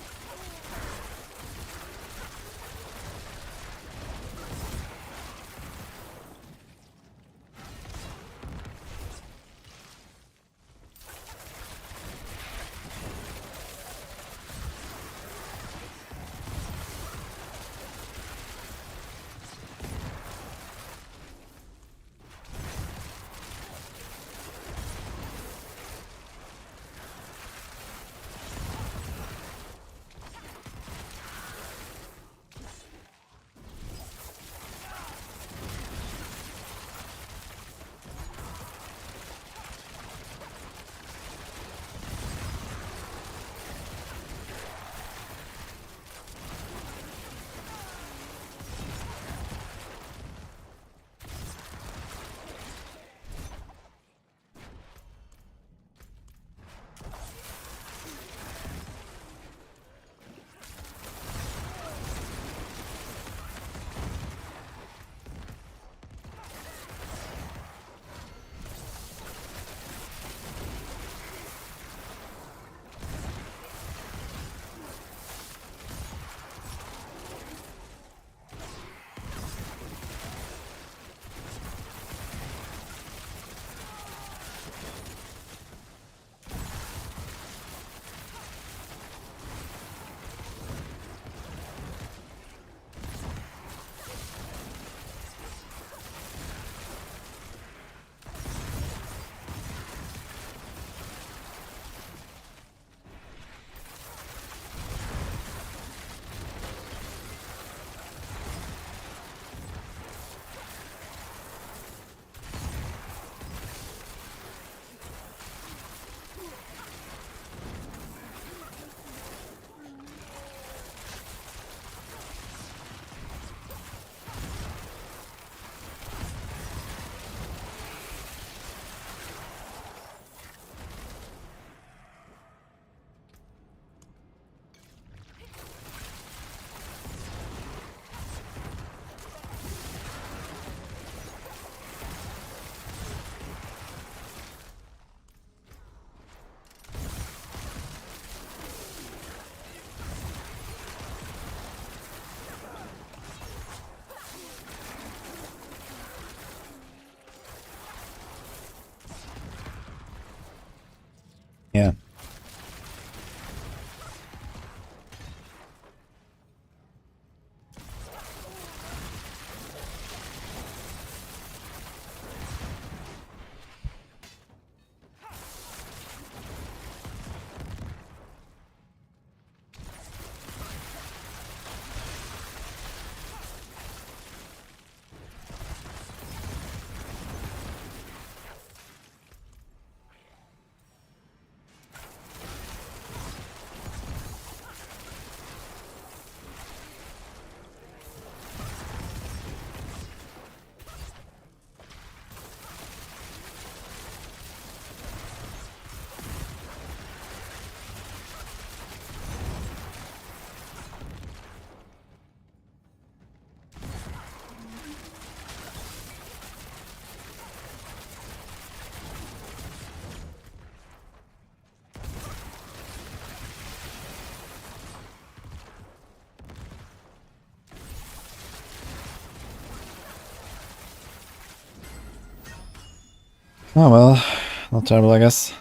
Oh well, not terrible, I guess.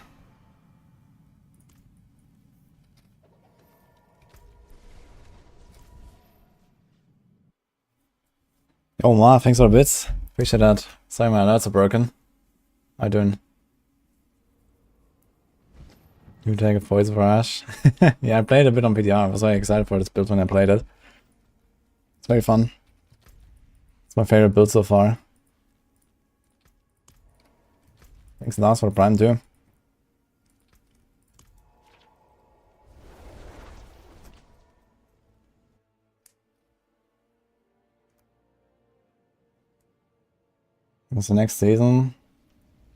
Oh ma, thanks for the bits. Appreciate that. Sorry my alerts are broken. How you doing? You take a voice Barrage. Yeah, I played a bit on PDR. I was very excited for this build when I played it. It's very fun. It's my favorite build so far. Thanks Lars for the Prime too. What's the next season?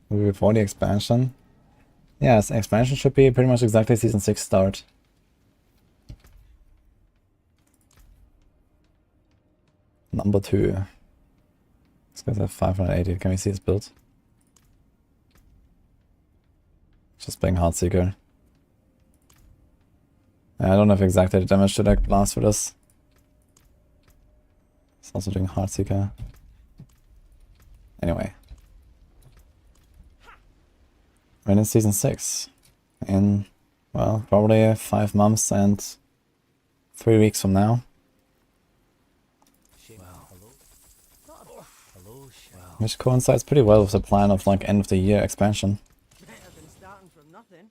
Will be before the expansion. Yes, expansion should be pretty much exactly season 6 start. Number 2. This guy's at 580. Can we see his build? Just playing Heartseeker. I don't have exactly the damage to deck blast for this. It's also doing Heartseeker. Anyway. When is season 6? In, well, probably 5 months and 3 weeks from now. Which coincides pretty well with the plan of like end of the year expansion. Better than starting from nothing.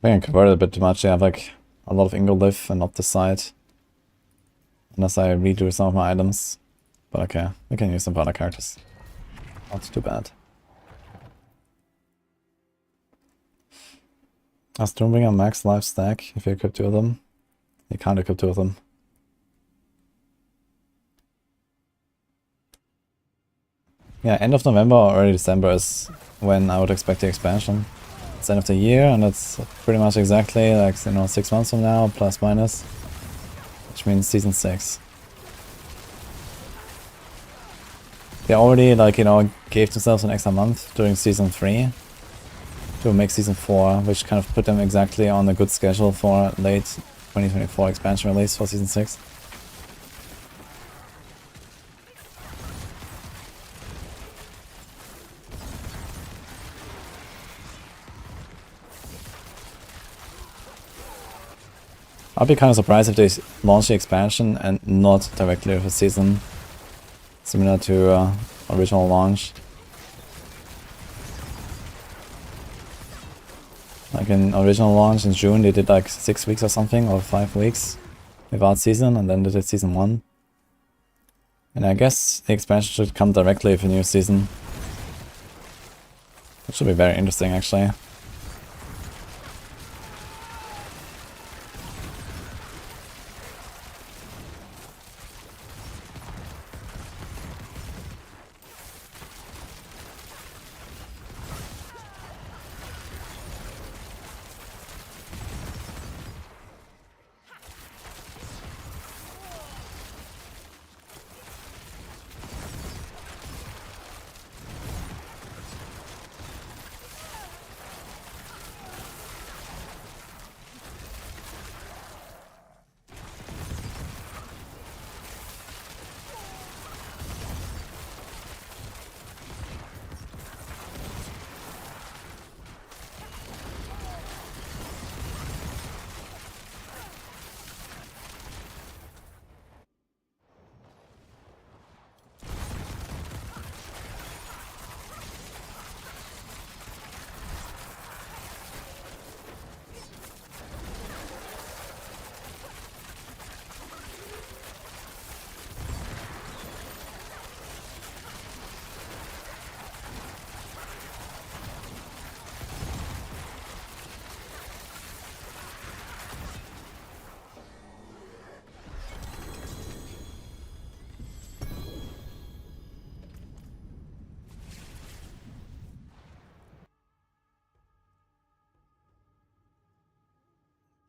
I think I converted a bit too much. I have like a lot of glyph and not the side. Unless I redo some of my items. But okay, we can use them for other characters. Not too bad. I still bring a max life stack if you equip 2 of them. You can't equip 2 of them. Yeah, end of November or early December is when I would expect the expansion. It's end of the year and it's pretty much exactly like, you know, 6 months from now, plus minus. Which means season 6. They already, like, you know, gave themselves an extra month during season 3 to make season 4, which kind of put them exactly on a good schedule for late 2024 expansion release for season 6. I'd be kind of surprised if they launch the expansion and not directly with a season similar to original launch. Like in original launch in June, they did like 6 weeks or something, or 5 weeks without season, and then they did season 1. And I guess the expansion should come directly with a new season. That should be very interesting actually.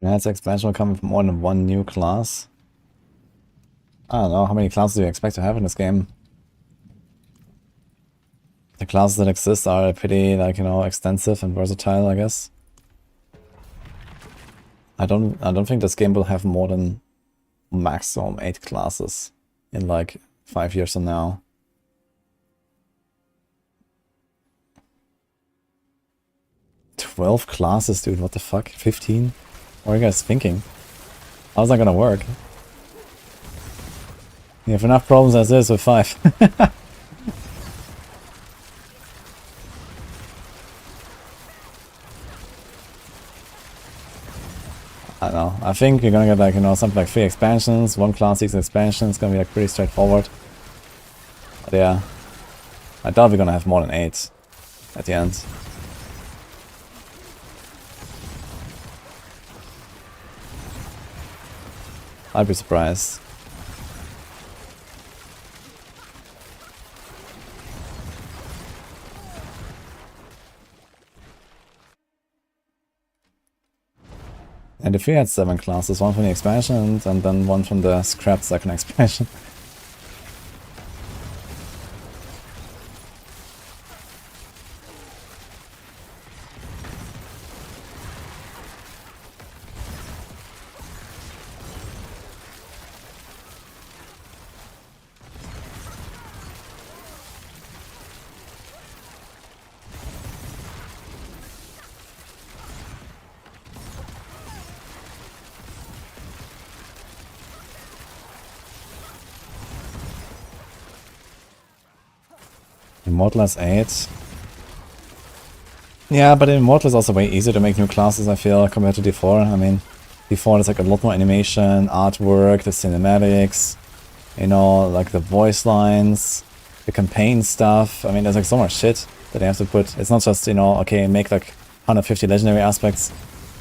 That's expansion will come with more than one new class. I don't know, how many classes do you expect to have in this game? The classes that exist are pretty, like, you know, extensive and versatile, I guess. I don't think this game will have more than maximum 8 classes in like 5 years from now. 12 classes, dude, what the fuck? 15? What are you guys thinking? How's that gonna work? You have enough problems as is with 5. I don't know. I think you're gonna get like, you know, something like 3 expansions, 1 class, 6 expansions. It's gonna be like pretty straightforward. But yeah, I doubt we're gonna have more than 8 at the end. I'd be surprised. And if we had 7 classes, 1 from the expansion and then 1 from the scrapped second expansion. Immortal has 8. Yeah, but Immortal is also way easier to make new classes, I feel, compared to D4. I mean, D4 there's like a lot more animation, artwork, the cinematics, you know, like the voice lines, the campaign stuff. I mean, there's like so much shit that they have to put. It's not just, you know, okay, make like 150 legendary aspects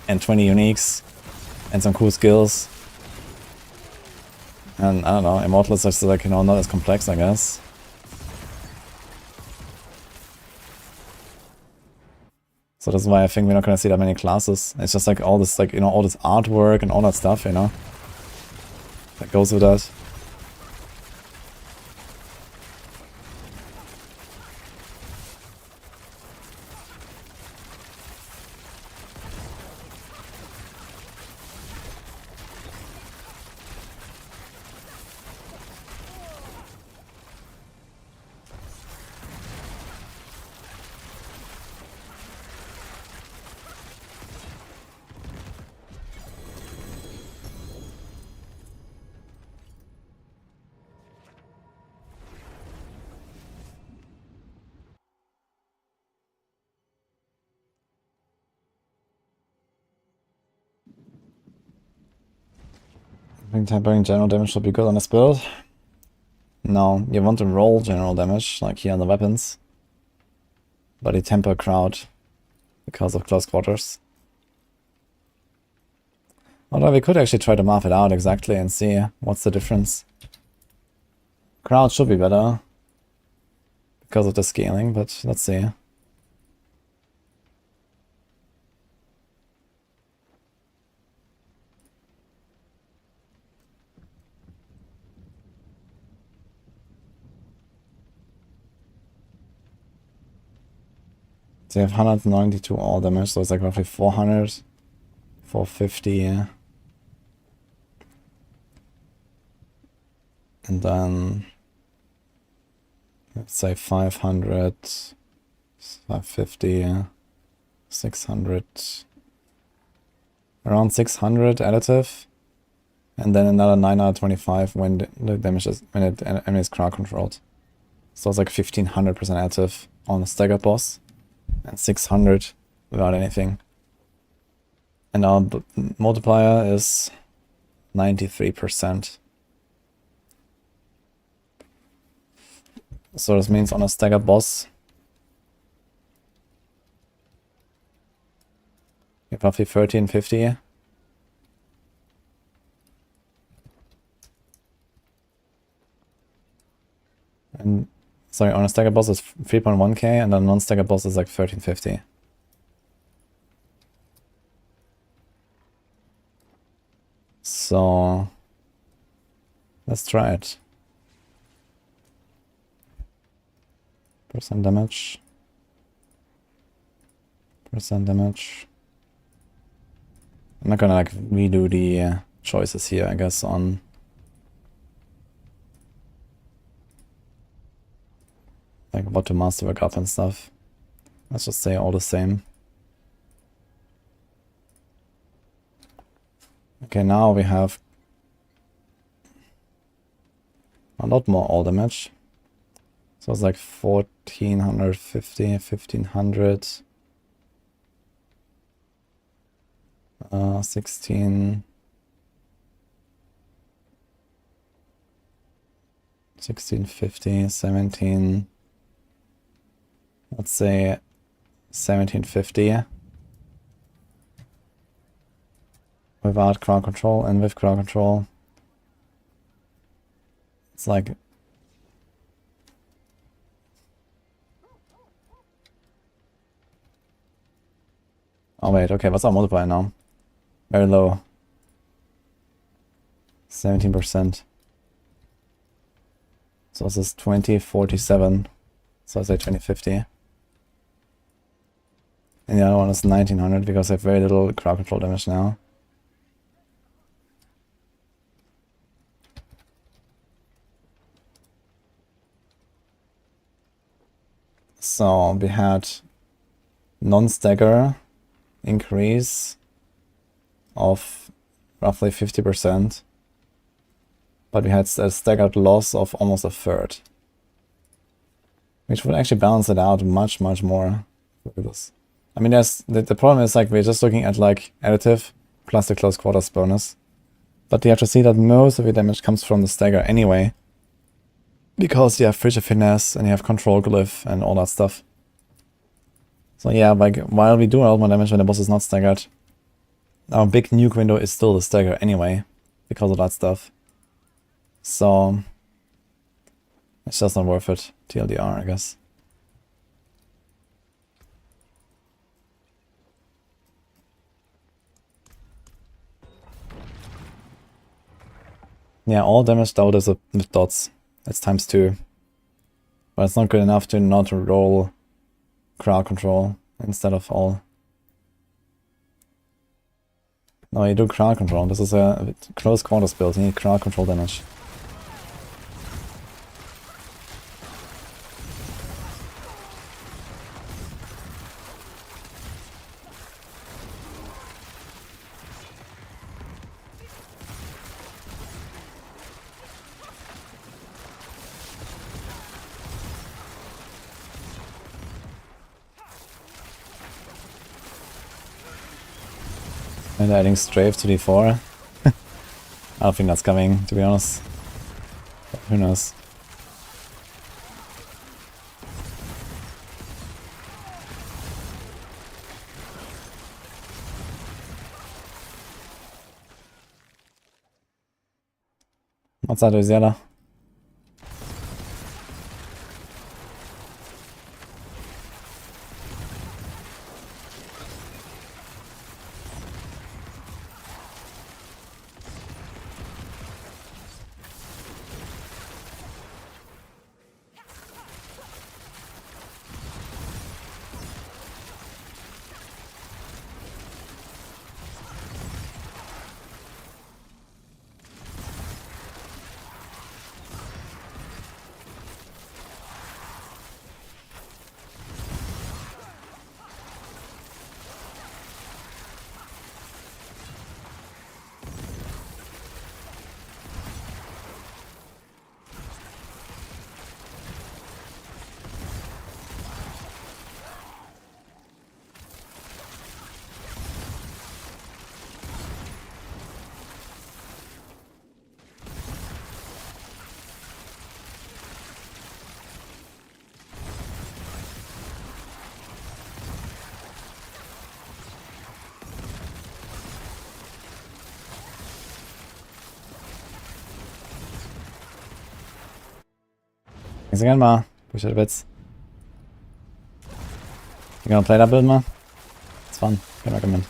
and 20 uniques and some cool skills. And I don't know, Immortal is just like, you know, not as complex, I guess. So that's why I think we're not gonna see that many classes. It's just like all this, like, you know, all this artwork and all that stuff, you know, that goes with that. I think tempering general damage should be good on this build. No, you want to roll general damage, like here on the weapons. But you temper crowd because of close quarters. Although we could actually try to map it out exactly and see what's the difference. Crowd should be better because of the scaling, but let's see. They have 192 all damage, so it's like roughly 400, 450, yeah. And then, let's say 500, 550, 600, around 600 additive. And then another 925 when the damage is, when the enemy is crowd controlled. So it's like 1500% additive on the staggered boss. And 600 without anything. And our multiplier is 93%. So this means on a staggered boss, you have roughly 1350. And sorry, on a staggered boss is 3.1k, and on a non-staggered boss is like 1350. So let's try it. Percent damage. Percent damage. I'm not gonna like redo the choices here, I guess, on like what to masterwork up and stuff. Let's just say all the same. Okay, now we have a lot more all damage. So it's like 1450, 1500, 16, 1650, 17, let's say 1750 without crowd control, and with crowd control it's like oh wait, okay, what's our multiplier now? Very low. 17%. So this is 2047. So I say 2050. And the other one is 1900 because I have very little crowd control damage now. So we had non-stagger increase of roughly 50%, but we had a staggered loss of almost a third, which would actually balance it out much more. Look at this. I mean, the problem is like we're just looking at like additive plus the close quarters bonus, but you have to see that most of your damage comes from the stagger anyway, because you have frigid finesse and you have control glyph and all that stuff. So yeah, like while we do a lot more damage when the boss is not staggered, our big nuke window is still the stagger anyway, because of that stuff. So it's just not worth it, TLDR, I guess. Yeah, all damage out is with dots. It's ×2. But it's not good enough to not roll crowd control instead of all. No, you do crowd control. This is a close quarters build. You need crowd control damage. And adding strafe to D4. I don't think that's coming, to be honest. But who knows? What's that, Louisiana? Thanks again, Ma. Appreciate the bits. You gonna play that build, Ma? It's fun. Can recommend.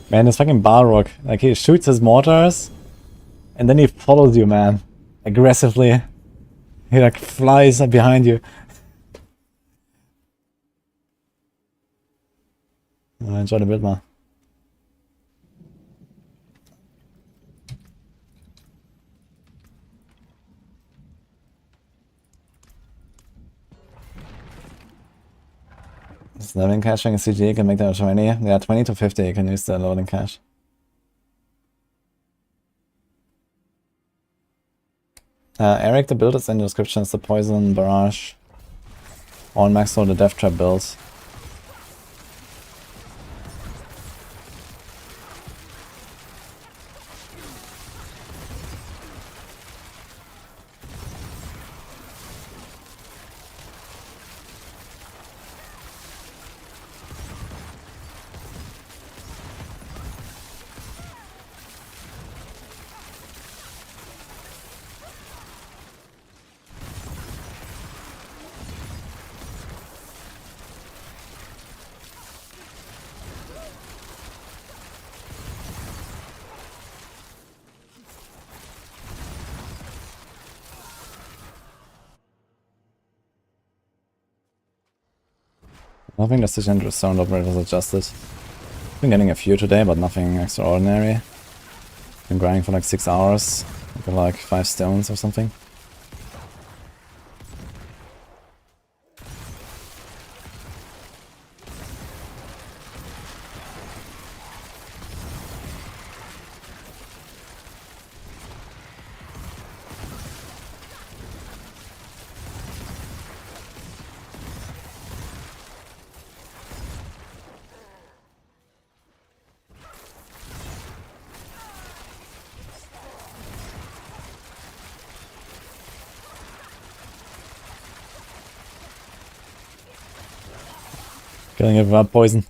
Man, this fucking Balrog. Like, he shoots his mortars, and then he follows you, man. Aggressively. He, like, flies up behind you. I enjoyed a bit more. This loading caching a CG can make that 20. Yeah, 20 to 50 you can use the loading cache. Eric, the build is in the description. It's the Poison, Barrage, on Maxwell, the Death Trap build. I think the Sigindra sound operator was adjusted. Been getting a few today, but nothing extraordinary. Been grinding for like 6 hours. Got like 5 stones or something. Killing it without poison.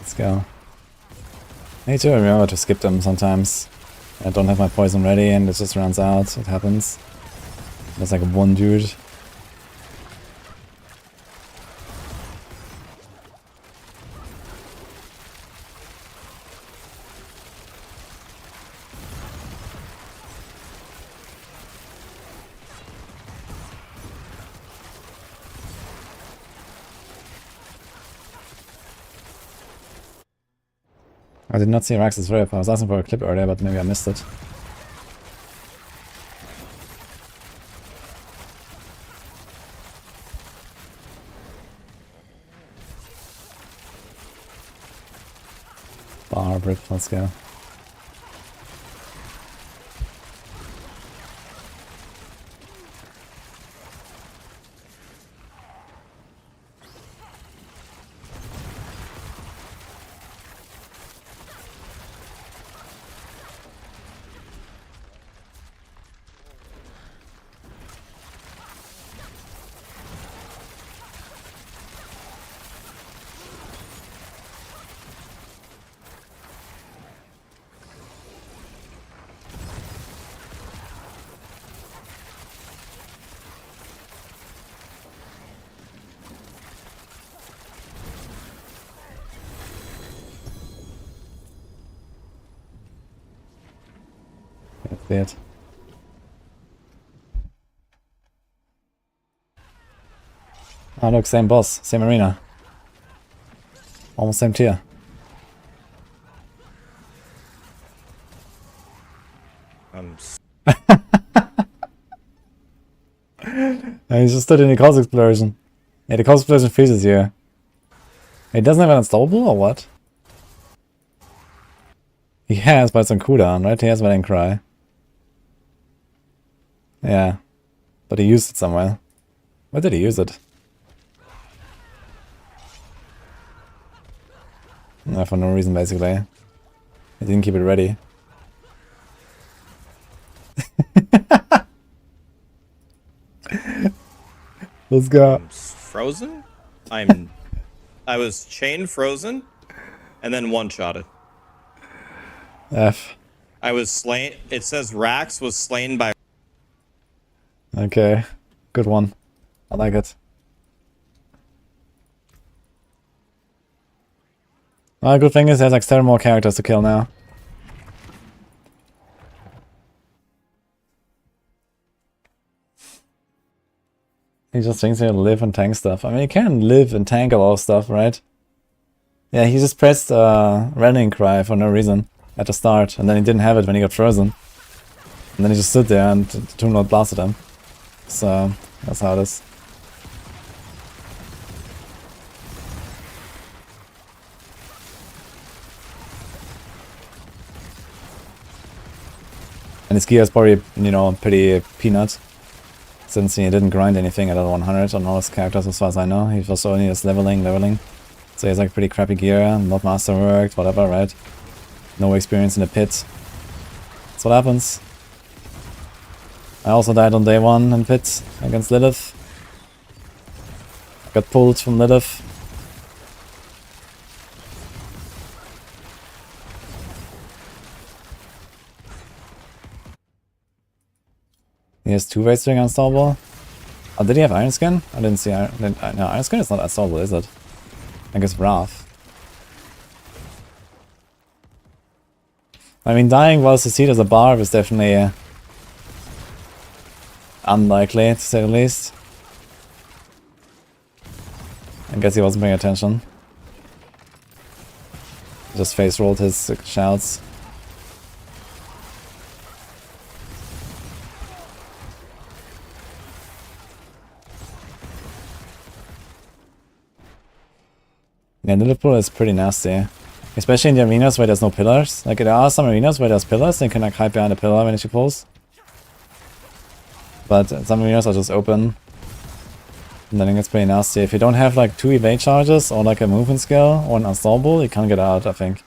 Let's go. I need to remember to skip them sometimes. I don't have my poison ready and it just runs out. It happens. There's like one dude. I did not see Rax's rip. I was asking for a clip earlier, but maybe I missed it. Barb rip, let's go. That's it. Ah, look, same boss, same arena. Almost same tier. He's just stood in the cause explosion. Yeah, the cause explosion freezes you. He doesn't have an installable or what? He has, but it's on cooldown, right? He has an Enquiries. Yeah. But he used it somewhere. Where did he use it? No, for no reason, basically. He didn't keep it ready. Let's go. I'm frozen? I was chained frozen and then one-shotted. F. I was slain. It says Rax was slain by... Okay. Good one. I like it. Well, good thing is there's like 7 more characters to kill now. He just thinks he'll live and tank stuff. I mean, you can live and tank a lot of stuff, right? Yeah, he just pressed rallying cry for no reason at the start, and then he didn't have it when he got frozen. And then he just stood there and Tomb Lord blasted him. So, that's how it is. And his gear is probably, you know, pretty peanut. Since he didn't grind anything at 100 on all his characters as far as I know. He was only just leveling. So he has like pretty crappy gear, not masterworked, whatever, right? No experience in the pit. That's what happens. I also died on day 1 in pit against Lilith. Got pulled from Lilith. He has 2 ways to being unstoppable. Oh, did he have Iron Skin? I didn't see Iron... No, Iron Skin is not unstoppable, is it? I guess Wrath. I mean, dying while succeed as a Barb is definitely unlikely, to say the least. I guess he wasn't paying attention. Just face rolled his shouts. Yeah, Liverpool is pretty nasty. Especially in the arenas where there's no pillars. Like, there are some arenas where there's pillars, and you can like hide behind a pillar when she pulls. But some arenas are just open. And then it gets pretty nasty. If you don't have like 2 evade charges, or like a movement skill, or an unstoppable, you can't get out, I think.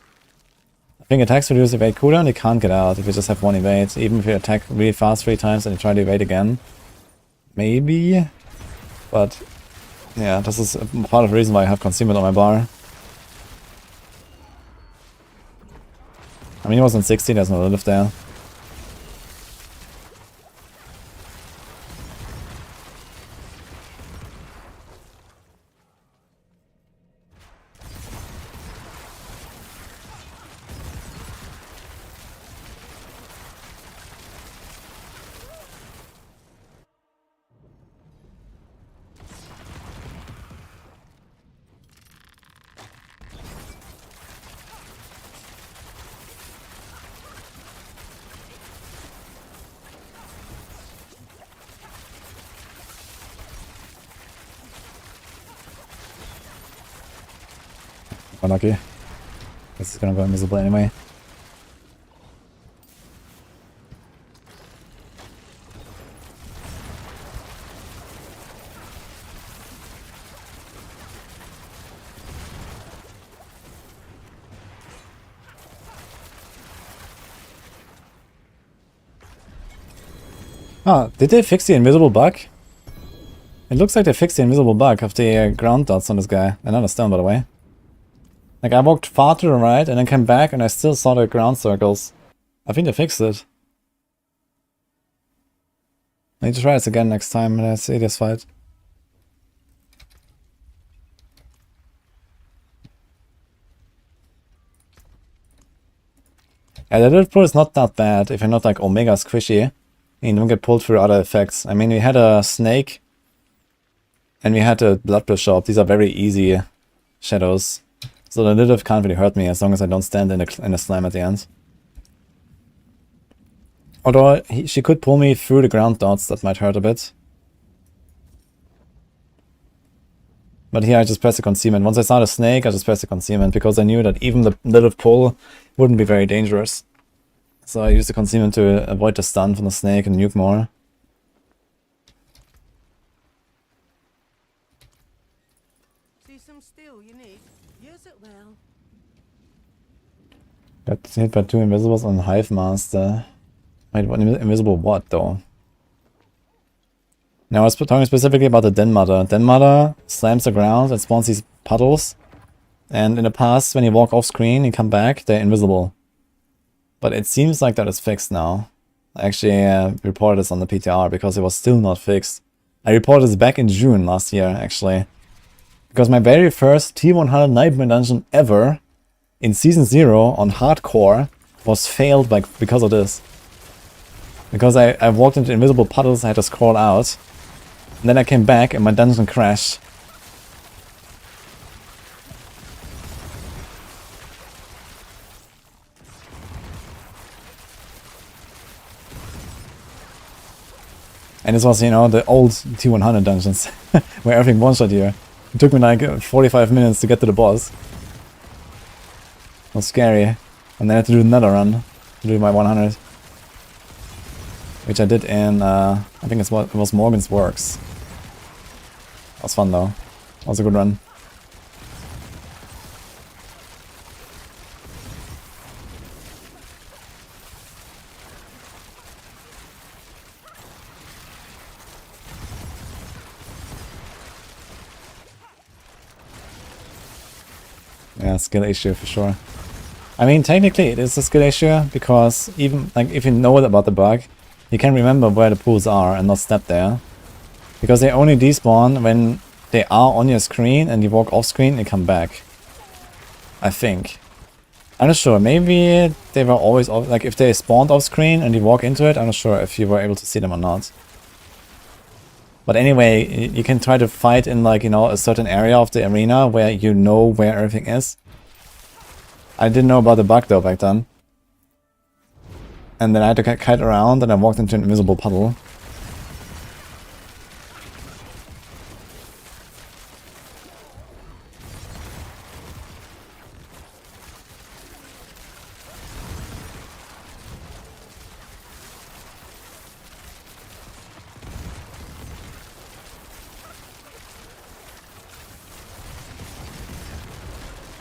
I think attacks reduce evade cooldown, you can't get out if you just have 1 evade. Even if you attack really fast 3 times and you try to evade again. Maybe. But yeah, this is part of the reason why I have concealment on my bar. I mean, he was on 60, there's no Lilith there. Unlucky. This is gonna go invisible anyway. Ah, did they fix the invisible bug? It looks like they fixed the invisible bug of the ground dots on this guy. Another stone, by the way. Like, I walked far to the right and then came back and I still saw the ground circles. I think they fixed it. I need to try this again next time when I see this fight. Yeah, the Druid pull is not that bad if you're not like Omega squishy and you don't get pulled through other effects. I mean, we had a snake and we had a blood bishop. These are very easy shadows. So the Lilith can't really hurt me as long as I don't stand in the slime at the end. Although she could pull me through the ground dots, that might hurt a bit. But here I just press the concealment. Once I saw the snake, I just pressed the concealment because I knew that even the Lilith pull wouldn't be very dangerous. So I used the concealment to avoid the stun from the snake and nuke more. See some steel you need? Use it well. Got hit by 2 invisibles on Hive Master. Wait, what invisible what though? Now I was talking specifically about the Den Mother. Den Mother slams the ground and spawns these puddles. And in the past, when you walk off screen and come back, they're invisible. But it seems like that is fixed now. I actually reported this on the PTR because it was still not fixed. I reported this back in June last year, actually. Because my very first T100 Nightmare dungeon ever in Season 0 on Hardcore was failed because of this. Because I walked into invisible puddles, I had to scroll out. And then I came back and my dungeon crashed. And this was, you know, the old T100 dungeons, where everything one-shot you. It took me like 45 minutes to get to the boss. It was scary. And then I had to do another run to do my 100. Which I did in, I think it was Morgan's Works. That was fun though. That was a good run. Yeah, skill issue for sure. I mean, technically it is a skill issue, because even like if you know about the bug, you can remember where the pools are and not step there. Because they only despawn when they are on your screen and you walk off screen and come back. I think. I'm not sure, maybe they were always off, like if they spawned off screen and you walk into it, I'm not sure if you were able to see them or not. But anyway, you can try to fight in like, you know, a certain area of the arena where you know where everything is. I didn't know about the bug though back then. And then I had to kite around and I walked into an invisible puddle.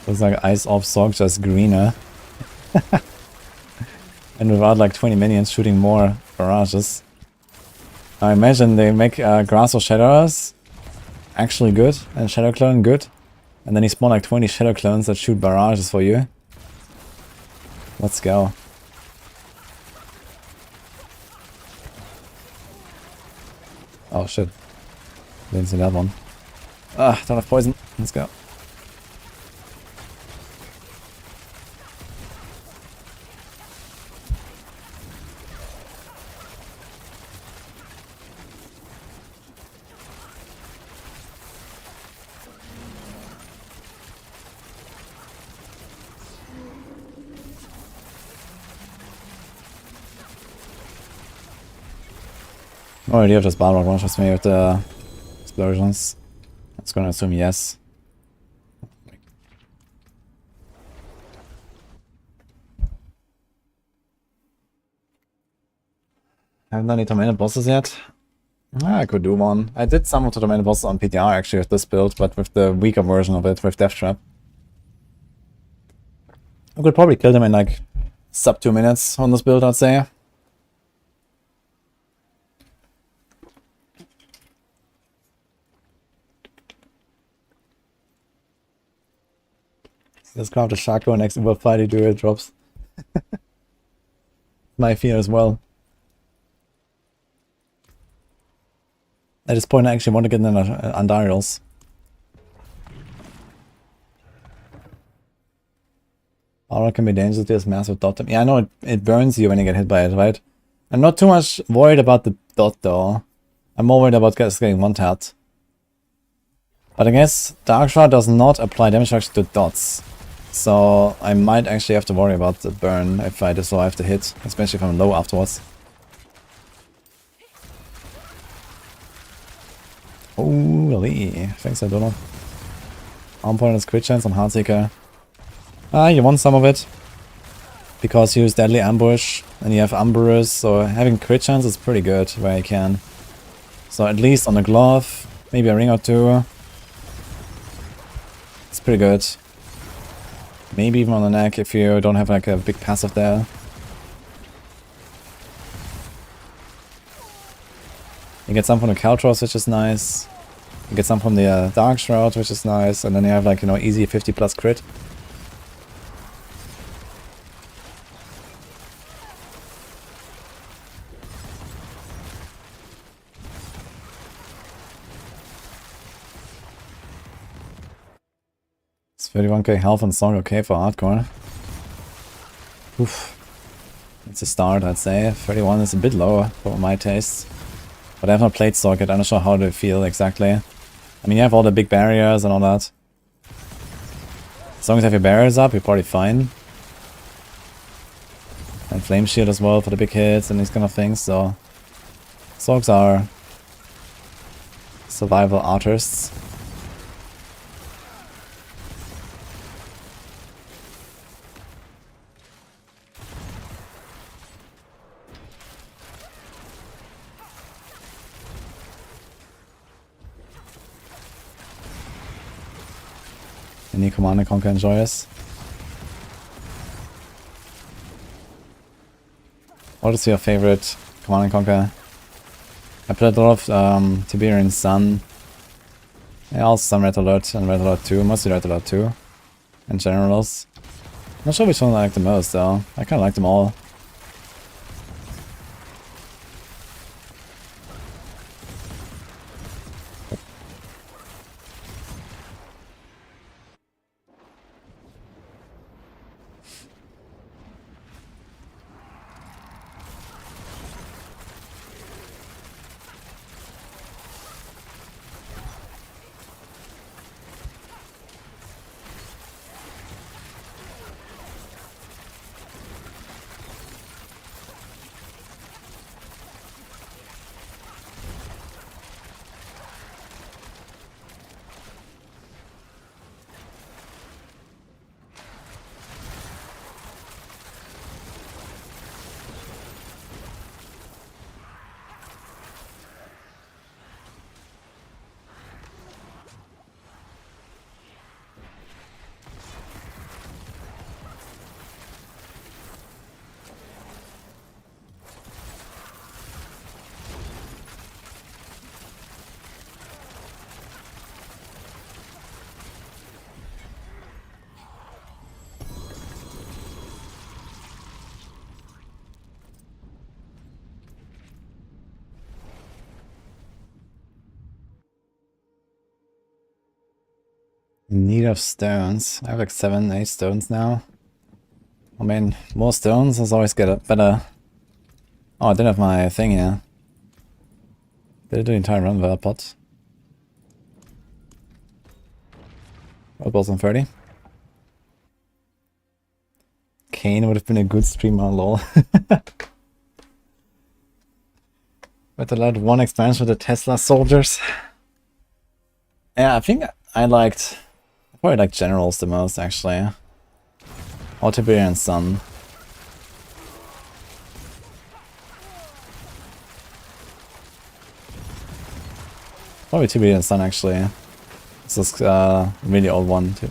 Looks like Ice Orb Sorc, just greener. And without like 20 minions shooting more barrages. I imagine they make Grass or Shadows actually good, and Shadow Clone good. And then you spawn like 20 Shadow Clones that shoot barrages for you. Let's go. Oh shit. Didn't see that one. Ah, don't have poison. Let's go. Oh, you have just Barb one shots me with the explosions. I was gonna assume yes. Haven't done any tormented bosses yet. I could do one. I did some of the tormented bosses on PTR actually with this build, but with the weaker version of it, with Death Trap. I could probably kill them in like sub 2 minutes on this build, I'd say. Let's craft a Shaco next to fight Druid drops. My fear as well. At this point I actually want to get in Andariels. Aura can be dangerous to this massive dot. Yeah, I know it burns you when you get hit by it, right? I'm not too much worried about the dot though. I'm more worried about getting one-tapped. But I guess Dark Shroud does not apply damage reduction to dots. So I might actually have to worry about the burn if I survive the hit, especially if I'm low afterwards. Holy, thanks I don't know. Arm point is crit chance on Heartseeker. Ah, you want some of it. Because you use Deadly Ambush and you have Umberers, so having crit chance is pretty good where you can. So at least on the glove, maybe a ring or two. It's pretty good. Maybe even on the neck if you don't have like a big passive there. You get some from the Caltros, which is nice. You get some from the Dark Shroud, which is nice. And then you have like, you know, easy 50 plus crit. 31k health on Sorc, okay for hardcore. Oof. It's a start, I'd say. 31 is a bit low for my taste. But I have not played Sorc yet, I'm not sure how they feel exactly. I mean, you have all the big barriers and all that. As long as you have your barriers up, you're probably fine. And Flame Shield as well for the big hits and these kind of things, so... Sorcs are... survival artists. Any Command & Conquer enjoyers? What is your favorite Command & Conquer? I played a lot of Tiberian Sun. Yeah, also some Red Alert and Red Alert 2, mostly Red Alert 2. And Generals. Not sure which one I like the most though. I kinda like them all. In need of stones. I have like 7, 8 stones now. I mean, more stones is always get a better... Oh, I didn't have my thing here. Did I do the entire run without pot? What was on 30? Kane would have been a good streamer, lol. But allowed one expansion with the Tesla soldiers. Yeah, I think I probably like Generals the most, actually. Or Tiberian Sun. Probably Tiberian Sun, actually. This is a really old one, too.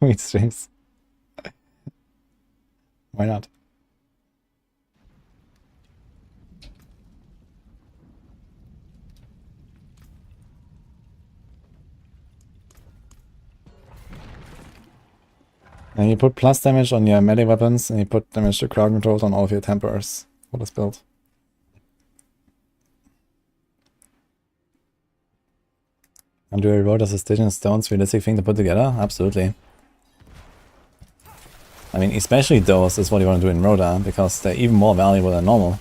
Weed streams. Why not? And you put plus damage on your melee weapons, and you put damage to crowd controls on all of your tempers for this build. And do you reward as a Stitch and Stone's realistic thing to put together? Absolutely. I mean, especially those is what you want to do in Rhoda, because they're even more valuable than normal.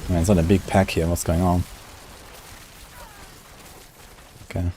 Man, it's not a big pack here, what's going on? Okay.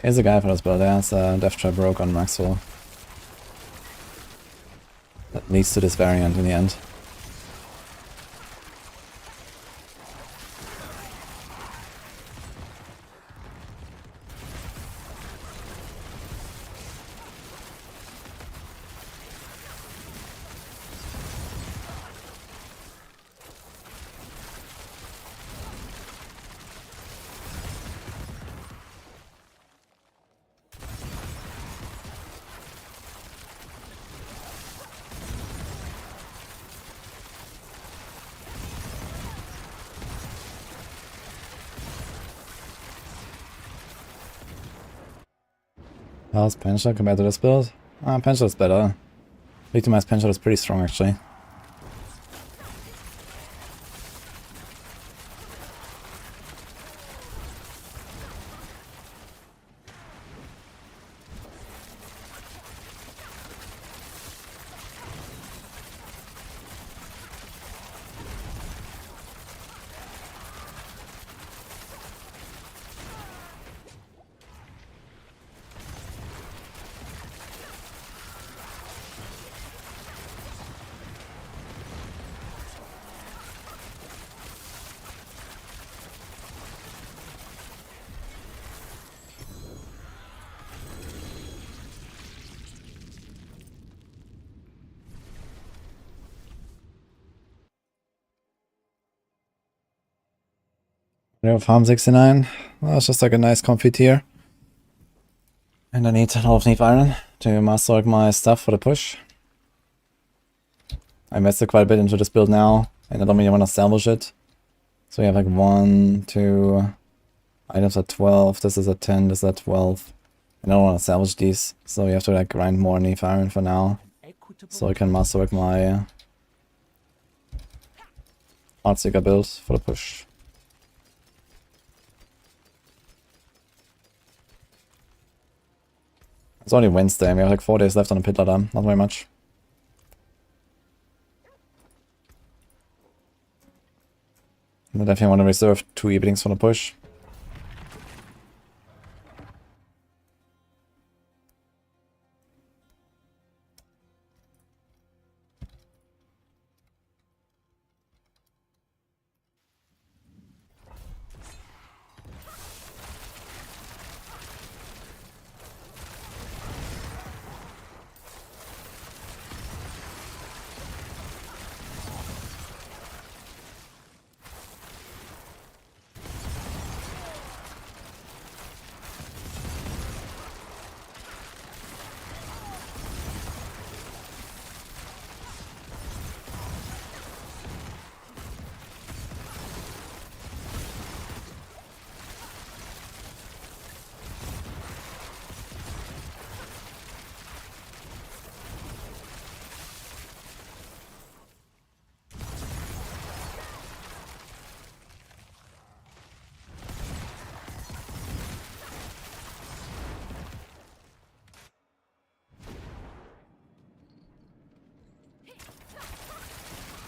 There's a guy for this build. There's a Death Trap Rogue on Maxwell. That leads to this variant in the end. How's Penshot compared to this build? Penshot is better. Victimized Penshot is pretty strong actually. Farm 69. Well, it's just like a nice comfy tier. And I need a lot of Neat Iron to master my stuff for the push. I invested quite a bit into this build now, and I don't really want to salvage it. So we have like 1, 2 items at 12, this is at 10, this is at 12. And I don't want to salvage these, so we have to like grind more Neat Iron for now. So I can masterwork my Heartseeker build for the push. It's only Wednesday and we have like 4 days left on the pit ladder, not very much. I definitely want to reserve 2 evenings for the push.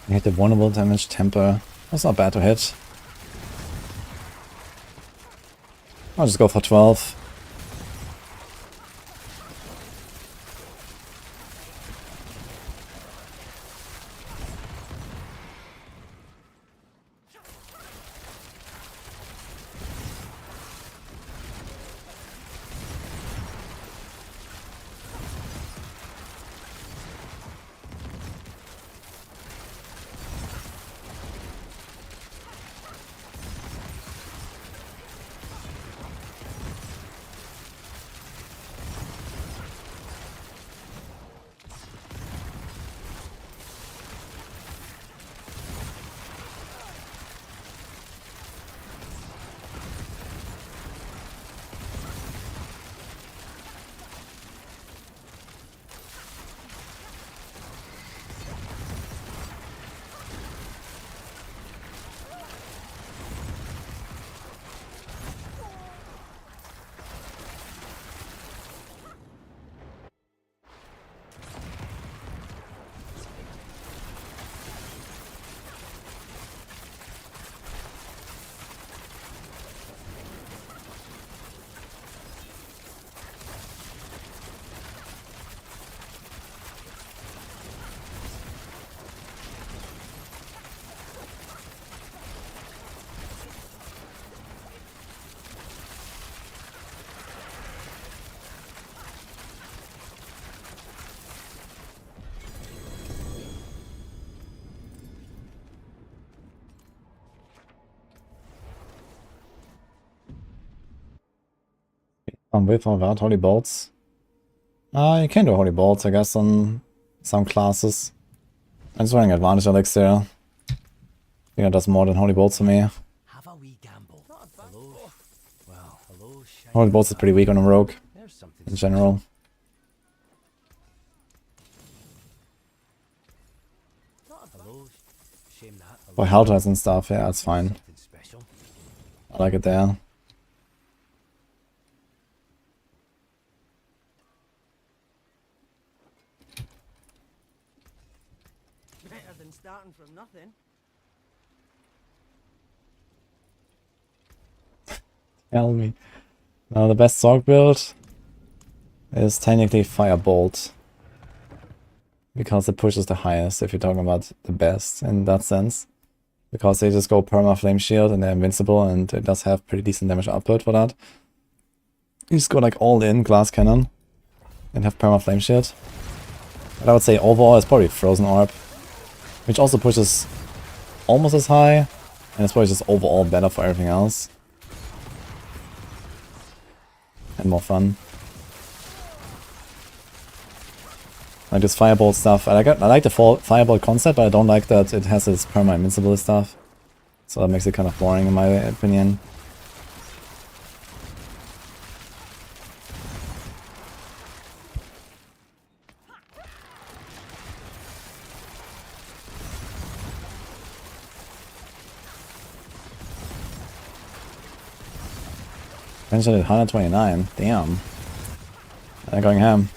I hit the vulnerable damage temper. That's not bad to hit. I'll just go for 12. With or without holy bolts? You can do holy bolts, I guess, on some classes. I'm just running advantage elixir. I think that does more than holy bolts for me. Have a wee gamble. Hello. Well, hello, shiny. Holy bolts is pretty weak on a rogue There's something in general. Hello. Shame that. Hello. For Helters and stuff, yeah, it's fine. Something special. I like it there. Better than starting from nothing. Tell me. Now the best Sorc build is technically Firebolt. Because it pushes the highest, if you're talking about the best in that sense. Because they just go perma flame shield and they're invincible, and it does have pretty decent damage output for that. You just go like all in glass cannon and have perma flame shield. But I would say overall it's probably Frozen Orb, which also pushes almost as high, and it's probably just overall better for everything else. And more fun. Like this Firebolt stuff, I like the Firebolt concept, but I don't like that it has its perma invincible stuff. So that makes it kind of boring in my opinion. Eventually 129, damn. They're going ham.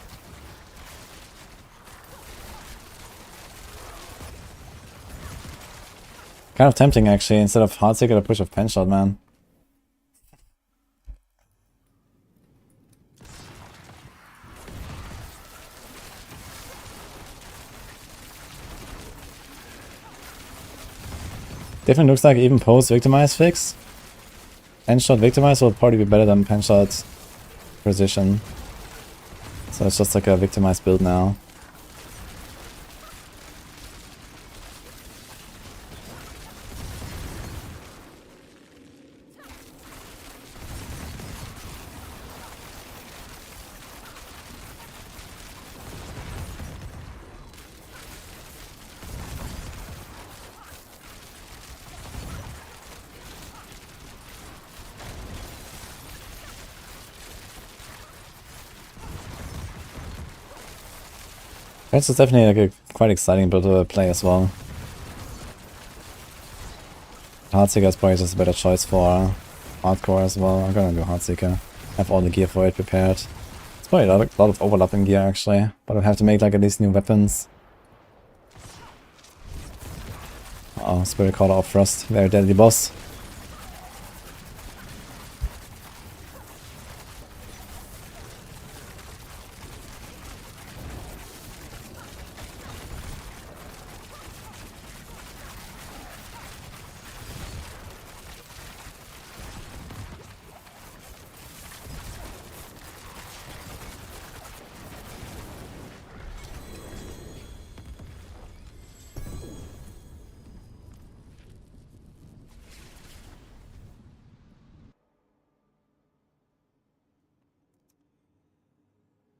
Kind of tempting actually, instead of Heartseeker to push of Penshot, man. Definitely looks like even post Victimize fix, Penshot Victimize will probably be better than Penshot Precision. So it's just like a Victimize build now. This is definitely like a quite exciting build to play as well. Heartseeker is probably just a better choice for hardcore as well. I'm gonna do Heartseeker. Have all the gear for it prepared. It's probably a lot of overlapping gear actually, but I'll have to make like at least new weapons. Oh, Spirit Caller of Frost. Very deadly boss.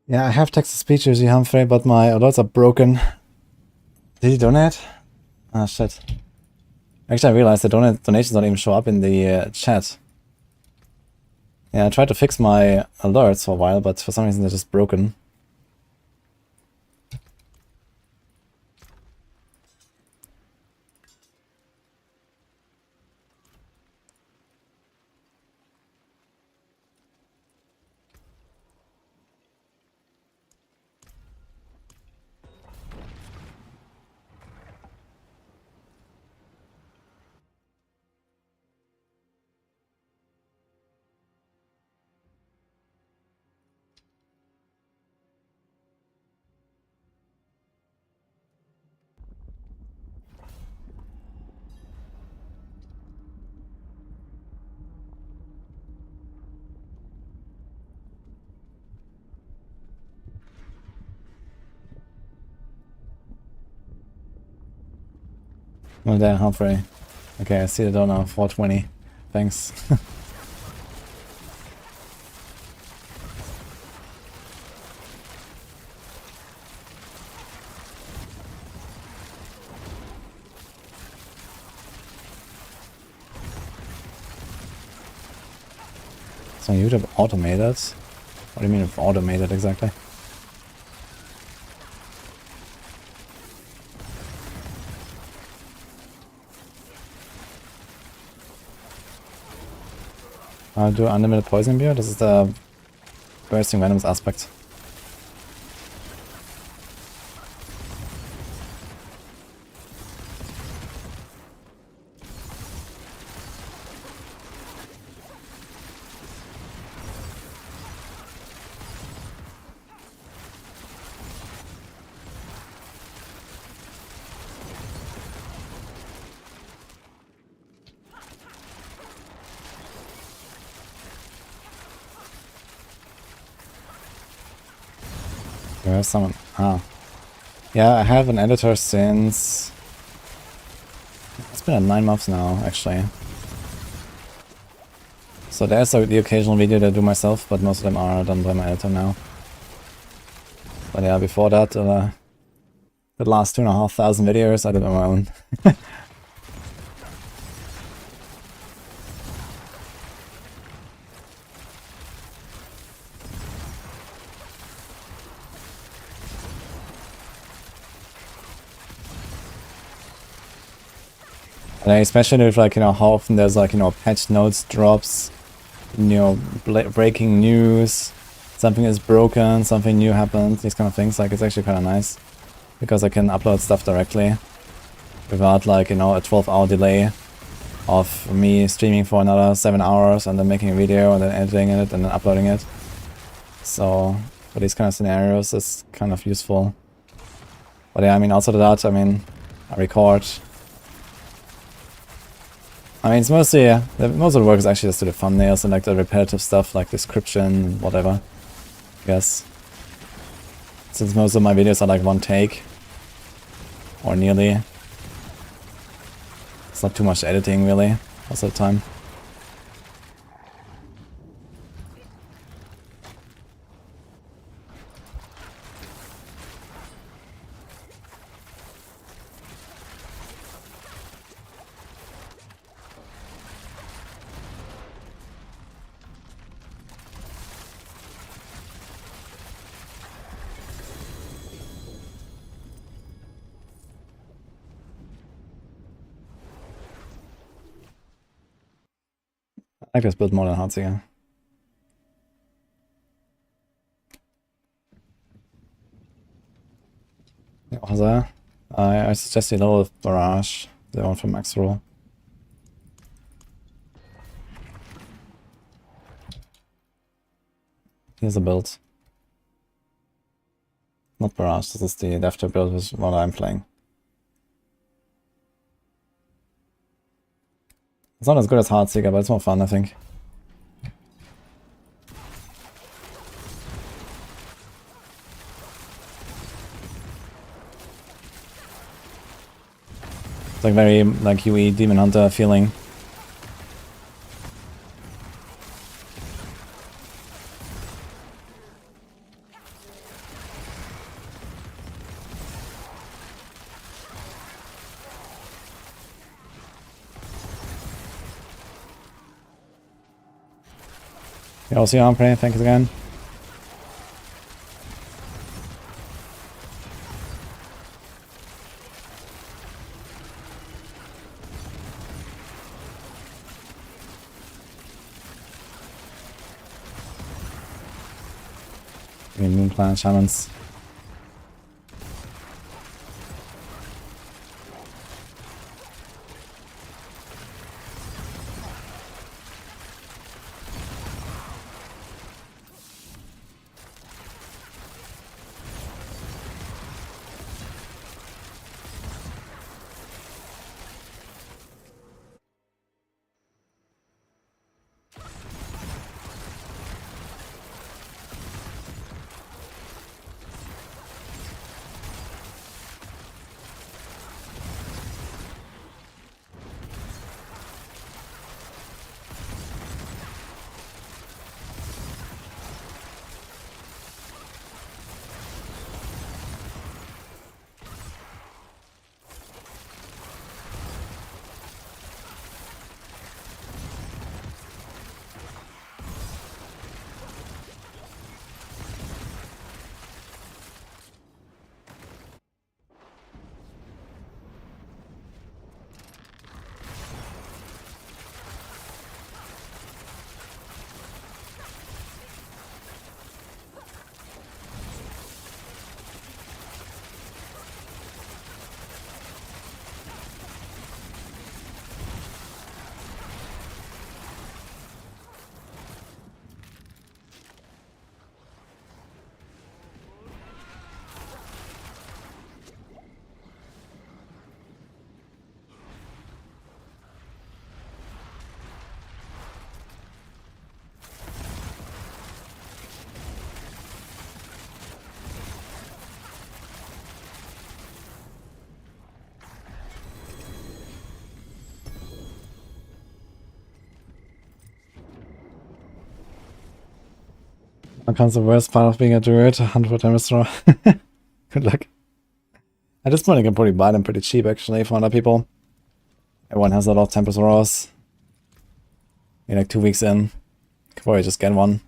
Yeah, I have text-to-speech usually, Humphrey, but my alerts are broken. Did you donate? Ah, shit. Actually, I realized the donations don't even show up in the chat. Yeah, I tried to fix my alerts for a while, but for some reason they're just broken. Oh, there, Humphrey. Okay, I see the donor, 420. Thanks. So YouTube automated? What do you mean if automated exactly? I'll do unlimited poison beer. This is the bursting randoms aspect. There's someone. Ah. Yeah, I have an editor since... It's been 9 months now, actually. So there's the occasional video that I do myself, but most of them are done by my editor now. But yeah, before that, the last 2,500 videos I did on my own. And especially with, like, you know, how often there's, like, you know, patch notes drops, you know, breaking news, something is broken, something new happens, these kind of things. Like, it's actually kind of nice because I can upload stuff directly without, like, you know, a 12-hour delay of me streaming for another 7 hours and then making a video and then editing it and then uploading it. So for these kind of scenarios, it's kind of useful. But yeah, I mean, outside of that, I mean, I record. I mean, it's mostly, most of the work is actually just to the thumbnails and like the repetitive stuff like description, whatever, I guess. Since most of my videos are like one take, or nearly. It's not too much editing really, most of the time. I like this build more than Heartsinger. Also, I suggest you lower Barrage. the one for max roll. Here's a build. Not Barrage, this is the Defter build, which is what I'm playing. It's not as good as Heartseeker, but it's more fun, I think. It's like very like UE Demon Hunter feeling. You also arm prey, thanks again. Moon Planet Shamans. Now comes the worst part of being a druid, 100 damage throw. Good luck. At this point I can probably buy them pretty cheap actually for other people. Everyone has a lot of temper throws. You're like 2 weeks in. Could probably just get one.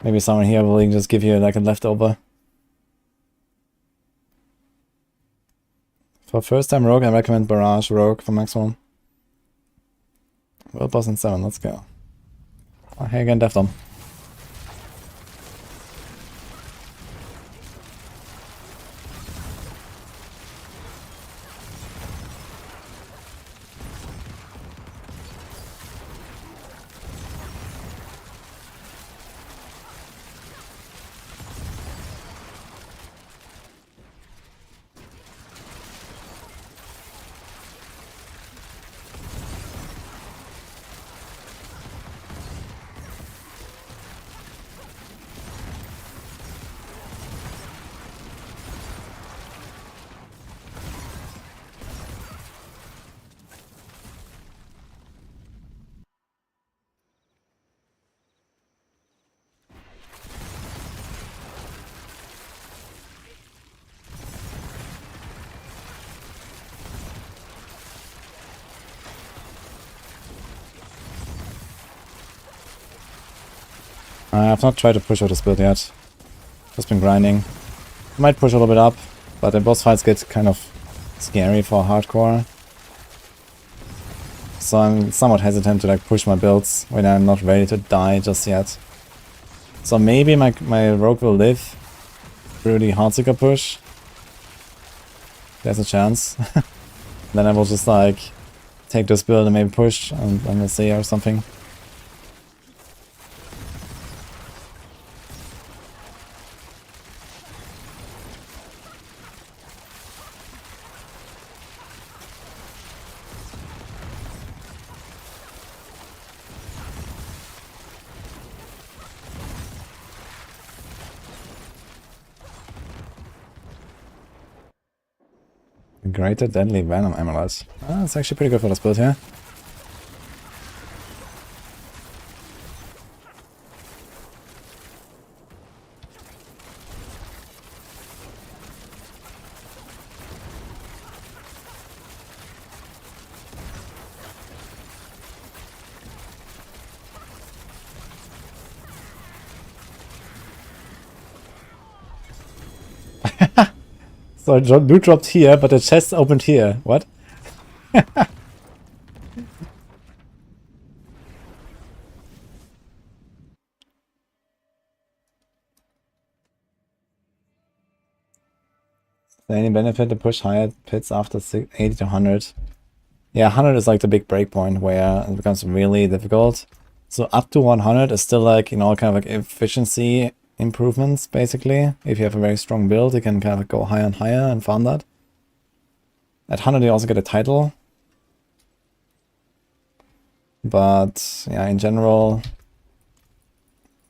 Maybe someone here will just give you like a leftover. For first time rogue I recommend Barrage Rogue for maximum. World boss in 7, let's go. Oh, hey again, Defdom. I've not tried to push out this build yet. Just been grinding. I might push a little bit up, but the boss fights get kind of scary for hardcore. So I'm somewhat hesitant to like push my builds when I'm not ready to die just yet. So maybe my rogue will live through the Heartseeker push. There's a chance. Then I will just like take this build and maybe push and we'll see or something. Greater Deadly Venom Amulet. Ah, that's actually pretty good for this build here. So loot dropped here, but the chest opened here. What? Any benefit to push higher pits after 80 to 100? Yeah, 100 is like the big breakpoint where it becomes really difficult. So up to 100 is still like, you know, kind of like efficiency improvements, basically. If you have a very strong build, you can kind of go higher and higher and farm that. At 100 you also get a title. But yeah, in general,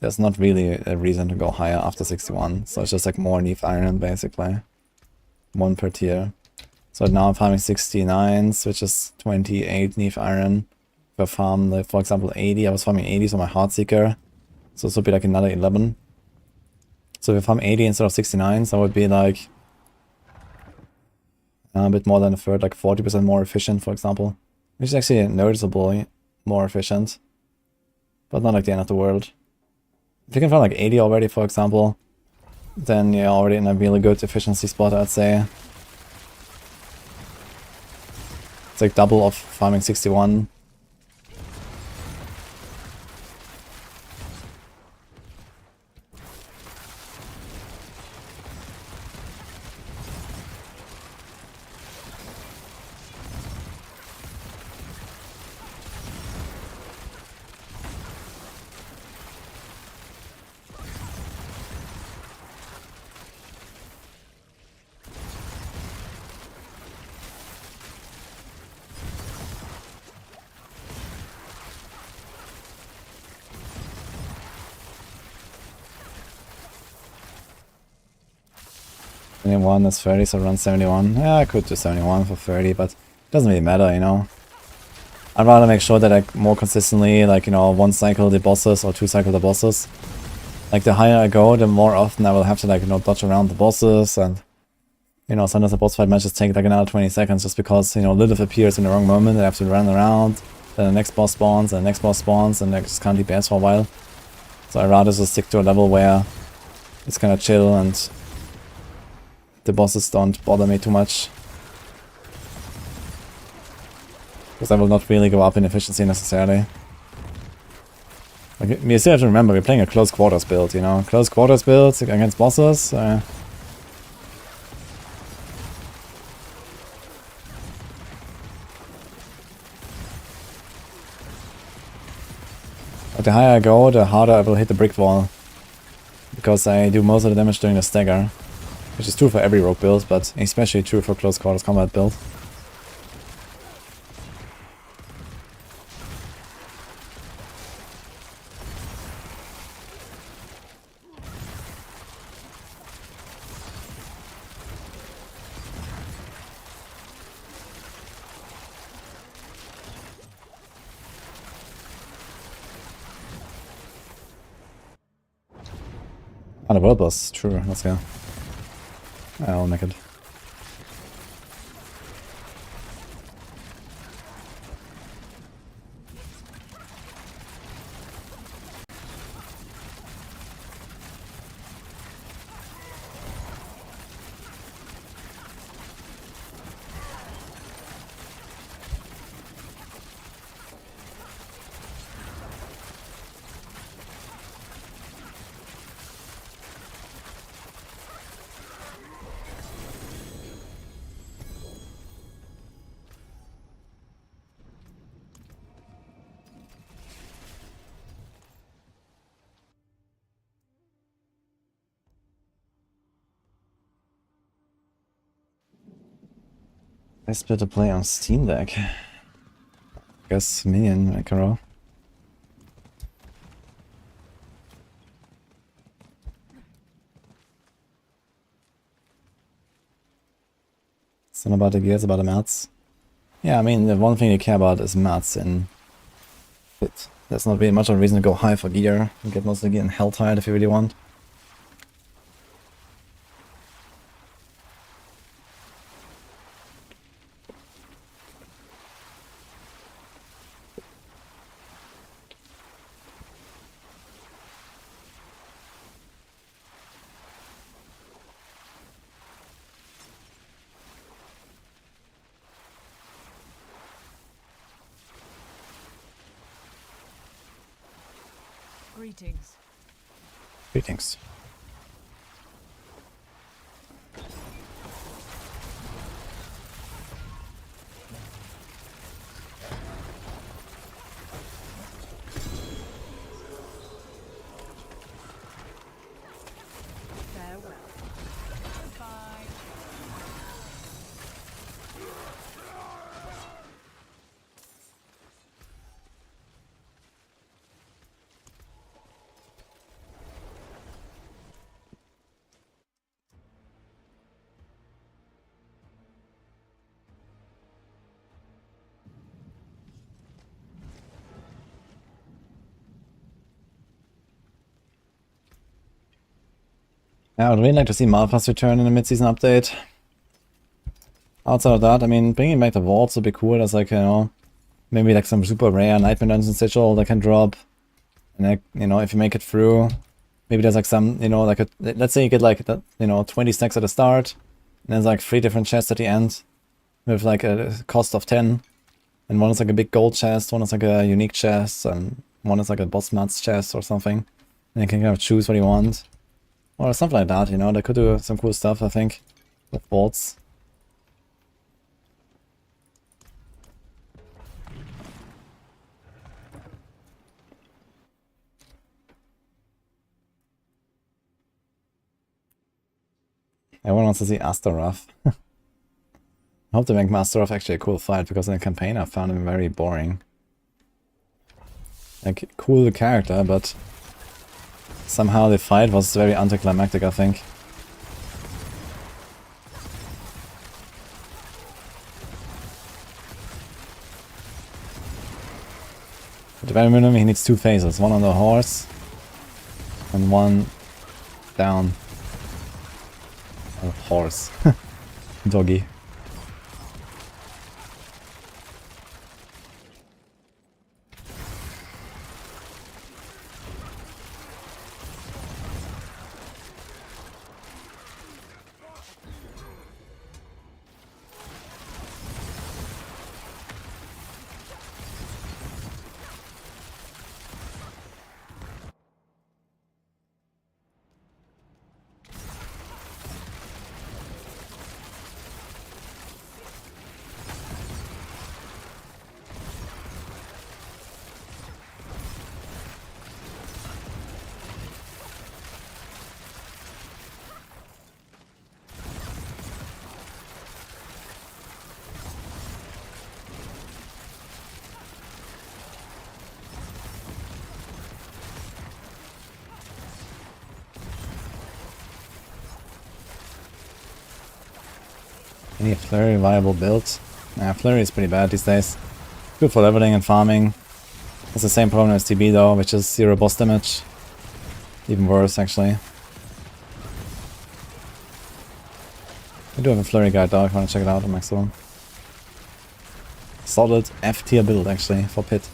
there's not really a reason to go higher after 61. So it's just like more Neath Iron, basically. One per tier. So now I'm farming 69s, which is 28 Neath Iron. If I farm, like, for example, 80, I was farming 80, so my Heartseeker. So this would be like another 11. So if I farm 80 instead of 69s, that would be like a bit more than a third, like 40% more efficient, for example. Which is actually noticeably more efficient. But not like the end of the world. If you can farm like 80 already, for example, then you're already in a really good efficiency spot, I'd say. It's like double of farming 61. One is 30, so run 71. Yeah, I could do 71 for 30, but it doesn't really matter, you know. I'd rather make sure that I more consistently, like, you know, one cycle the bosses or two cycle the bosses. Like, the higher I go, the more often I will have to, like, you know, dodge around the bosses, and, you know, sometimes the boss fight might just take like another 20 seconds just because, you know, Lilith appears in the wrong moment and I have to run around, then the next boss spawns, and the next boss spawns, and I just can't DPS for a while. So I'd rather just stick to a level where it's kind of chill and the bosses don't bother me too much. Because I will not really go up in efficiency necessarily. Like, you still have to remember, we're playing a close quarters build, you know? Close quarters builds against bosses. But the higher I go, the harder I will hit the brick wall. Because I do most of the damage during the stagger. Which is true for every rogue build, but especially true for close quarters combat build. Ah, the world boss, true, let's go. I'll make it. Best bit to play on Steam Deck. Guess Minion Necro. It's not about the gears, about the mats. Yeah, I mean, the one thing you care about is mats in Pit. There's not really much of a reason to go high for gear. You get most of the gear in Helltide if you really want. Greetings. Greetings. Farewell. Goodbye. Yeah, I would really like to see Malphas return in the mid-season update. Outside of that, I mean, bringing back the vaults would be cool. There's like, you know, maybe like some super rare Nightmare Dungeon Sigil that can drop. And like, you know, if you make it through, maybe there's like some, you know, like a, let's say you get like, you know, 20 stacks at the start. And there's like 3 different chests at the end with like a cost of 10. And one is like a big gold chest, one is like a unique chest, and one is like a boss mats chest or something. And you can kind of choose what you want. Or something like that, you know, they could do some cool stuff, I think, with vaults. Everyone wants to see Astaroth. I hope they make Masterworking actually a cool fight, because in the campaign I found him very boring. Like, cool character, but somehow the fight was very anticlimactic, I think. At the very minimum he needs 2 phases, one on the horse and one down. Oh, horse. Doggy. Any flurry viable builds? Nah, flurry is pretty bad these days. Good for leveling and farming. It's the same problem as TB though, which is 0 boss damage. Even worse actually. I do have a flurry guide though if you want to check it out on Maximum. Solid F tier build actually for Pit.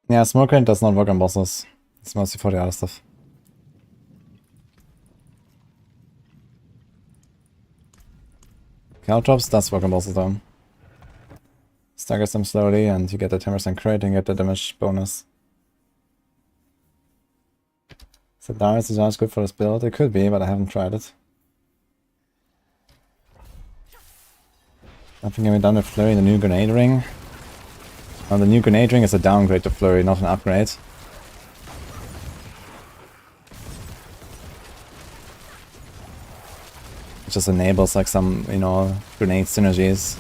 Yeah, smoke grenade does not work on bosses. It's mostly for the other stuff. Count drops does work on bosses though. Staggers them slowly and you get the 10% crit and get the damage bonus. So Darius is not good for this build. It could be, but I haven't tried it. Nothing can be done with Flurry, the new grenade ring. Now the new grenade ring is a downgrade to Flurry, not an upgrade. It just enables like some, you know, grenade synergies.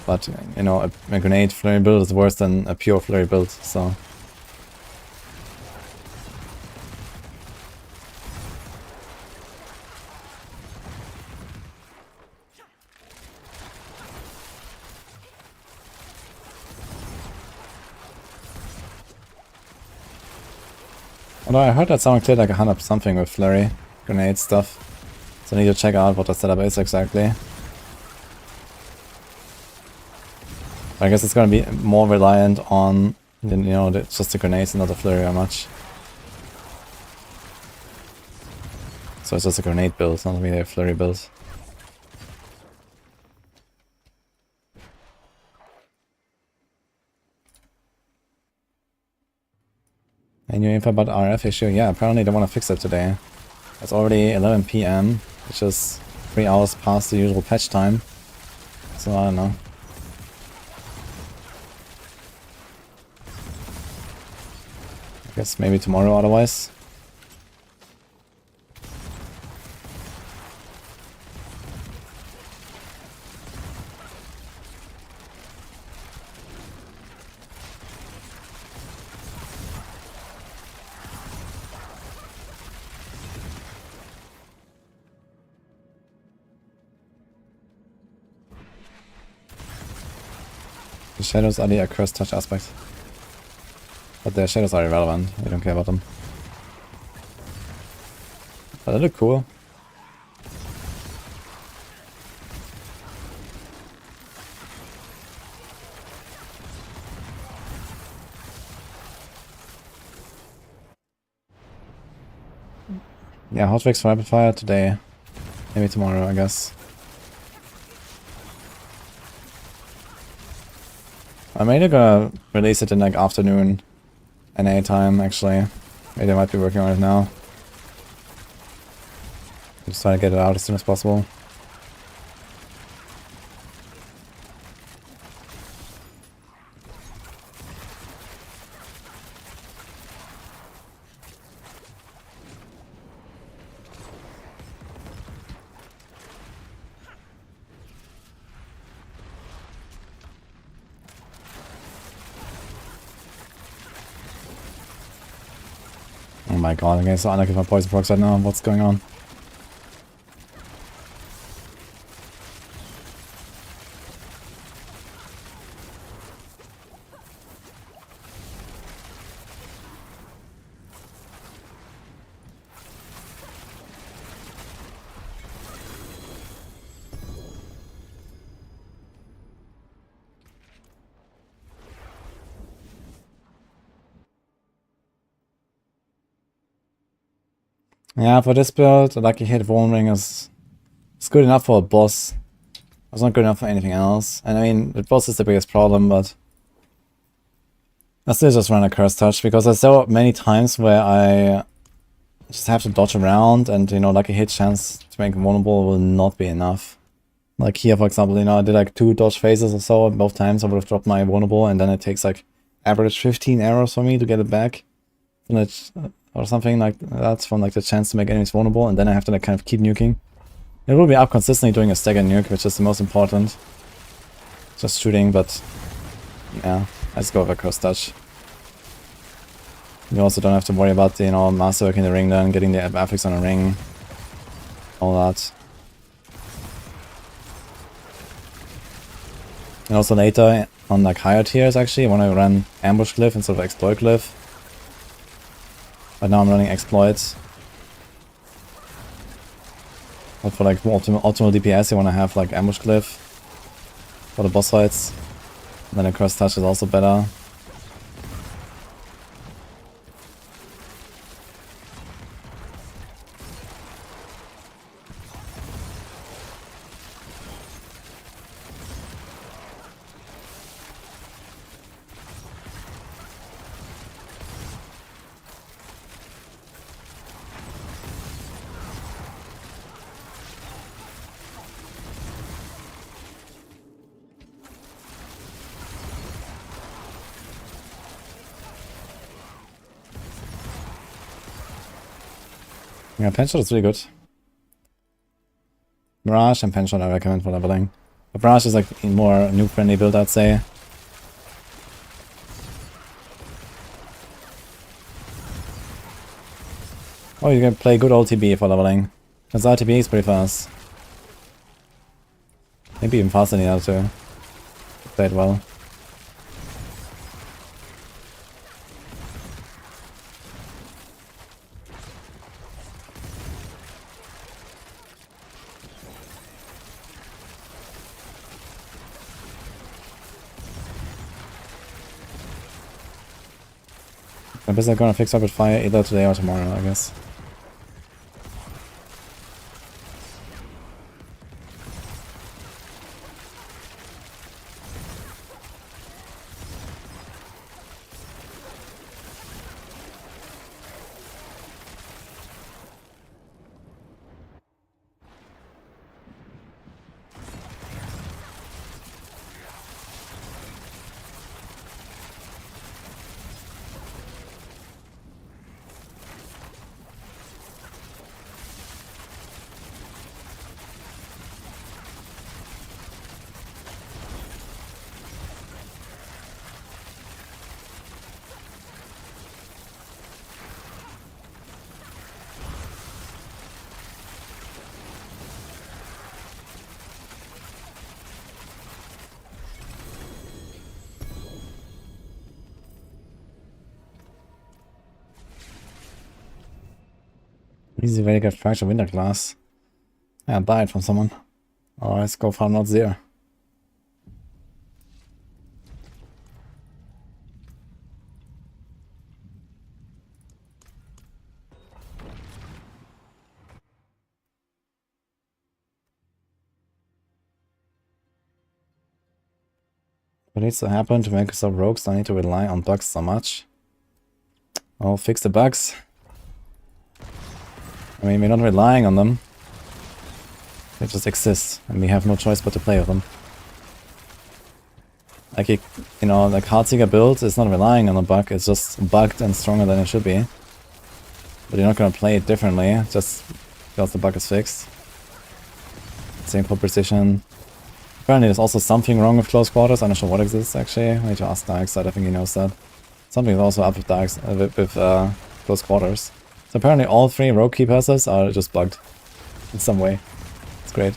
But, you know, a grenade Flurry build is worse than a pure Flurry build, so... Although I heard that someone cleared like 100 something with Flurry grenade stuff. So I need to check out what the setup is exactly. But I guess it's gonna be more reliant on, you know, just the grenades and not the Flurry very much. So it's just a grenade build, not really a Flurry build. Any new info about RF issue? Yeah, apparently they want to fix it today. It's already 11 PM, which is 3 hours past the usual patch time. So I don't know. I guess maybe tomorrow otherwise. The shadows are the accursed touch aspect. But the shadows are irrelevant, we don't care about them. But they look cool. Yeah, hotfix for rapid fire today. Maybe tomorrow, I guess. I'm maybe gonna release it in like afternoon NA time actually. Maybe I might be working on it now. Just trying to get it out as soon as possible. Oh my god, I'm getting so unlucky for poison procs right now. What's going on? Yeah, for this build, a lucky hit Ring is good enough for a boss. It's not good enough for anything else. And I mean, the boss is the biggest problem, but I still just run a curse touch because there's so many times where I just have to dodge around and, you know, lucky hit chance to make vulnerable will not be enough. Like here, for example, you know, I did like 2 dodge phases or so, and both times I would have dropped my vulnerable and then it takes like average 15 arrows for me to get it back. And it's, or something like that from like the chance to make enemies vulnerable, and then I have to like kind of keep nuking. It will be up consistently doing a stagger nuke, which is the most important. Just shooting, but yeah, let's go with a curse touch. You also don't have to worry about the, you know, masterworking the ring then, getting the affix on a ring, all that. And also later on like higher tiers actually, when I run ambush glyph instead of exploit glyph. But now I'm running exploits. But for like optimal DPS you want to have like ambush glyph for the boss fights. And then a curse touch is also better. Yeah, Penshot is really good. Barrage and Penshot I recommend for leveling. But Barrage is like a more noob friendly build, I'd say. Oh, you can play good old TB for leveling. Because RTB is pretty fast. Maybe even faster than the other two. Play it well. I'm basically gonna fix up with fire either today or tomorrow, I guess. Easy way to get fractured winter glass. Yeah, buy it from someone. Or let's go for not zero. What needs to happen to make us so rogues don't need to rely on bugs so much? Well, fix the bugs. I mean, we're not relying on them. They just exist, and we have no choice but to play with them. Like, you know, like Heartseeker build is not relying on a bug, it's just bugged and stronger than it should be. But you're not gonna play it differently, just because the bug is fixed. Same for precision. Apparently there's also something wrong with close quarters, I'm not sure what exists actually. I need to ask Darkside, I think he knows that. Something is also up with close quarters. So apparently all 3 rogue key passes are just bugged in some way. It's great.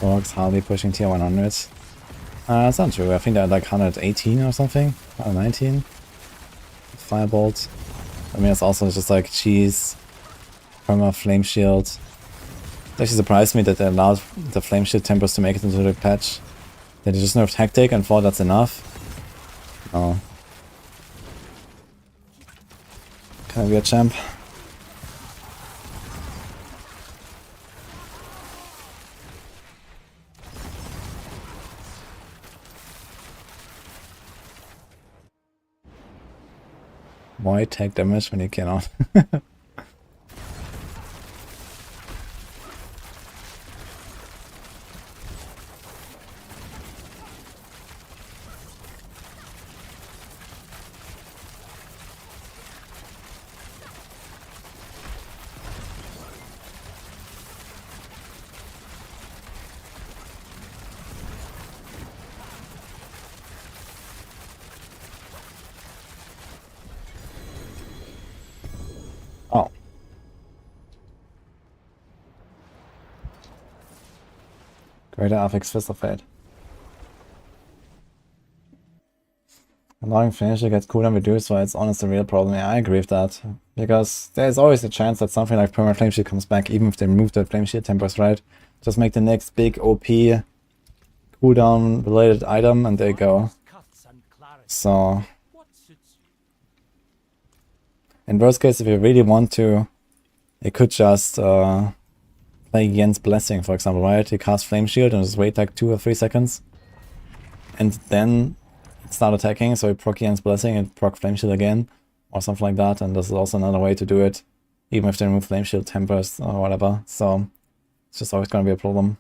Orcs hardly pushing tier 100. That's not true. I think they're like 118 or something. 119. Firebolt. I mean, it's also just like cheese. Perma flame shield. It actually surprised me that they allowed the flame shield tempers to make it into the patch. They just nerfed hectic and thought that's enough. Oh. Can I be a champ? Why take damage when you cannot? Greater affix Fist of Fate. Allowing finisher gets cooldown reduced, so it's honestly a real problem. Yeah, I agree with that. Because there's always a chance that something like Perma Flame Shield comes back, even if they remove the Flame Shield tempers, right? Just make the next big OP cooldown related item, and there you go. So, in worst case, if you really want to, you could just play against Blessing, for example, right? You cast Flame Shield and just wait like 2 or 3 seconds. And then start attacking, so you proc against Blessing and proc Flame Shield again, or something like that, and this is also another way to do it, even if they remove Flame Shield tempers or whatever, so it's just always gonna be a problem.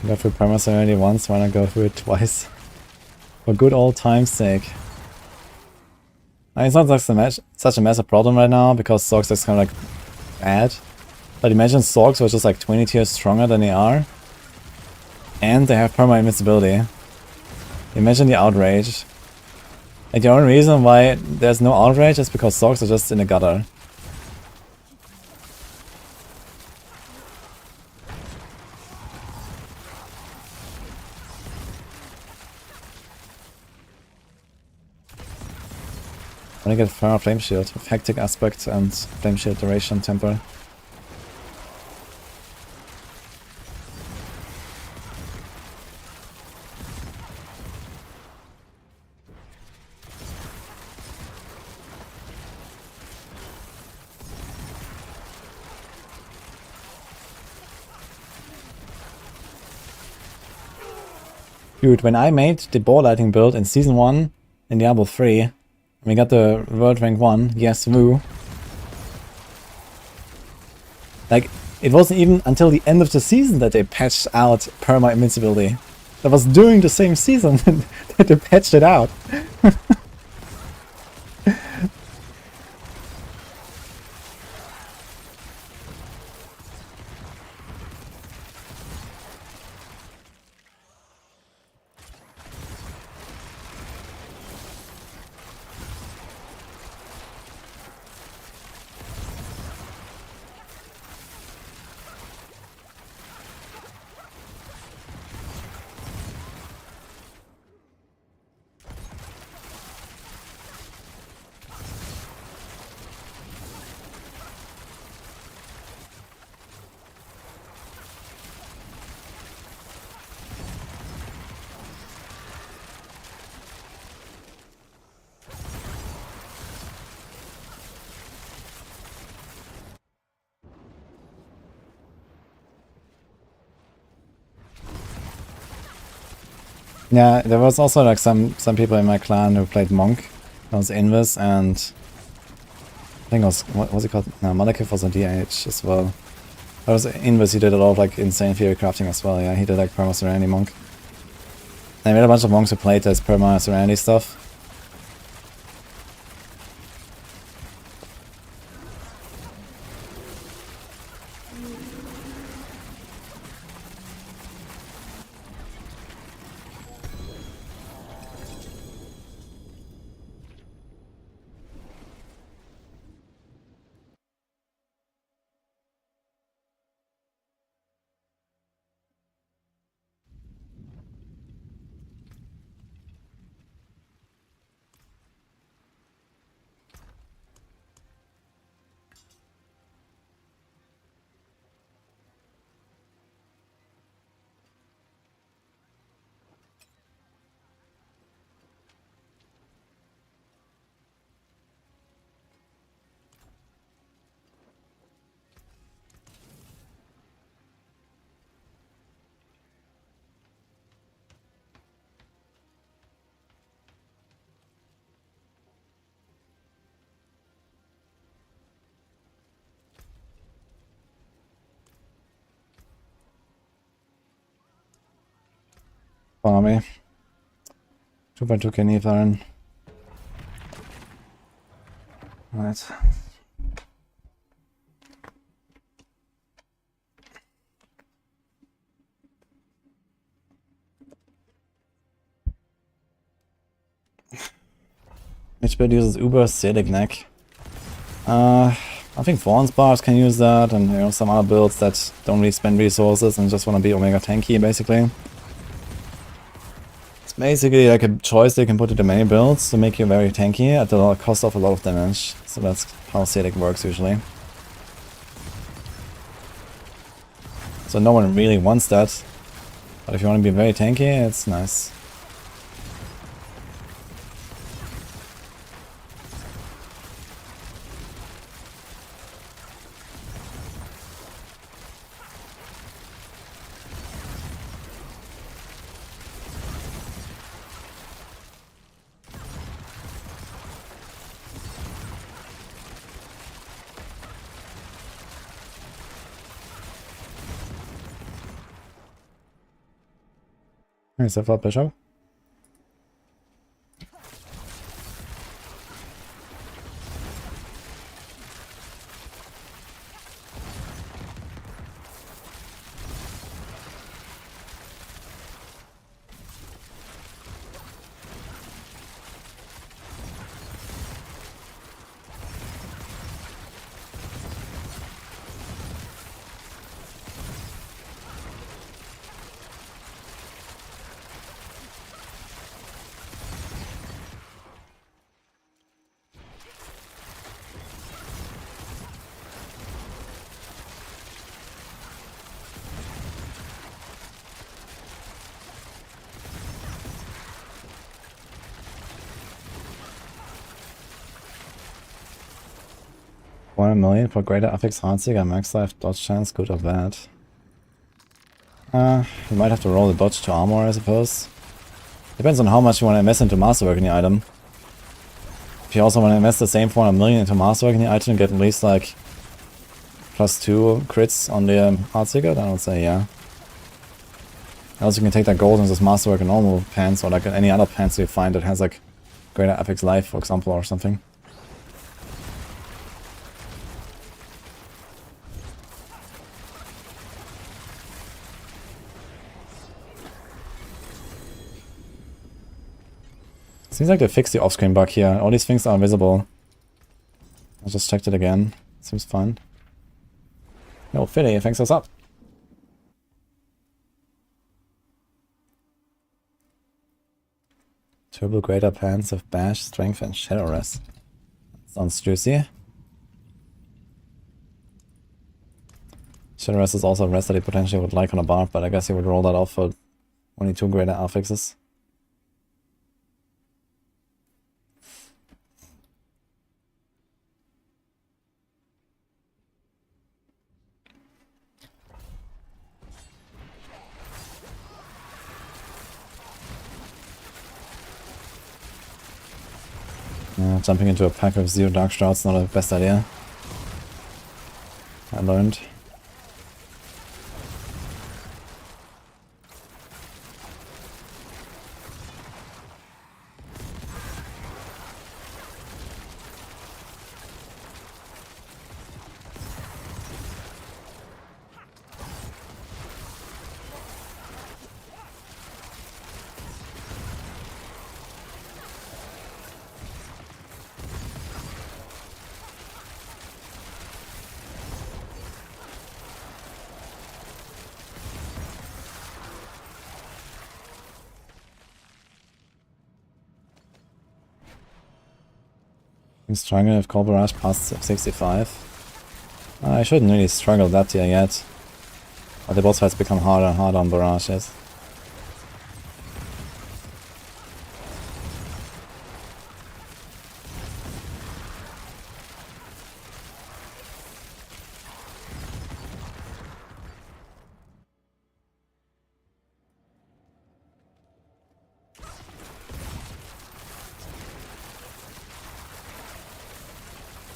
Go through Premise already once, why not go through it twice? For good old time's sake. I mean, it's not such a massive problem right now, because Sorcs is kind of like bad, but imagine Sorcs were just like 20 tiers stronger than they are. And they have perma invincibility. Imagine the outrage. Like the only reason why there's no outrage is because Sorcs are just in the gutter. I want to get Fire Flame Shield with Hectic Aspect and Flame Shield Duration Temper. Dude, when I made the ball lighting build in Season 1 in Diablo 3, and we got the World Rank 1, yes, woo. Like, it wasn't even until the end of the season that they patched out perma invincibility. That was during the same season that they patched it out. Yeah, there was also like some people in my clan who played Monk. That was Invis, and I think it was, what was it called? No, Malekith was on DH as well. That was Invis, he did a lot of like insane theory crafting as well, yeah, he did like Perma Serenity Monk. And we had a bunch of monks who played this Perma Serenity stuff. Army. 2x2 Nevarin. Right. Which build uses Uber Selig Neck? I think Thorns bars can use that, and you know, some other builds that don't really spend resources and just want to be Omega tanky, basically. It's basically like a choice they can put into many builds to make you very tanky at the cost of a lot of damage. So that's how Sedic works usually. So no one really wants that, but if you want to be very tanky, it's nice. Is that for Bishop? $1 million for greater affix Heartsick and max life dodge chance, good or bad? You might have to roll the dodge to armor, I suppose. Depends on how much you want to invest into Masterwork in the item. If you also want to invest the same 400 million into Masterwork in the item and get at least like +2 crits on the Heartseeker, then I would say yeah. Also you can take that gold and just Masterwork in normal pants or like any other pants you find that has like greater affix life, for example, or something. Seems like they fixed the off-screen bug here. All these things are visible. I just checked it again. Seems fine. No, Philly, thanks us up. Turbo greater pants of bash, strength, and shadow rest. Sounds juicy. Shadow rest is also a rest that he potentially would like on a Barb, but I guess he would roll that off for only 2 greater affixes. Jumping into a pack of 0 Dark Shrouds not the best idea. I learned. Struggle if Core Barrage past 65. I shouldn't really struggle that tier yet. But the boss fights become harder and harder on Barrages.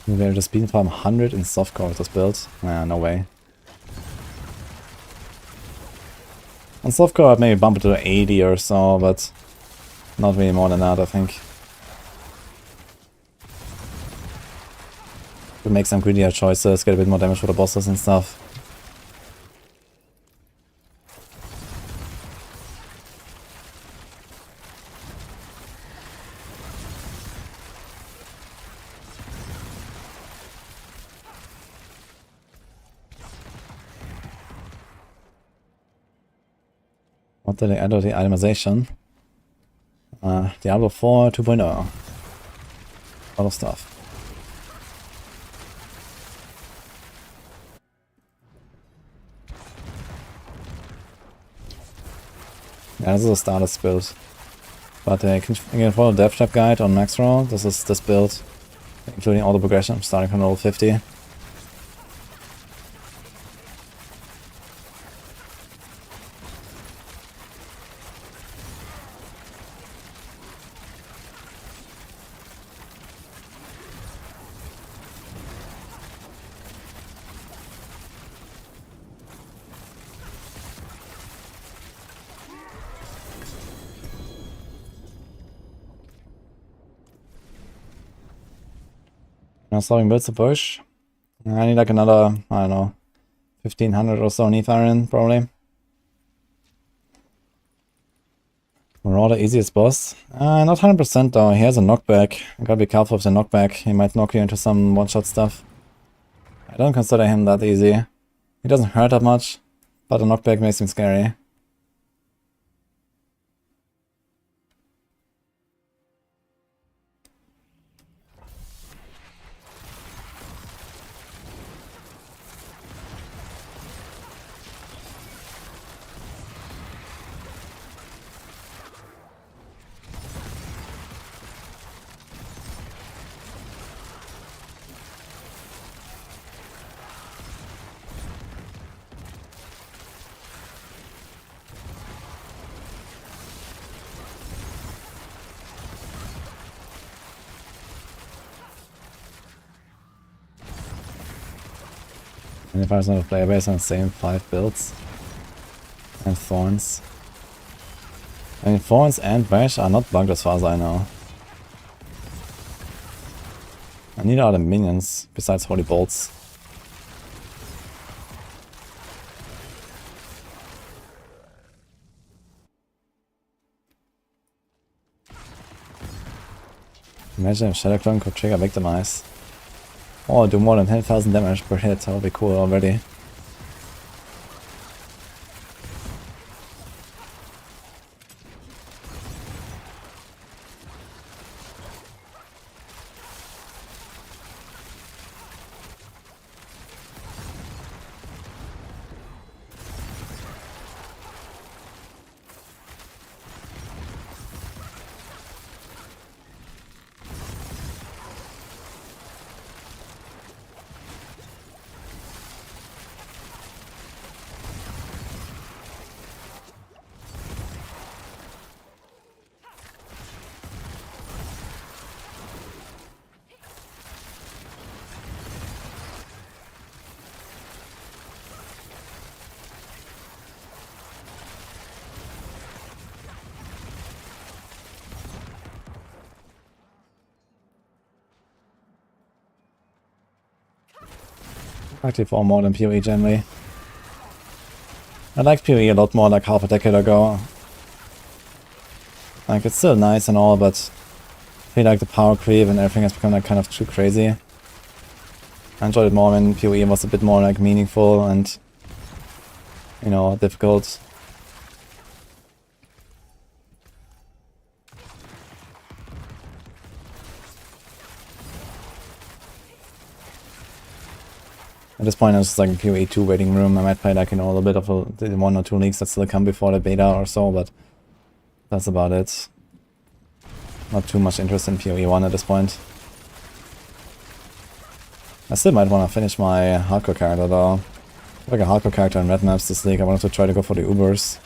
Maybe I'll just speed farm 100 in softcore with this build. Nah, no way. On softcore I'd maybe bump it to 80 or so, but not really more than that, I think. We'll make some greedier choices, get a bit more damage for the bosses and stuff. What did they add to the itemization? Diablo 4 2.0. A lot of stuff. Yeah, this is a starter's build. But you can follow the dev tab guide on Necro. This is this build, including all the progression, starting from level 50. Now starting builds to push. I need like another, I don't know, 1500 or so Neath Iron, probably. We're the easiest boss. Not 100% though, he has a knockback. I gotta be careful with the knockback, he might knock you into some one-shot stuff. I don't consider him that easy. He doesn't hurt that much, but the knockback makes him scary. And if I was not a player base on the same 5 builds. And Thorns. I mean, Thorns and Bash are not bugged as far as I know. And neither are the minions, besides Holy Bolts. Imagine if Shadow Clone could trigger Victimize. Or do more than 10,000 damage per hit, that would be cool already. Active or more than PoE generally. I liked PoE a lot more like half a decade ago. Like, it's still nice and all, but I feel like the power creep and everything has become like kind of too crazy. I enjoyed it more when PoE was a bit more like meaningful and, you know, difficult. At this point, I'm just like in PoE 2 waiting room. I might play like, you know, a little bit of the 1 or 2 leagues that still come before the beta or so, but that's about it. Not too much interest in PoE 1 at this point. I still might want to finish my hardcore character though. I have like a hardcore character in red maps this league. I wanted to try to go for the Ubers.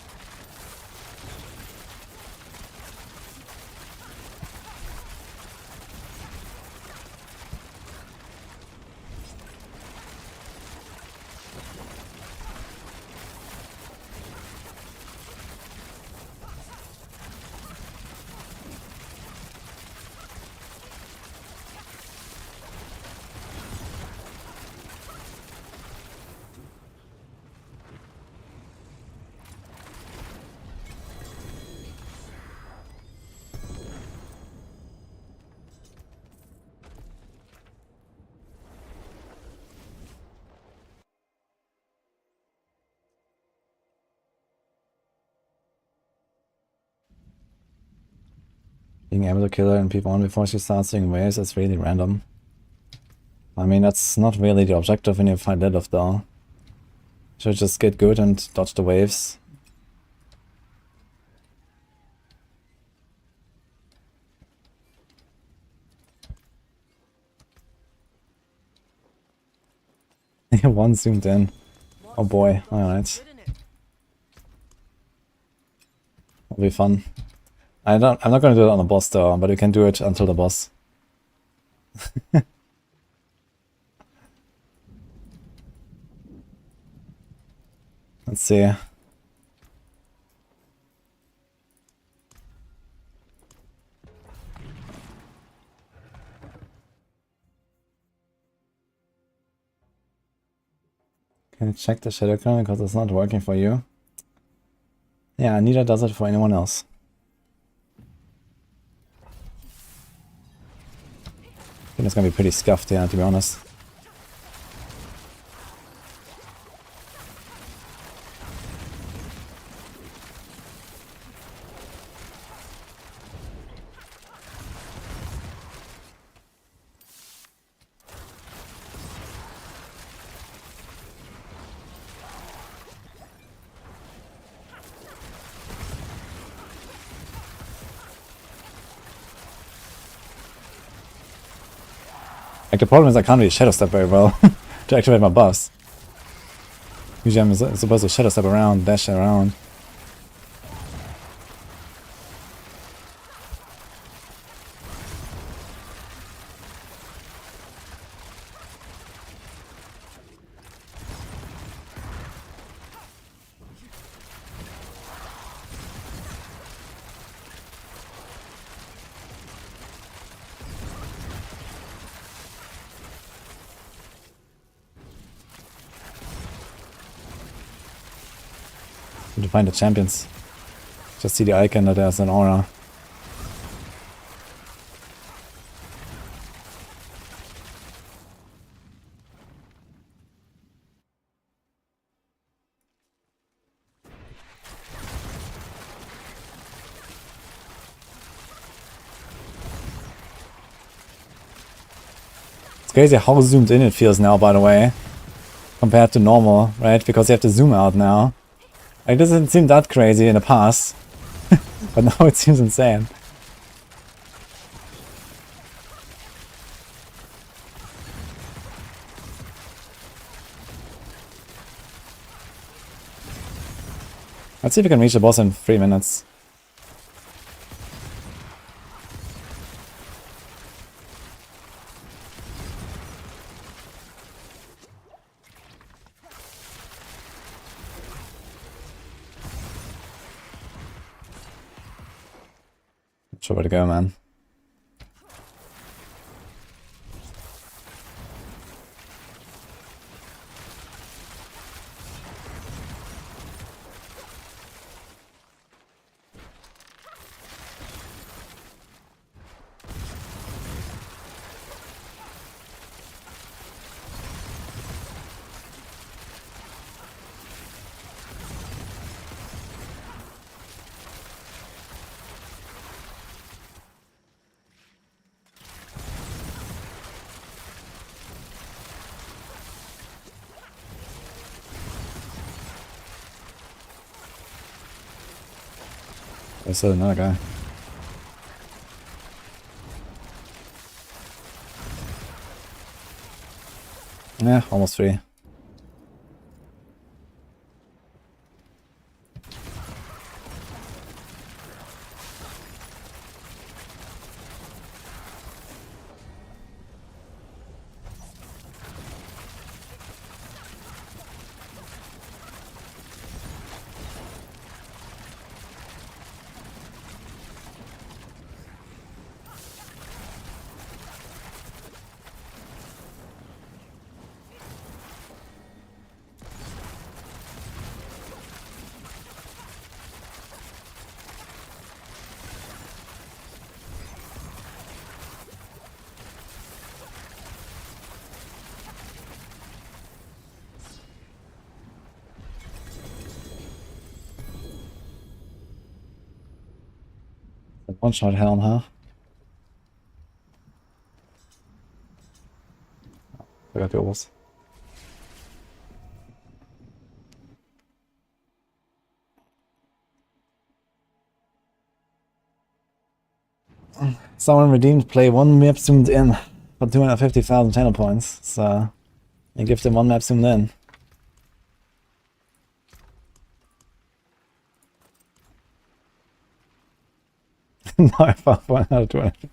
Being able to kill her and people on before she starts doing waves is really random. I mean, that's not really the objective when you fight Lilith though. Should just get good and dodge the waves. One zoomed in. Oh boy, alright. That'll be fun. I'm not gonna do it on the boss though, but you can do it until the boss. Let's see. Can you check the shadow clone because it's not working for you? Yeah, neither does it for anyone else. I think it's gonna be pretty scuffed, yeah, to be honest. Like, the problem is I can't really shadow step very well to activate my buffs. Usually I'm supposed to shadow step around, dash around. To find the champions. Just see the icon that there's an aura. It's crazy how zoomed in it feels now, by the way, compared to normal, right? Because you have to zoom out now. It doesn't seem that crazy in the past, but now it seems insane. Let's see if we can reach the boss in 3 minutes. Not sure where to go, man. There's still another guy. Yeah, almost free. One shot helm, huh? I got the orbs. Someone redeemed play 1 map zoomed in for 250,000 channel points. So I give them 1 map zoomed in. No, I found 1 out of 20.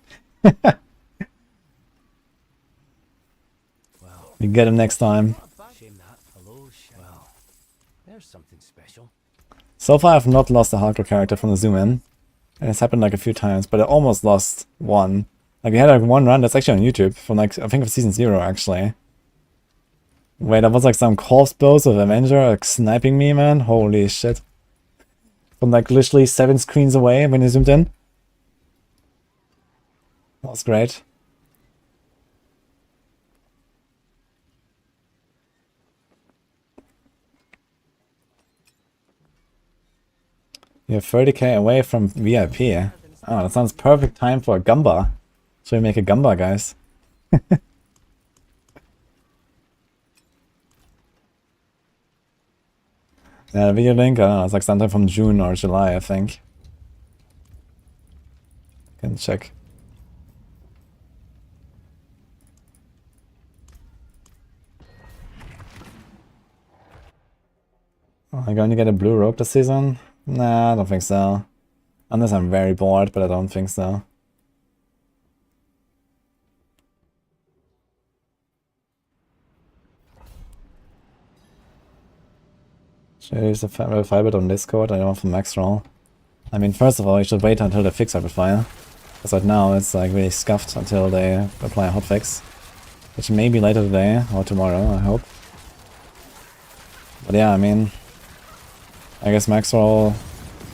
Well, You get him next time. shame that. Hello, well, there's something special. So far I've not lost a hardcore character from the zoom in. And it's happened like a few times, but I almost lost one. Like we had like one run that's actually on YouTube from like, I think of season 0 actually. Wait, that was like some corpse bows of Avenger like sniping me, man. Holy shit. From like literally 7 screens away when you zoomed in. That was great. You're 30k away from VIP. Oh, that sounds perfect time for a Gumba. Should we make a Gumba, guys? Yeah, the video link, I don't know, it's like sometime from June or July, I think. Can check. Am I going to get a blue rogue this season? Nah, I don't think so. Unless I'm very bored, but I don't think so. Should I use the fiber on Discord? I don't want for max roll. I mean, first of all, you should wait until they fix Rapid Fire. Because right now it's like really scuffed until they apply a hotfix. Which may be later today or tomorrow, I hope. But yeah, I mean, I guess max roll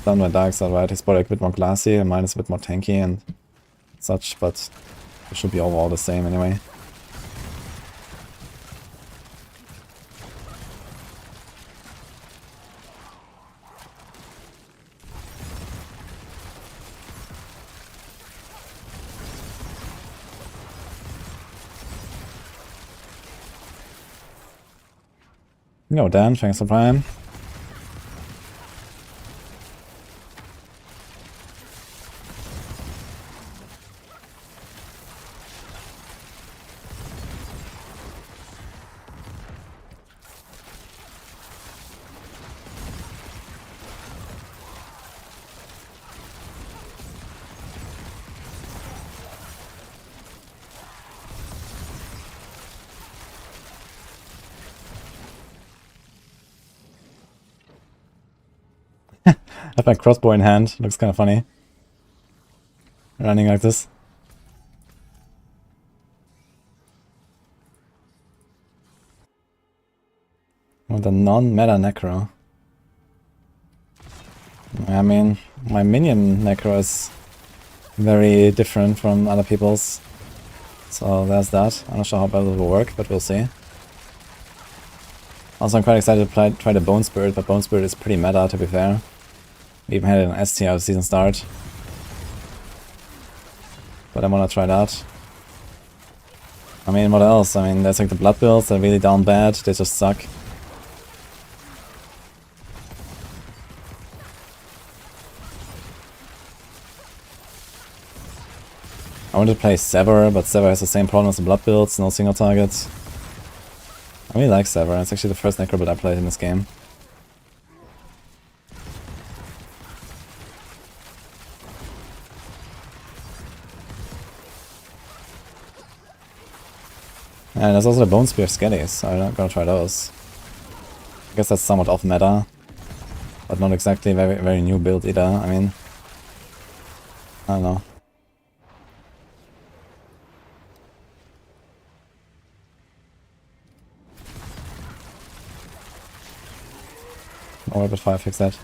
done by dark side, right? He's probably like a bit more glassy and mine is a bit more tanky and such, but it should be overall the same anyway. Yo, Dan, thanks for Prime. I have my crossbow in hand, looks kind of funny. Running like this. With a non-meta Necro. I mean, my minion Necro is very different from other people's. So there's that. I'm not sure how well it will work, but we'll see. Also, I'm quite excited to try the Bone Spirit, but Bone Spirit is pretty meta, to be fair. We even had it in S tier at the season start. But I wanna try that. I mean, what else? I mean, there's like the blood builds, they're really down bad, they just suck. I want to play Sever, but Sever has the same problem as the blood builds, no single targets. I really like Sever, it's actually the first Necro build I played in this game. And there's also the Bone Spear Skellies, so I'm not gonna try those. I guess that's somewhat off meta, but not exactly very new build either. I mean, I don't know. Oh, Rapid Fire fix that.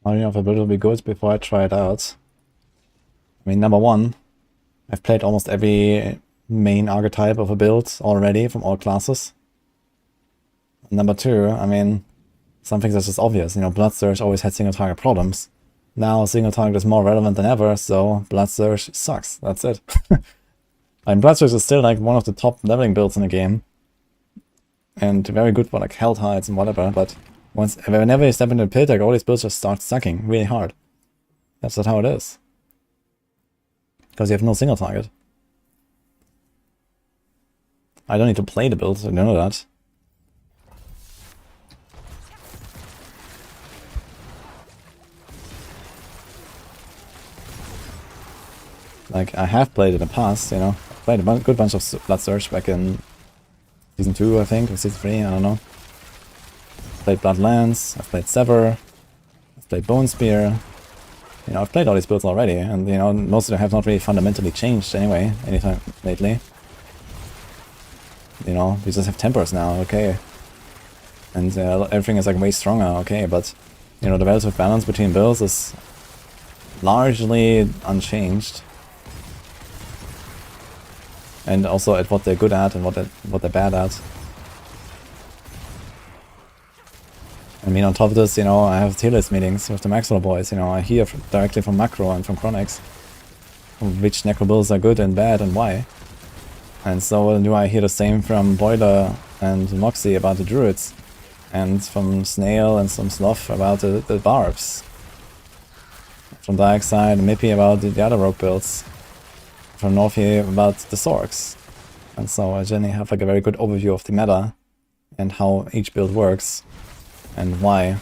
I don't know if a build will be good before I try it out. I mean, number one, I've played almost every main archetype of a build already from all classes. Number two, I mean, something that's just obvious. You know, Blood Surge always had single target problems. Now single target is more relevant than ever, so Blood Surge sucks. That's it. I mean, Blood Surge is still like one of the top leveling builds in the game. And very good for like Hell Tides and whatever, but whenever you step into the pit, like all these builds just start sucking really hard. That's just how it is. Because you have no single target. I don't need to play the build, so you know that. Like, I have played in the past, you know. I played a good bunch of Blood Surge back in Season 2, I think, or Season 3, I don't know. I've played Bloodlands, I've played Sever, I've played Bone Spear. You know, I've played all these builds already, and you know, most of them have not really fundamentally changed anyway, anytime lately. You know, we just have Tempers now, okay. And everything is like way stronger, okay, but you know, the relative balance between builds is largely unchanged. And also at what they're good at and what they're bad at. I mean, on top of this, you know, I have tier list meetings with the Maxwell boys, you know, I hear directly from Macro and from Chronix which Necro builds are good and bad and why. And so do I hear the same from Boiler and Moxie about the Druids, and from Snail and some Sloth about the Barbs. From Darkside and Mippy about the other Rogue builds. From Northy about the Sorcs. And so I generally have like a very good overview of the meta and how each build works and why.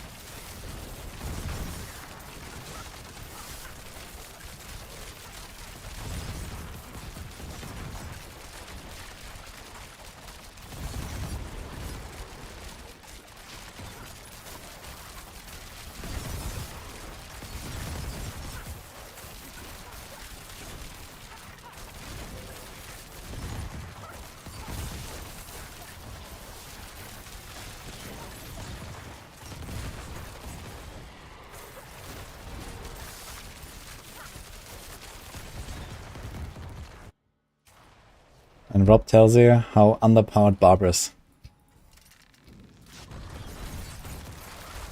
And Rob tells you how underpowered Barb is.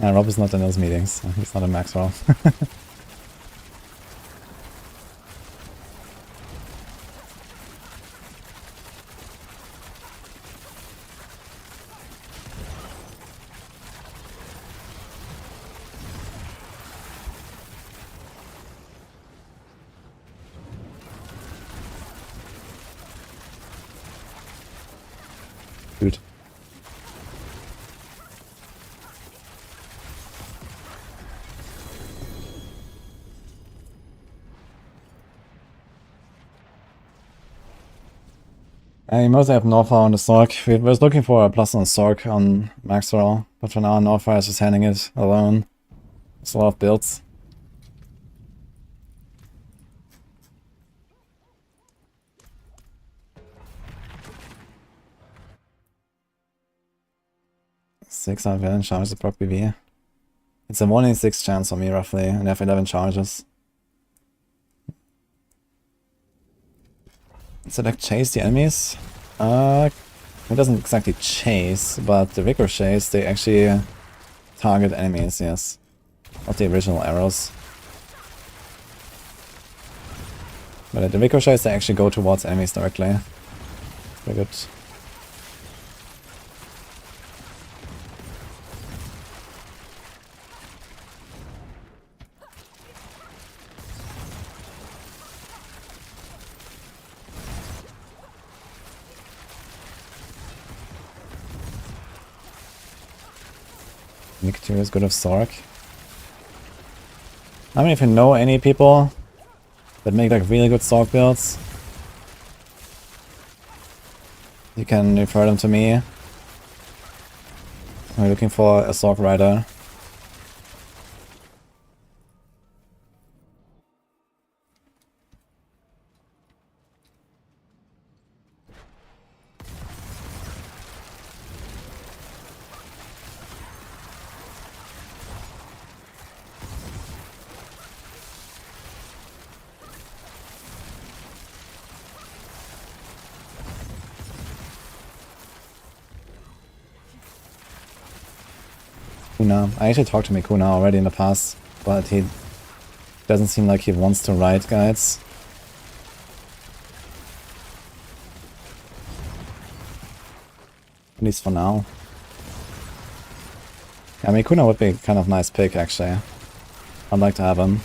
And Rob is not in those meetings. He's not a Maxwell. Good. You mostly have Northfire on the Sorc. We was looking for a plus on Sorc on Maxwell, but for now Northfire is just handling it alone. It's a lot of builds. Six out of 11 charges of proc PV. It's a 1 in 6 chance for me roughly, and I have 11 charges. Select chase the enemies. It doesn't exactly chase, but the ricochets, they actually target enemies, yes. Not the original arrows. But at the ricochets, they actually go towards enemies directly. Very good. Nicotine is good of Sorc. I mean, if you know any people that make like really good Sorc builds, you can refer them to me. I'm looking for a Sorc rider. Kuna. I actually talked to Mikuna already in the past, but he doesn't seem like he wants to write guides. At least for now. Yeah, Mikuna would be a kind of nice pick, actually. I'd like to have him.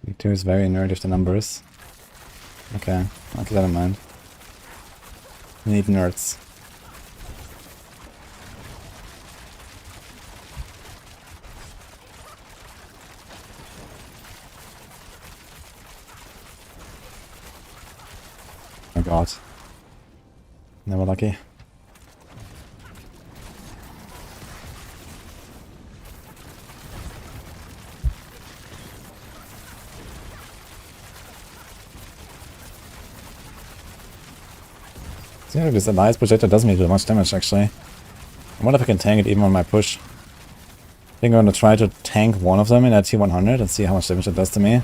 Victor is very nerdy with the numbers. Okay, I'll keep that in mind. We need nerds. Oh god. Never lucky. Yeah, this Alliance projector doesn't do much damage actually. I wonder if I can tank it even on my push. I think I'm gonna try to tank one of them in that T100 and see how much damage it does to me.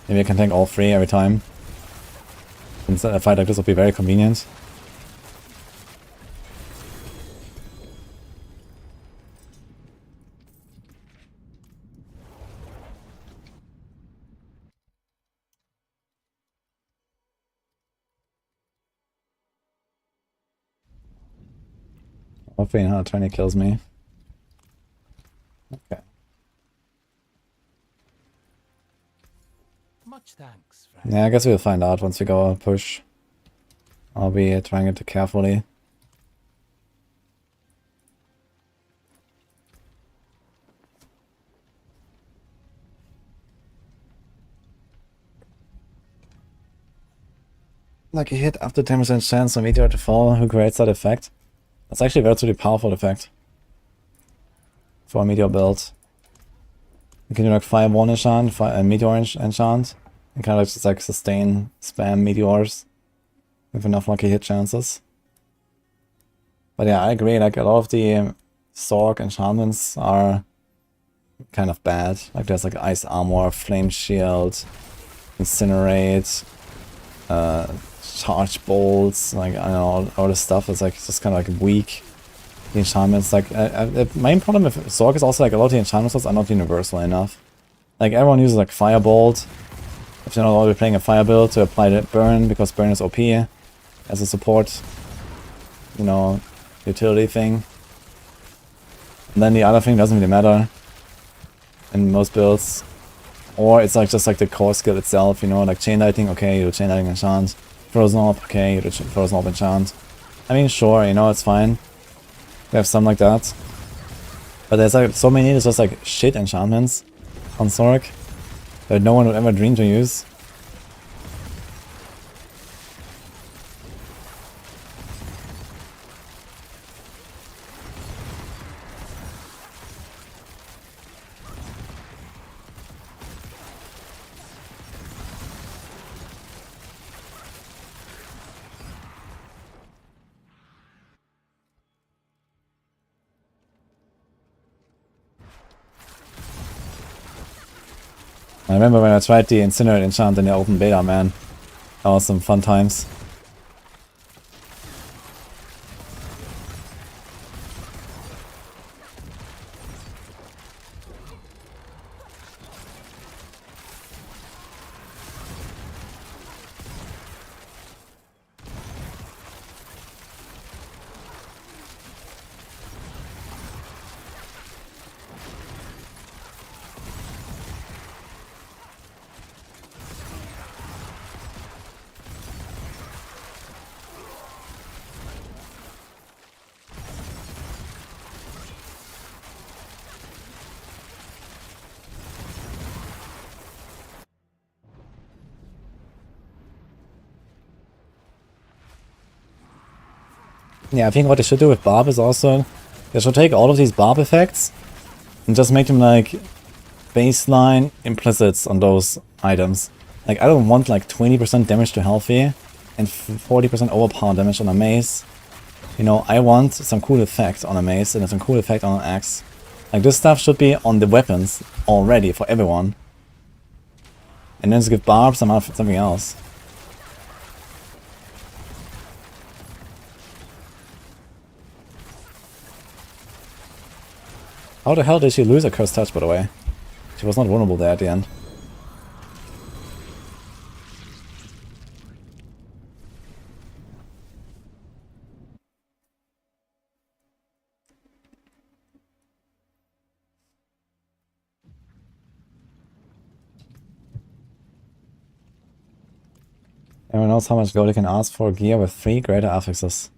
Maybe I can tank all three every time. Since a fight like this would be very convenient. Hopefully 120 kills me. Okay. Much thanks, friend. Yeah, I guess we'll find out once we go push. I'll be trying it carefully. Like a hit after 10% chance on meteor to fall. Who creates that effect? That's actually a relatively powerful effect for a meteor build. You can do like fire 1 enchant, meteor enchant, and kind of just like sustain spam meteors with enough lucky hit chances. But yeah, I agree, like a lot of the Sorc enchantments are kind of bad. Like there's like ice armor, flame shield, incinerate, charge bolts, like I don't know, all this stuff is like just kind of like weak. The enchantments, like the main problem with Sorc is also like a lot of the enchantments are not universal enough. Like everyone uses like Firebolt if you're not already playing a fire build to apply the burn, because burn is OP as a support, you know, utility thing. And then the other thing doesn't really matter in most builds. Or it's like just like the core skill itself, you know, like chain lightning, okay, you do chain lightning enchant. Frozen orb, okay, you do frozen orb enchant. I mean, sure, you know, it's fine. We have some like that. But there's like so many, there's just like shit enchantments on Sorc that no one would ever dream to use. I remember when I tried the Incinerate enchant in the open beta, man. That was some fun times. Yeah, I think what they should do with Barb is also They should take all of these Barb effects and just make them like baseline implicits on those items. Like I don't want like 20% damage to healthy and 40% overpower damage on a mace. You know, I want some cool effect on a mace and some cool effect on an axe. Like this stuff should be on the weapons already for everyone. And then just give Barb something else. How the hell did she lose a cursed touch, by the way? She was not vulnerable there at the end. Everyone knows how much gold you can ask for gear with 3 greater affixes.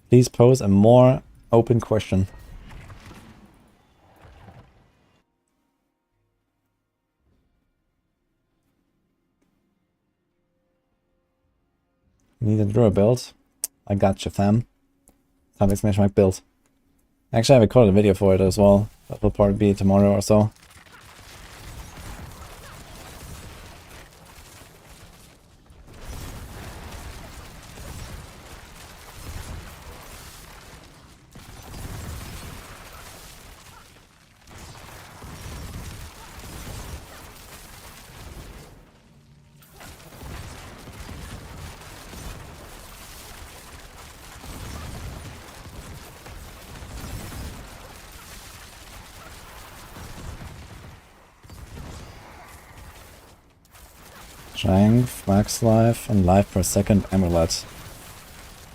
Please pose a more open question. Need a Druid build? I got you, fam. Time exclamation mark build. Actually, I recorded a video for it as well. That will probably be tomorrow or so. Strength, max life, and life per second amulet.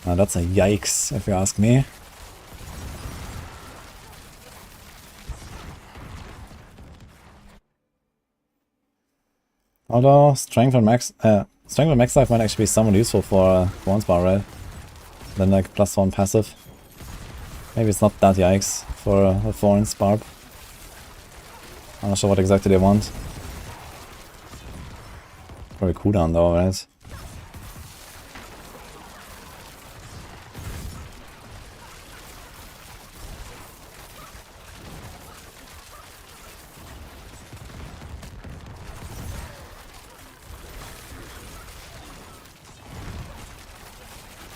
Now that's a yikes, if you ask me. Although strength and max life might actually be somewhat useful for one bar, right? Then like +1 passive. Maybe it's not that yikes for a Thorns Barb. I'm not sure what exactly they want. Probably cooldown though, right?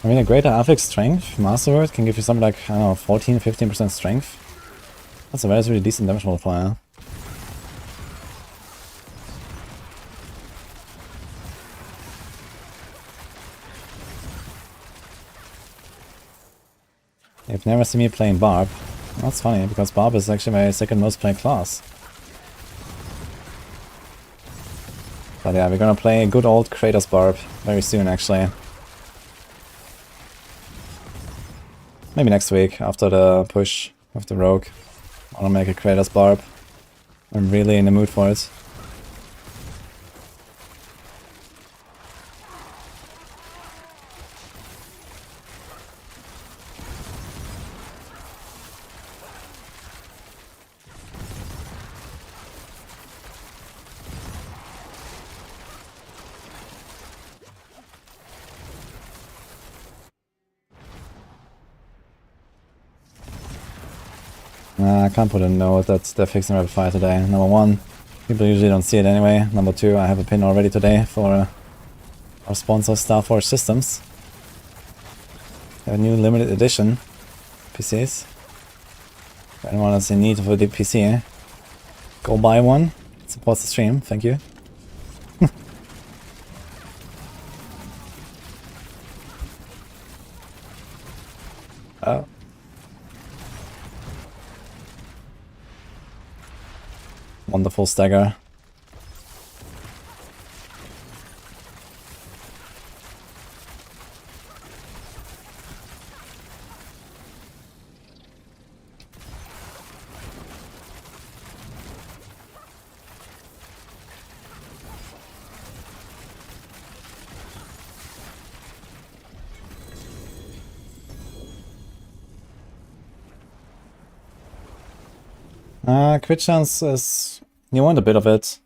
I mean, a greater affix strength, Masterworking can give you something like, I don't know, 14-15% strength. That's a relatively decent damage multiplier. You've never seen me playing Barb. That's funny, because Barb is actually my second most played class. But yeah, we're gonna play a good old Kratos Barb very soon, actually. Maybe next week, after the push of the Rogue. I'll make a Kratos Barb. I'm really in the mood for it. I can't put a note that they're fixing Rapid Fire today. Number 1, people usually don't see it anyway. Number 2, I have a pin already today for our sponsor Starforge Systems. They have a new limited edition PCs. If anyone is in need of a deep PC, go buy one. It supports the stream, thank you. Oh. Wonderful stagger. Crit chance is... You want a bit of it,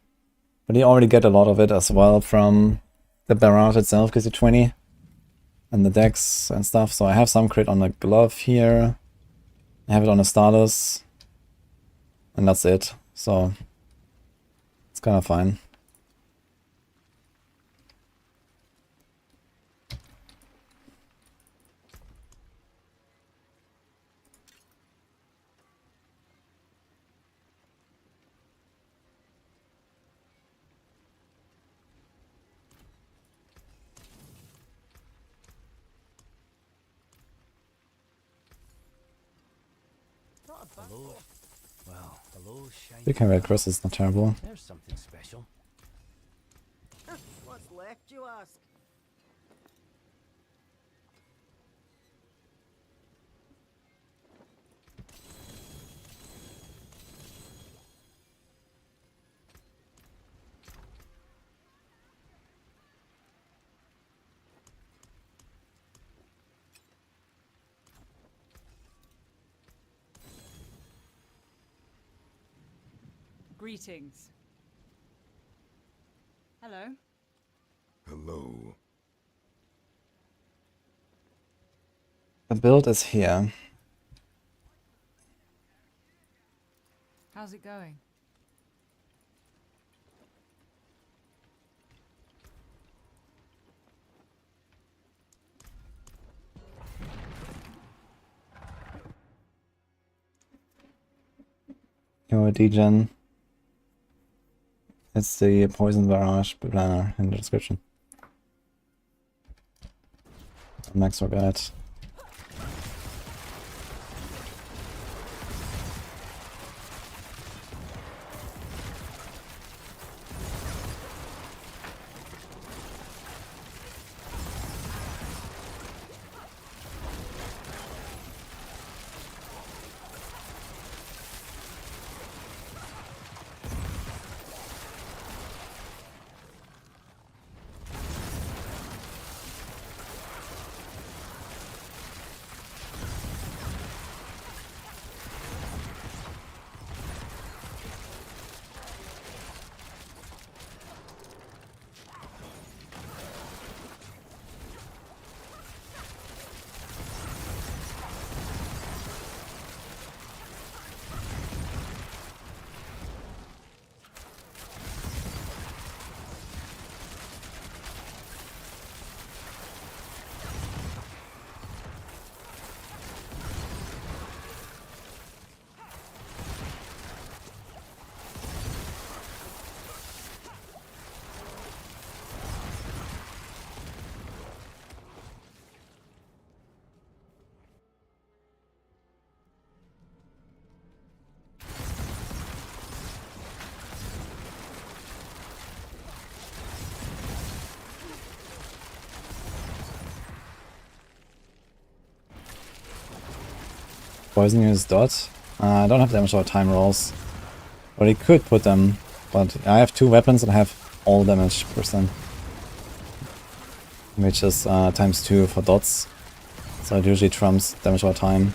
but you already get a lot of it as well from the Barrage itself, gives you 20, and the dex and stuff. So I have some crit on the glove here, I have it on a status, and that's it. So it's kind of fine. Hello. Well, hello, shiny. Speaking of Red Cross, it's not terrible. There's something special. What's left, you ask? Greetings. Hello. Hello. The build is here. How's it going? Your degen. It's the poison barrage planner in the description. Max guide. Poison use dot. I don't have damage or time rolls. But he could put them. But I have two weapons and I have all damage %. Which is ×2 for dots. So it usually trumps damage or time.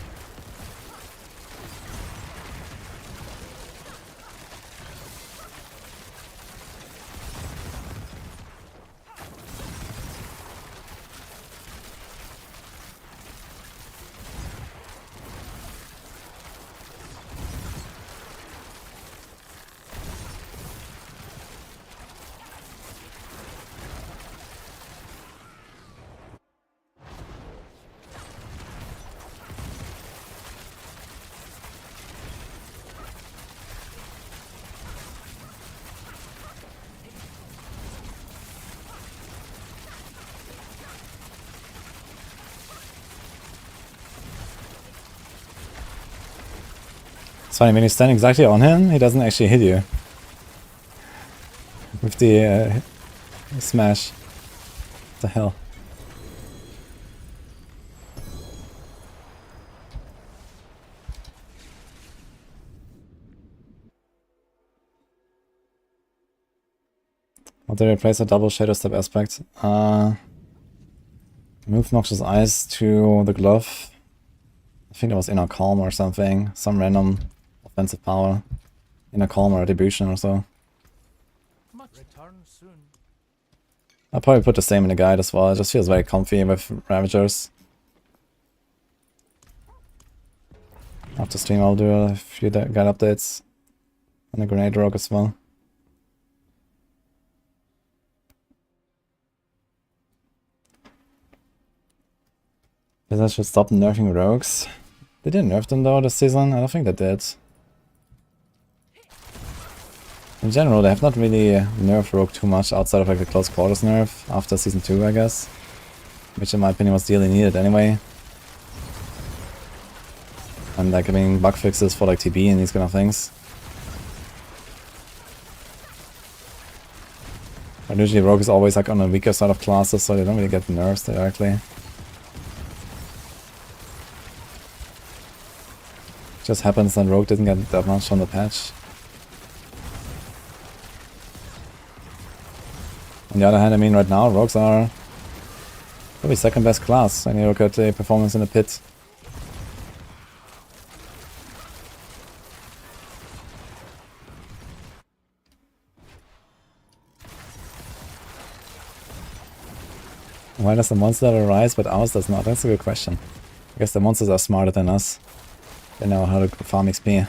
It's funny, when you stand exactly on him, he doesn't actually hit you. With the smash. What the hell? How do I replace a double shadow step aspect? Move Noxious Eyes to the glove. I think it was Inner Calm or something. Some random offensive power. Inner Calm or Retribution or so. Return soon. I'll probably put the same in the guide as well. It just feels very comfy with Ravagers. After stream I'll do a few guide updates on the Grenade Rogue as well. Guess I should stop nerfing rogues. They didn't nerf them though this season, I don't think they did. In general, they have not really nerfed Rogue too much outside of like the close quarters nerf after season 2, I guess. Which in my opinion was dearly needed anyway. And like, I mean, bug fixes for like TB and these kind of things. But usually Rogue is always like on the weaker side of classes, so they don't really get nerfs directly. Just happens that Rogue didn't get that much on the patch. On the other hand, I mean, right now, Rogues are probably second best class, and you look at the performance in the pit. Why does the monster arise but ours does not? That's a good question. I guess the monsters are smarter than us. They know how to farm XP.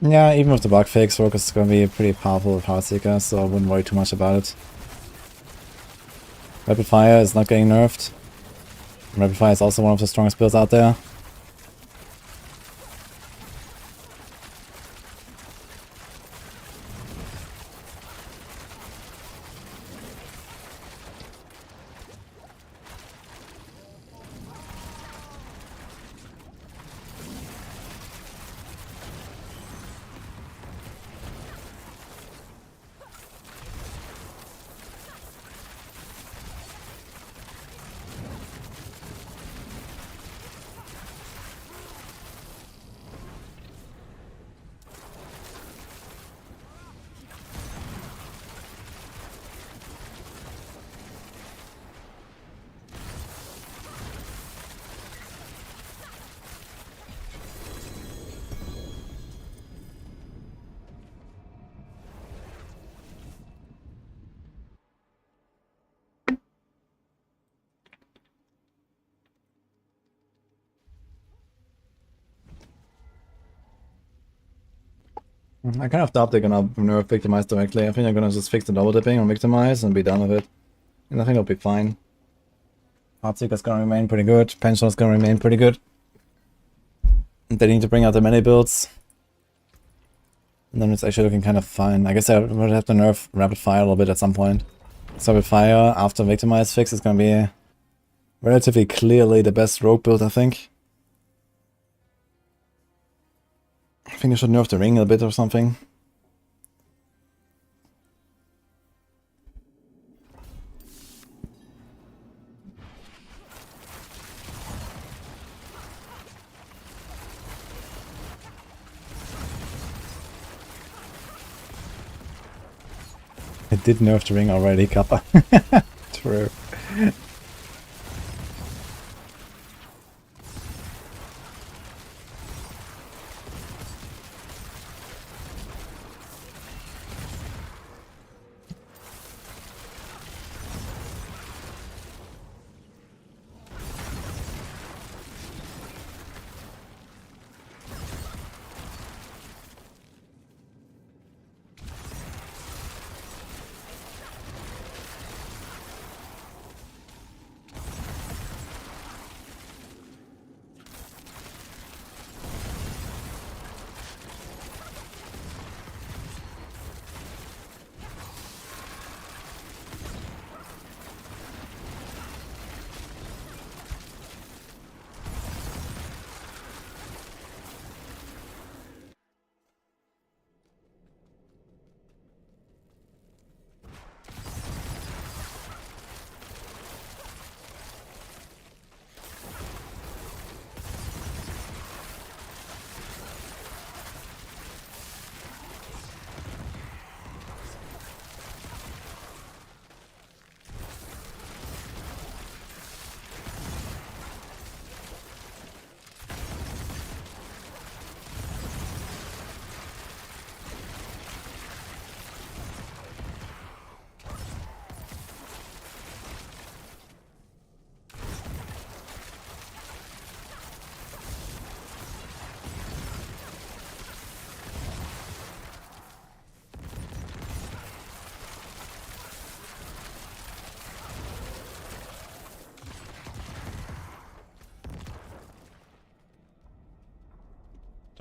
Yeah, even with the bug fix, Rogue is gonna be pretty powerful with Heartseeker, so I wouldn't worry too much about it. Rapid Fire is not getting nerfed. Rapid Fire is also one of the strongest builds out there. I kind of doubt they're gonna nerf Victimize directly. I think they're gonna just fix the double dipping on Victimize and be done with it. And I think it'll be fine. Heartseeker's gonna remain pretty good. Pension's gonna remain pretty good. They need to bring out the melee builds. And then it's actually looking kind of fine. I guess I would have to nerf Rapid Fire a little bit at some point. So Rapid Fire after Victimize fix is gonna be relatively clearly the best rogue build, I think. I think I should nerf the ring a bit or something. It did nerf the ring already, Kappa. True.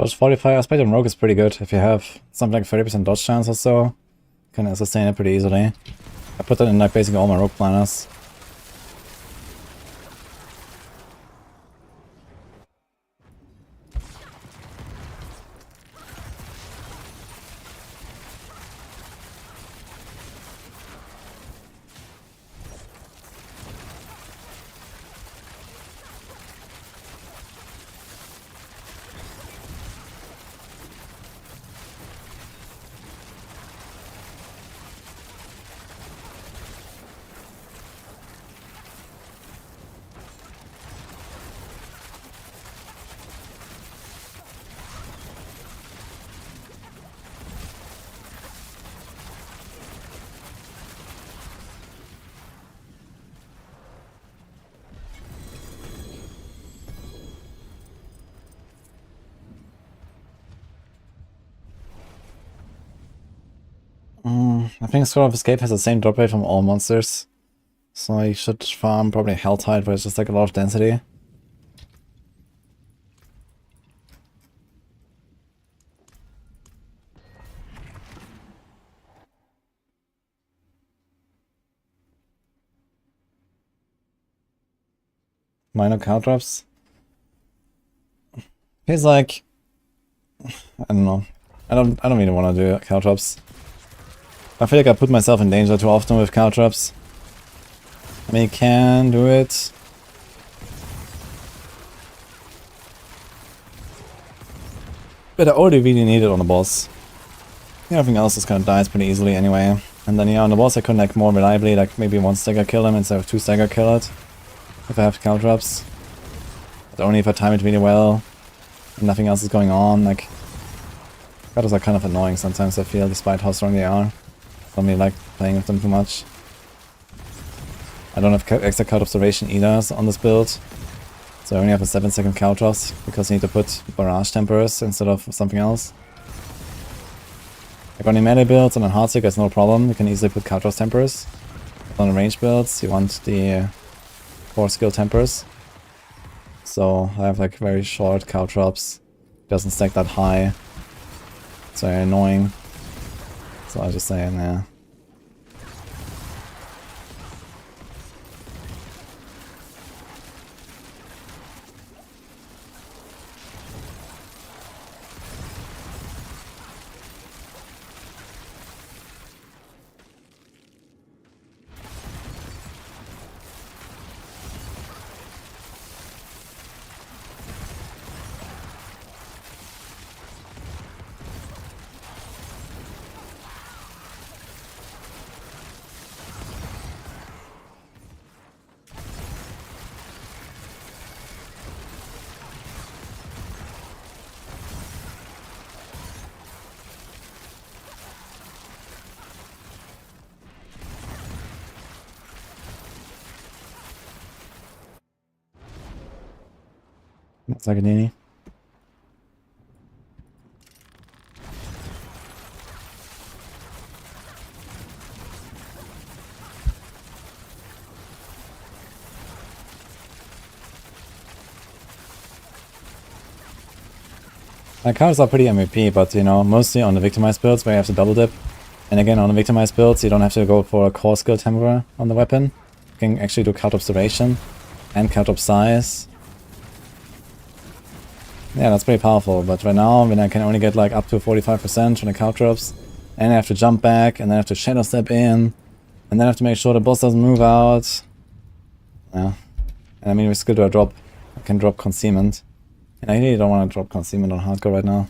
Dodge 45, aspect on Rogue is pretty good. If you have something like 30% dodge chance or so, you can sustain it pretty easily. I put that in like basically all my Rogue planners. I think Sword of Escape has the same drop rate from all monsters. So you should farm probably Helltide, where it's just like a lot of density. Minor cow drops. He's like, I don't know. I don't really want to do cow drops. I feel like I put myself in danger too often with cow traps. I mean, you can do it. But I already really need it on the boss. Everything else just kind of dies pretty easily anyway. And then yeah, on the boss I could like more reliably, like maybe 1 stagger kill him instead of 2 stagger kill it. If I have cow traps. But only if I time it really well. And nothing else is going on. Like, Shadows are kind of annoying sometimes, I feel, despite how strong they are. I don't really like playing with them too much. I don't have extra card observation either on this build. So I only have a 7-second cow toss because I need to put barrage temperers instead of something else. Like on the melee builds and on hardstick there's no problem, you can easily put cow toss temperers. On the range builds you want the core skill temperers. So I have like very short cow drops, doesn't stack that high. It's very annoying. So I just say, nah. Zagadini. My cards are pretty MVP, but you know, mostly on the victimized builds where you have to double dip. And again, on the victimized builds, you don't have to go for a core skill temporer on the weapon. You can actually do card observation and card up size. Yeah, that's pretty powerful, but right now, when I can only get like up to 45% from the cow drops, and I have to jump back, and then I have to shadow step in, and then I have to make sure the boss doesn't move out. Yeah. And I mean, we still do a drop. I can drop concealment. And I really don't want to drop concealment on hardcore right now.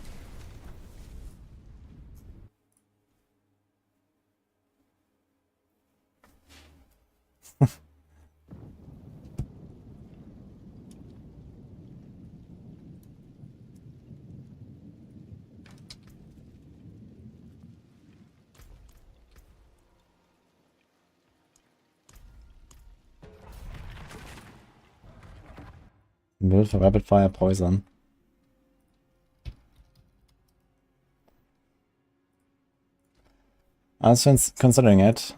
Build for rapid fire poison. I was considering it.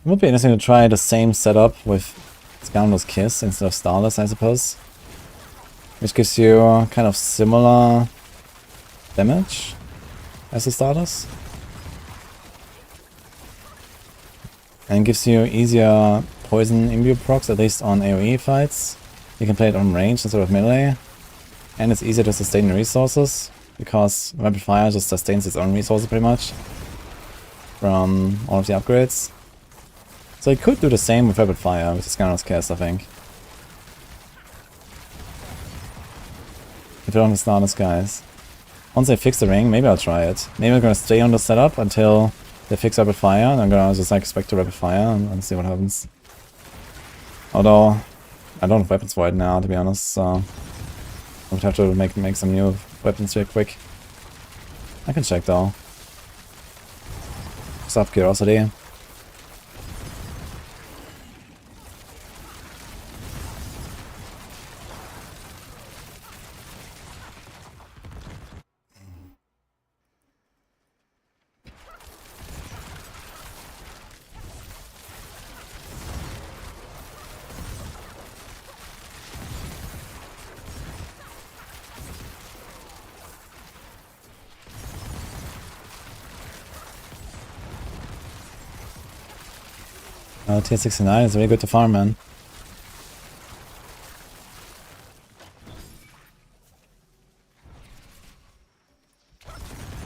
It would be interesting to try the same setup with Scoundrel's Kiss instead of Starless, I suppose. which gives you kind of similar damage as the starters. And gives you easier poison imbue procs, at least on AoE fights. You can play it on range instead of melee. And it's easier to sustain the resources, because Rapid Fire just sustains its own resources pretty much from all of the upgrades. So it could do the same with Rapid Fire, which is kind of scarce, I think. If you don't have starters, guys. Once they fix the ring, maybe I'll try it. Maybe I'm gonna stay on the setup until they fix Rapid Fire, and I'm gonna just like spec to Rapid Fire and see what happens. Although, I don't have weapons for it now, to be honest, so I would have to make some new weapons real quick. I can check though. Just out of curiosity. Tier 69 is really good to farm, man.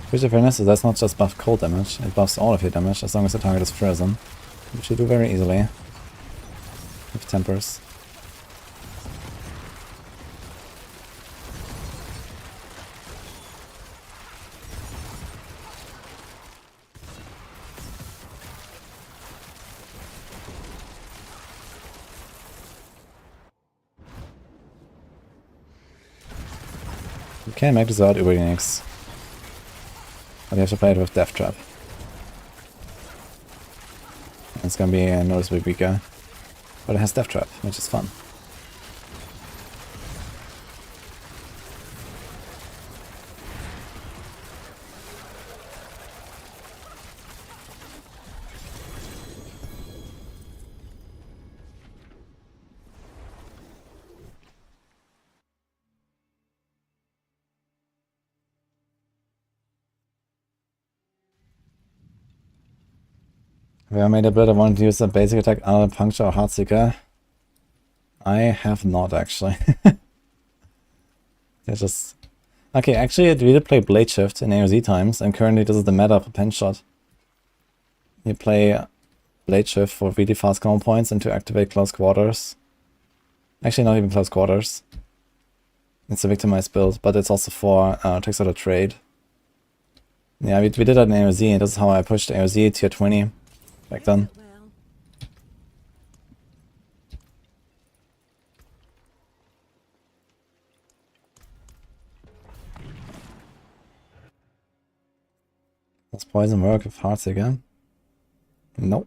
Which, in fairness, does not just buff cold damage, it buffs all of your damage as long as the target is frozen, which you do very easily with tempers. You can make this out Uber-Unix, but you have to play it with Death Trap. And it's gonna be noticeably weaker, but it has Death Trap, which is fun. If I made a build, I wanted to use a basic attack, either Puncture or Heartseeker. I have not, actually. It's just... Okay, actually I did play Blade Shift in AoZ times, and currently this is the meta for Pen Shot. You play Blade Shift for really fast combo points and to activate Close Quarters. Actually, not even Close Quarters. It's a victimized build, but it's also for takes out a trade. Yeah, we did that in AoZ, and this is how I pushed AoZ tier 20 back then. Well, Does poison work with Heartseeker? Nope.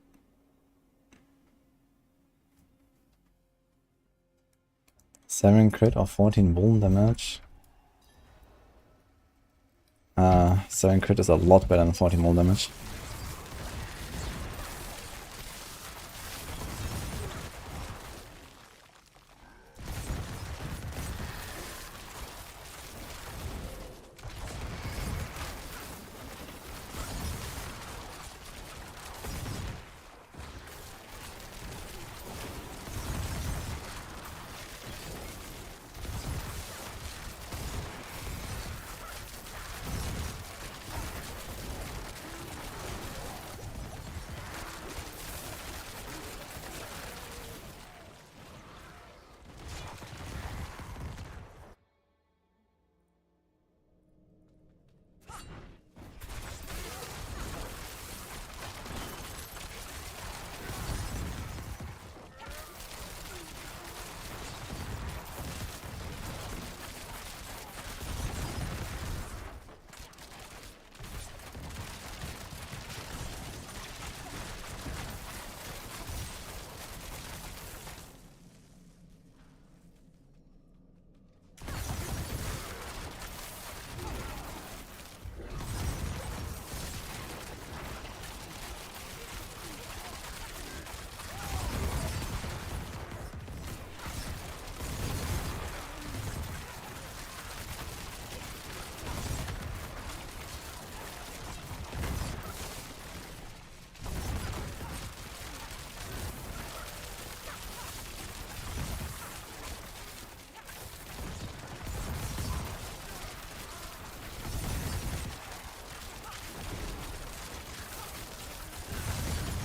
Seven crit or 14 wound damage. 7 crit is a lot better than 14 wound damage.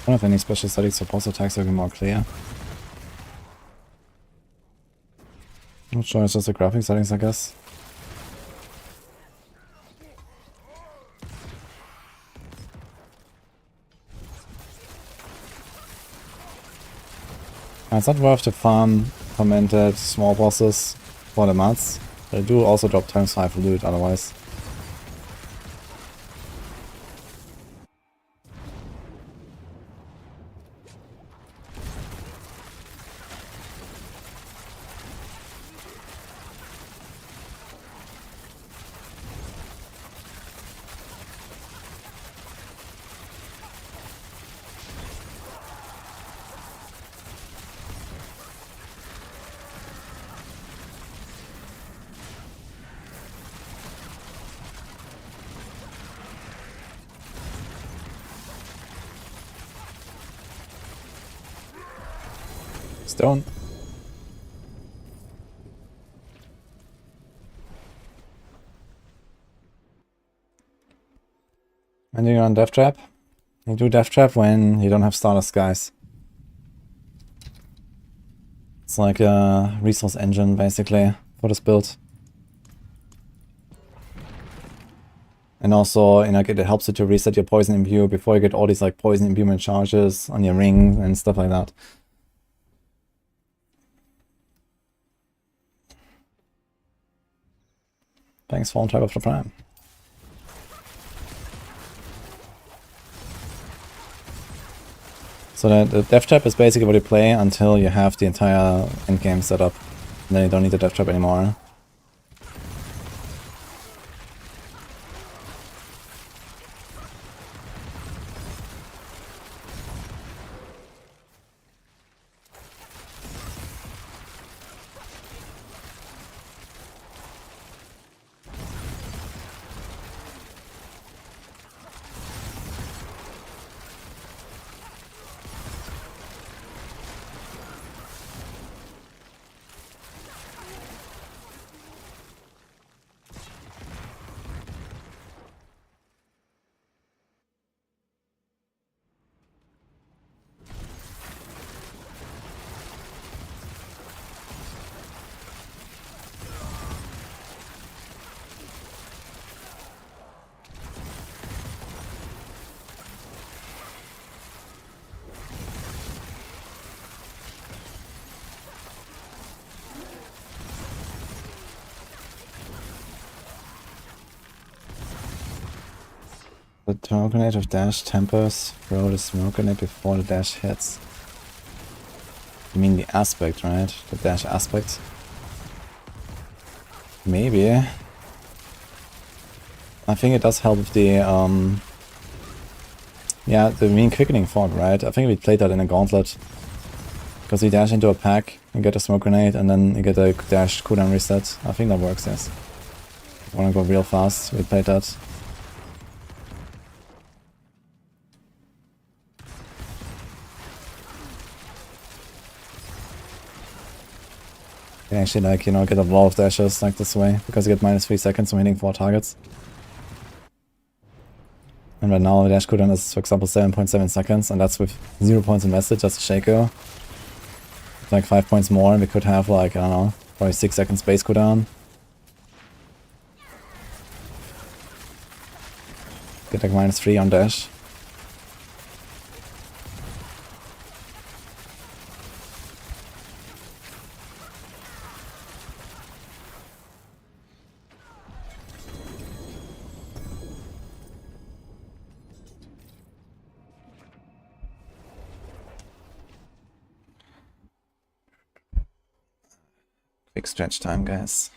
I don't have any special settings for pulse attacks looking more clear. Not sure, it's just the graphic settings, I guess. It's not worth to farm commented small bosses for the mats. They do also drop times 5 loot otherwise. Stone. And you're on Death Trap. You do Death Trap when you don't have starter skies. It's like a resource engine basically for this build. And also, you know, it helps you to reset your poison imbue before you get all these like poison imbuement charges on your ring and stuff like that. Thanks for on top of the prime. So the Death Trap is basically what you play until you have the entire endgame set up. And then you don't need the Death Trap anymore. The throw grenade of dash tempers, throw the smoke grenade before the dash hits. You mean the aspect, right? The dash aspect? Maybe. I think it does help with the, yeah, the mean quickening fog, right? I think we played that in a gauntlet. Because you dash into a pack, you get a smoke grenade, and then you get a dash cooldown reset. I think that works, yes. If you wanna go real fast, we played that. You can actually, like, you know, get a wall of dashes like this way, because you get minus 3 seconds from hitting 4 targets. And right now the dash cooldown is, for example, 7.7 seconds, and that's with 0 points invested, just a shaker. With like 5 points more, and we could have like, I don't know, probably 6 seconds base cooldown. Get like minus 3 on dash. Big stretch time, guys.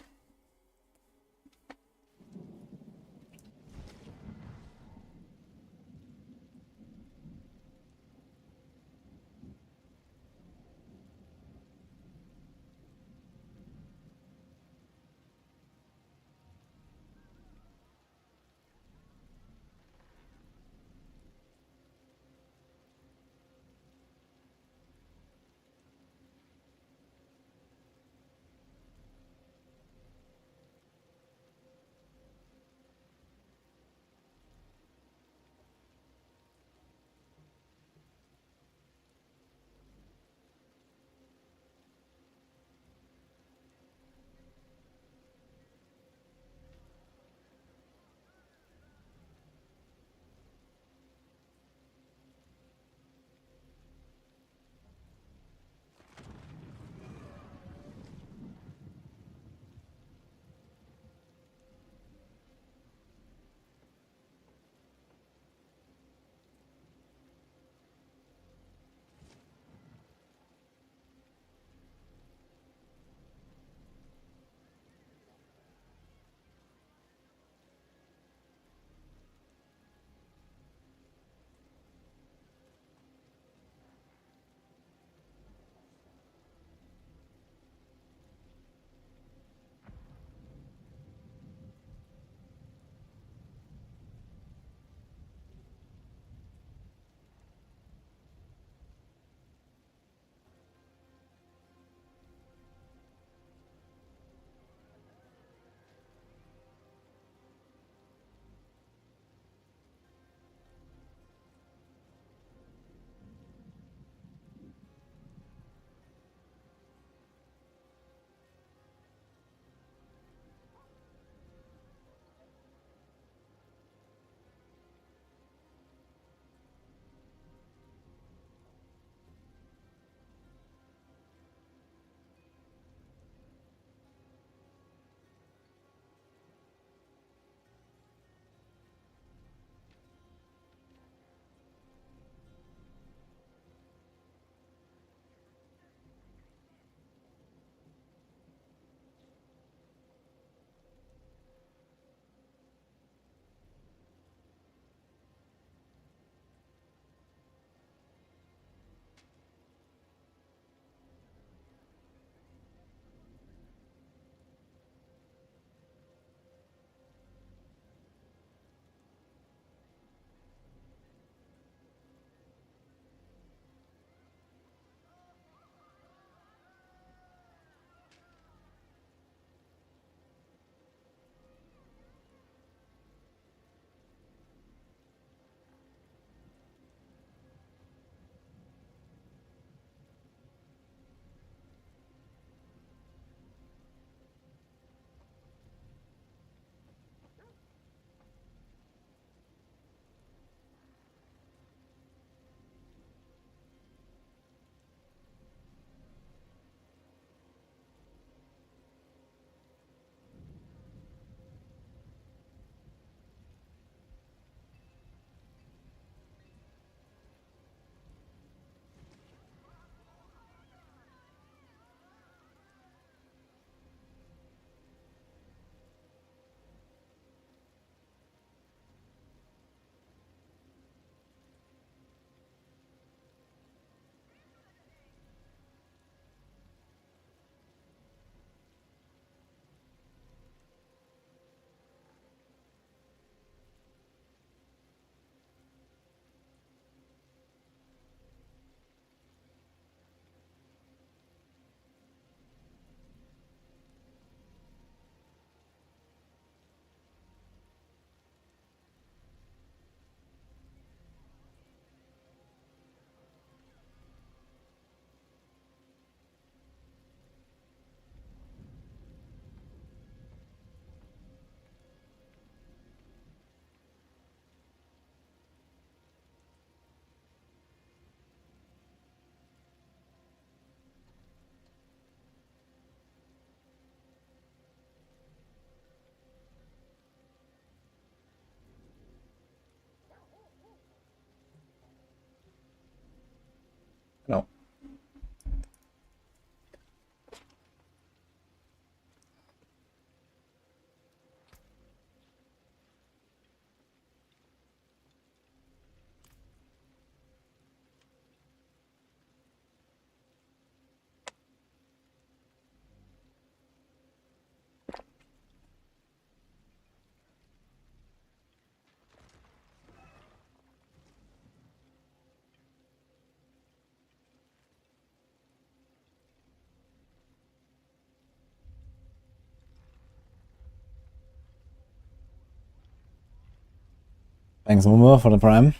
Thanks, Mumu, for the prime.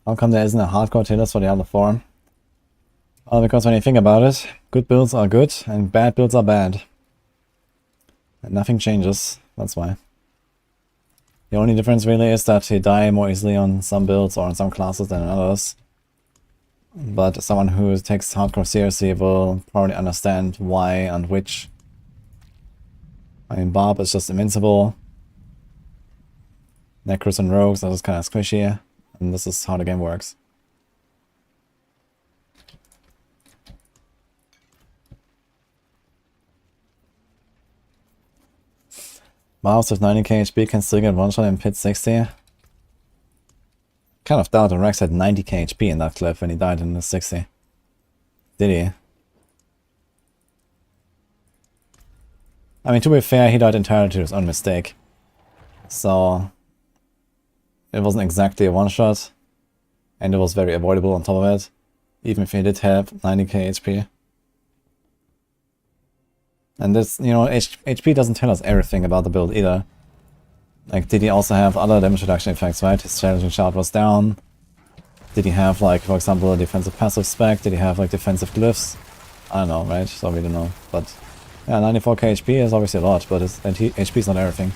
How come there isn't a hardcore tier list for Diablo 4? Well, because when you think about it, good builds are good and bad builds are bad. And nothing changes, that's why. The only difference really is that you die more easily on some builds or on some classes than on others. But someone who takes hardcore seriously will probably understand why and which. I mean, Barb is just invincible. Necros and Rogues are just kind of squishy. And this is how the game works. Barbs with 90k HP can still get one shot in pit 60. Kind of doubt that Rex had 90k HP in that clip when he died in the 60. Did he? I mean, to be fair, he died entirely to his own mistake. So it wasn't exactly a one shot. And it was very avoidable on top of it. Even if he did have 90k HP. And this, you know, HP doesn't tell us everything about the build either. Like, did he also have other damage reduction effects, right? His challenging shout was down. Did he have, like, for example, a defensive passive spec? Did he have, like, defensive glyphs? I don't know, right? So we don't know. But, yeah, 94k HP is obviously a lot, but HP is not everything.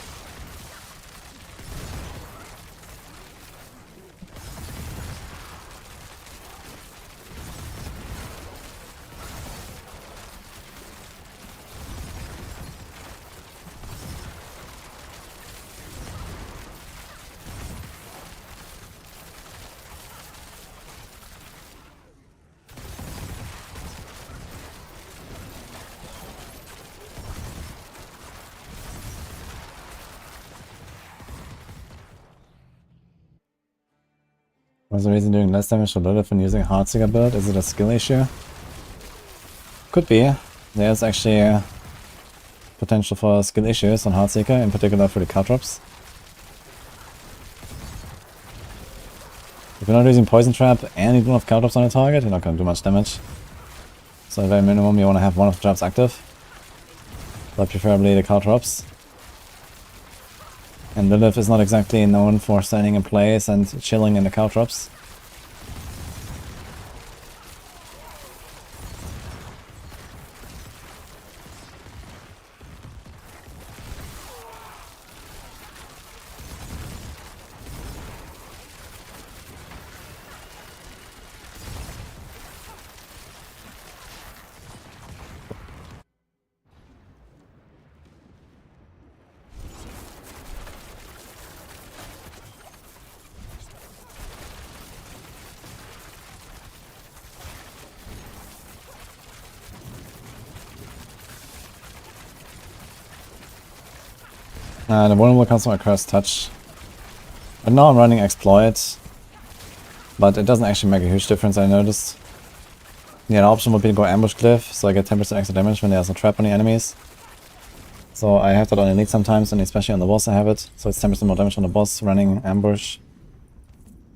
What's the reason doing less damage to Lilith when using a Heartseeker build? Is it a skill issue? Could be. There's actually potential for skill issues on Heartseeker, in particular for the caltrops. If you're not using Poison Trap and you don't have caltrops on the target, you're not going to do much damage. So at very minimum you want to have one of the traps active. But preferably the caltrops. And Lilith is not exactly known for standing in place and chilling in the caltrops. The vulnerable comes from a cursed touch. And now I'm running exploit, but it doesn't actually make a huge difference, I noticed. Yeah, the option would be to go ambush glyph, so I get 10% extra damage when there's a trap on the enemies. So I have that on elite sometimes, and especially on the boss I have it, so it's 10% more damage on the boss running ambush.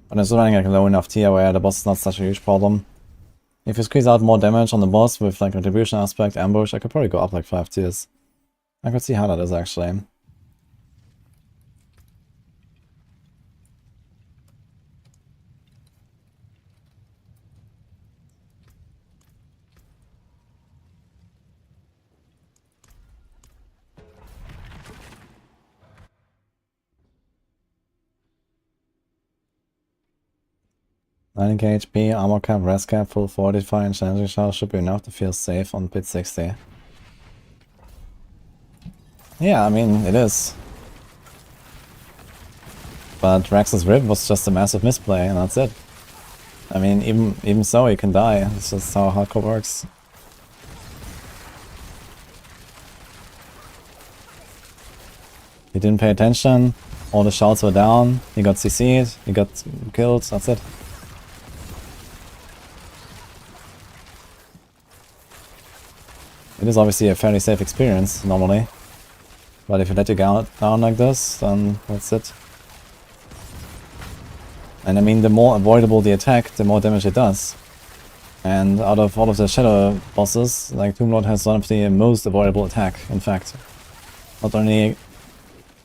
But it's running like a low enough tier where the boss is not such a huge problem. If you squeeze out more damage on the boss with like retribution aspect, ambush, I could probably go up like 5 tiers. I could see how that is actually. HP, armor cap, res cap, full fortify and challenging shell should be enough to feel safe on pit 60. Yeah, I mean, it is. But Rex's Rip was just a massive misplay and that's it. I mean, even so, you can die. That's just how hardcore works. He didn't pay attention, all the shouts were down, he got CC'd, he got killed, that's it. It is obviously a fairly safe experience, normally. But if you let your guard down like this, then that's it. And I mean, the more avoidable the attack, the more damage it does. And out of all of the shadow bosses, like Tomb Lord has one of the most avoidable attack, in fact. Not only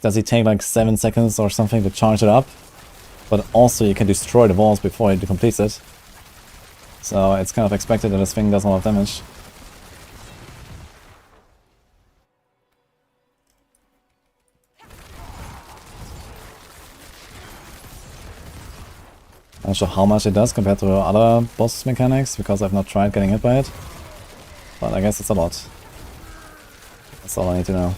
does he take like 7 seconds or something to charge it up, but also you can destroy the walls before it completes it. So it's kind of expected that this thing does a lot of damage. I'm not sure how much it does compared to other boss mechanics, because I've not tried getting hit by it. But I guess it's a lot. That's all I need to know.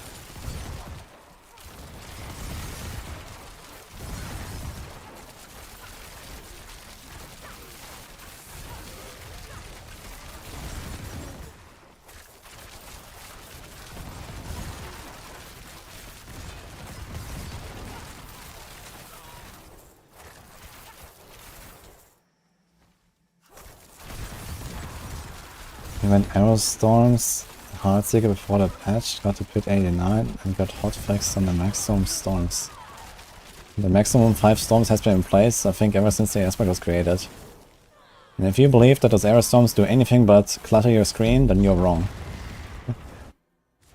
We went Arrow Storms, Heartseeker before that patch, got to pit 89 and got hotfix on the maximum storms. The maximum 5 storms has been in place, I think, ever since the aspect was created. And if you believe that those arrow storms do anything but clutter your screen, then you're wrong.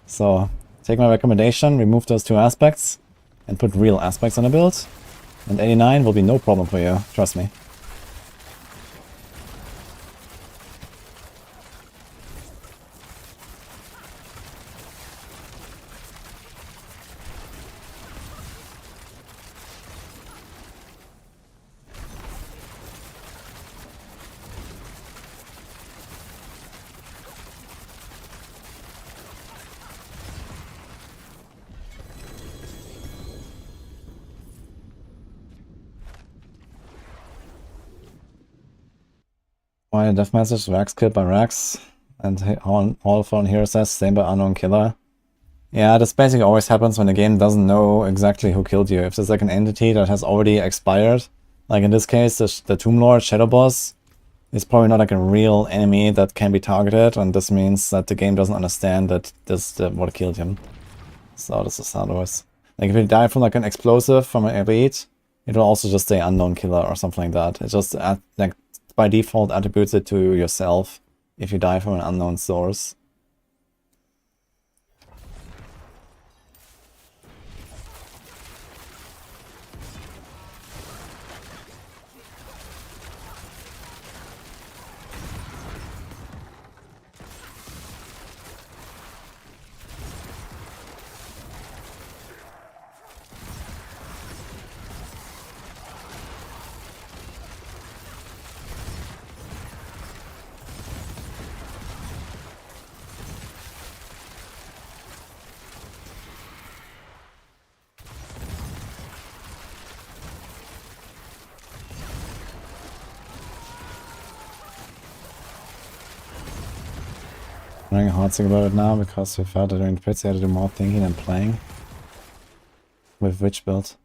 So, take my recommendation, remove those 2 aspects, and put real aspects on the build, and 89 will be no problem for you, trust me. Why a death message, Rax killed by Rax, and all fallen hero says, same by unknown killer. Yeah, this basically always happens when the game doesn't know exactly who killed you. If there's like an entity that has already expired, like in this case, the Tomb Lord Shadow Boss is probably not like a real enemy that can be targeted, and this means that the game doesn't understand that this is what killed him. So this is how it was. Like if you die from like an explosive from an elite, it will also just say unknown killer or something like that. It just like by default attributes it to yourself if you die from an unknown source. I'm having a hard thing about it now because we felt that during the pits you had to do more thinking than playing. With which build?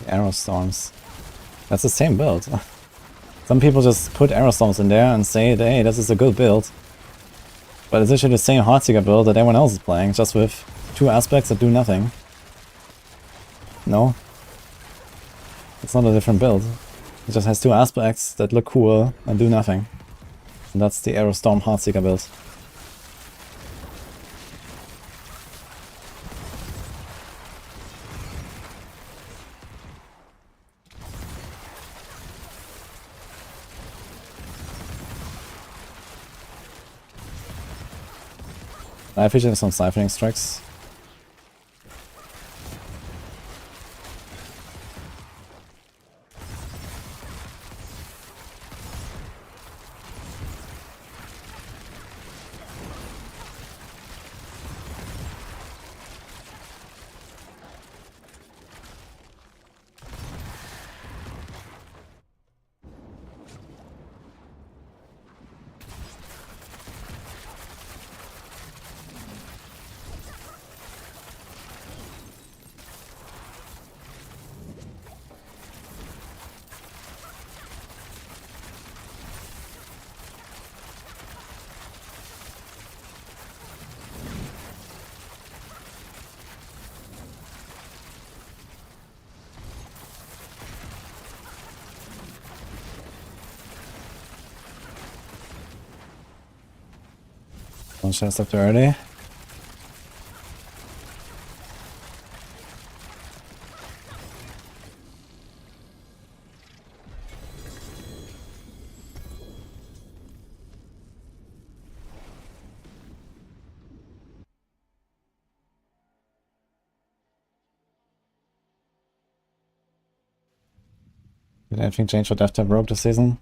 Arrow Storms. That's the same build. Some people just put Arrow Storms in there and say, hey, this is a good build. But it's actually the same Heartseeker build that everyone else is playing, just with 2 aspects that do nothing. No? It's not a different build. It just has 2 aspects that look cool and do nothing. And that's the Arrow Storm Heartseeker build. I featured some siphoning strikes. Don't share stuff too early. Did anything change for Death Rogue this season?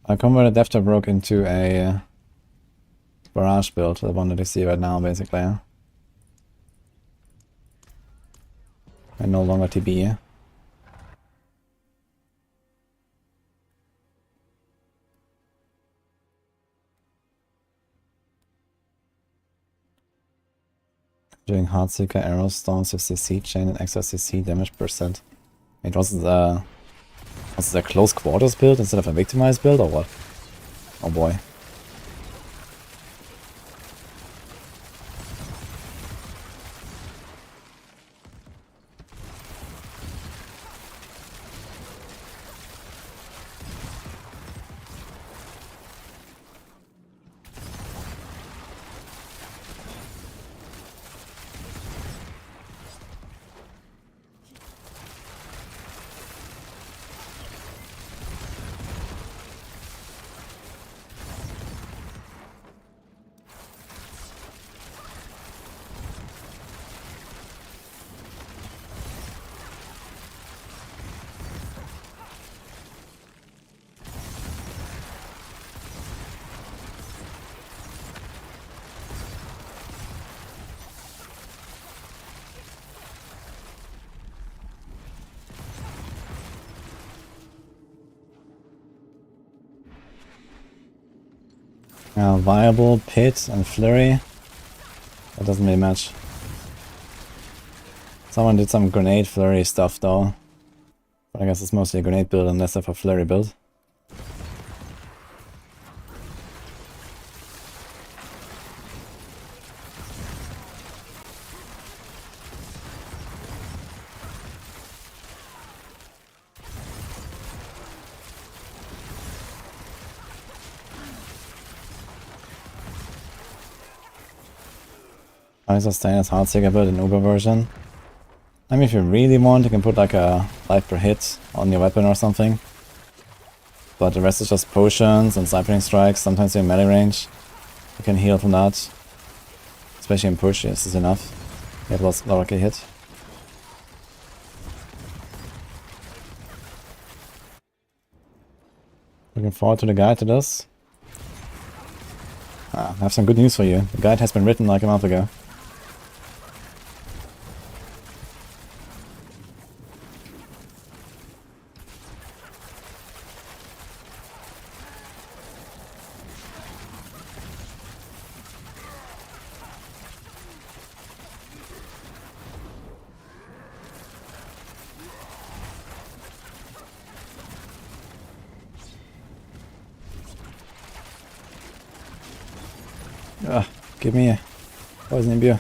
I converted Death Rogue into a Barrage build, the one that you see right now, basically. And no longer TB. Doing Heartseeker, Arrow Stones with CC chain and extra CC damage percent. It was the close quarters build instead of a victimized build or what? Oh boy. Viable, Pit, and Flurry. That doesn't really match. Someone did some grenade flurry stuff though. But I guess it's mostly a grenade build and less of a flurry build. I sustain as Heartseeker build in Uber version. I mean, if you really want, you can put like a life per hit on your weapon or something. But the rest is just potions and siphoning strikes. Sometimes you're in melee range. You can heal from that. Especially in push, this is enough. It was a lucky hit. Looking forward to the guide to this. I have some good news for you. The guide has been written like a month ago. Give me a poison imbue.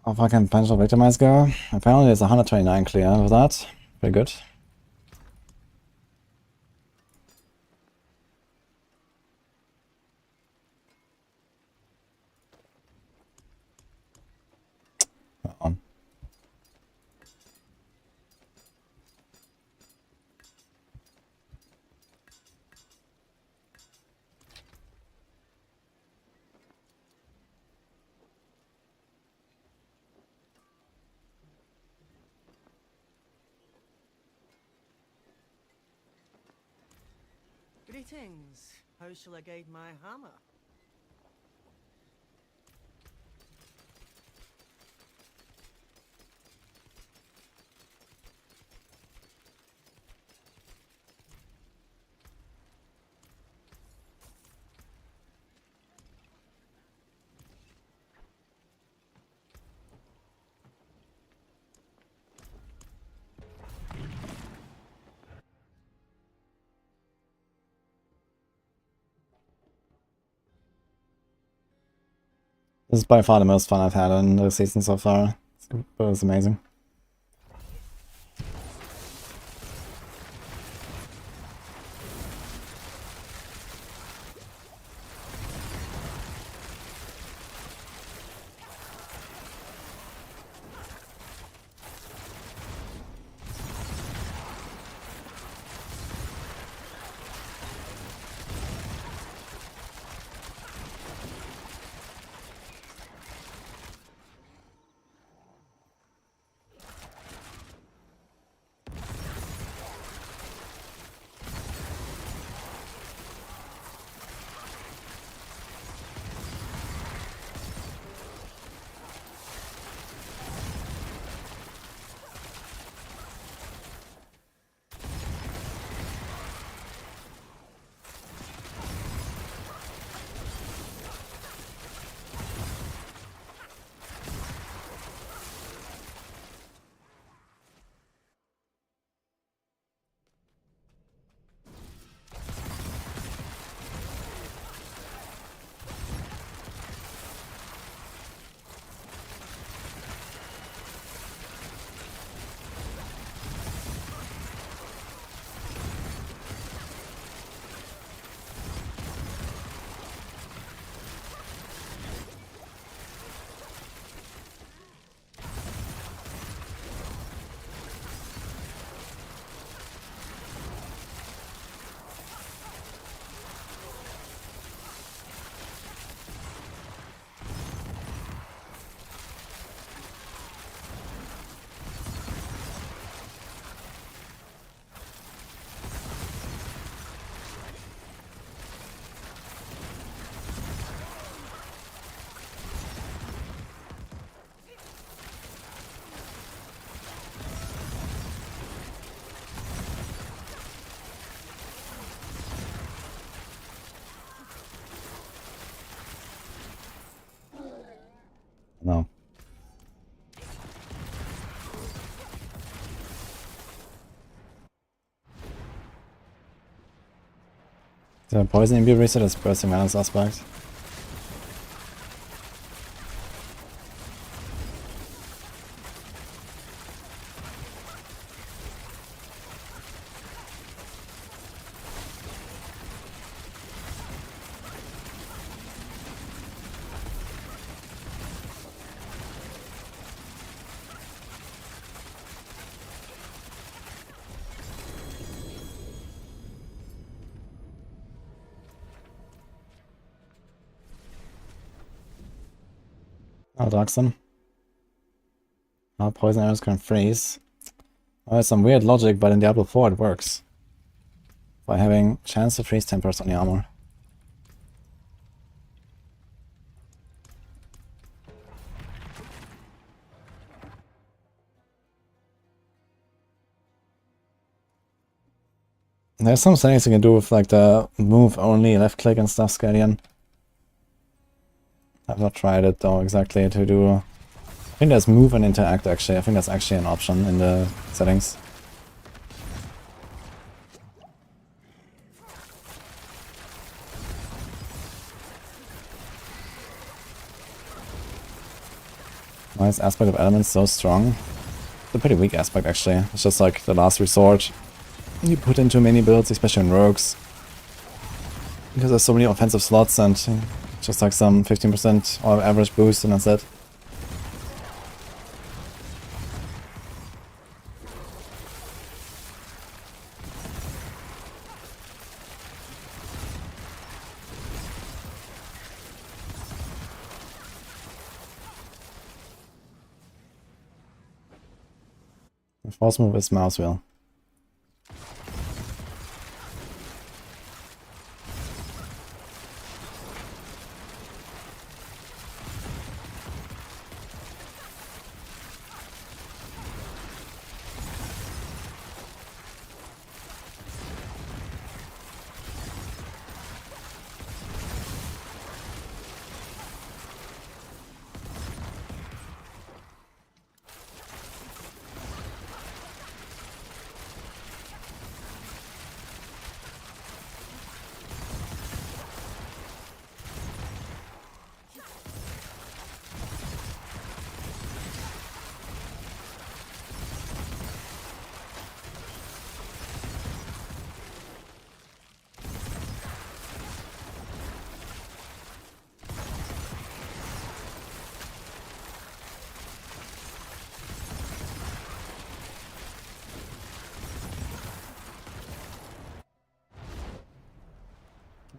How far can Potential Victimize go? Apparently there's 129 clear with that. Pretty good. On. Greetings. How shall I guide my hammer? This is by far the most fun I've had in the season so far. It's amazing. No. The poison imbue reset is bursting mana suspect. I'll dox them. Now poison arrows can freeze. Oh, there's some weird logic, but in Diablo 4 it works. By having chance to freeze 10% on the armor. There's some settings you can do with like the move only left click and stuff, Scadian. I've not tried it though exactly to do. I think there's move and interact actually. I think that's actually an option in the settings. Why is aspect of elements so strong? It's a pretty weak aspect actually. It's just like the last resort you put into many builds, especially in rogues. Because there's so many offensive slots and just like some 15% or average boost and that's it. The force move is mouse wheel.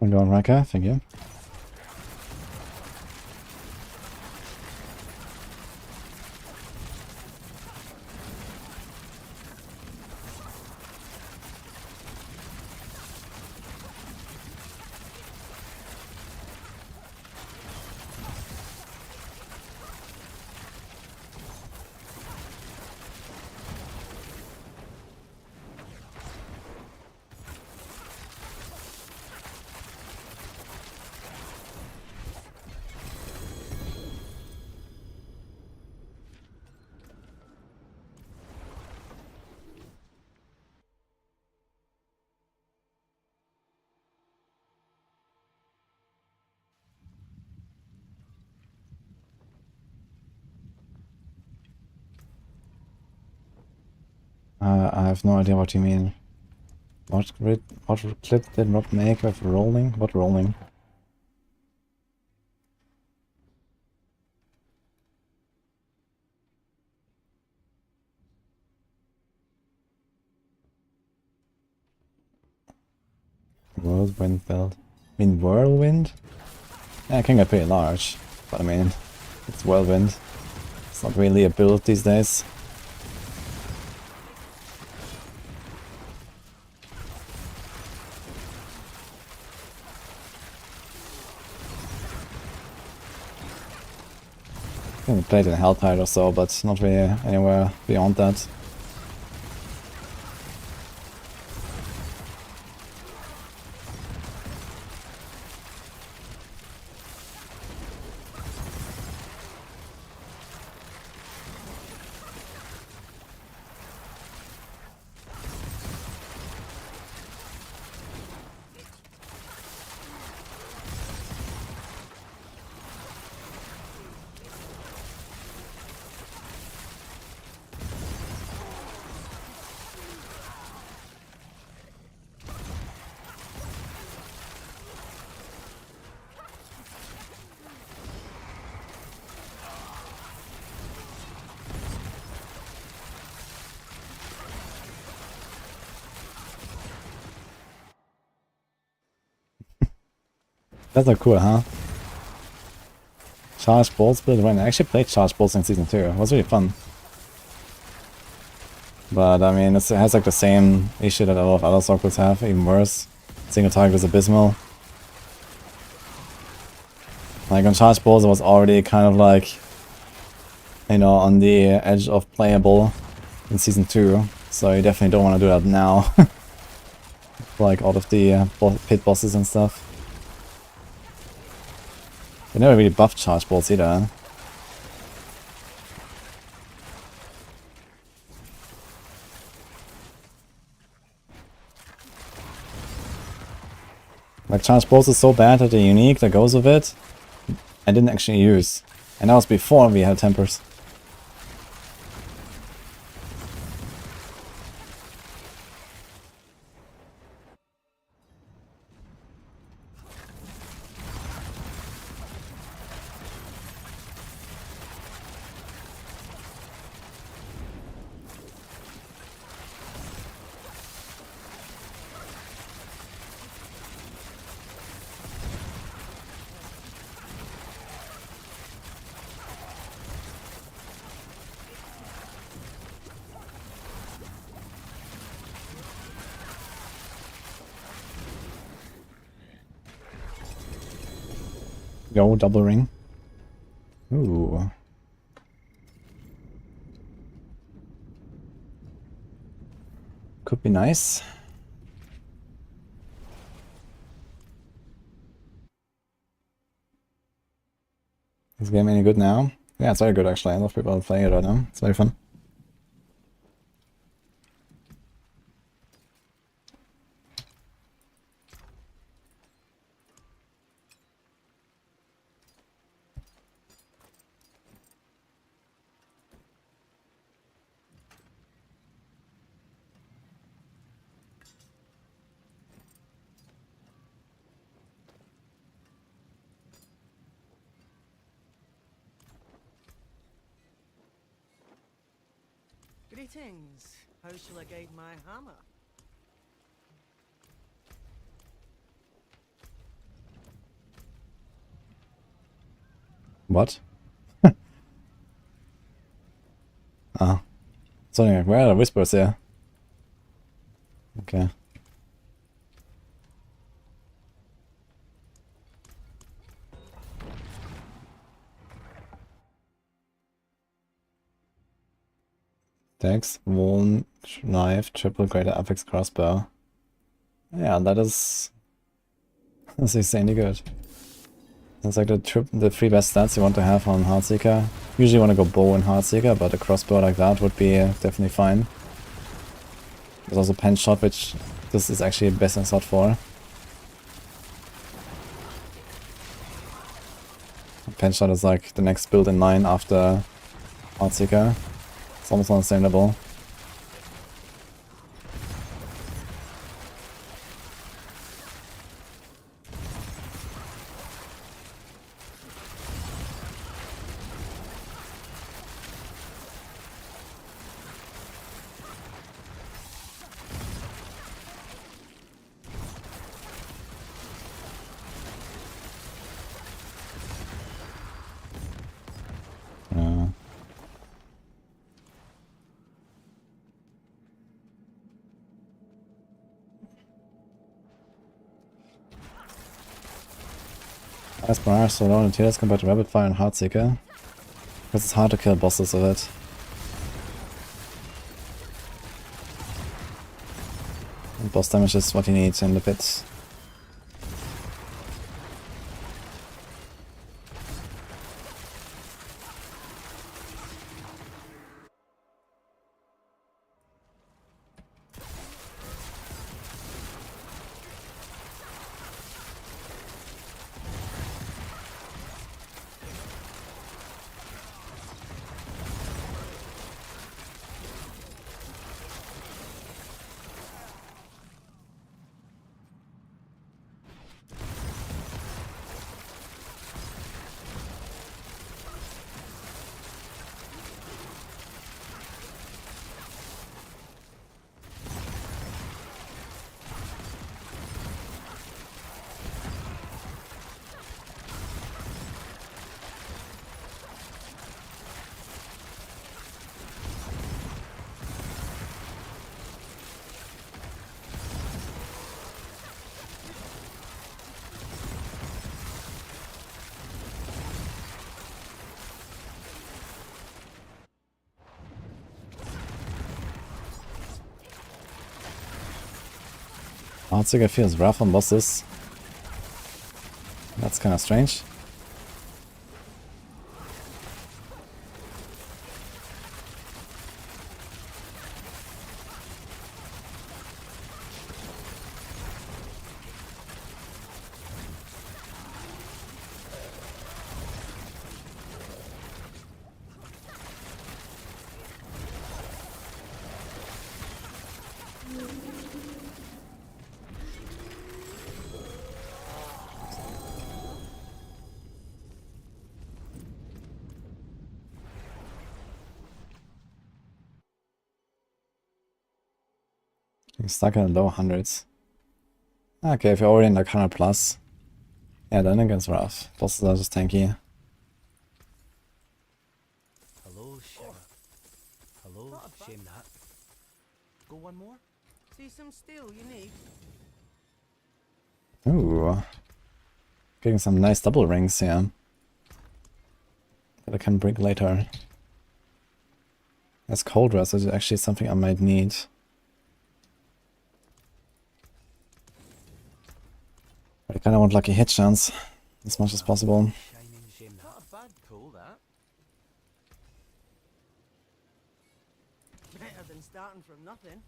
I'm going Raka, thank you. I have no idea what you mean. What clip did not make with rolling? What rolling? Whirlwind belt. I mean whirlwind? Yeah, it can get pretty large, but I mean, it's whirlwind. It's not really a build these days. I think we played in Helltide or so, but not really anywhere beyond that. That's not cool, huh? Charge Bolts build when I actually played Charge Bolts in Season 2. It was really fun. But I mean, it has like the same issue that a lot of other Sorc builds have, even worse. Single target is abysmal. Like on Charge Bolts it was already kind of like, you know, on the edge of playable in Season 2. So you definitely don't want to do that now. Like all of the pit bosses and stuff. They never really buffed Charge Bolts either. Like Charge Bolts is so bad that the unique that goes with it, I didn't actually use. And that was before we had tempers. Go double ring. Ooh. Could be nice. Is the game any good now? Yeah, it's very good actually. I love people playing it right now. It's very fun. Greetings. How shall I guide my hammer? what? Ah. Something like, where are the whispers here? Okay. Dex, one knife, triple greater apex crossbow. Yeah, that's insanely good. That's like the three best stats you want to have on Heartseeker. Usually you want to go bow and Heartseeker, but a crossbow like that would be definitely fine. There's also pen shot, which this is actually best in slot for. Pen shot is like the next build in line after Heartseeker. It's almost on the same level. As Barrage so low in Tears compared to Rapid Fire and Heartseeker. Because it's hard to kill bosses with it. And boss damage is what you need in the pit. Heartseeker feels rough on bosses. That's kinda strange. You're stuck in the low hundreds. Okay, if you're already in like 100 plus, yeah, then it gets rough. Bosses are just tanky. Hello, Shiver. Hello, shame that. Go one more? See some steel you need? Ooh. Getting some nice double rings here. That I can break later. That's cold rest is actually something I might need. I kinda want lucky hit chance as much as possible. Shining shame that. Not a bad pull, that. Better than starting from nothing.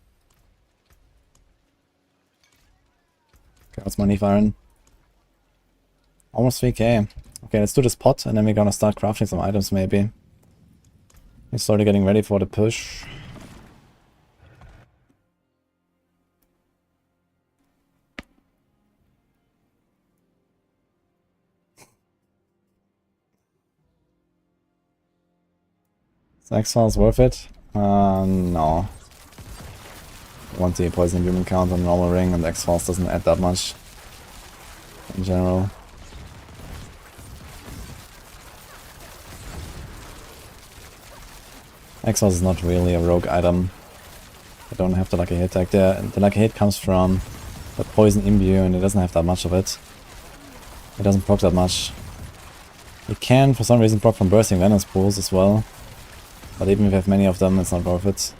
Okay, what's my Neve Iron? Almost 3k. Okay, let's do this pot and then we're gonna start crafting some items maybe. We're slowly getting ready for the push. Is X-Files worth it? No. Want the poison human count on normal ring and X-Files doesn't add that much in general. Exhaust is not really a rogue item. I don't have the lucky hit tag there. The lucky hit comes from the poison imbue and it doesn't have that much of it. It doesn't proc that much. It can for some reason proc from bursting venom pools as well. But even if you have many of them, it's not worth it.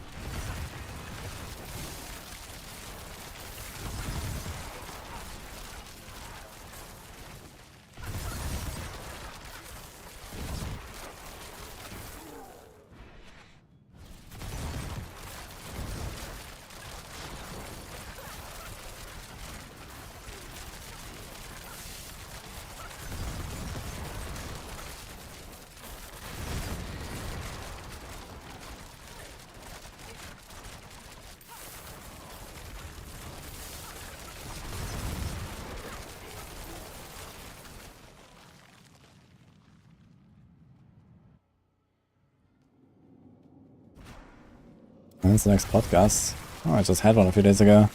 When's the next podcast? Oh, I just had one a few days ago.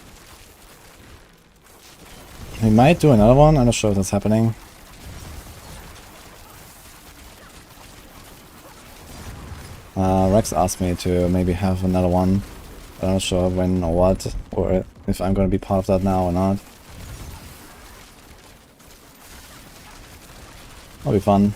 We might do another one, I'm not sure if that's happening. Rex asked me to maybe have another one. I'm not sure when or what, or if I'm gonna be part of that now or not. That'll be fun.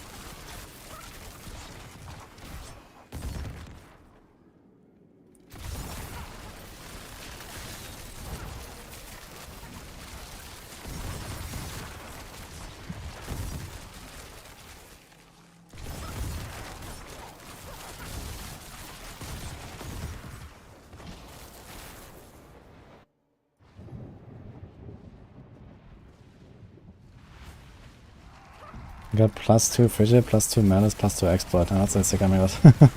I got +2 frigid, +2 malice, +2 exploit. That's a sick I made it.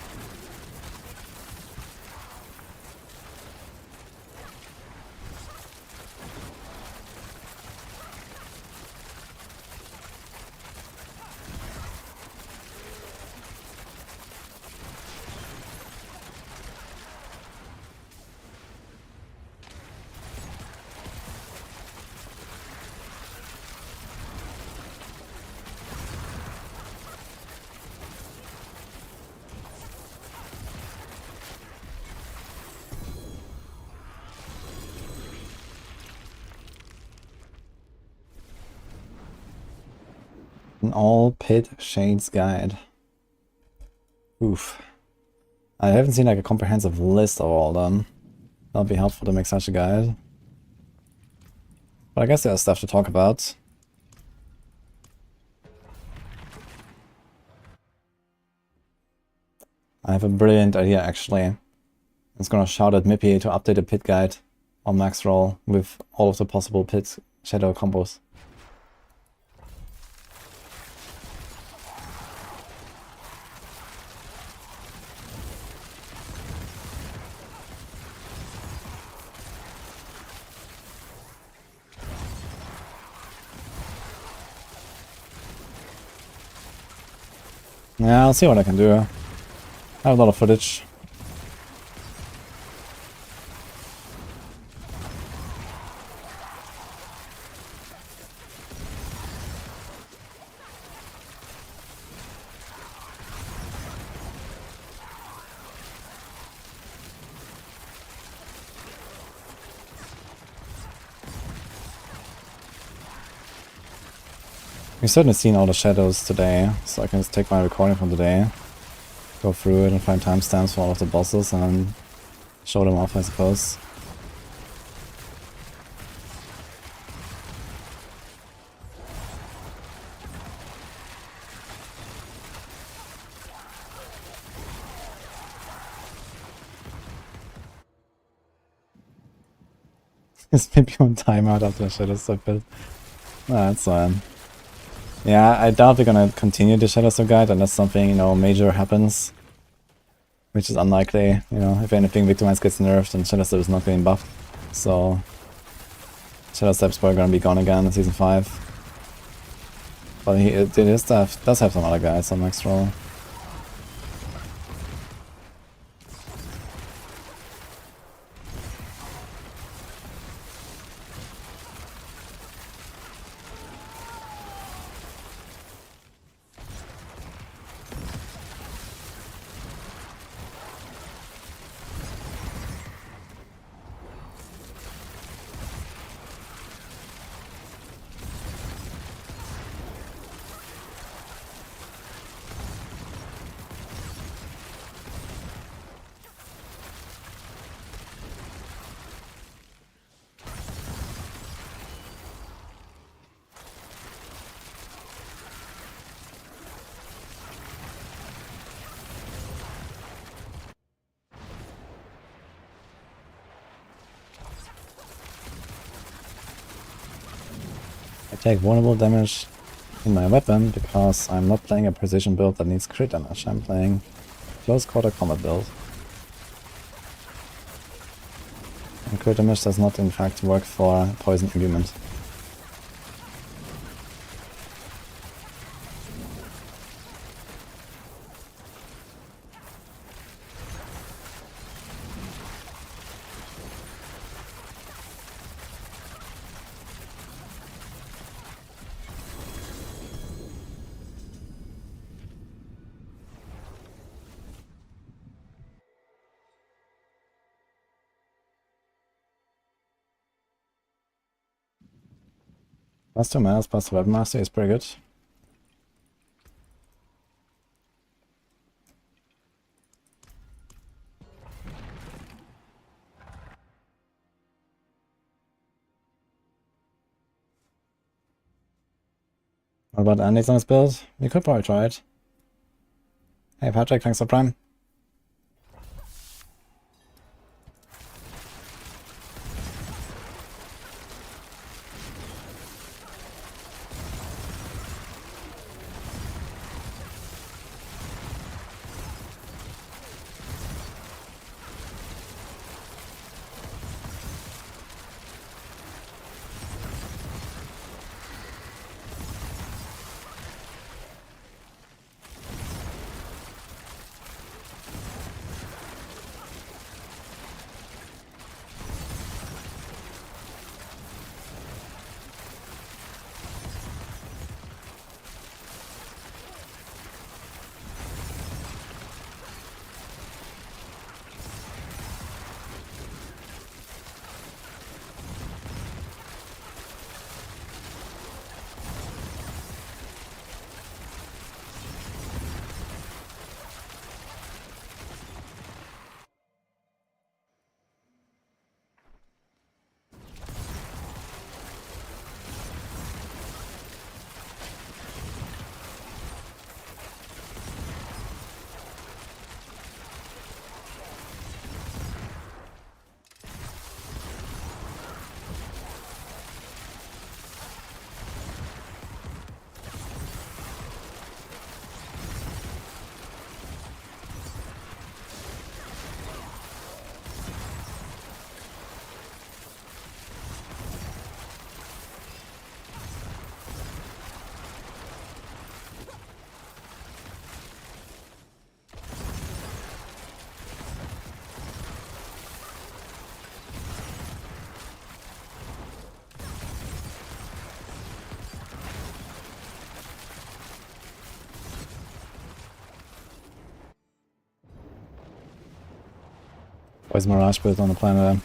An all-pit shades guide. Oof. I haven't seen like a comprehensive list of all of them. That'll be helpful to make such a guide. But I guess there's stuff to talk about. I have a brilliant idea actually. I was gonna shout at Mippy to update the pit guide on max roll with all of the possible pit shadow combos. Yeah, I'll see what I can do. I have a lot of footage. We've certainly seen all the shadows today, so I can just take my recording from today, go through it and find timestamps for all of the bosses and then show them off, I suppose. It's maybe on timeout after the shadows are built. That's fine. Yeah, I doubt we're gonna continue the Shadow Stone guide unless something, you know, major happens. Which is unlikely, you know, if anything, Victimize gets nerfed and Shadow Step is not getting buffed. So, Shadow Step's probably gonna be gone again in Season 5. But it does have some other guides on max roll. take vulnerable damage in my weapon because I'm not playing a precision build that needs crit damage. I'm playing close quarter combat build. And crit damage does not in fact work for poison imbuement. Plus 2 mass plus the weapon master is pretty good. What about Andy's on his build? We could probably try it. Hey Patrick, thanks for Prime. Where's Mirage build on the planet?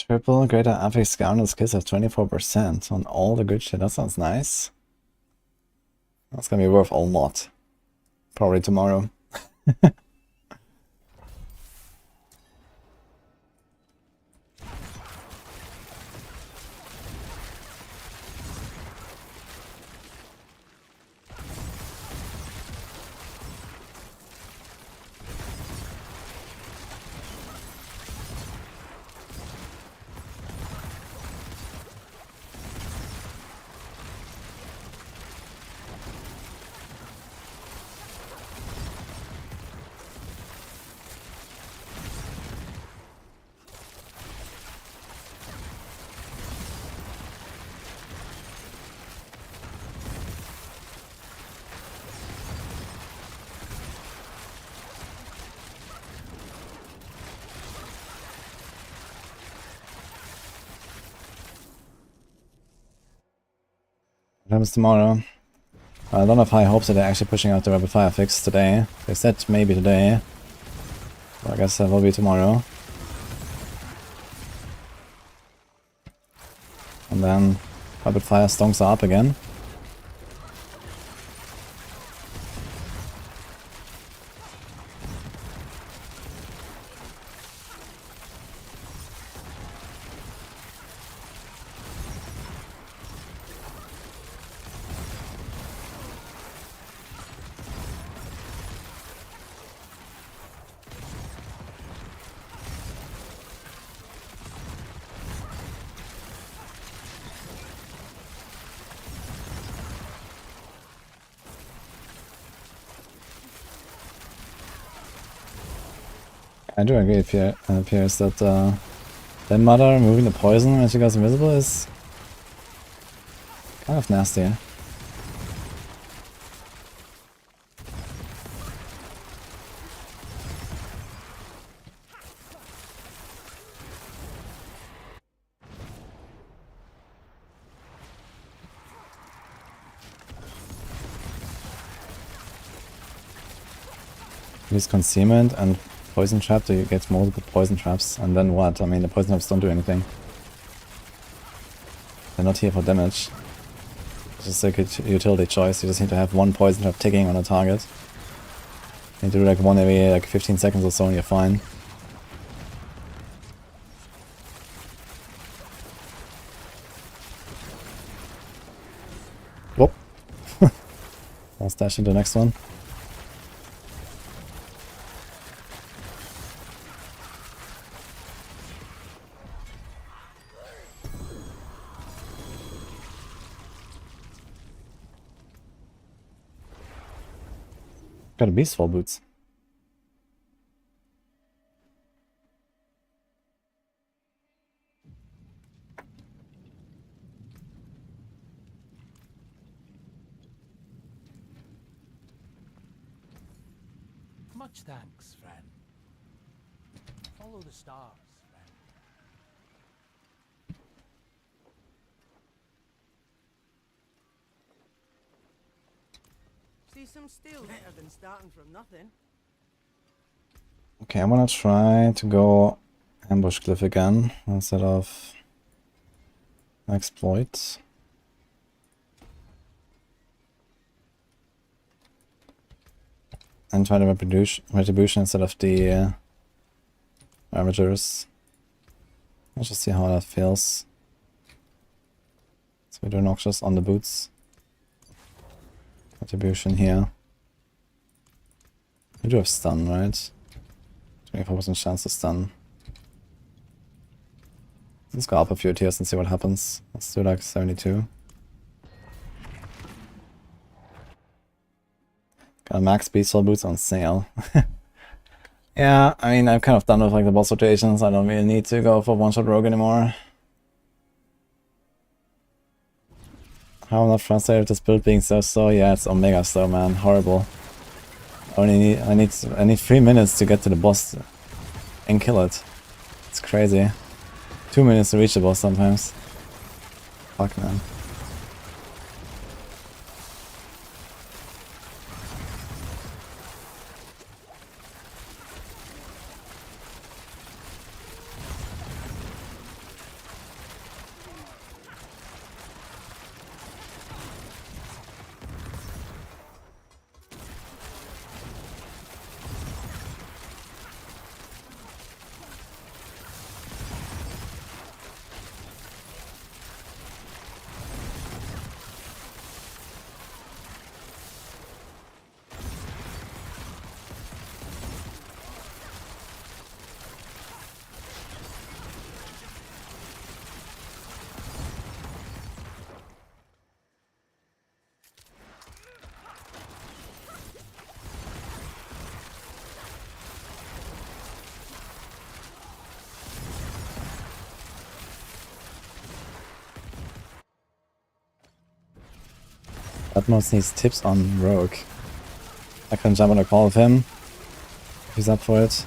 Triple greater affix scoundrel's kiss at 24% on all the good shit. That sounds nice. That's gonna be worth a lot. Probably tomorrow. happens tomorrow? I don't have high hopes that they're actually pushing out the rapid fire fix today. They said maybe today. So I guess that will be tomorrow. And then rapid fire stonks are up again. I do agree, it appears that their mother removing the poison when she goes invisible is kind of nasty. Use concealment and poison trap, do you get multiple poison traps, and then what? I mean, the poison traps don't do anything. They're not here for damage. It's just like a utility choice, you just need to have one poison trap ticking on a target. You do like one every like 15 seconds or so and you're fine. Whoop. I'll stash into the next one. Got a beast fall boots. Much thanks, friend. Follow the stars, friend. See some steel better than starting from nothing. Okay, I'm gonna try to go ambush glyph again instead of exploit. And try the retribution instead of the amateurs. Let's just see how that feels. So we do noxious on the boots. Retribution here. We do have stun, right? 24% chance to stun. Let's go up a few tiers and see what happens. Let's do like 72. Got max beastful boots on sale. Yeah, I mean, I'm kind of done with like the boss rotations. I don't really need to go for one-shot rogue anymore. How I'm not frustrated with this build being so slow. Yeah, it's omega slow, man. Horrible. I need 3 minutes to get to the boss and kill it. It's crazy. 2 minutes to reach the boss sometimes. Fuck, man. Atmos needs tips on Rogue. I can jump on a call with him. He's up for it.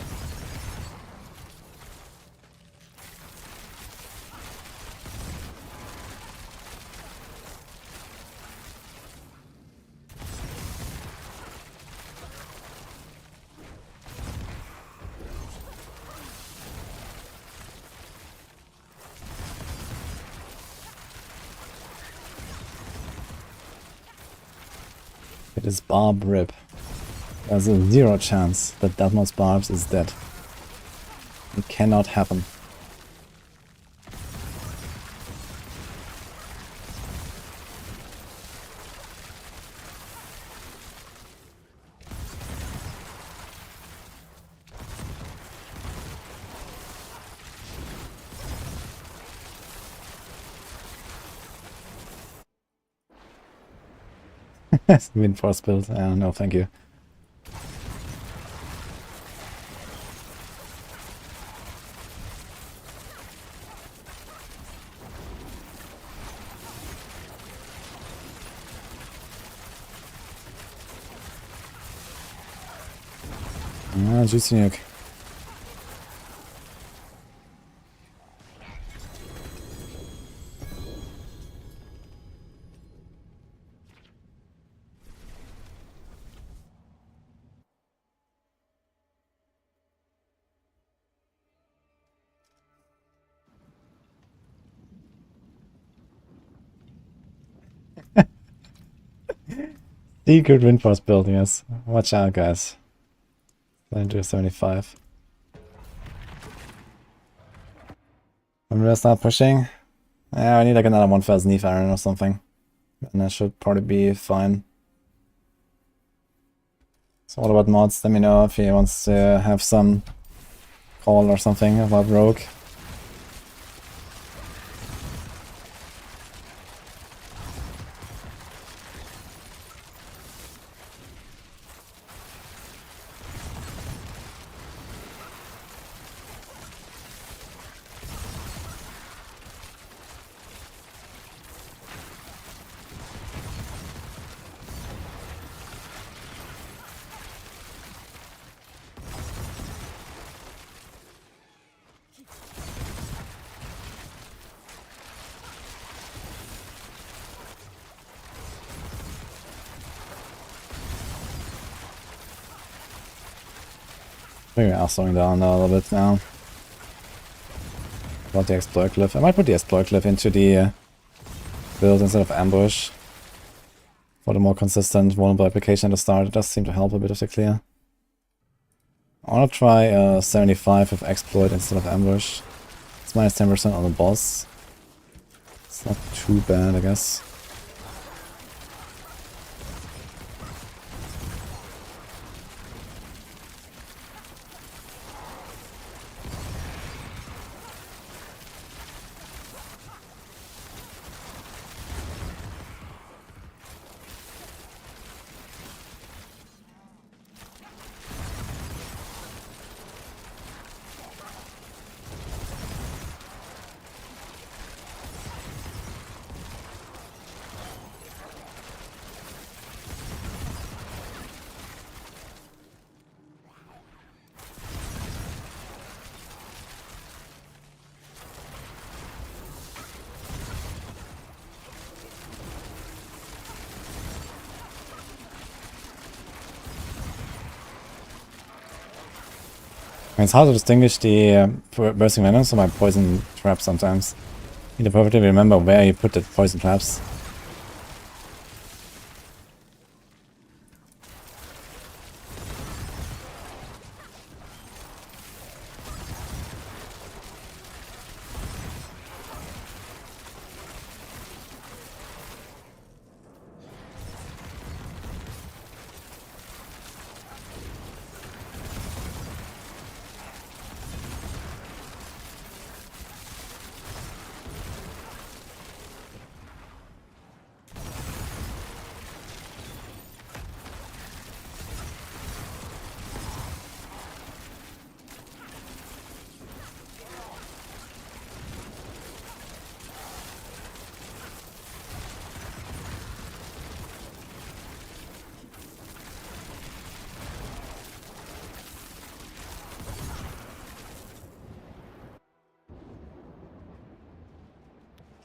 It is Barb rip. There's a 0 chance that Deathmouse Barbs is dead. It cannot happen. Wind force build. No, thank you. Juicy nuke. Secret Windforce build, yes. Watch out, guys. Into 75. When we start pushing? Yeah, I need like another 1000 Eve Iron or something. And that should probably be fine. So what about mods? Let me know if he wants to have some call or something about Rogue. Maybe I'll slowing down a little bit now. About the exploit glyph. I might put the exploit glyph into the build instead of ambush. For the more consistent vulnerable application at the start. It does seem to help a bit of the clear. I want to try 75 with exploit instead of ambush. It's minus 10% on the boss. It's not too bad, I guess. It's hard to distinguish the bursting venoms from my poison traps sometimes. You need to perfectly remember where you put the poison traps.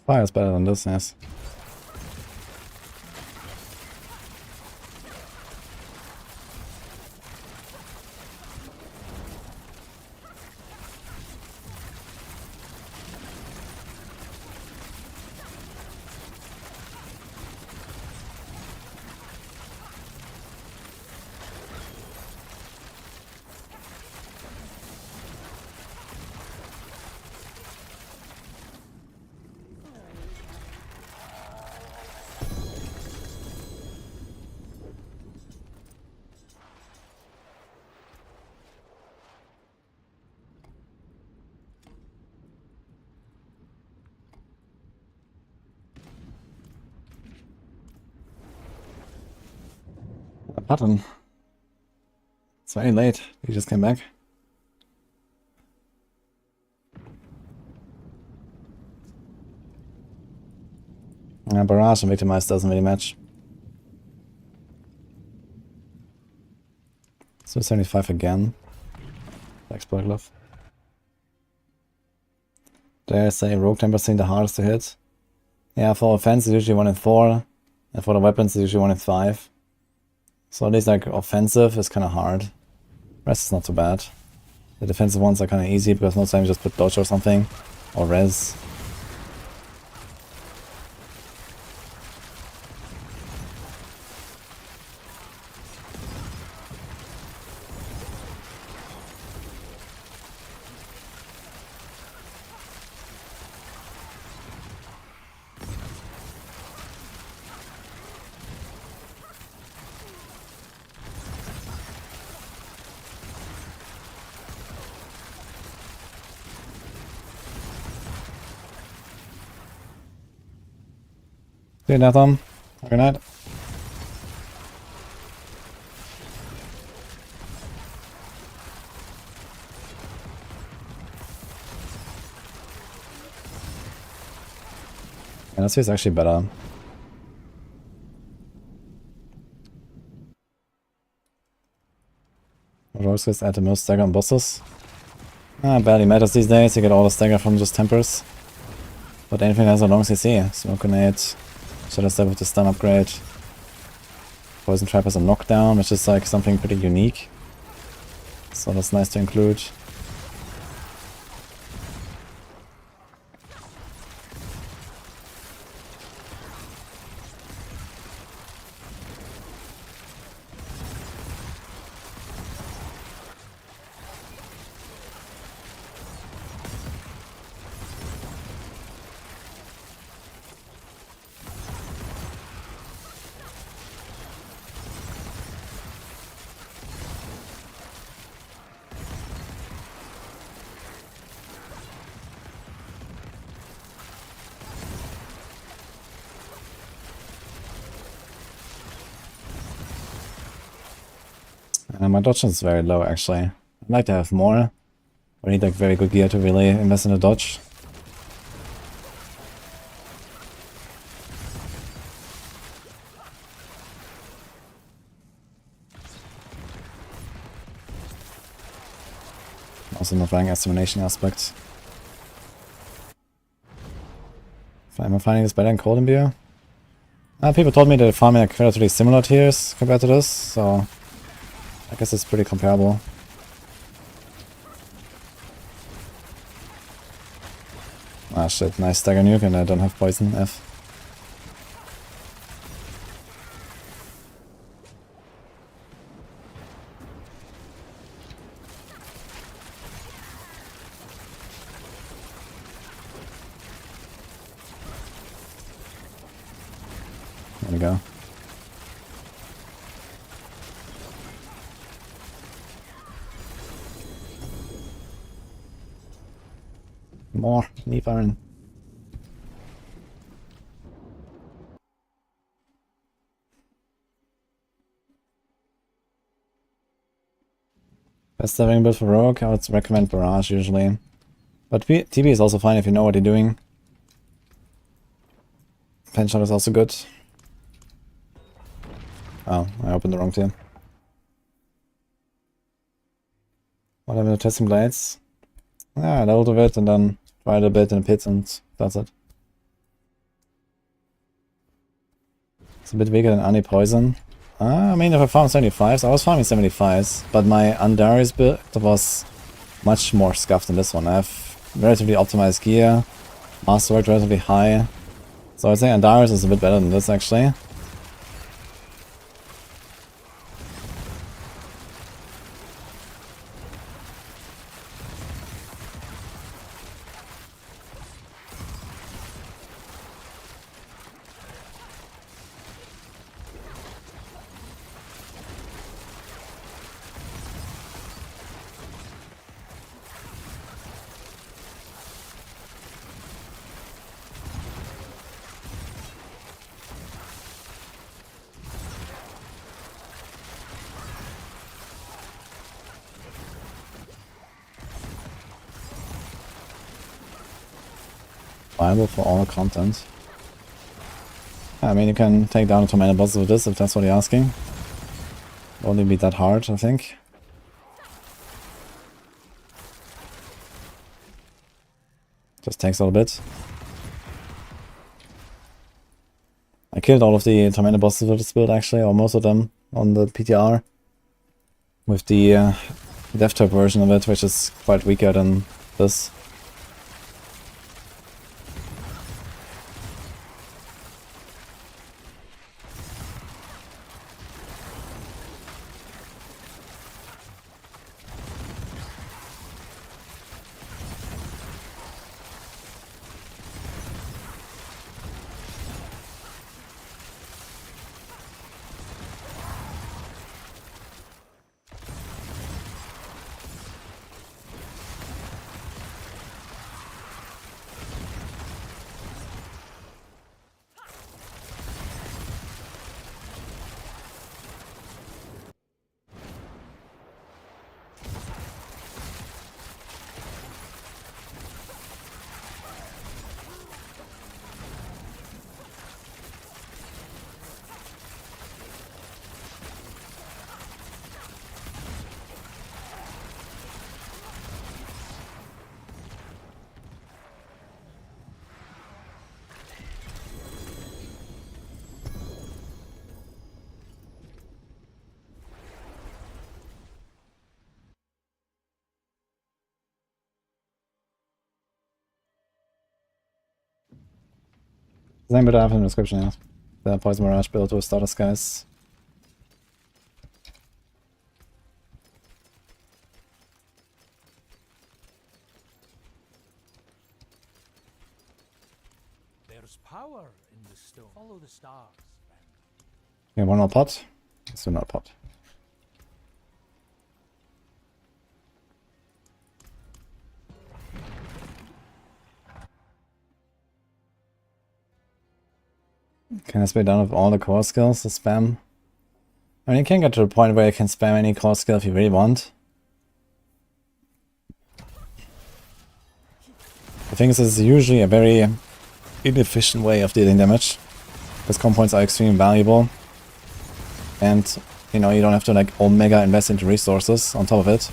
Fire is better than this, yes. button. It's very late. He just came back. Yeah, Barrage and Victimize doesn't really match. So 75 again. Exploit glove. There's a Rogue Temper thing the hardest to hit. Yeah, for offense it's usually 1 in 4. And for the weapons it's usually 1 in 5. So at least like offensive is kinda hard. Rest is not too bad. The defensive ones are kinda easy because most times you just put dodge or something. Or res. See you, Nathan. Good night. Yeah, this is actually better. Rogues just add the most stagger on bosses. Barely matters these days, you get all the stagger from just tempers. But anything has a long CC. Smoke grenade, Shadow Step with the stun upgrade. Poison Trap has a knockdown, which is like something pretty unique. So that's nice to include. My dodge is very low actually. I'd like to have more. I need like very good gear to really invest in the dodge. Also not running experimentation aspect. Am I finding this better in Cold Imbue? People told me that farming like relatively similar tiers compared to this, so I guess it's pretty comparable. Ah shit, nice stagger nuke and I don't have poison F. There we go. More leaf iron. Best saving build for Rogue, I would recommend Barrage usually. But TB is also fine if you know what you're doing. Pen shot is also good. Oh, I opened the wrong tier. What happened to testing blades? Yeah, I leveled a bit and then tried a bit in the pits and that's it. It's a bit weaker than anti-poison. I mean, if I farm 75s, I was farming 75s, but my Andari's build was much more scuffed than this one. I have relatively optimized gear, Masterwork relatively high, so I'd say Andari's is a bit better than this actually. viable for all content. I mean, you can take down a tornado bosses with this if that's what you're asking. Won't be that hard, I think. Just takes a little bit. I killed all of the tornado bosses with this build actually, or most of them on the PTR. With the death trap version of it, which is quite weaker than this. Same bit I have in the description, yeah. The Poison Barrage build with starter skies. There's power in the stone. Follow the stars. Okay, one more pot. Let's do another pot. Can I split down with all the core skills to spam? I mean, you can get to the point where you can spam any core skill if you really want. I think this is usually a very inefficient way of dealing damage. Because comp points are extremely valuable. And, you know, you don't have to like omega invest into resources on top of it.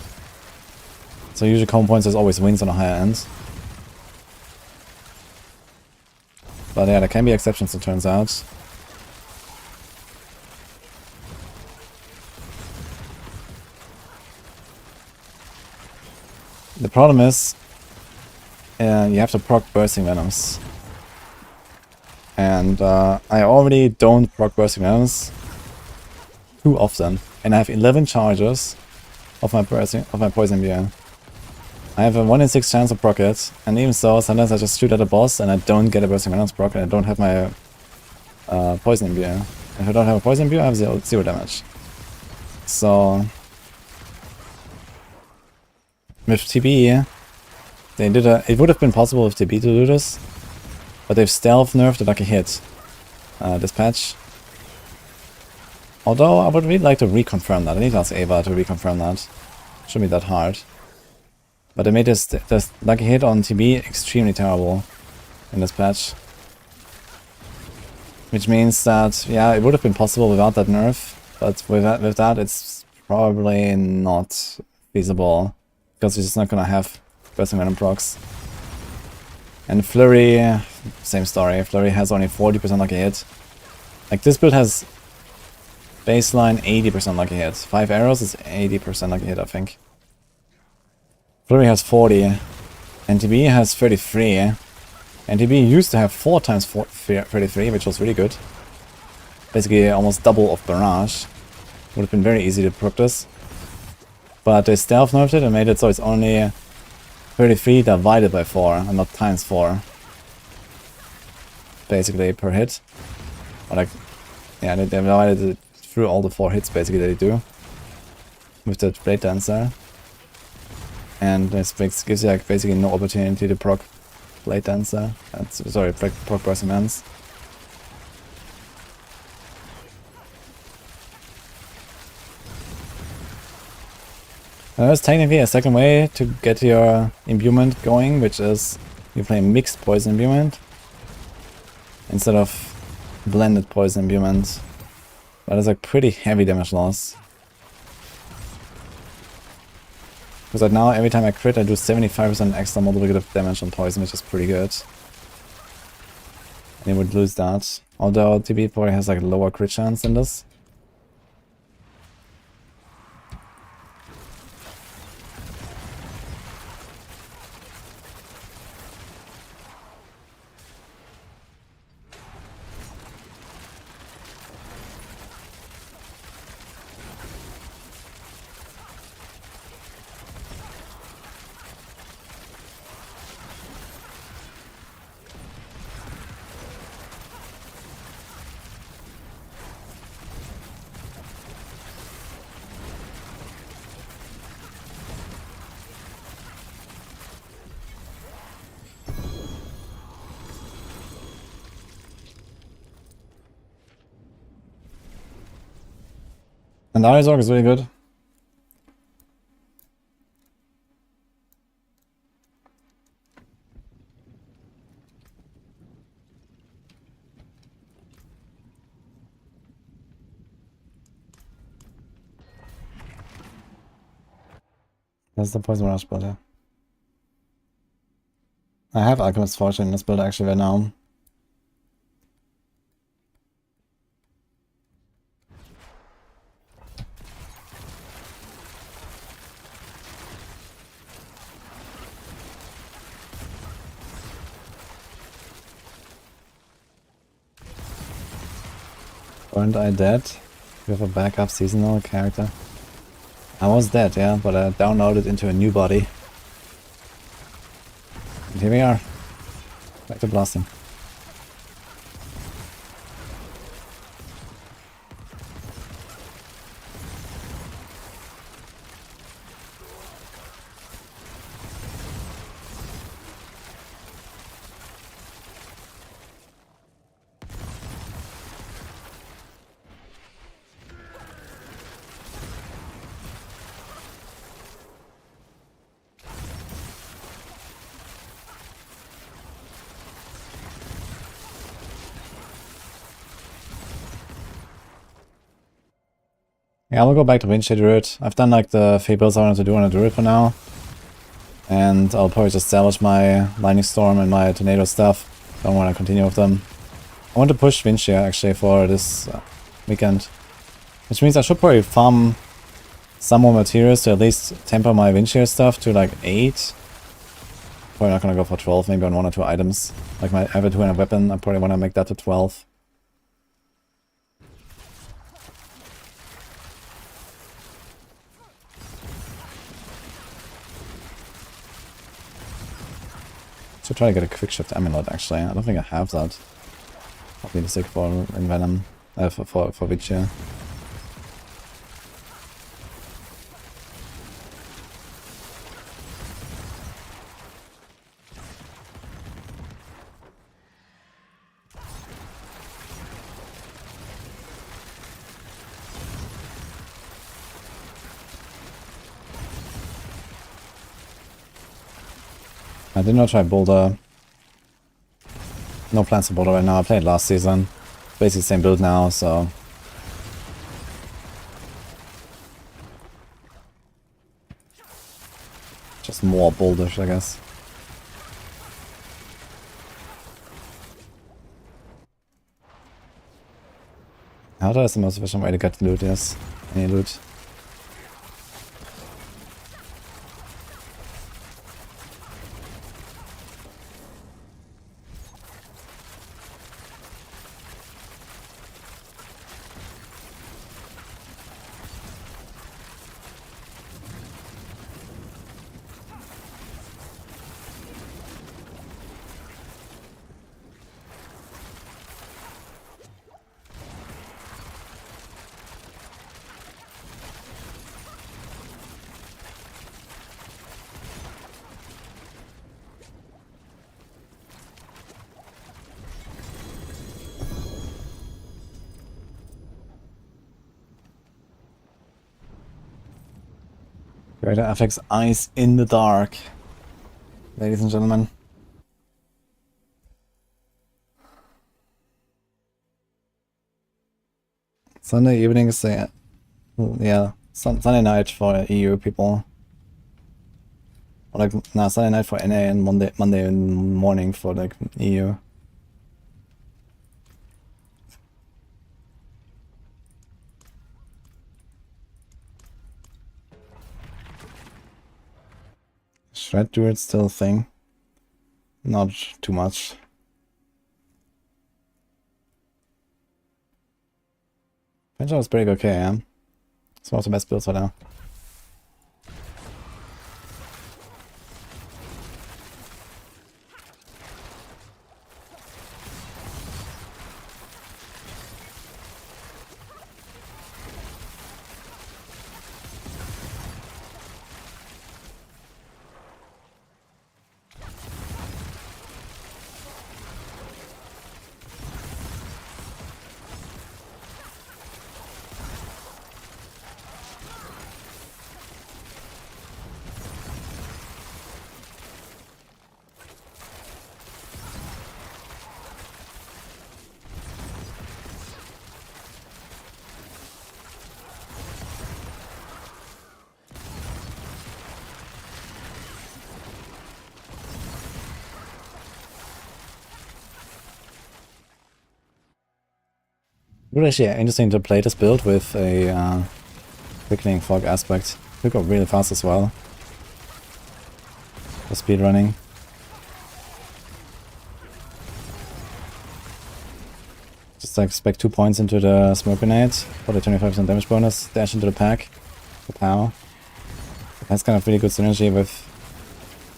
So usually comp points is always wins on a higher end. But yeah, there can be exceptions, it turns out. The problem is, you have to proc Bursting Venoms. And I already don't proc Bursting Venoms too often. And I have 11 charges of my Poison Imbuer. I have a 1 in 6 chance of proc it, and even so, sometimes I just shoot at a boss and I don't get a Bursting Venoms proc and I don't have my Poison Imbuer. If I don't have a Poison Imbuer, I have zero damage. So with TB, they did it would have been possible with TB to do this, but they've stealth nerfed the lucky hit this patch. Although I would really like to reconfirm that. I need to ask Ava to reconfirm that. Shouldn't be that hard. But they made this lucky hit on TB extremely terrible in this patch. Which means that, yeah, it would have been possible without that nerf, but with that it's probably not feasible. Because you're just not gonna have Bursting Venom procs. And Flurry, same story. Flurry has only 40% lucky hit. Like, this build has baseline 80% lucky hit. 5 arrows is 80% lucky hit, I think. Flurry has 40, NTB has 33. NTB used to have 4 times 33, which was really good. Basically almost double of Barrage. Would have been very easy to proc this. But they stealth nerfed it and made it so it's only 33 divided by 4 and not times 4. Basically per hit. Or like, yeah, they divided it through all the 4 hits basically that they do. With the Blade Dancer. And this gives you like basically no opportunity to proc Blade Dancer. Sorry, proc Bursting Venoms. There's technically a second way to get your imbuement going, which is you play mixed poison imbuement instead of blended poison imbuement. That is like pretty heavy damage loss. Because right now, every time I crit, I do 75% extra multiplicative damage on poison, which is pretty good. And you would lose that. Although TB probably has like lower crit chance than this. And the Sorc is really good. That's the poison rush build, yeah. I have Alchemist Fortune in this build actually right now. Weren't I dead? You have a backup seasonal character? I was dead, yeah, but I downloaded into a new body. And here we are. Back to blasting. Yeah, I'll go back to Windshield Druid. I've done like the fables I wanted to do on a Druid for now. And I'll probably just salvage my Lightning Storm and my Tornado stuff. Don't want to continue with them. I want to push Windshield actually for this weekend. Which means I should probably farm some more materials to at least temper my Windshield stuff to like 8. Probably not gonna go for 12, maybe on 1 or 2 items. Like my Ever 2 and a weapon, I probably want to make that to 12. Should try to get a quick shift amulet actually. I don't think I have that. I'll be the sick for in Venom. For Witcher. I did not try Boulder. No plans for Boulder right now. I played last season. Basically the same build now, so... just more Bouldish, I guess. How is the most efficient way to get loot, yes. Any loot. Greater affects eyes in the dark, ladies and gentlemen. Sunday evening is yeah, Sunday night for EU people. Or like, nah, Sunday night for NA and Monday morning for like EU. Shred Druid still a thing. Not too much. Pinch is pretty okay, yeah. It's one of the best builds right now. It would actually interesting to play this build with a quickening fog aspect. We go really fast as well. For speed running. Just like spec 2 points into the smoke grenade for the 25% damage bonus, dash into the pack for power. That's kind of really good synergy with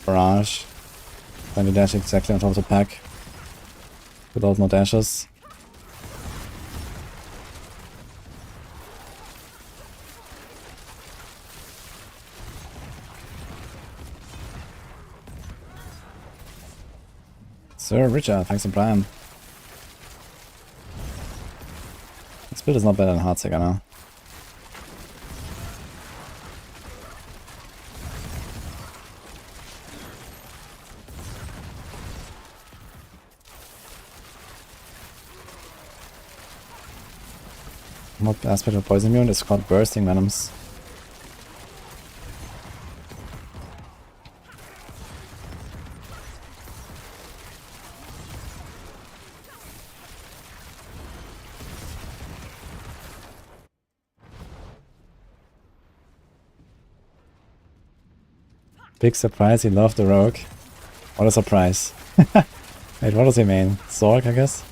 Barrage. Trying to dash exactly on top of the pack without no dashes. Sir Richard, thanks for Prime. This build is not better than Heartsick, I know. What aspect of Poison Immune is called Bursting Venoms. Big surprise, he loved the rogue. What a surprise. Wait, what does he mean? Sorc, I guess?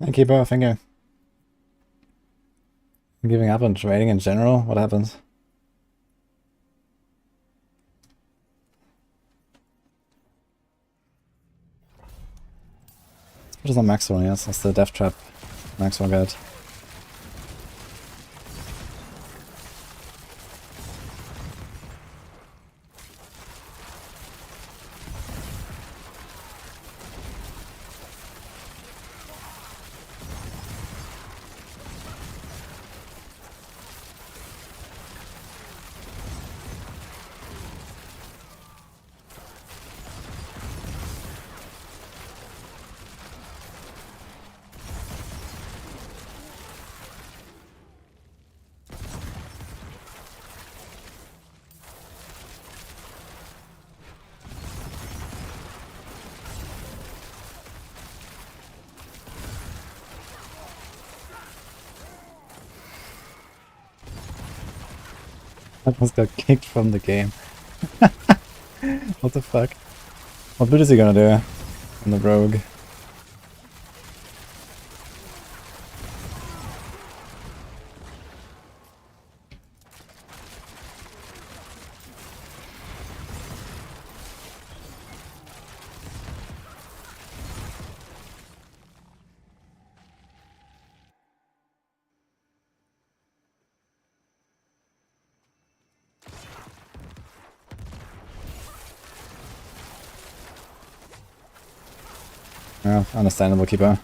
Thank you, bro. Thank you. I'm giving up on trading in general? What happened? What is on Maxwell? Yes, that's the Death Trap Maxwell guide. I almost got kicked from the game. What the fuck? What build is he gonna do? On the rogue. Yeah, understandable, keeper.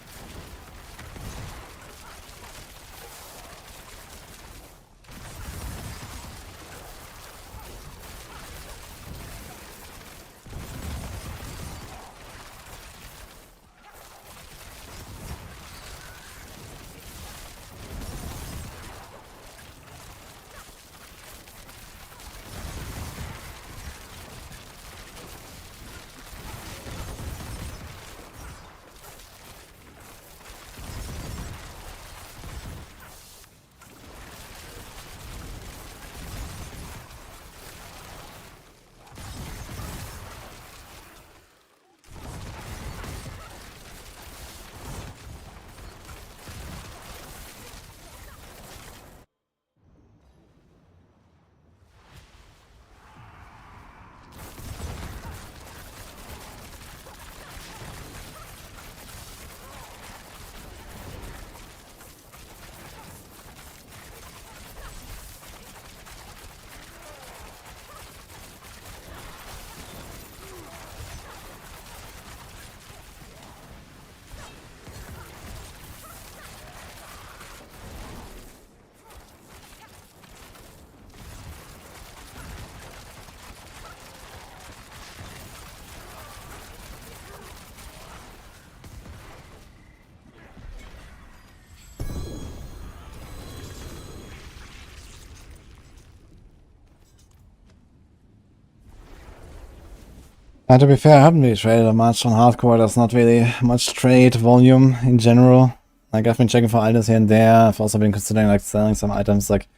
And to be fair, I haven't really traded that much on hardcore. There's not really much trade volume in general. Like, I've been checking for items here and there. I've also been considering like selling some items. Like,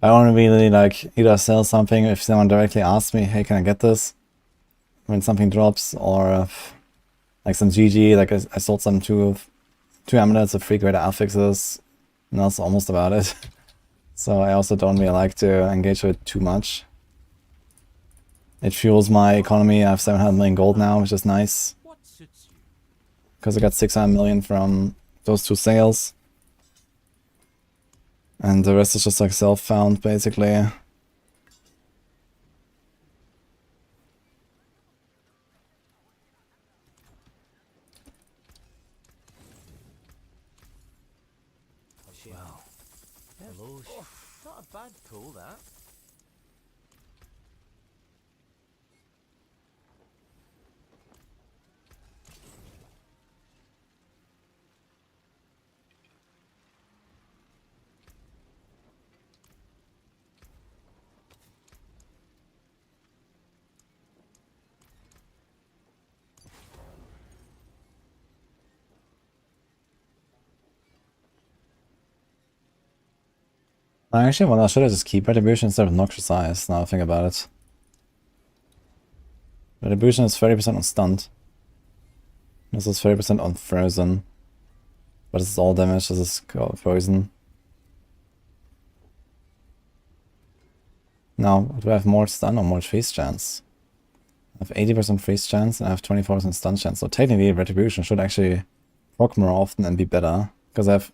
I don't really like either sell something if someone directly asks me, hey, can I get this? When something drops, or like some GG, like I sold some two amulets of 3 greater affixes, and that's almost about it. So I also don't really like to engage with it too much. It fuels my economy. I have 700 million gold now, which is nice. What suits you? Because I got 600 million from those 2 sales. And the rest is just like self-found, basically. Well, hello. Not a bad pull, that. Actually, well, should I just keep Retribution instead of Noxious Eyes, now I think about it. Retribution is 30% on Stunned. This is 30% on Frozen. But this is all damage, this is Poison. Now, do I have more Stun or more Freeze chance? I have 80% Freeze chance and I have 24% Stun chance. So technically, Retribution should actually proc more often and be better. Because I have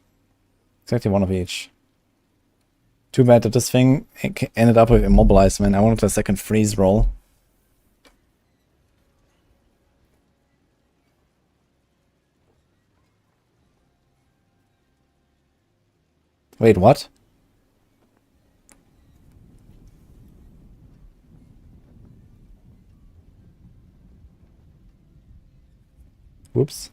exactly one of each. Too bad that this thing ended up with Immobilizement. I wanted a second freeze roll. Wait, what? Whoops.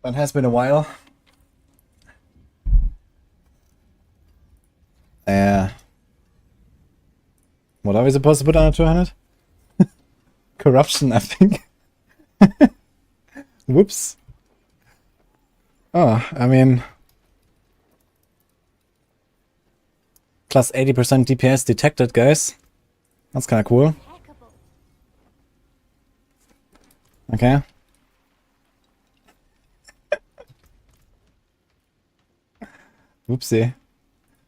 That has been a while. What are we supposed to put on a 200? Corruption, I think. Whoops. Oh, I mean... Plus 80% DPS detected, guys. That's kinda cool. Impeccable. Okay. Whoopsie.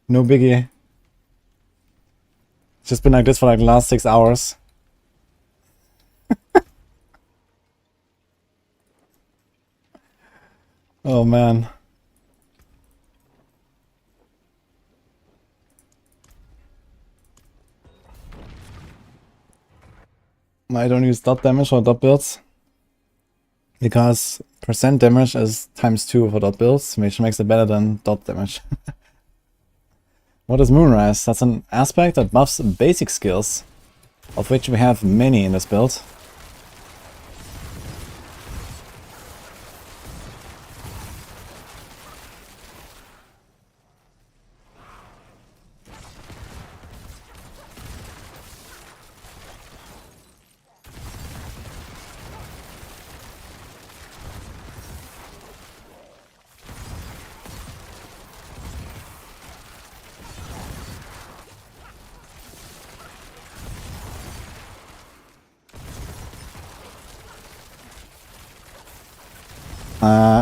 No biggie. It's just been like this for like the last 6 hours. Oh man. I don't use dot damage or dot builds. Because percent damage is ×2 for dot builds, which makes it better than dot damage. What is Moonrise? That's an aspect that buffs basic skills, of which we have many in this build.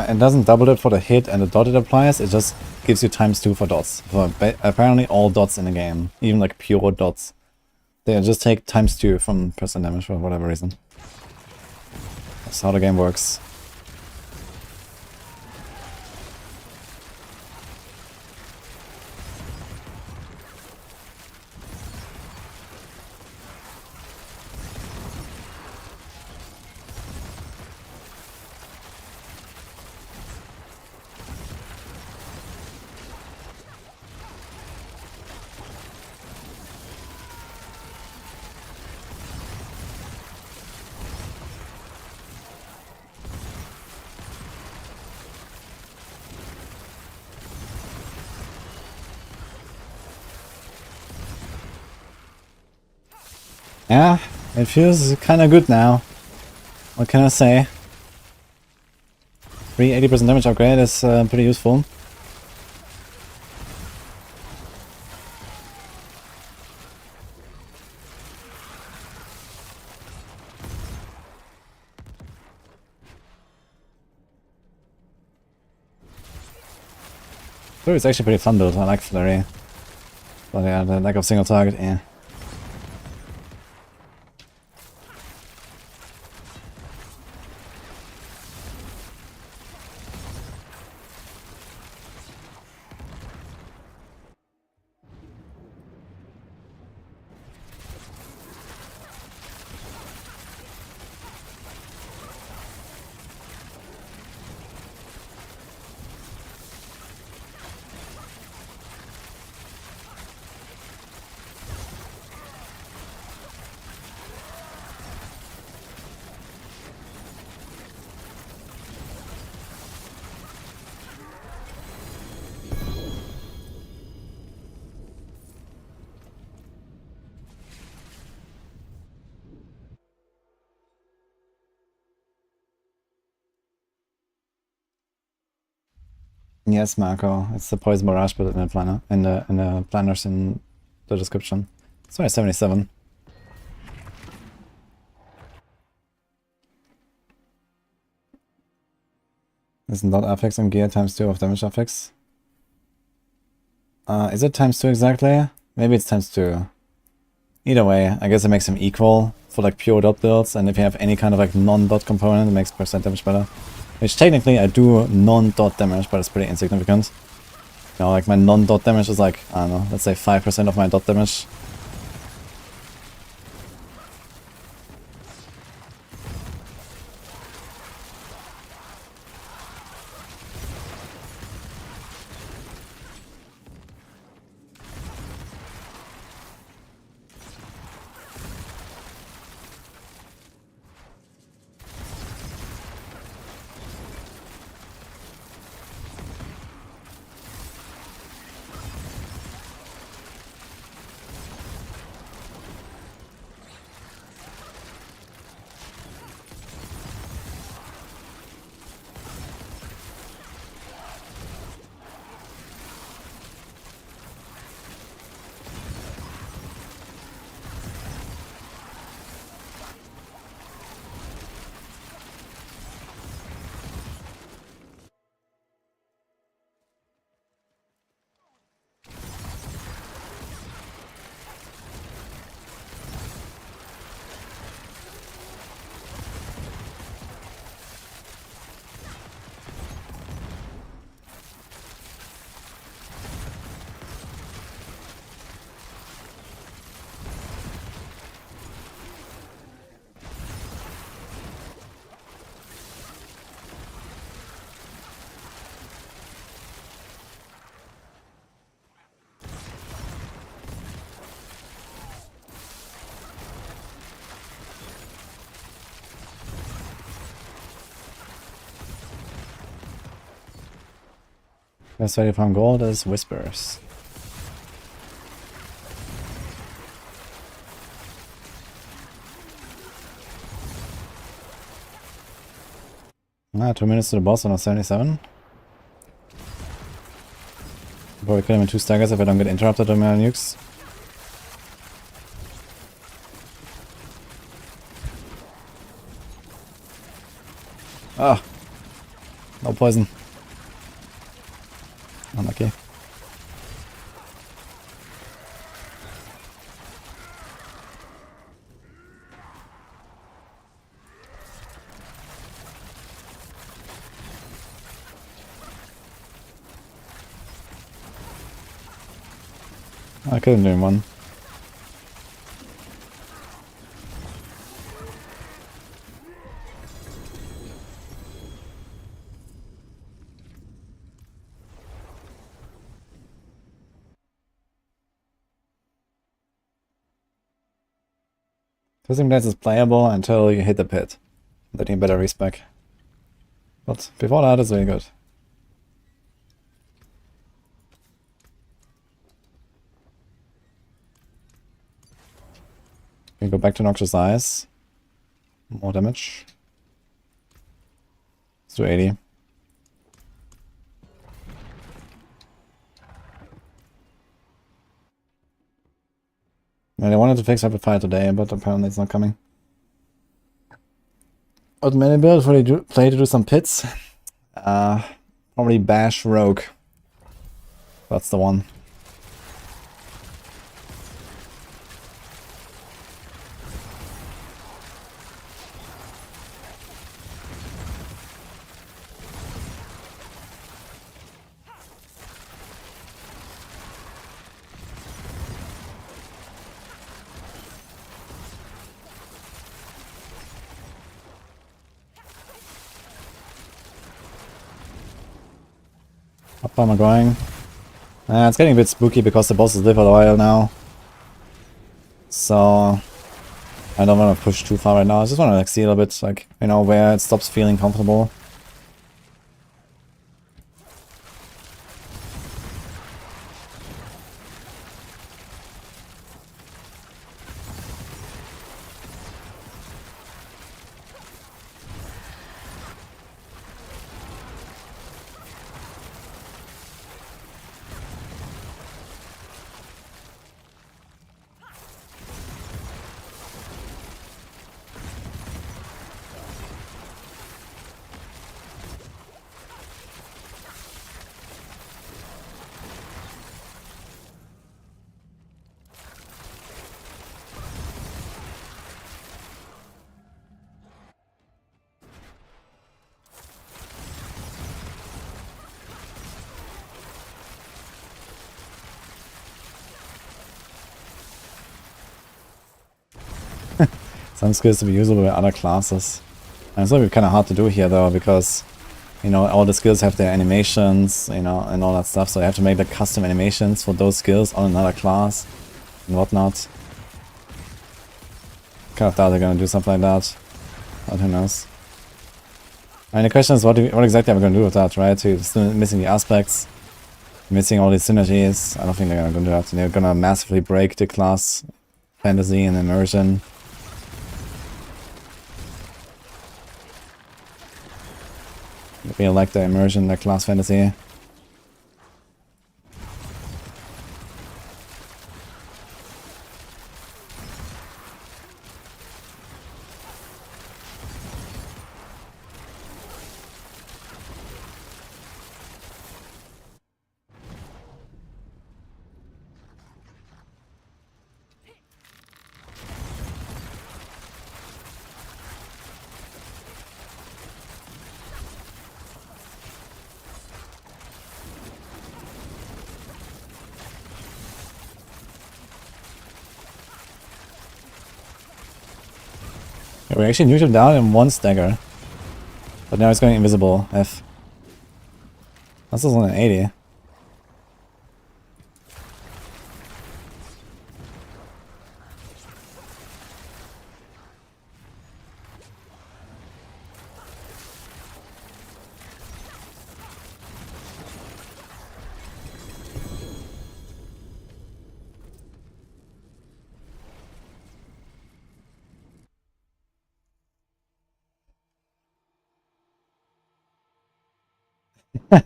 It doesn't double it for the hit and the dot it applies, it just gives you ×2 for dots. For apparently all dots in the game, even like pure dots. They just take ×2 from percent damage for whatever reason. That's how the game works. Yeah, it feels kinda good now. What can I say? Free 80% damage upgrade is pretty useful. Druid is actually pretty fun build, I like Flurry. But yeah, the lack of single target, yeah. Yes, Marco. It's the Poison Barrage build in the planner, in the planners in the description. Sorry, 77. Isn't that affix on gear ×2 of damage affix? Is it ×2 exactly? Maybe it's ×2. Either way, I guess it makes them equal for like pure dot builds, and if you have any kind of like non-dot component, it makes percent damage better. Which technically I do non-dot damage, but it's pretty insignificant. You know, like my non-dot damage is like, I don't know, let's say 5% of my dot damage. Best way to farm gold is whispers. Ah, 2 minutes to the boss on a 77. Probably kill him in 2 staggers if I don't get interrupted by my nukes. Ah! No poison. Unlucky. I couldn't do one. Twisting Blades is playable until you hit the pit. Then you better respec. But before that, it's really good. We go back to Noxious Eyes. More damage. Let's do 80. Yeah, they wanted to fix Rapid Fire today, but apparently it's not coming. Automated build for the play to do some pits. Probably Barrage Rogue. That's the one. How far am I going? It's getting a bit spooky because the bosses live for a while now. So I don't want to push too far right now. I just want to like see a little bit, like, you know, where it stops feeling comfortable. Some skills to be usable by other classes. And it's going to be kind of hard to do here though, because, you know, all the skills have their animations, you know, and all that stuff. So I have to make the custom animations for those skills on another class and whatnot. Kind of thought they're going to do something like that, but who knows. I mean, the question is what exactly am I going to do with that, right? So you're still missing the aspects, missing all these synergies. I don't think they're going to do that. They're going to massively break the class fantasy and immersion. I really like the immersion, the class fantasy. Yeah, we actually nuked him down in 1 stagger. But now it's going invisible. F. That's also an 80.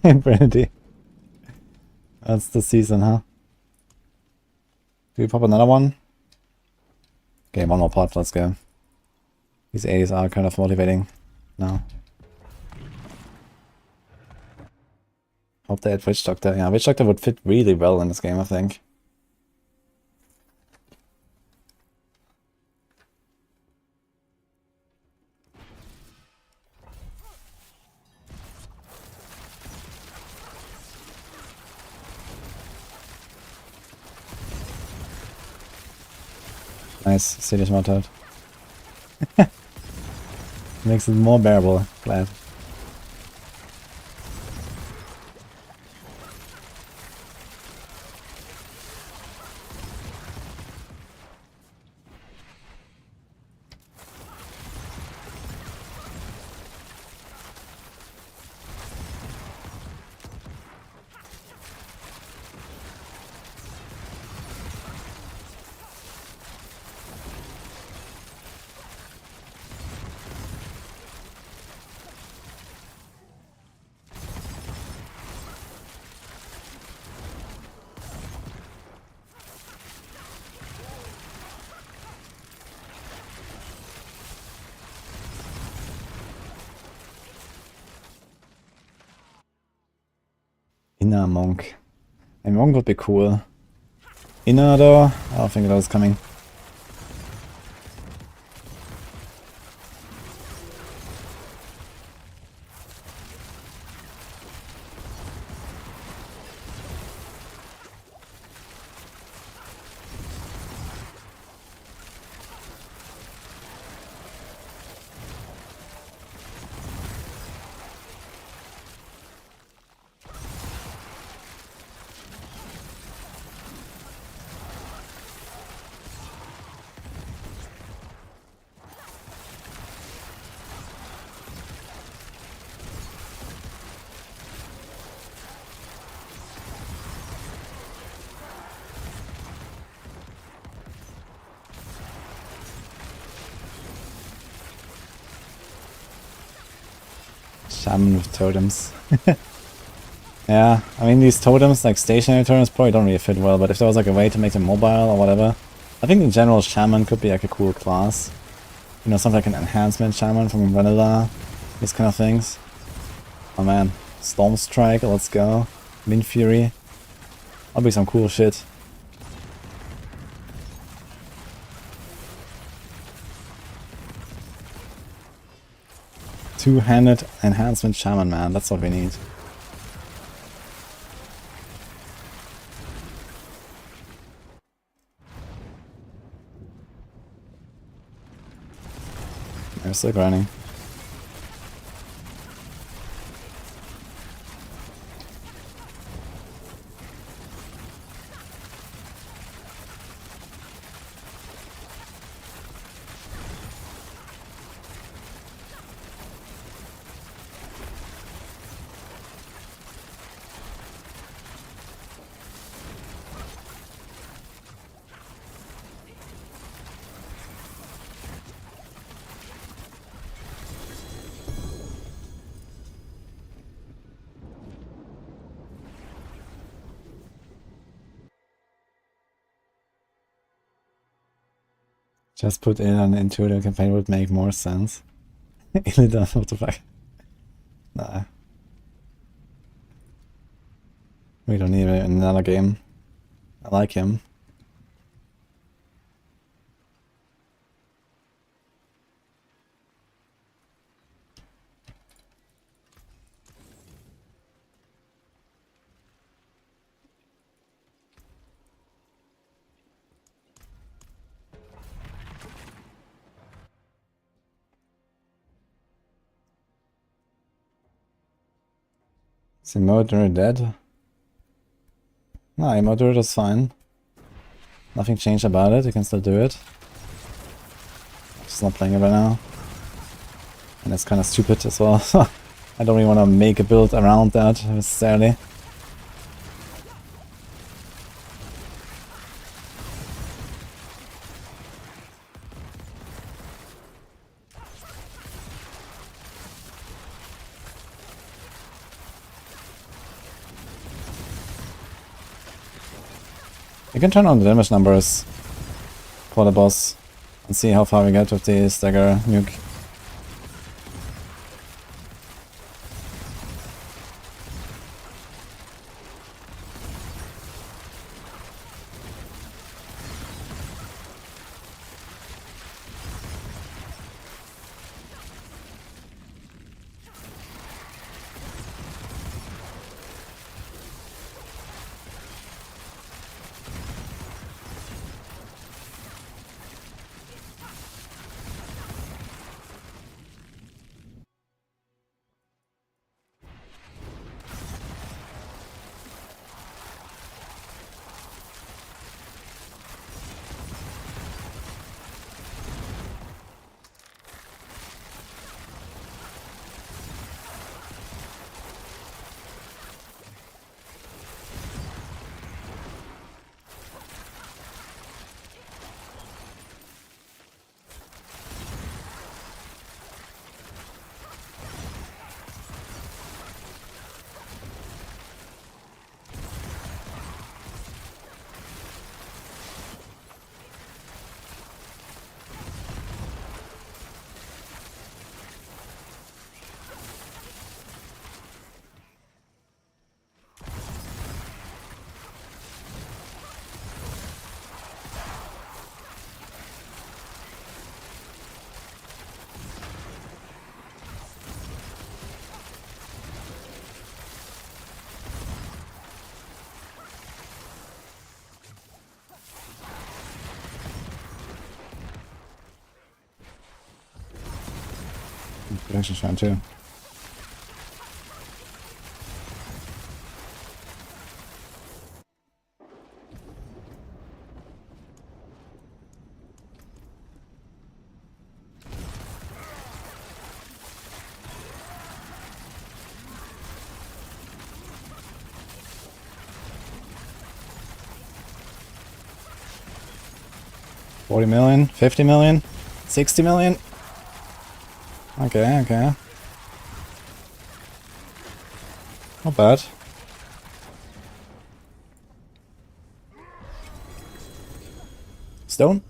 Infinity. That's the season, huh? Do we pop another one? Okay, one more pot, let's go. These A's are kind of motivating now. Hope they had Witch Doctor. Yeah, Witch Doctor would fit really well in this game, I think. Nice, City Muttered. Makes it more bearable, glad. Inner Monk. A Monk would be cool. Inner though, I don't think that was coming. Shaman with totems. Yeah, I mean these totems, like stationary totems, probably don't really fit well, but if there was like a way to make them mobile or whatever, I think in general Shaman could be like a cool class. You know, something like an enhancement Shaman from vanilla, these kind of things. Oh man, Storm Strike, let's go. Wind Fury. That'll be some cool shit. Two-handed enhancement Shaman, man, that's what we need. They're still grinding. Just put in into the campaign would make more sense. Illidan, what the fuck? Nah. We don't need another game. I like him. Is Druid dead? No, Druid is fine. Nothing changed about it, you can still do it. Just not playing it right now. And it's kind of stupid as well. I don't really want to make a build around that necessarily. We can turn on the damage numbers for the boss and see how far we get with the stagger nuke. Protection shrine too. $40 million, $50 million, $60 million. Okay, okay. Not bad. Stone?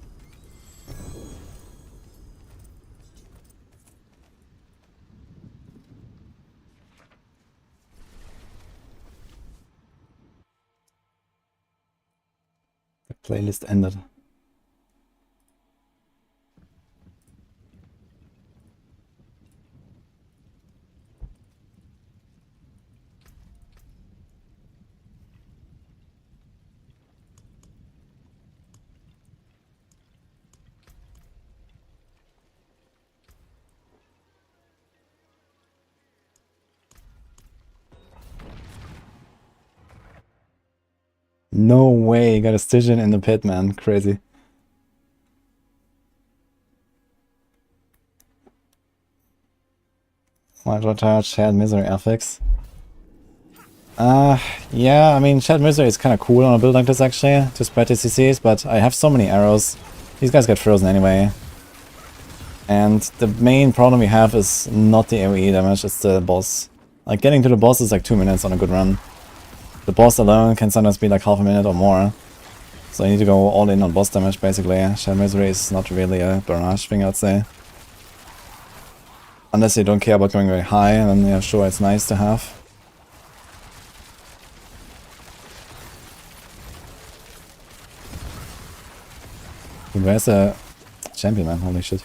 The playlist ended. No way, you got a Stygian in the pit, man. Crazy. Wild Charge, Shared Misery affix. Yeah, I mean, Shared Misery is kind of cool on a build like this actually, to spread the CCs, but I have so many arrows. These guys get frozen anyway. And the main problem we have is not the AoE damage, it's the boss. Like, getting to the boss is like 2 minutes on a good run. The boss alone can sometimes be like half a minute or more. So you need to go all in on boss damage basically. Shared Misery is not really a barrage thing, I'd say. Unless you don't care about going very high, then yeah, sure, it's nice to have. Dude, where's the champion, man? Holy shit.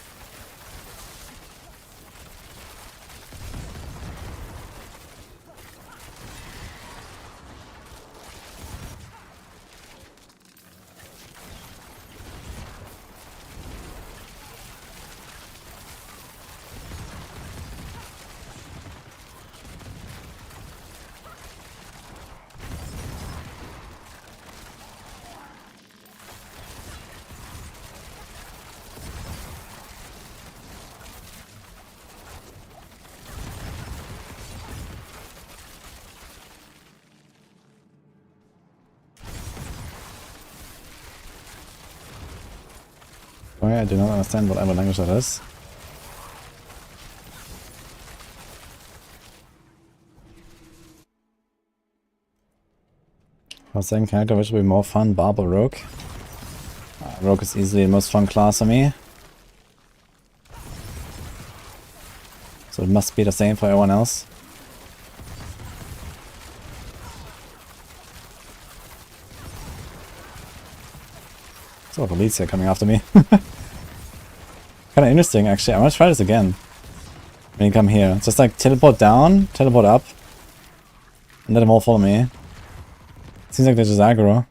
Sorry, I do not understand whatever language that is. For a second character, which would be more fun, Barb or Rogue? Rogue is easily the most fun class for me. So it must be the same for everyone else. So the leads here coming after me. Kinda interesting actually. I'm gonna try this again. When you come here. Just like teleport down, teleport up. And let them all follow me. Seems like they're just aggro.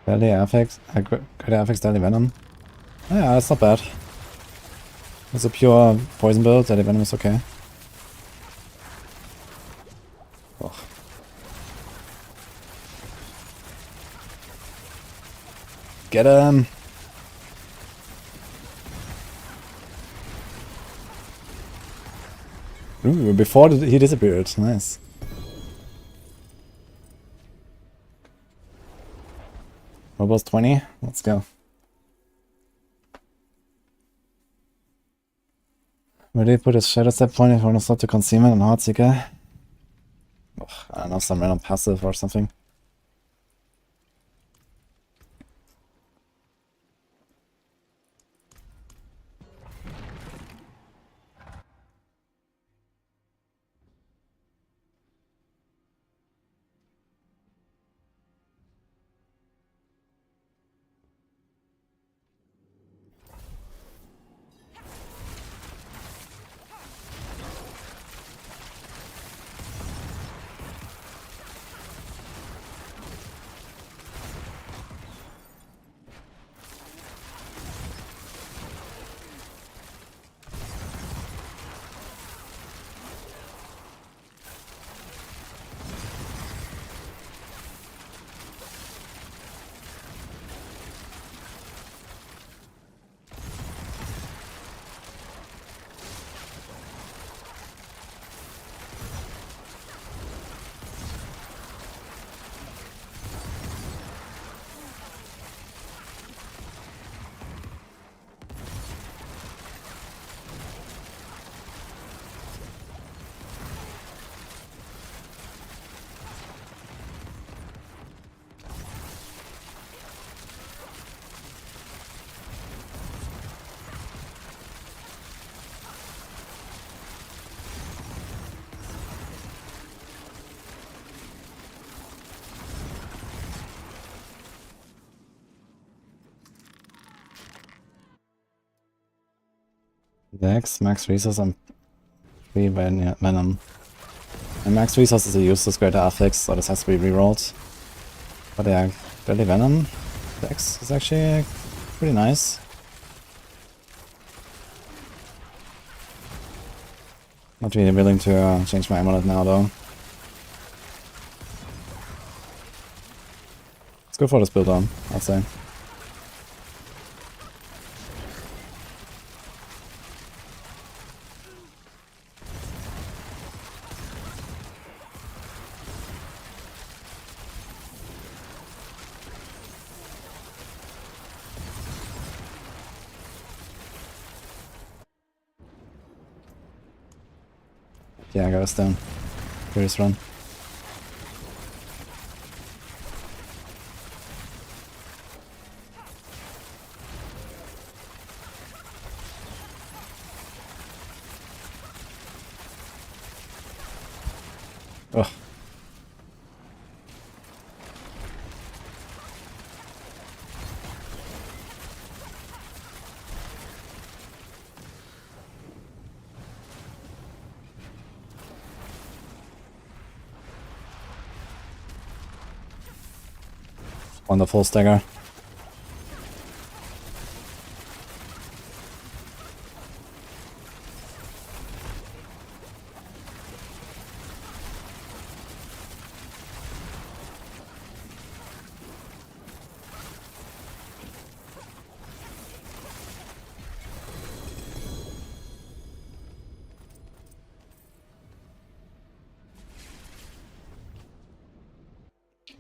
Deadly affix, great affix, deadly venom. Oh, yeah, that's not bad. It's a pure poison build, deadly venom is okay. Ugh. Get him! Ooh, before he disappeared, nice. Robo's 20, let's go. Where did he put his shadow step point if I want to stop the concealment on Heartseeker? Ugh, I don't know, some random passive or something. Dex, max resource, and 3 venom. And max resource is a useless greater affix, so this has to be rerolled. But yeah, deadly venom. Dex is actually pretty nice. Not really willing to change my amulet now though. Let's go for this build on, I'd say. Yeah, I got us down. Curious run. Ugh. Wonderful stagger.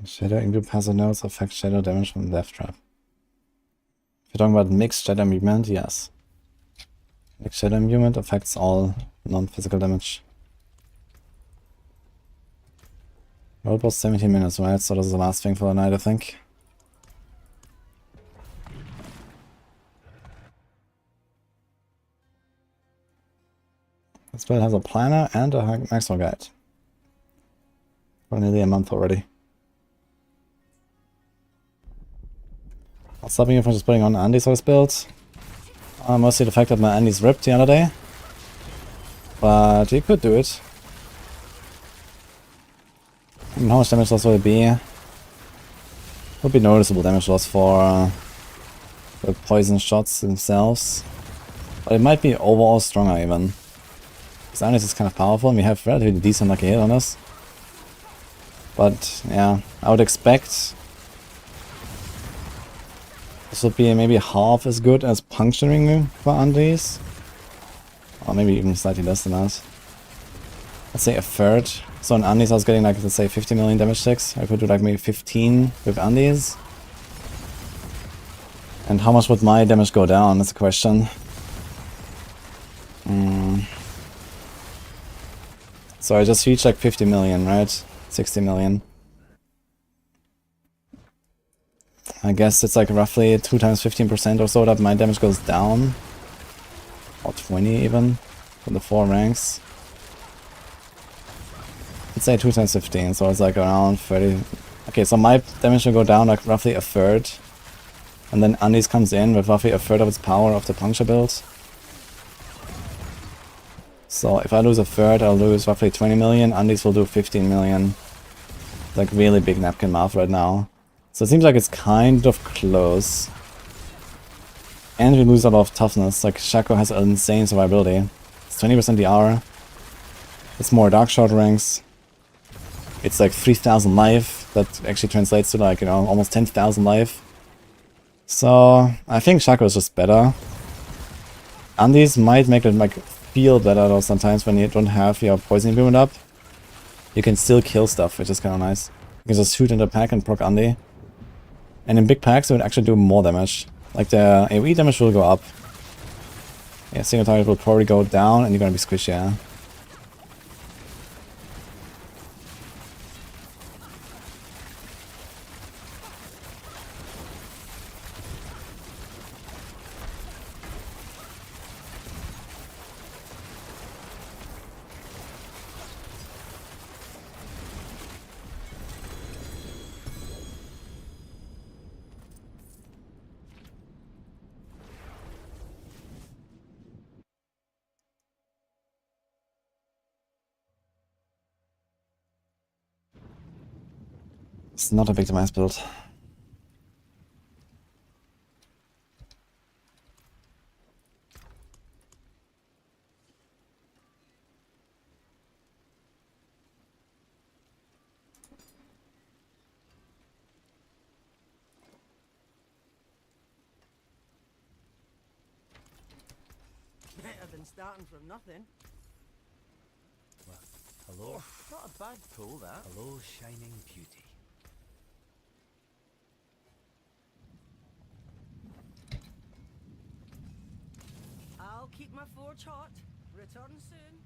Shadow Imbue passive nodes affect shadow damage from Death Trap. If you're talking about mixed shadow movement, yes. Mixed shadow movement affects all non-physical damage. Road was 17 minutes, right? So this is the last thing for the night, I think. This build has a planner and a Maxwell guide. For nearly a month already. What's stopping you from just putting on Andy's voice build? Mostly the fact that my Andy's ripped the other day. But you could do it. I mean, how much damage loss will it be? Would be noticeable damage loss for the poison shots themselves. But it might be overall stronger even. Because Andy's is kind of powerful and we have relatively decent lucky hit on us. But yeah, I would expect this would be maybe half as good as puncturing for Andy's. Or maybe even slightly less than that. Let's say a third. So on Andy's I was getting like, let's say 50 million damage ticks. I could do like maybe 15 with Andy's. And how much would my damage go down? That's a question. So I just reached like 50 million, right? 60 million. I guess it's like roughly 2 times 15% or so that my damage goes down. Or 20 even, for the 4 ranks. Let's say 2 times 15, so it's like around 30. Okay, so my damage will go down like roughly a third. And then Andy's comes in with roughly a third of its power of the puncture build. So if I lose a third, I'll lose roughly 20 million. Andy's will do 15 million. Like really big napkin math right now. So it seems like it's kind of close. And we lose a lot of toughness. Like Shaco has an insane survivability. It's 20% DR. It's more dark shot ranks. It's like 3,000 life. That actually translates to like, you know, almost 10,000 life. So I think Shaco is just better. Andy's might make it like feel better though sometimes when you don't have your poison improvement up. You can still kill stuff, which is kind of nice. You can just shoot in the pack and proc Andy. And in big packs it would actually do more damage. Like the AoE damage will go up. Yeah, single target will probably go down and you're gonna be squishy, yeah. It's not a victimized build. Better than starting from nothing. Well, hello. Not a bad pull, that. Hello, shining beauty. I'll keep my forge hot. Return soon.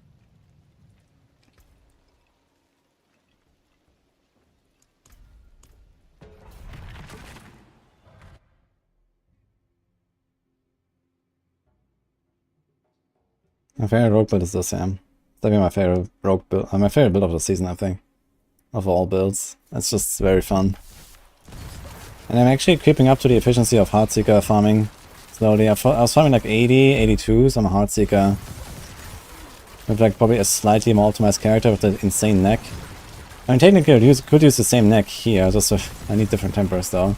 My favorite rogue build is this, Sam. That'd be my favorite rogue build. My favorite build of the season, I think. Of all builds. It's just very fun. And I'm actually creeping up to the efficiency of Heartseeker farming slowly. I was farming like 80, 82, so I'm a Heartseeker. With like probably a slightly more optimized character with the insane neck. I mean technically I could use the same neck here, just I need different tempers though.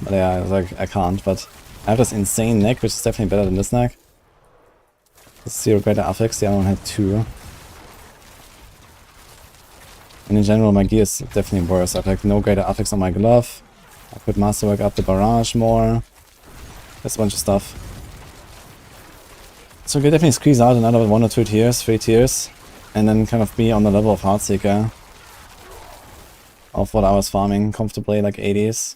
But yeah, like I can't, but I have this insane neck which is definitely better than this neck. 0 greater affix, the other one had 2. And in general my gear is definitely worse. I have like no greater affix on my glove. I could masterwork up the barrage more. There's a bunch of stuff. So we could definitely squeeze out another 1 or 2 tiers, 3 tiers. And then kind of be on the level of Heartseeker. of what I was farming comfortably, like 80s,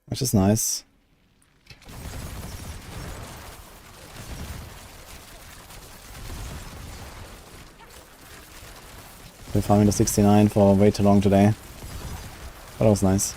which is nice. Been farming the 69 for way too long today, but it was nice.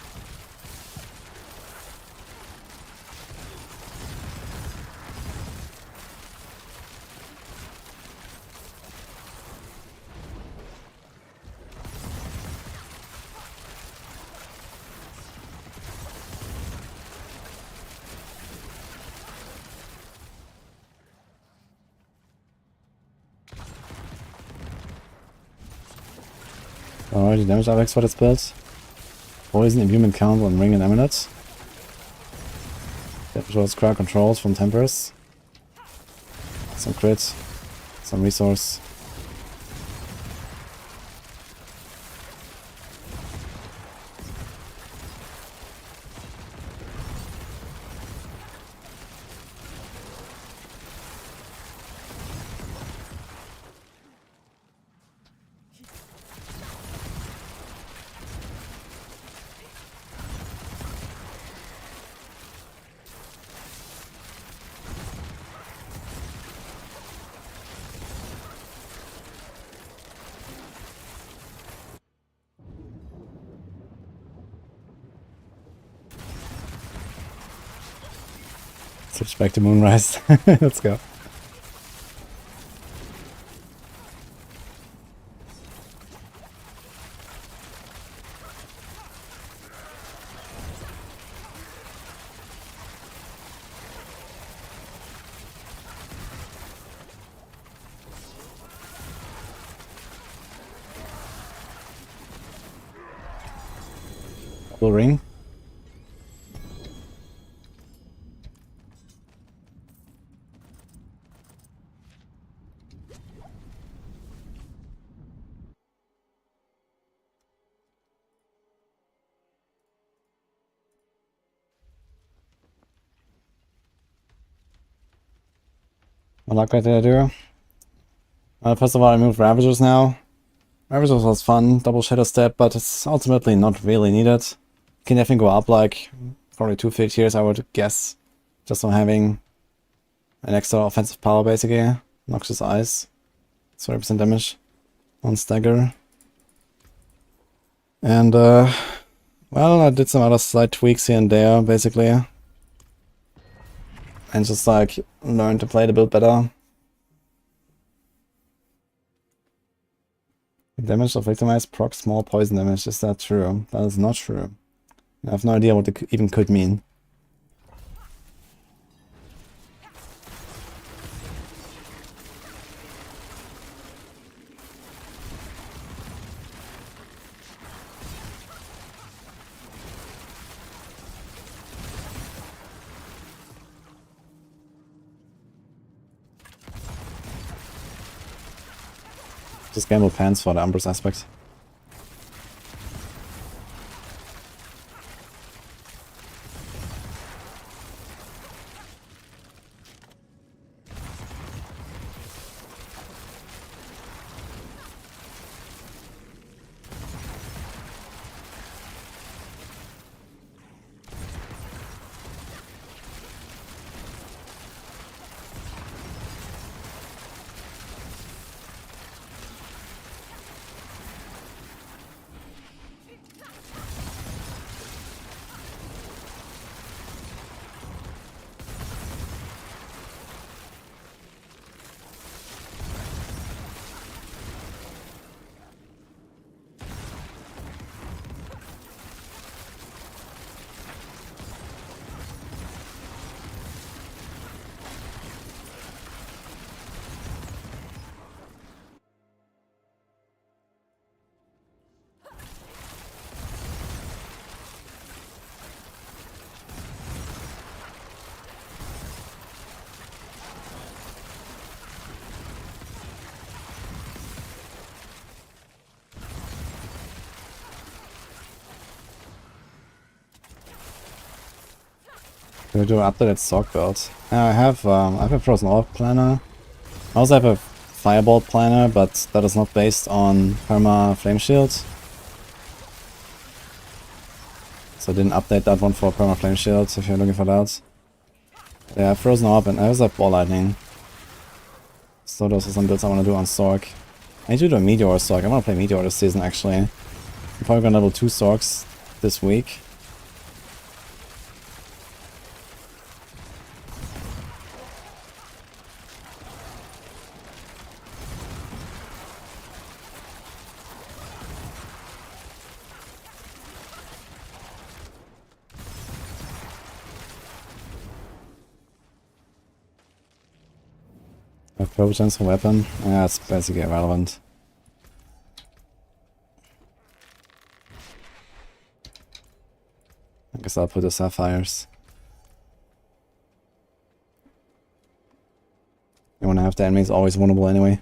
Alrighty, damage apex for this build. Poison, immune count on ring and amulet. Damage crowd controls from tempers. Some crit. Some resource. Switch back to Moonrise. Let's go. Double ring. What luck did I do? First of all, I moved Ravagers now. Ravagers was fun, double Shadow Step, but it's ultimately not really needed. You can definitely go up like probably 2 tiers, I would guess, just from having an extra offensive power basically. Noxious Eyes, 30% damage on stagger. And well, I did some other slight tweaks here and there basically. And just like learn to play the build better. Damage of victimized proc small poison damage. Is that true? That is not true. I have no idea what it even could mean. Just gamble pants for the Umbrous aspect. Can we do an updated Sorc build? I have a Frozen Orb planner. I also have a Firebolt planner, but that is not based on Perma Flame Shield. So I didn't update that one for permaflame shields if you're looking for that. Yeah, I've frozen up and I was like ball lightning. So those are some builds I want to do on Sorc. I need to do a Meteor Sorc. I want to play Meteor this season actually. I'm probably gonna level 2 Sorcs this week. A Providence weapon? Yeah, it's basically irrelevant. I guess I'll put the Sapphires. You wanna have the enemies always vulnerable anyway.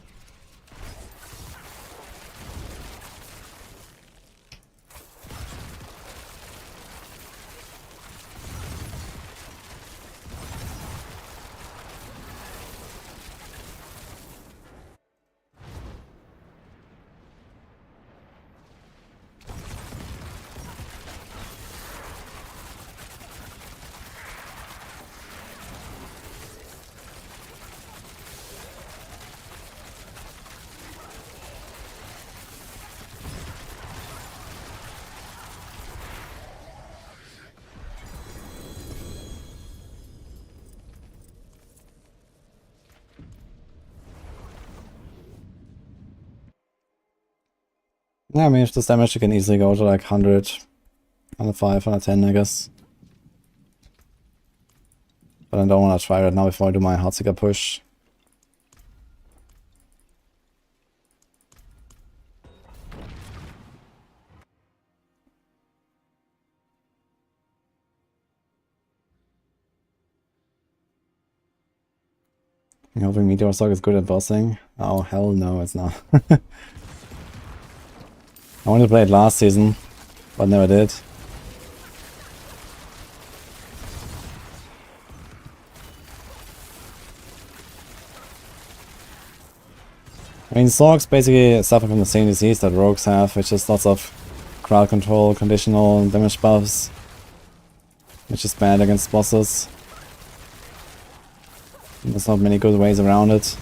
Yeah, I mean, if this damage you can easily go to like 100, 105, 110 I guess. But I don't want to try right now before I do my Heartseeker push. I'm hoping Meteor Sorc is good at bossing. Oh, hell no, it's not. I wanted to play it last season, but never did. I mean, Sorcs basically suffer from the same disease that Rogues have, which is lots of crowd control, conditional damage buffs, which is bad against bosses. There's not many good ways around it.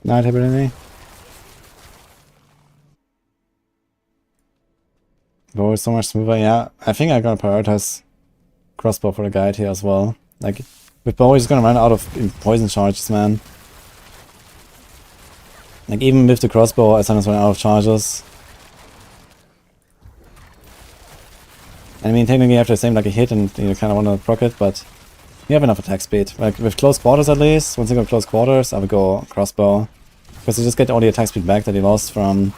Not happening. Go is so much smoother, yeah. I think I'm gonna prioritize crossbow for the guide here as well. Like, with bow he's gonna run out of poison charges, man. Like, even with the crossbow, I sometimes run out of charges. I mean, technically you have to same like a hit and you kinda wanna proc it, but you have enough attack speed. Like, with close quarters at least, once you go close quarters, I would go crossbow. Because you just get all the attack speed back that you lost from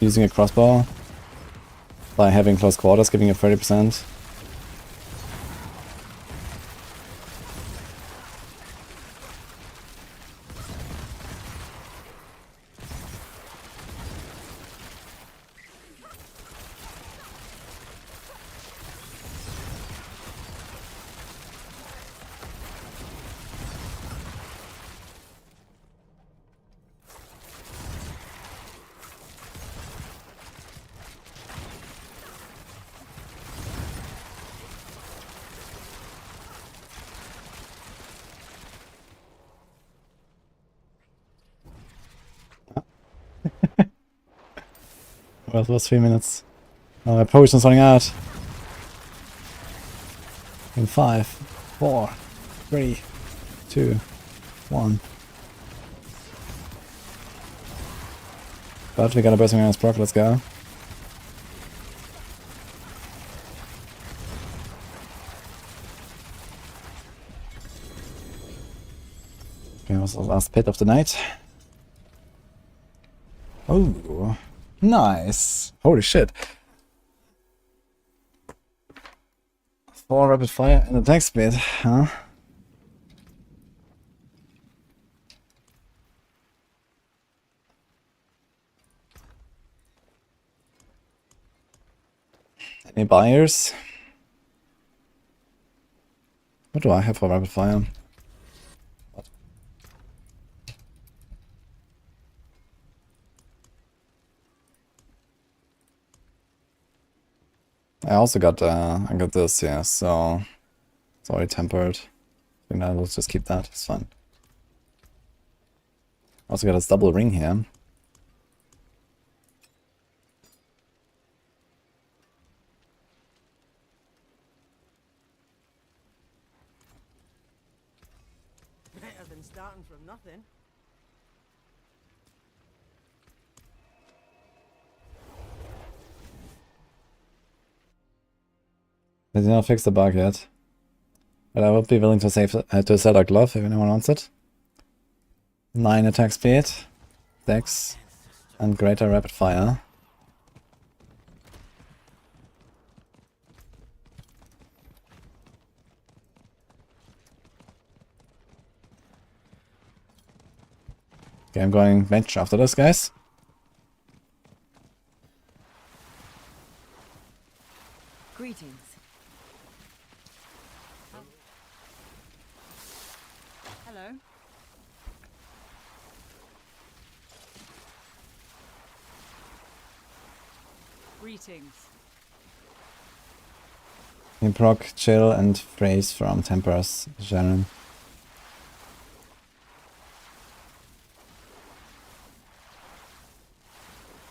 using a crossbow by having close quarters, giving you 30%. Well, it was 3 minutes. My potion's running out. In 5, 4, 3, 2, 1. But we got a bursting around proc, let's go. was the last pit of the night. Oh, nice. Holy shit. 4 rapid fire and attack speed, huh? Any buyers? What do I have for rapid fire? I also got I got this, yeah, so it's already tempered. I think I will just keep that, it's fine. Also got this double ring here. Better than starting from nothing. They did not fix the bug yet. But I would be willing to sell a glove if anyone wants it. 9 attack speed, dex, and greater rapid fire. Okay, I'm going bench after this, guys. Greetings. Hello. Greetings. You proc, chill, and phrase from Tempers, Sharon.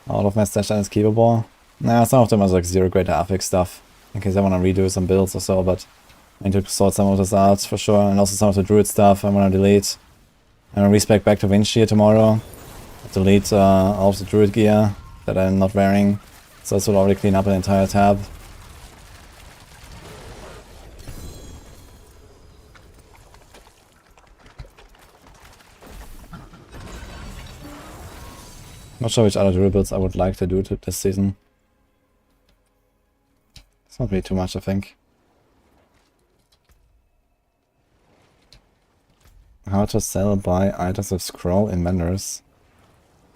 All of my stash is keepable. Nah, some of them are like 0 greater affix stuff, in case I want to redo some builds or so, but I need to sort some of this out for sure, and also some of the Druid stuff I want to delete. I'm gonna respec back to Winch here tomorrow. Delete all of the Druid gear that I'm not wearing, so this will already clean up an entire tab. Not sure which other Druid builds I would like to do this season. It's not really too much, I think. How to sell buy items with scroll in vendors.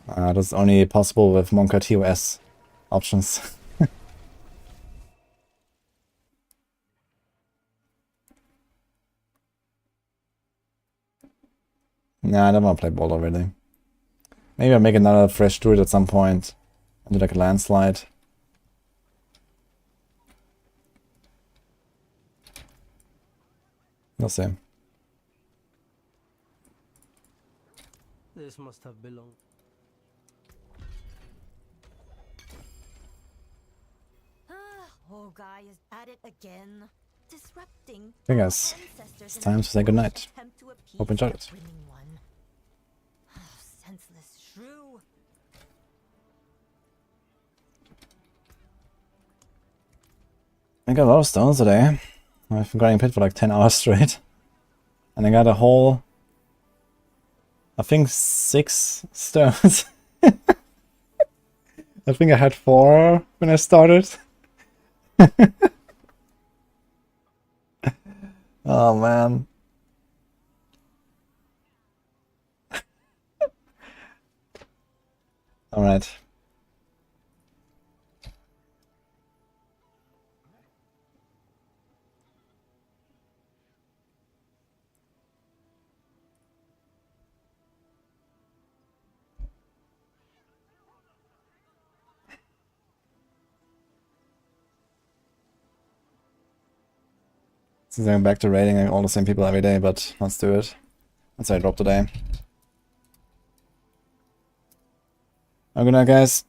That's only possible with Monka TOS options. Nah, I don't want to play Boulder really. Maybe I'll make another fresh Druid at some point and do like a landslide. We'll see. This must have belonged. Oh, guy is at it again. Disrupting. Okay guys, it's time to say goodnight. Hope you enjoyed it. Senseless shrew. I got a lot of stones today. I've been grinding pit for like 10 hours straight. And I got a whole, I think 6 stones. I think I had 4 when I started. Oh man. Alright. Since I'm back to raiding all the same people every day, but let's do it. Let's say I drop today. Have a good night, guys.